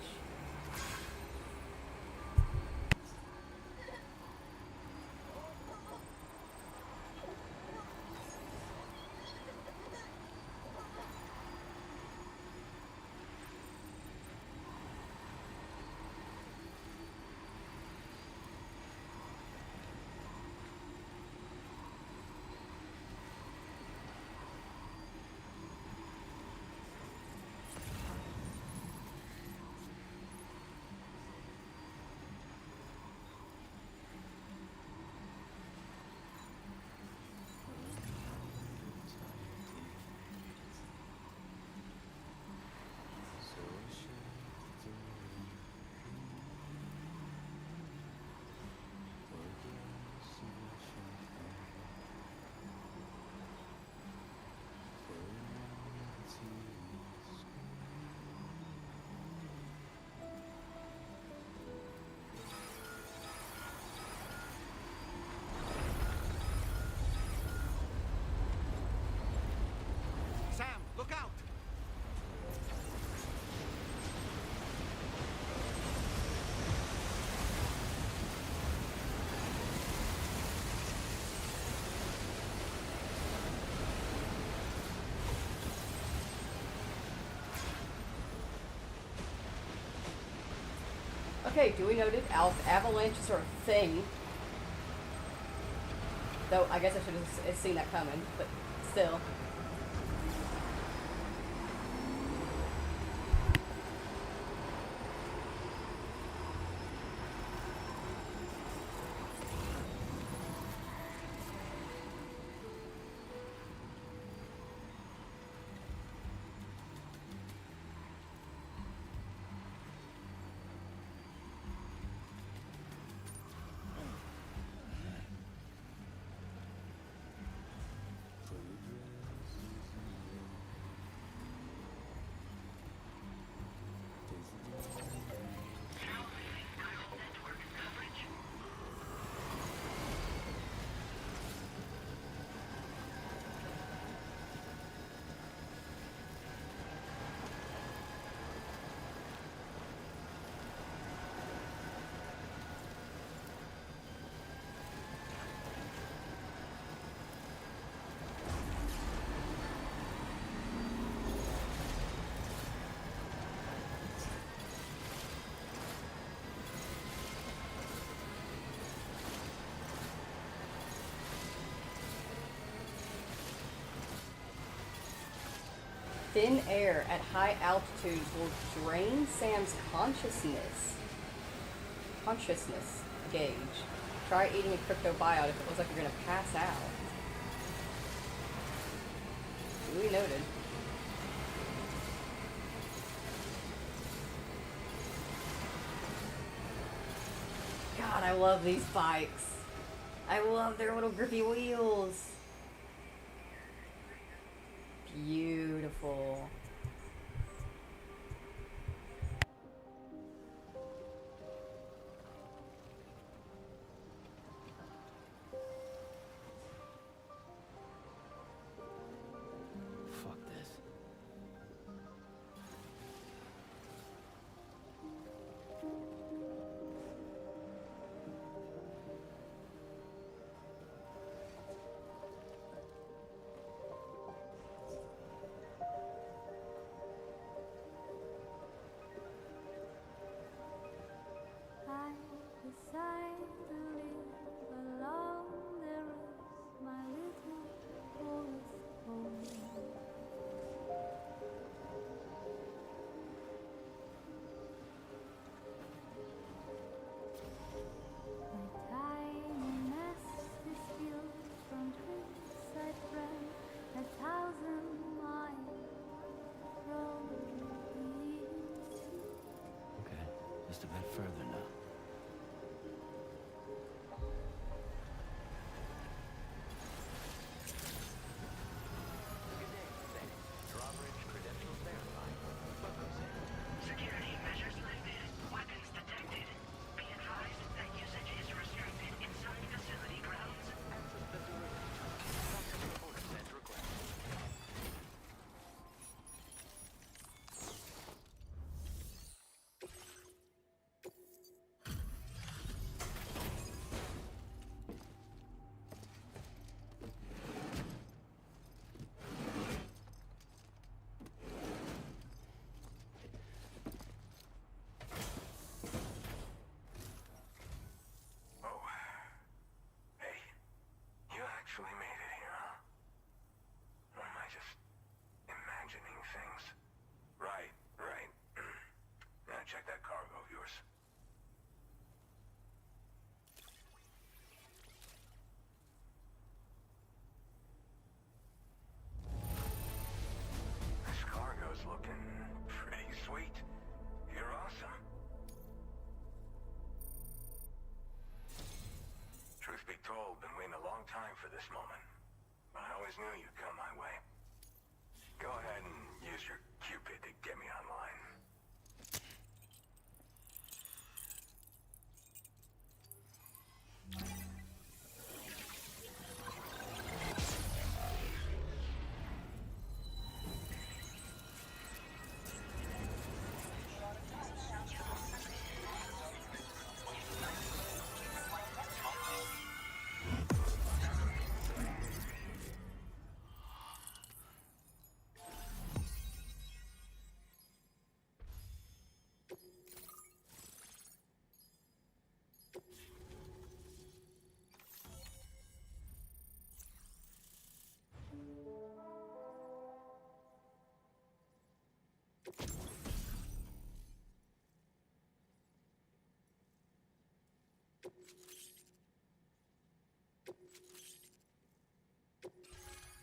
Sam, look out! Okay, duly noted. Avalanche sort of thing. Though, I guess I should have seen that coming, but still. Thin air at high altitudes will drain Sam's consciousness. consciousness gauge. Try eating a cryptobiote if it looks like you're gonna pass out. Duly noted. God, I love these bikes. I love their little grippy wheels. Beautiful. Fuck this. I decide to live alone. There is my little forest home. My tiny nest is built from trees I plant 1,000 miles from here. Okay, just a bit further now. Security measures lifted. Weapons detected. Be advised that usage is restricted inside facility grounds. Access the delivery terminal. Customer send request. Oh. Hey, you actually made it here, huh? Or am I just imagining things? Right. Now check that cargo of yours. This cargo's looking pretty sweet. You're awesome. Truth be told, been waiting a long time for this moment. But I always knew you'd come my way. Go ahead and use your Cupid to get me online.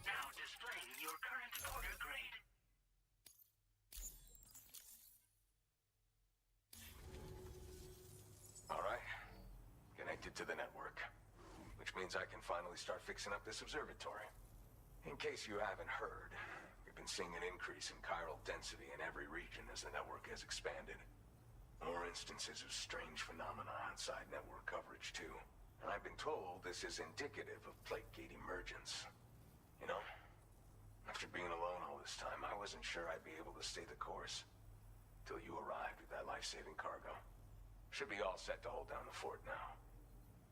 Now displaying your current order grade. All right. Connected to the network. Which means I can finally start fixing up this observatory. In case you haven't heard, we've been seeing an increase in chiral density in every region as the network has expanded. More instances of strange phenomena outside network coverage, too. And I've been told this is indicative of plate gate emergence. You know, after being alone all this time, I wasn't sure I'd be able to stay the course. Till you arrived with that life-saving cargo. Should be all set to hold down the fort now.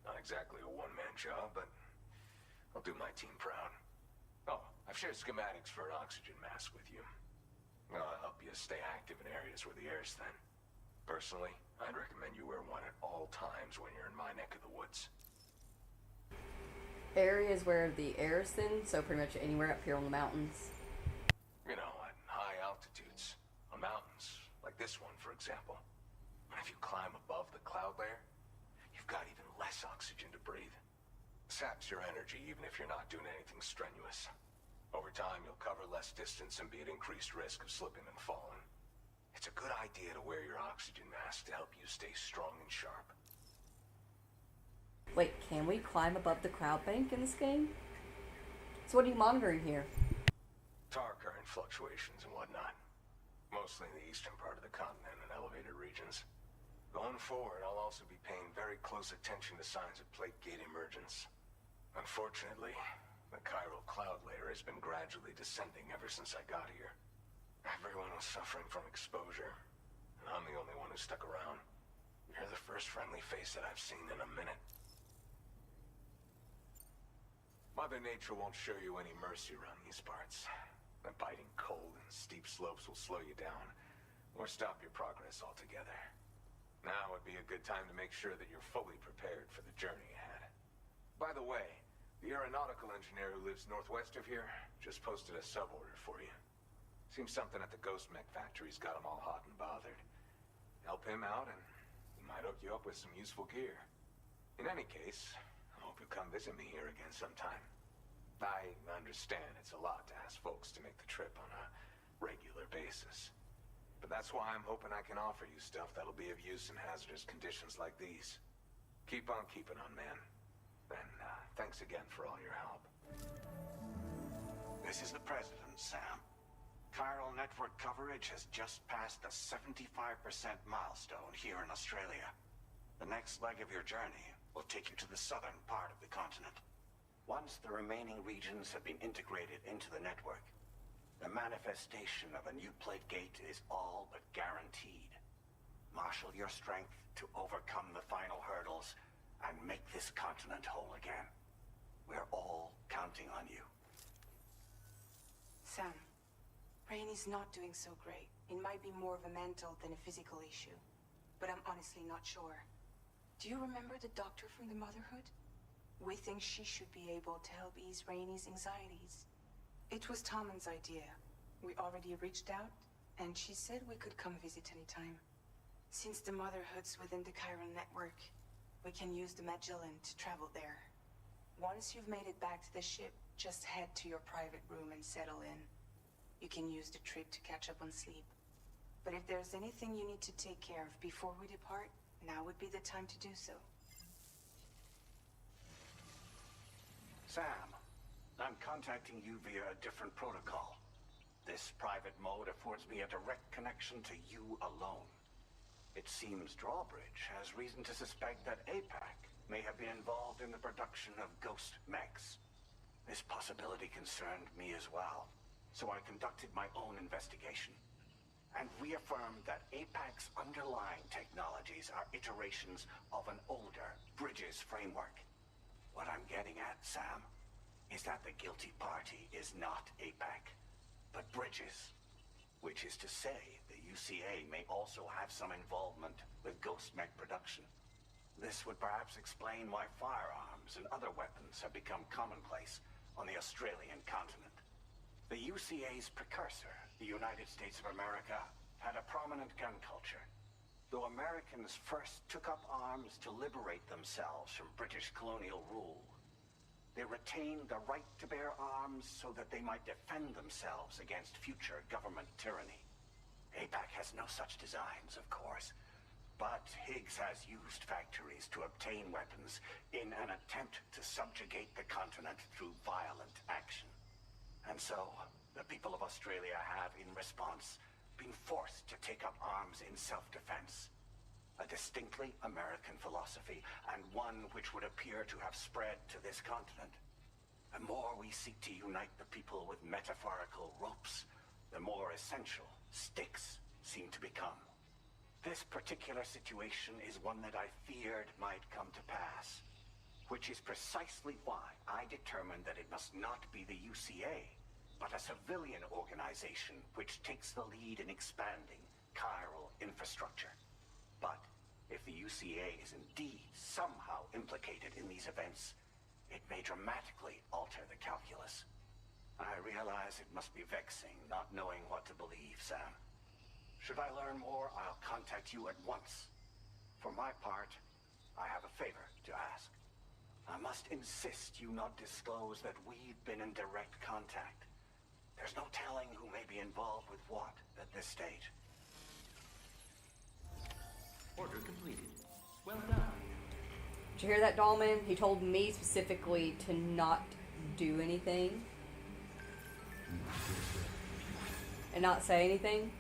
Not exactly a one-man job, but I'll do my team proud. Oh, I've shared schematics for an oxygen mask with you. I'll help you stay active in areas where the air's thin. Personally, I'd recommend you wear one at all times when you're in my neck of the woods. Areas where the air is thin, so pretty much anywhere up here on the mountains. You know, at high altitudes. On mountains, like this one, for example. And if you climb above the cloud layer, nice oxygen to breathe. Saps your energy even if you're not doing anything strenuous. Over time, you'll cover less distance and be at increased risk of slipping and falling. It's a good idea to wear your oxygen mask to help you stay strong and sharp. Wait, can we climb above the crowd bank in this game? So what are you monitoring here? Tar current fluctuations and whatnot. Mostly in the eastern part of the continent and elevated regions. Going forward, I'll also be paying very close attention to signs of plate gate emergence. Unfortunately, the chiral cloud layer has been gradually descending ever since I got here. Everyone was suffering from exposure, and I'm the only one who stuck around. You're the first friendly face that I've seen in a minute. Mother Nature won't show you any mercy around these parts. The biting cold and steep slopes will slow you down, or stop your progress altogether. Now would be a good time to make sure that you're fully prepared for the journey ahead. By the way, the aeronautical engineer who lives northwest of here just posted a sub-order for you. Seems something at the Ghost Mech factory's got him all hot and bothered. Help him out and he might hook you up with some useful gear. In any case, I hope you'll come visit me here again sometime. I understand it's a lot to ask folks to make the trip on a regular basis. But that's why I'm hoping I can offer you stuff that'll be of use in hazardous conditions like these. Keep on keeping on, man. And thanks again for all your help. This is the President, Sam. Chiral network coverage has just passed the 75% milestone here in Australia. The next leg of your journey will take you to the southern part of the continent. Once the remaining regions have been integrated into the network, the manifestation of a new plate gate is all but guaranteed. Marshal your strength to overcome the final hurdles and make this continent whole again. We're all counting on you. Sam, Rainey's not doing so great. It might be more of a mental than a physical issue, but I'm honestly not sure. Do you remember the doctor from the Motherhood? We think she should be able to help ease Rainey's anxieties. It was Tommen's idea. We already reached out, and she said we could come visit anytime. Since the Motherhood's within the Chiron network, we can use the Magellan to travel there. Once you've made it back to the ship, just head to your private room and settle in. You can use the trip to catch up on sleep. But if there's anything you need to take care of before we depart, now would be the time to do so. Sam, I'm contacting you via a different protocol. This private mode affords me a direct connection to you alone. It seems Drawbridge has reason to suspect that APAC may have been involved in the production of ghost mechs. This possibility concerned me as well, so I conducted my own investigation and reaffirmed that APAC's underlying technologies are iterations of an older Bridges framework. What I'm getting at, Sam, is that the guilty party is not APAC, but Bridges. Which is to say, the UCA may also have some involvement with ghost mech production. This would perhaps explain why firearms and other weapons have become commonplace on the Australian continent. The UCA's precursor, the United States of America, had a prominent gun culture. Though Americans first took up arms to liberate themselves from British colonial rule, they retained the right to bear arms so that they might defend themselves against future government tyranny. APAC has no such designs, of course, but Higgs has used factories to obtain weapons in an attempt to subjugate the continent through violent action. And so, the people of Australia have, in response, been forced to take up arms in self-defense. A distinctly American philosophy, and one which would appear to have spread to this continent. The more we seek to unite the people with metaphorical ropes, the more essential sticks seem to become. This particular situation is one that I feared might come to pass, which is precisely why I determined that it must not be the UCA, but a civilian organization which takes the lead in expanding chiral infrastructure. But if the UCA is indeed somehow implicated in these events, it may dramatically alter the calculus. I realize it must be vexing not knowing what to believe, Sam. Should I learn more, I'll contact you at once. For my part, I have a favor to ask. I must insist you not disclose that we've been in direct contact. There's no telling who may be involved with what at this stage. Order completed. Well done. Did you hear that, Dollman? He told me specifically to not do anything. And not say anything.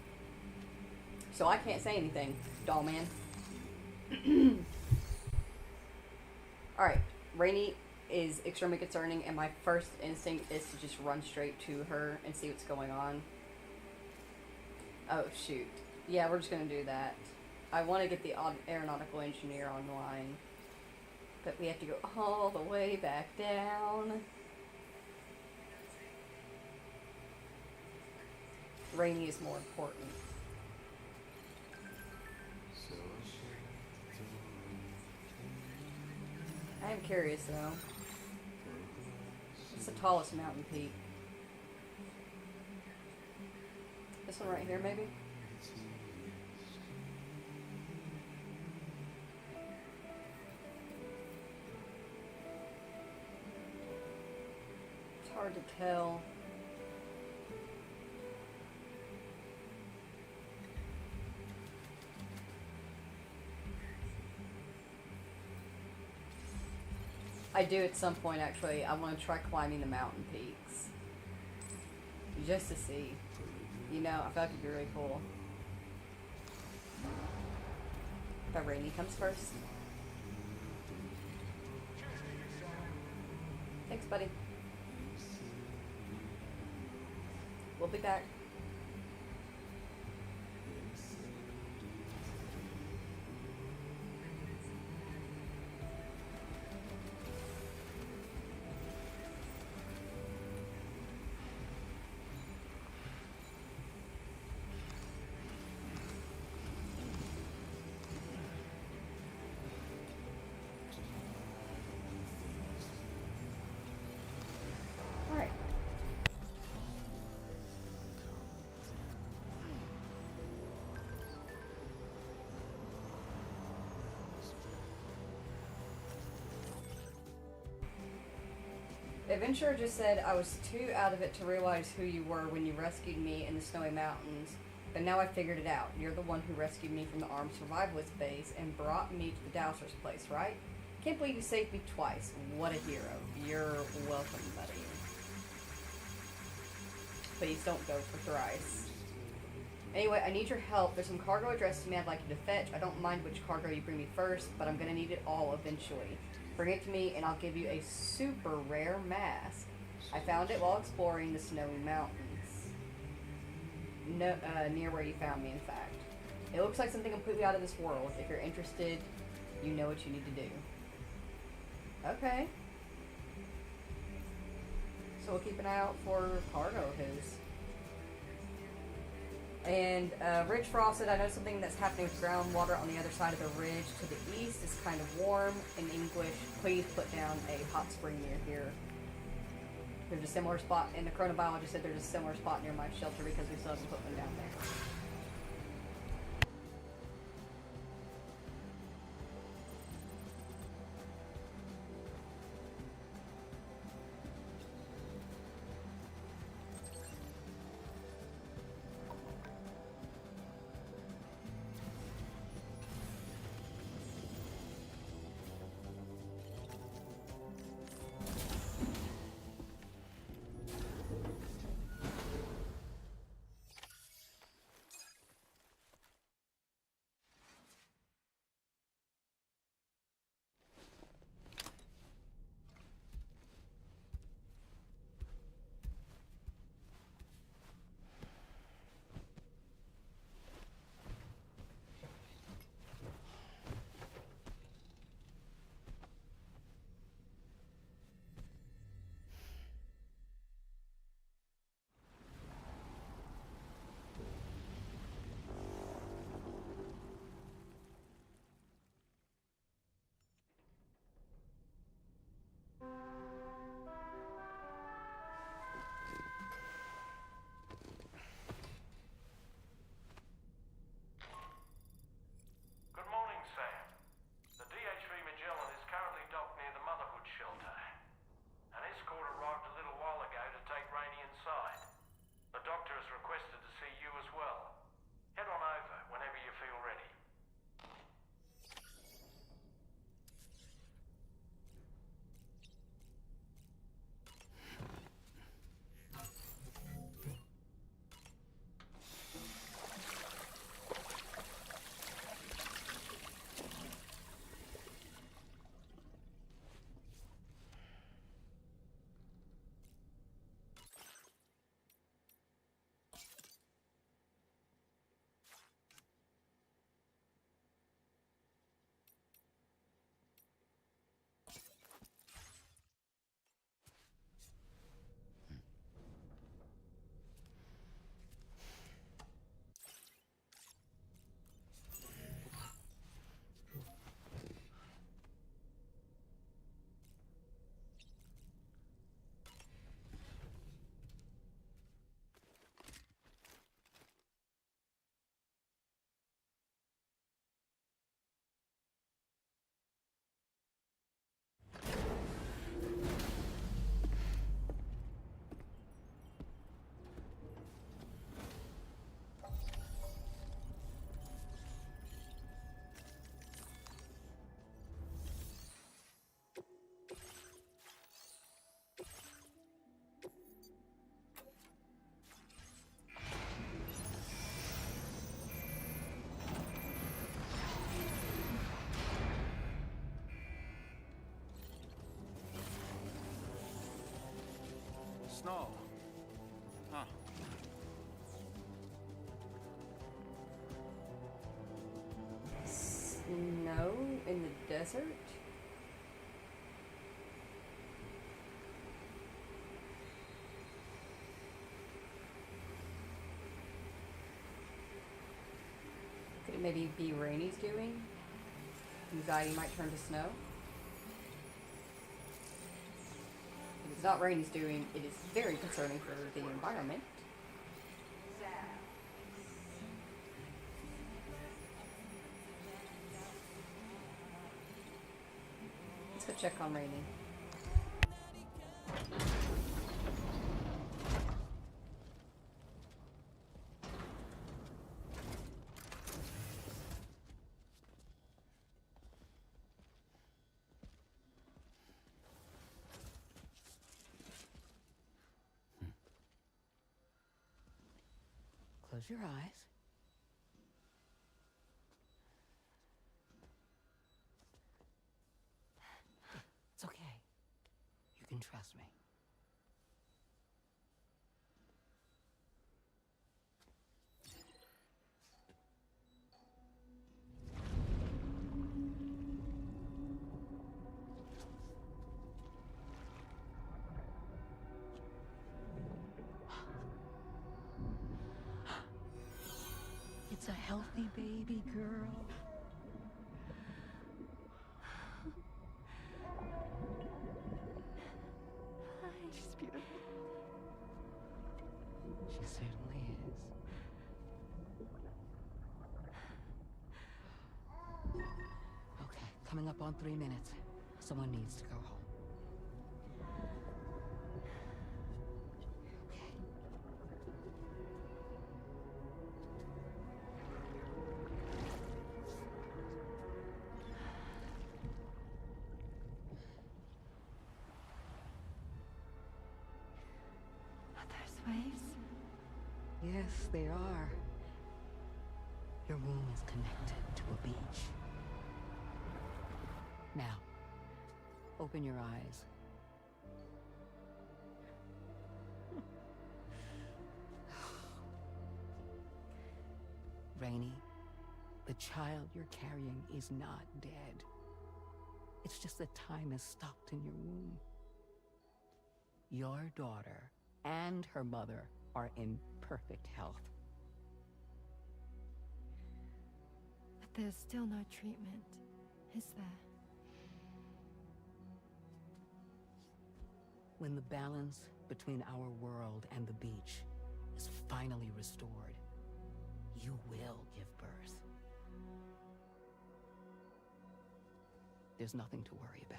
So I can't say anything, Dollman. Alright, Rainy is extremely concerning, and my first instinct is to just run straight to her and see what's going on. Oh, shoot. Yeah, we're just gonna do that. I want to get the aeronautical engineer online, but we have to go all the way back down. Rainy is more important. I am curious though. What's the tallest mountain peak? This one right here, maybe? It's hard to tell. I do at some point, actually. I want to try climbing the mountain peaks. Just to see. You know, I feel like it'd be really cool. But Rainy comes first. Thanks, buddy. We'll be back. Adventurer just said I was too out of it to realize who you were when you rescued me in the snowy mountains, but now I figured it out. You're the one who rescued me from the armed survivalist base and brought me to the Dowser's place, right? Can't believe you saved me twice. What a hero. You're welcome, buddy. Please don't go for thrice. Anyway, I need your help. There's some cargo addressed to me I'd like you to fetch. I don't mind which cargo you bring me first, but I'm gonna need it all eventually. Bring it to me and I'll give you a super rare mask. I found it while exploring the snowy mountains. No, near where you found me, in fact. It looks like something completely out of this world. If you're interested, you know what you need to do. Okay. So we'll keep an eye out for cargo of his. And Ridge Frost said, I know something that's happening with groundwater on the other side of the ridge to the east is kind of warm. In English, please put down a hot spring near here. There's a similar spot, and the chronobiologist said there's a similar spot near my shelter because we still haven't put one down there. snow. Huh. Snow in the desert? Could it maybe be Rainy's doing? Anxiety might turn to snow? If it's not Rainy's doing, it is very concerning for the environment. Let's go check on Rainy. Close your eyes. It's okay. You can trust me. It's a healthy baby girl. She's beautiful. She certainly is. Okay, coming up on 3 minutes. Someone needs to go home. Waves? Yes, they are. Your womb is connected to a beach. Now, open your eyes. Rainy, the child you're carrying is not dead. It's just that time has stopped in your womb. Your daughter and her mother are in perfect health. But there's still no treatment, is there? When the balance between our world and the beach is finally restored, you will give birth. There's nothing to worry about.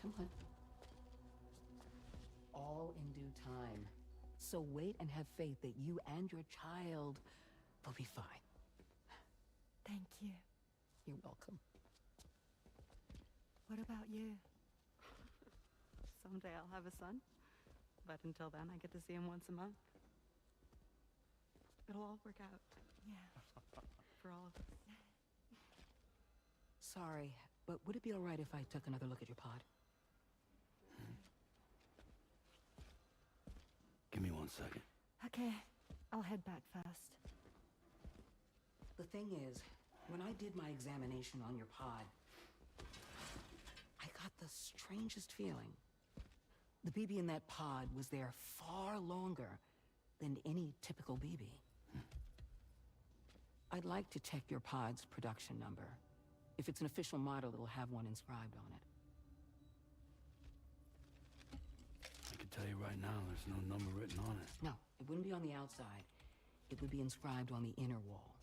Come on. All in due time. So wait and have faith that you and your child will be fine. Thank you. You're welcome. What about you? Someday I'll have a son, but until then I get to see him once a month. It'll all work out. Yeah. For all of us. Sorry, but would it be all right if I took another look at your pod? Give me 1 second. Okay, I'll head back first. The thing is, when I did my examination on your pod, I got the strangest feeling. The BB in that pod was there far longer than any typical BB. I'd like to check your pod's production number. If it's an official model, it'll have one inscribed on it. I can tell you right now, there's no number written on it. No, it wouldn't be on the outside. It would be inscribed on the inner wall.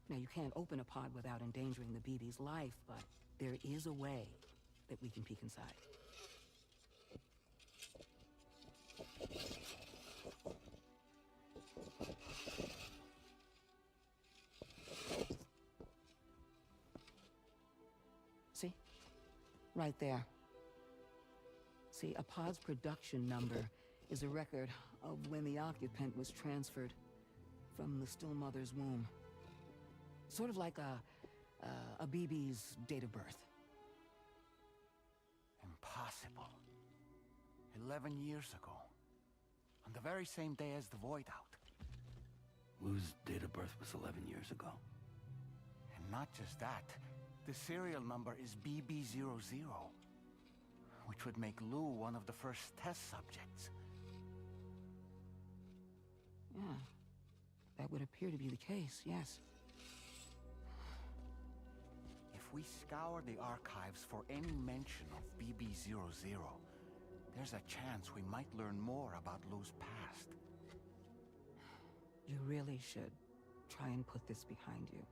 Now, you can't open a pod without endangering the BB's life, but there is a way that we can peek inside. See? Right there. See, a pod's production number is a record of when the occupant was transferred from the still mother's womb. Sort of like a a BB's date of birth. Impossible. 11 years ago. On the very same day as the Void Out. Lou's date of birth was 11 years ago. And not just that, the serial number is BB00, which would make Lou one of the first test subjects. Yeah, that would appear to be the case, yes. If we scour the archives for any mention of BB00, there's a chance we might learn more about Lou's past. You really should try and put this behind you.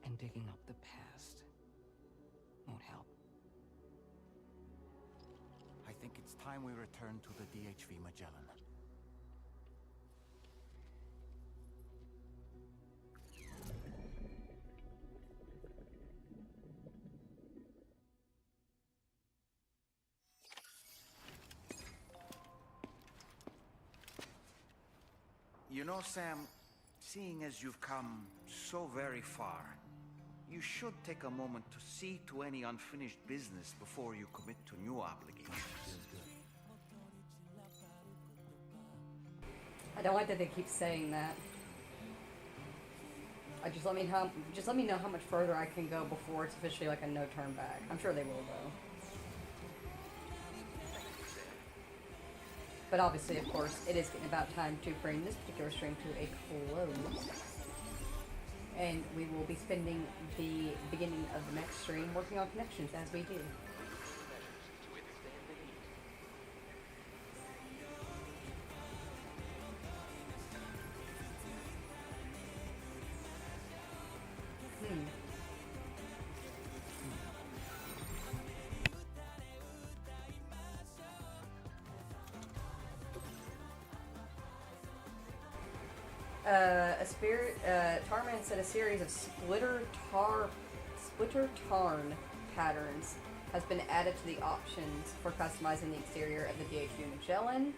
And digging up the past won't help. I think it's time we return to the DHV Magellan. You know, Sam, seeing as you've come so very far, you should take a moment to see to any unfinished business before you commit to new obligations. I don't like that they keep saying that. Just let me know how much further I can go before it's officially like a no turn back. I'm sure they will though. But obviously, of course, it is getting about time to bring this particular stream to a close. And we will be spending the beginning of the next stream working on connections as we do. Tarman said a series of splitter tarn patterns has been added to the options for customizing the exterior of the DHV Magellan.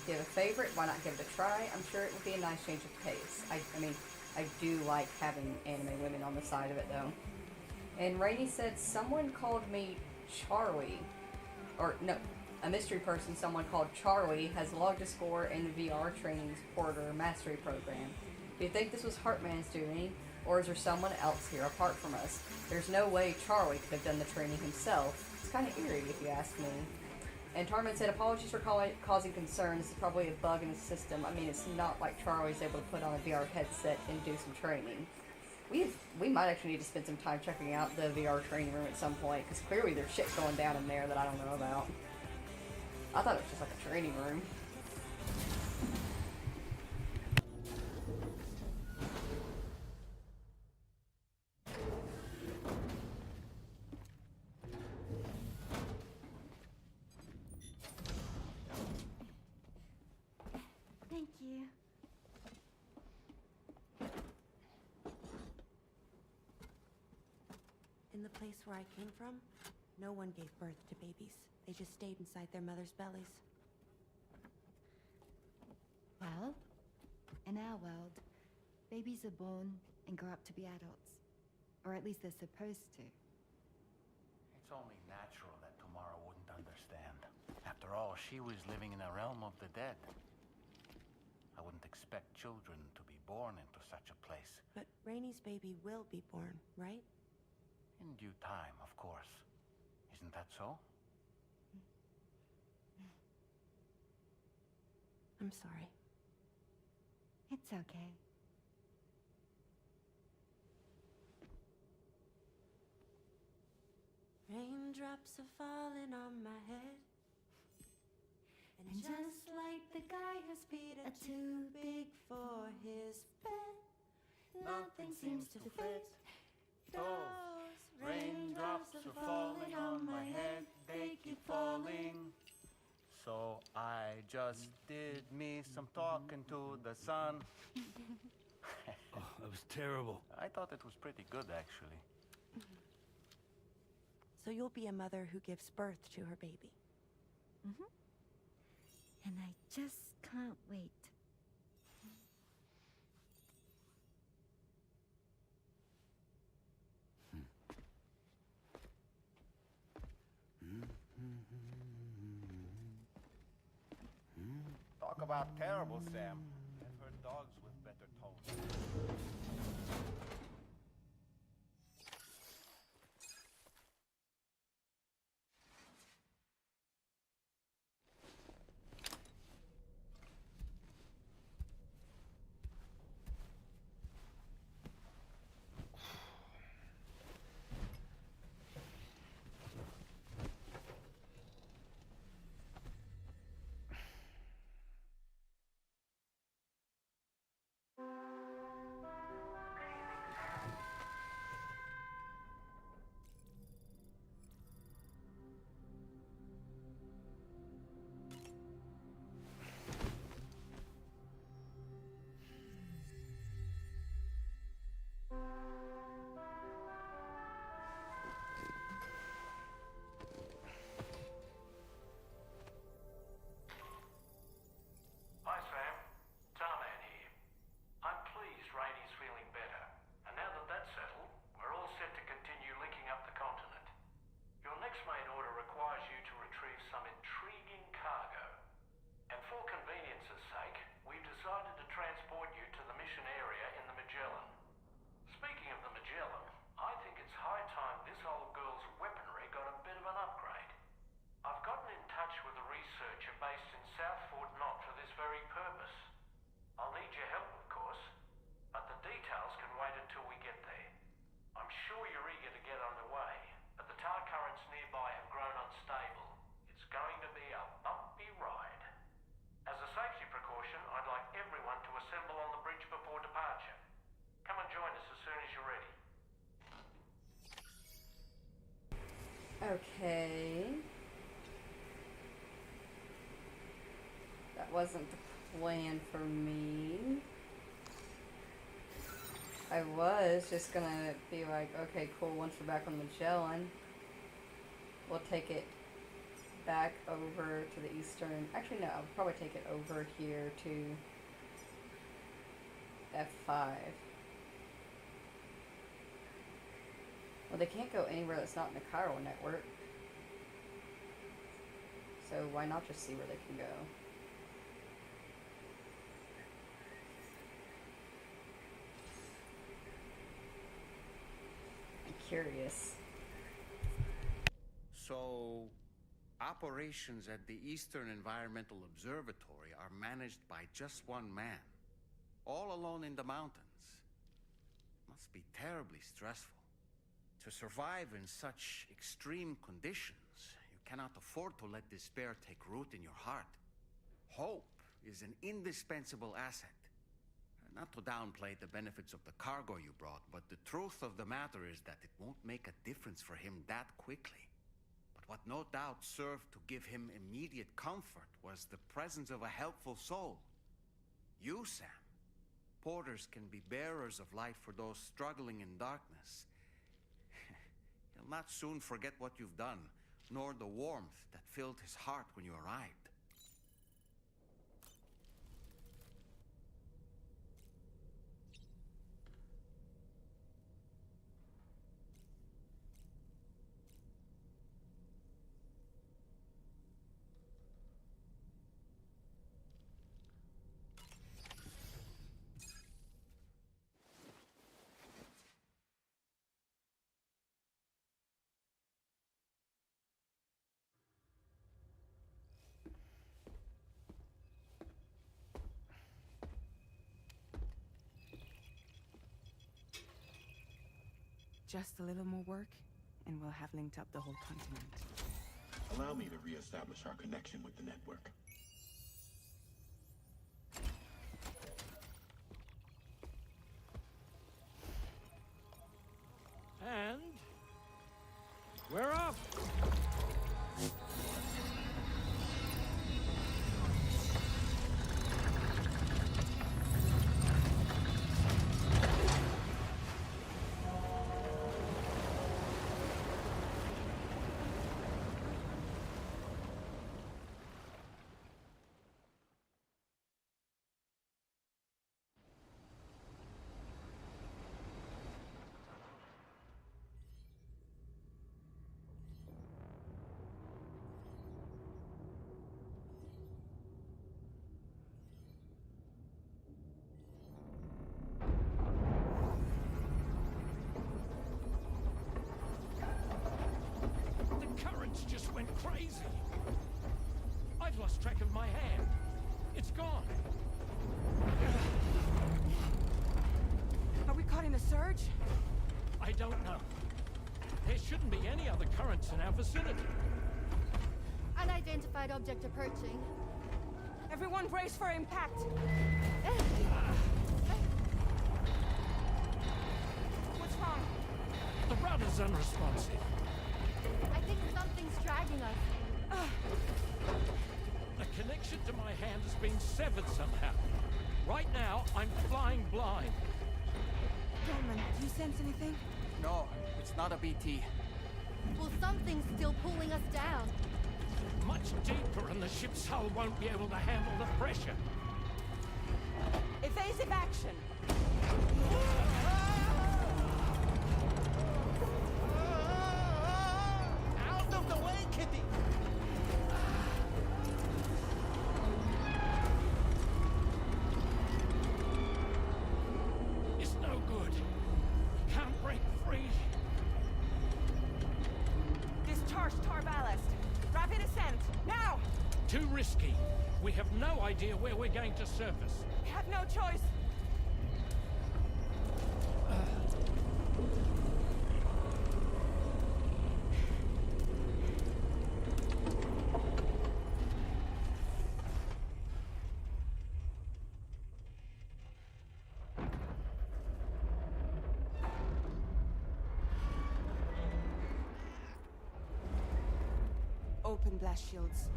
If you have a favorite, why not give it a try? I'm sure it would be a nice change of pace. I mean, I do like having anime women on the side of it, though. And Rainey said, someone called me Charlie. Or, no, a mystery person, someone called Charlie, has logged a score in the VR training supporter mastery program. Do you think this was Hartman's doing, or is there someone else here apart from us? There's no way Charlie could have done the training himself. It's kind of eerie, if you ask me. And Tarman said, apologies for causing concern. This is probably a bug in the system. I mean, it's not like Charlie's able to put on a VR headset and do some training. We might actually need to spend some time checking out the VR training room at some point, because clearly there's shit going down in there that I don't know about. I thought it was just like a training room. Thank you. In the place where I came from, no one gave birth to babies. They just stayed inside their mother's bellies. Well, in our world, babies are born and grow up to be adults. Or at least they're supposed to. It's only natural that Tamara wouldn't understand. After all, she was living in a realm of the dead. I wouldn't expect children to be born into such a place. But Rainey's baby will be born, right? In due time, of course. Isn't that so? I'm sorry. It's okay. Raindrops are falling on my head. And just like the guy whose feet are too big for his bed, nothing seems to fit. Those raindrops are falling on my head, they keep falling. So I just did me some talking to the sun. Oh, that was terrible. I thought it was pretty good, actually. So you'll be a mother who gives birth to her baby. And I just can't wait. about terrible, Sam. I've heard dogs with better tones. Hi, Sam. Tarman here. I'm pleased Rainey's feeling better. And now that that's settled, we're all set to continue linking up the continent. Your next main order requires you to retrieve some intriguing cargo. And for convenience's sake, we've decided to transport you to the mission area in the Magellan. Speaking of the Magellan, I think it's high time this old girl's weaponry got a bit of an upgrade. I've gotten in touch with a researcher based in South Fort Knott for this very purpose. I'll need your help, of course, but the details can wait until we get there. I'm sure you're eager to get underway, but the tar currents nearby have grown unstable. It's going to be a bumpy ride. As a safety precaution, I'd like everyone to assemble on the bridge before departure. Come and join us as soon as you're ready. Okay. That wasn't the plan for me. I was just gonna be like, okay, cool, once we're back on Magellan, we'll take it back over to the eastern... Actually, no, I'll probably take it over here to F5. Well, they can't go anywhere that's not in the chiral network. So why not just see where they can go? I'm curious. So, operations at the Eastern Environmental Observatory are managed by just one man, all alone in the mountains. Must be terribly stressful. To survive in such extreme conditions, you cannot afford to let despair take root in your heart. Hope is an indispensable asset. Not to downplay the benefits of the cargo you brought, but the truth of the matter is that it won't make a difference for him that quickly. But what no doubt served to give him immediate comfort was the presence of a helpful soul. You, Sam. Porters can be bearers of light for those struggling in darkness. He'll not soon forget what you've done, nor the warmth that filled his heart when you arrived. Just a little more work, and we'll have linked up the whole continent. Allow me to reestablish our connection with the network. And we're off! crazy. I've lost track of my hand. It's gone. Are we caught in a surge? I don't know. There shouldn't be any other currents in our vicinity. Unidentified object approaching. Everyone brace for impact. What's wrong? The rudder's unresponsive. I think something's dragging us. The connection to my hand has been severed somehow. Right now, I'm flying blind. Dolman, do you sense anything? No, it's not a BT. Well, something's still pulling us down. Much deeper, and the ship's hull won't be able to handle the pressure. Evasive action! Out of the way, Kitty! It's no good. Can't break free. Discharge tar ballast. Rapid ascent, now! Too risky. We have no idea where we're going to surface. We have no choice. Open blast shields.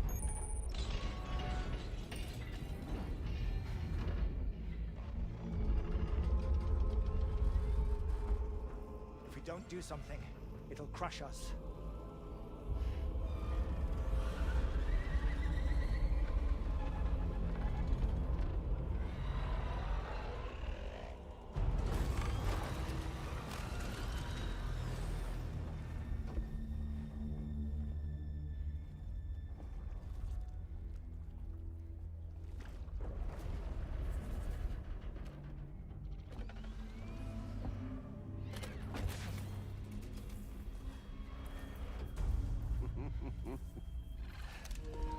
If we don't do something, it'll crush us.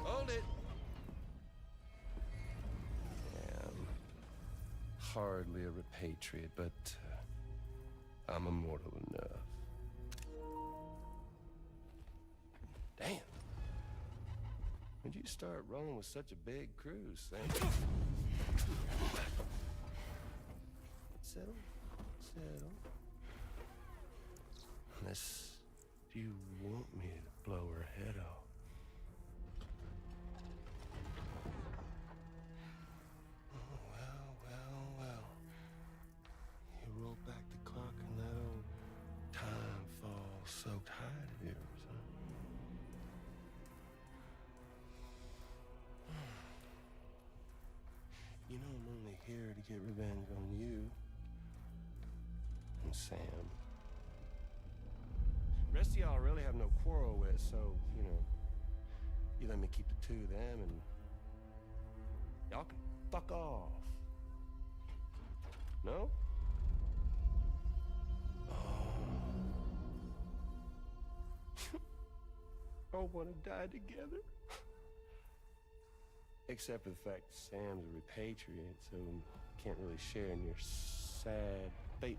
Hold it. I'm hardly a repatriate, but I'm immortal enough. Damn. When'd you start rolling with such a big crew, Sam? Settle. Settle. Unless you want me to blow her head off. You roll back the clock and that old time fall soaked hide of yours, huh? You know I'm only here to get revenge on you and Sam. The rest of y'all I really have no quarrel with, so, you know, you let me keep the two of them and y'all can fuck off. No? All want to die together. Except for the fact Sam's a repatriate, so can't really share in your sad fate.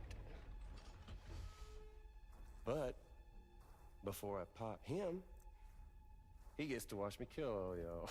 But before I pop him, he gets to watch me kill all y'all.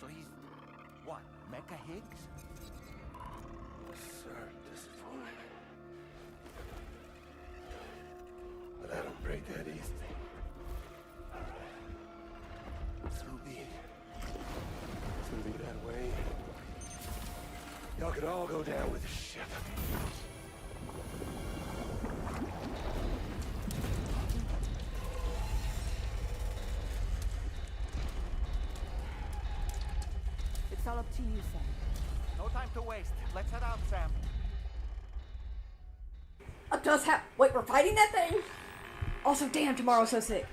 So he's what? Mecha Higgs? Sir, disappointed. But I don't break that easy. So be it. It's gonna be that way. Y'all could all go down with the ship. It's all up to you, Sam. No time to waste. Let's head out, Sam. Wait, we're fighting that thing? Also, damn, tomorrow's so sick.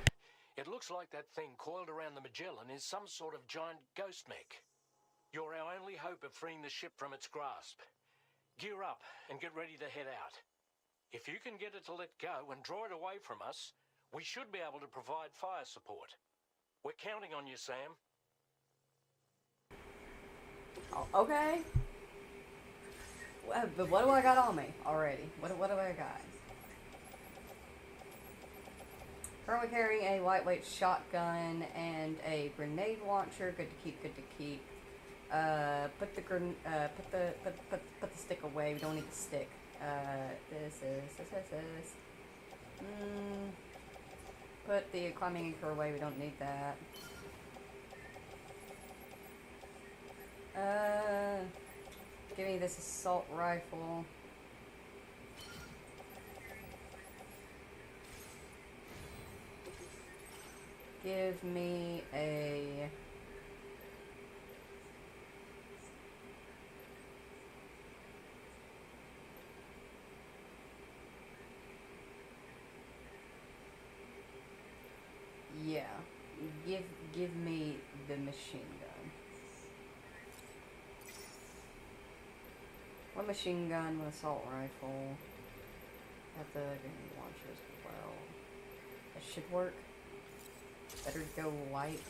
It looks like that thing coiled around the Magellan is some sort of giant ghost mech. You're our only hope of freeing the ship from its grasp. Gear up and get ready to head out. If you can get it to let go and draw it away from us, we should be able to provide fire support. We're counting on you, Sam. Oh, okay. Well, but what do I got on me already? What do I got? Currently carrying a lightweight shotgun and a grenade launcher. Good to keep. Good to keep. Put the stick away. We don't need the stick. This. Put the climbing anchor away. We don't need that. Give me this assault rifle. Give me a... Yeah. Give me the machine gun. One machine gun, one assault rifle. Got the grenade launcher as well. That should work. Better go light.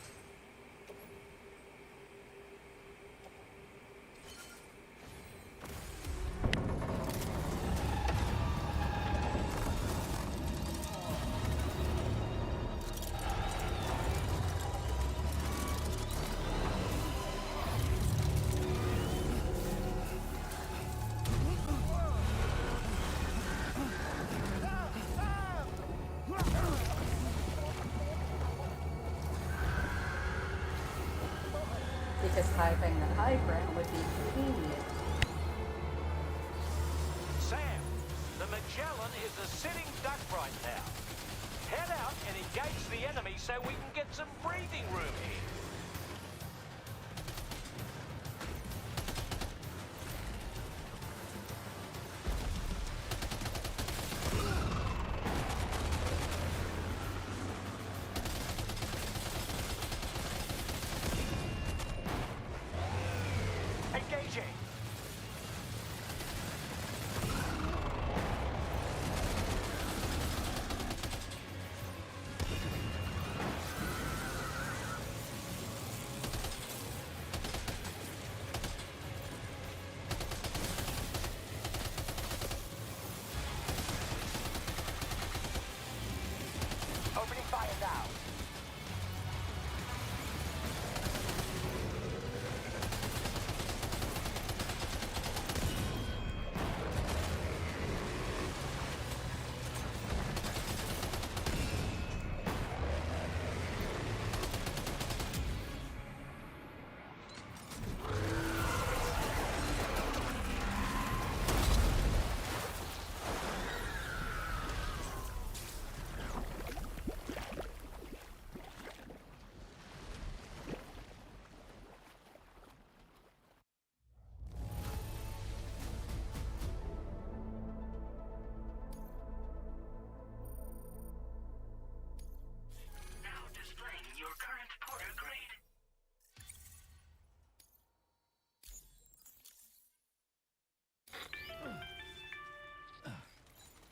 Because typing the high ground would be convenient. Sam, the Magellan is a sitting duck right now. Head out and engage the enemy so we can get some breathing room here. Opening fire now.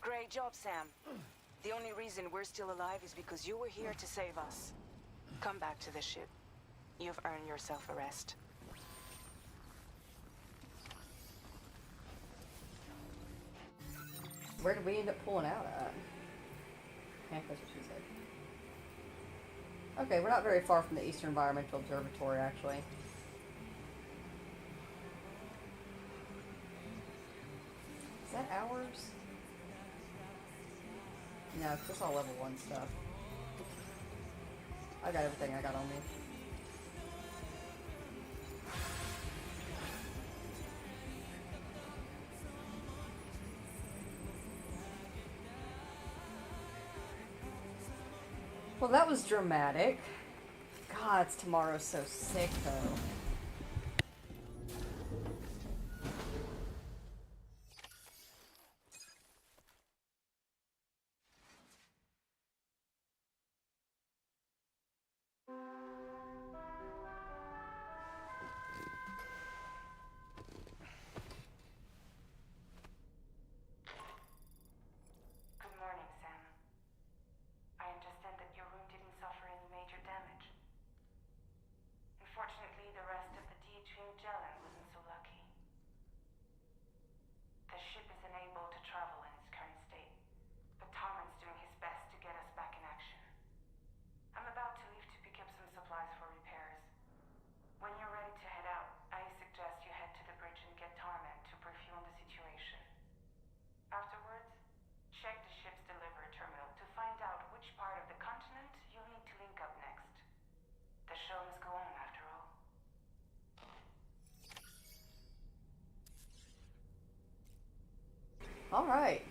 Great job, Sam. The only reason we're still alive is because you were here to save us. Come back to the ship. You've earned yourself a rest. Where did we end up pulling out at? Yeah, that's what she said. Okay, we're not very far from the Eastern Environmental Observatory, actually. that ours? No, it's just all level 1 stuff. I got everything I got on me. Well, that was dramatic. God, tomorrow's so sick, though. Good morning, Sam. I understand that your room didn't suffer any major damage. Unfortunately, the rest of the DH Magellan wasn't so lucky. The ship is unable to travel in its current state, but Tarman's doing his best to get us back in action. I'm about to leave to pick up some supplies for repairs. When you're ready to head out, I suggest you head to the bridge and get Tarman to brief you on the situation. Afterwards, check the ship's delivery terminal to find out which part of the continent you'll need to link up next. The show must go on, after all. Alright.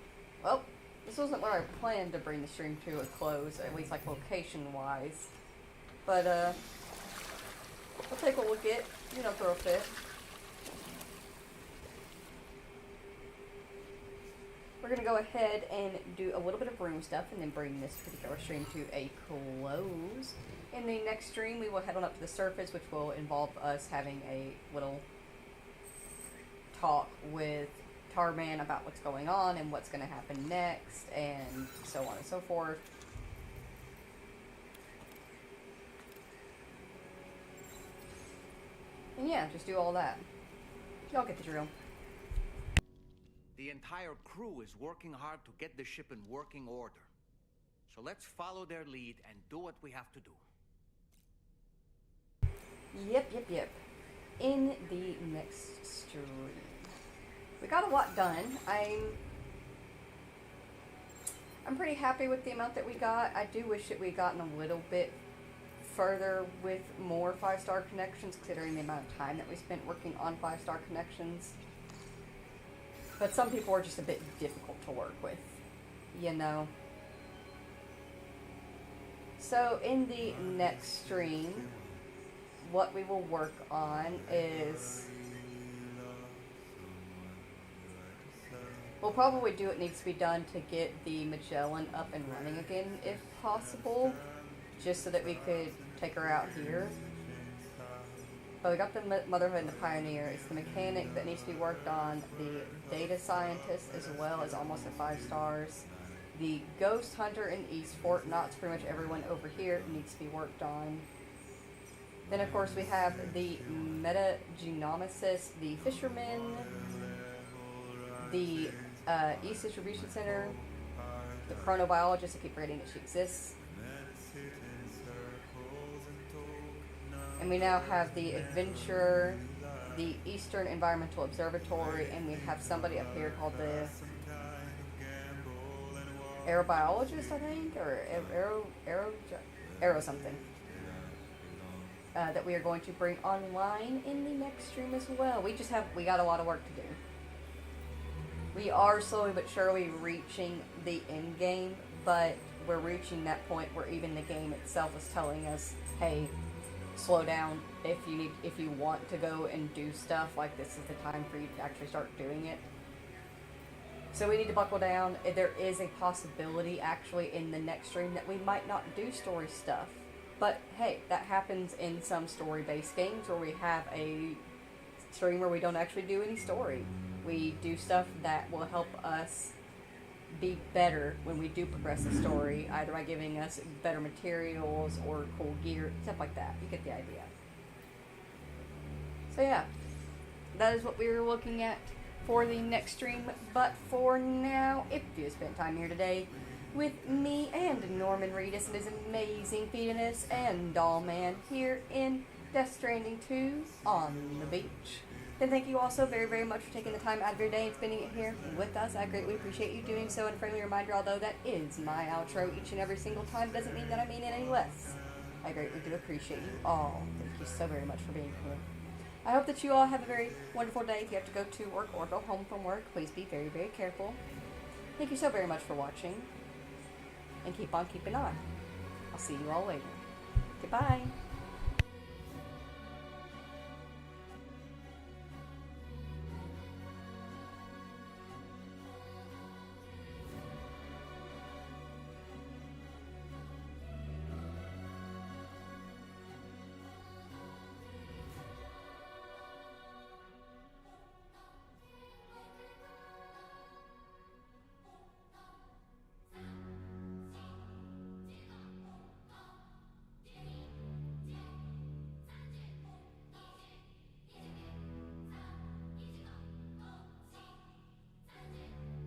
Well, this wasn't where I planned to bring the stream to a close, at least like location-wise. But, we'll take what we'll get. You know, throw a fit. We're gonna go ahead and do a little bit of room stuff and then bring this particular stream to a close. In the next stream, we will head on up to the surface, which will involve us having a little talk with Tarman about what's going on and what's going to happen next, and so on and so forth. And yeah, just do all that. Y'all get the drill. The entire crew is working hard to get the ship in working order. So let's follow their lead and do what we have to do. Yep. In the next stream. We got a lot done. I'm pretty happy with the amount that we got. I do wish that we'd gotten a little bit further with more 5-star connections, considering the amount of time that we spent working on 5-star connections. But some people are just a bit difficult to work with, you know. So in the next stream, what we will work on is, we'll probably do what needs to be done to get the Magellan up and running again, if possible, just so that we could take her out here. But we got the Motherhood and the Pioneer. It's the mechanic that needs to be worked on, the data scientist, as well as almost at 5 stars. The Ghost Hunter in Eastport, not pretty much everyone over here, needs to be worked on. Then, of course, we have the Metagenomicist, the Fisherman, the East Distribution Center, the Chronobiologist, I keep forgetting that she exists. And we now have the Adventurer, the Eastern Environmental Observatory, and we have somebody up here called the Aerobiologist, I think, or Aero something. That we are going to bring online in the next stream as well. We got a lot of work to do. We are slowly but surely reaching the end game, but we're reaching that point where even the game itself is telling us, hey, slow down. If you want to go and do stuff, like, this is the time for you to actually start doing it. So we need to buckle down. There is a possibility actually in the next stream that we might not do story stuff. But hey, that happens in some story-based games where we have a stream where we don't actually do any story. We do stuff that will help us be better when we do progress the story, either by giving us better materials or cool gear, stuff like that. You get the idea. So yeah, that is what we were looking at for the next stream. But for now, if you spent time here today with me and Norman Reedus and his amazing feediness and Doll Man here in Death Stranding 2 on the beach, then thank you also very, very much for taking the time out of your day and spending it here with us. I greatly appreciate you doing so. And a friendly reminder, although that is my outro each and every single time, doesn't mean that I mean it any less. I greatly do appreciate you all. Thank you so very much for being here. I hope that you all have a very wonderful day. If you have to go to work or go home from work, please be very, very careful. Thank you so very much for watching. And keep on keeping on. I'll see you all later. Goodbye.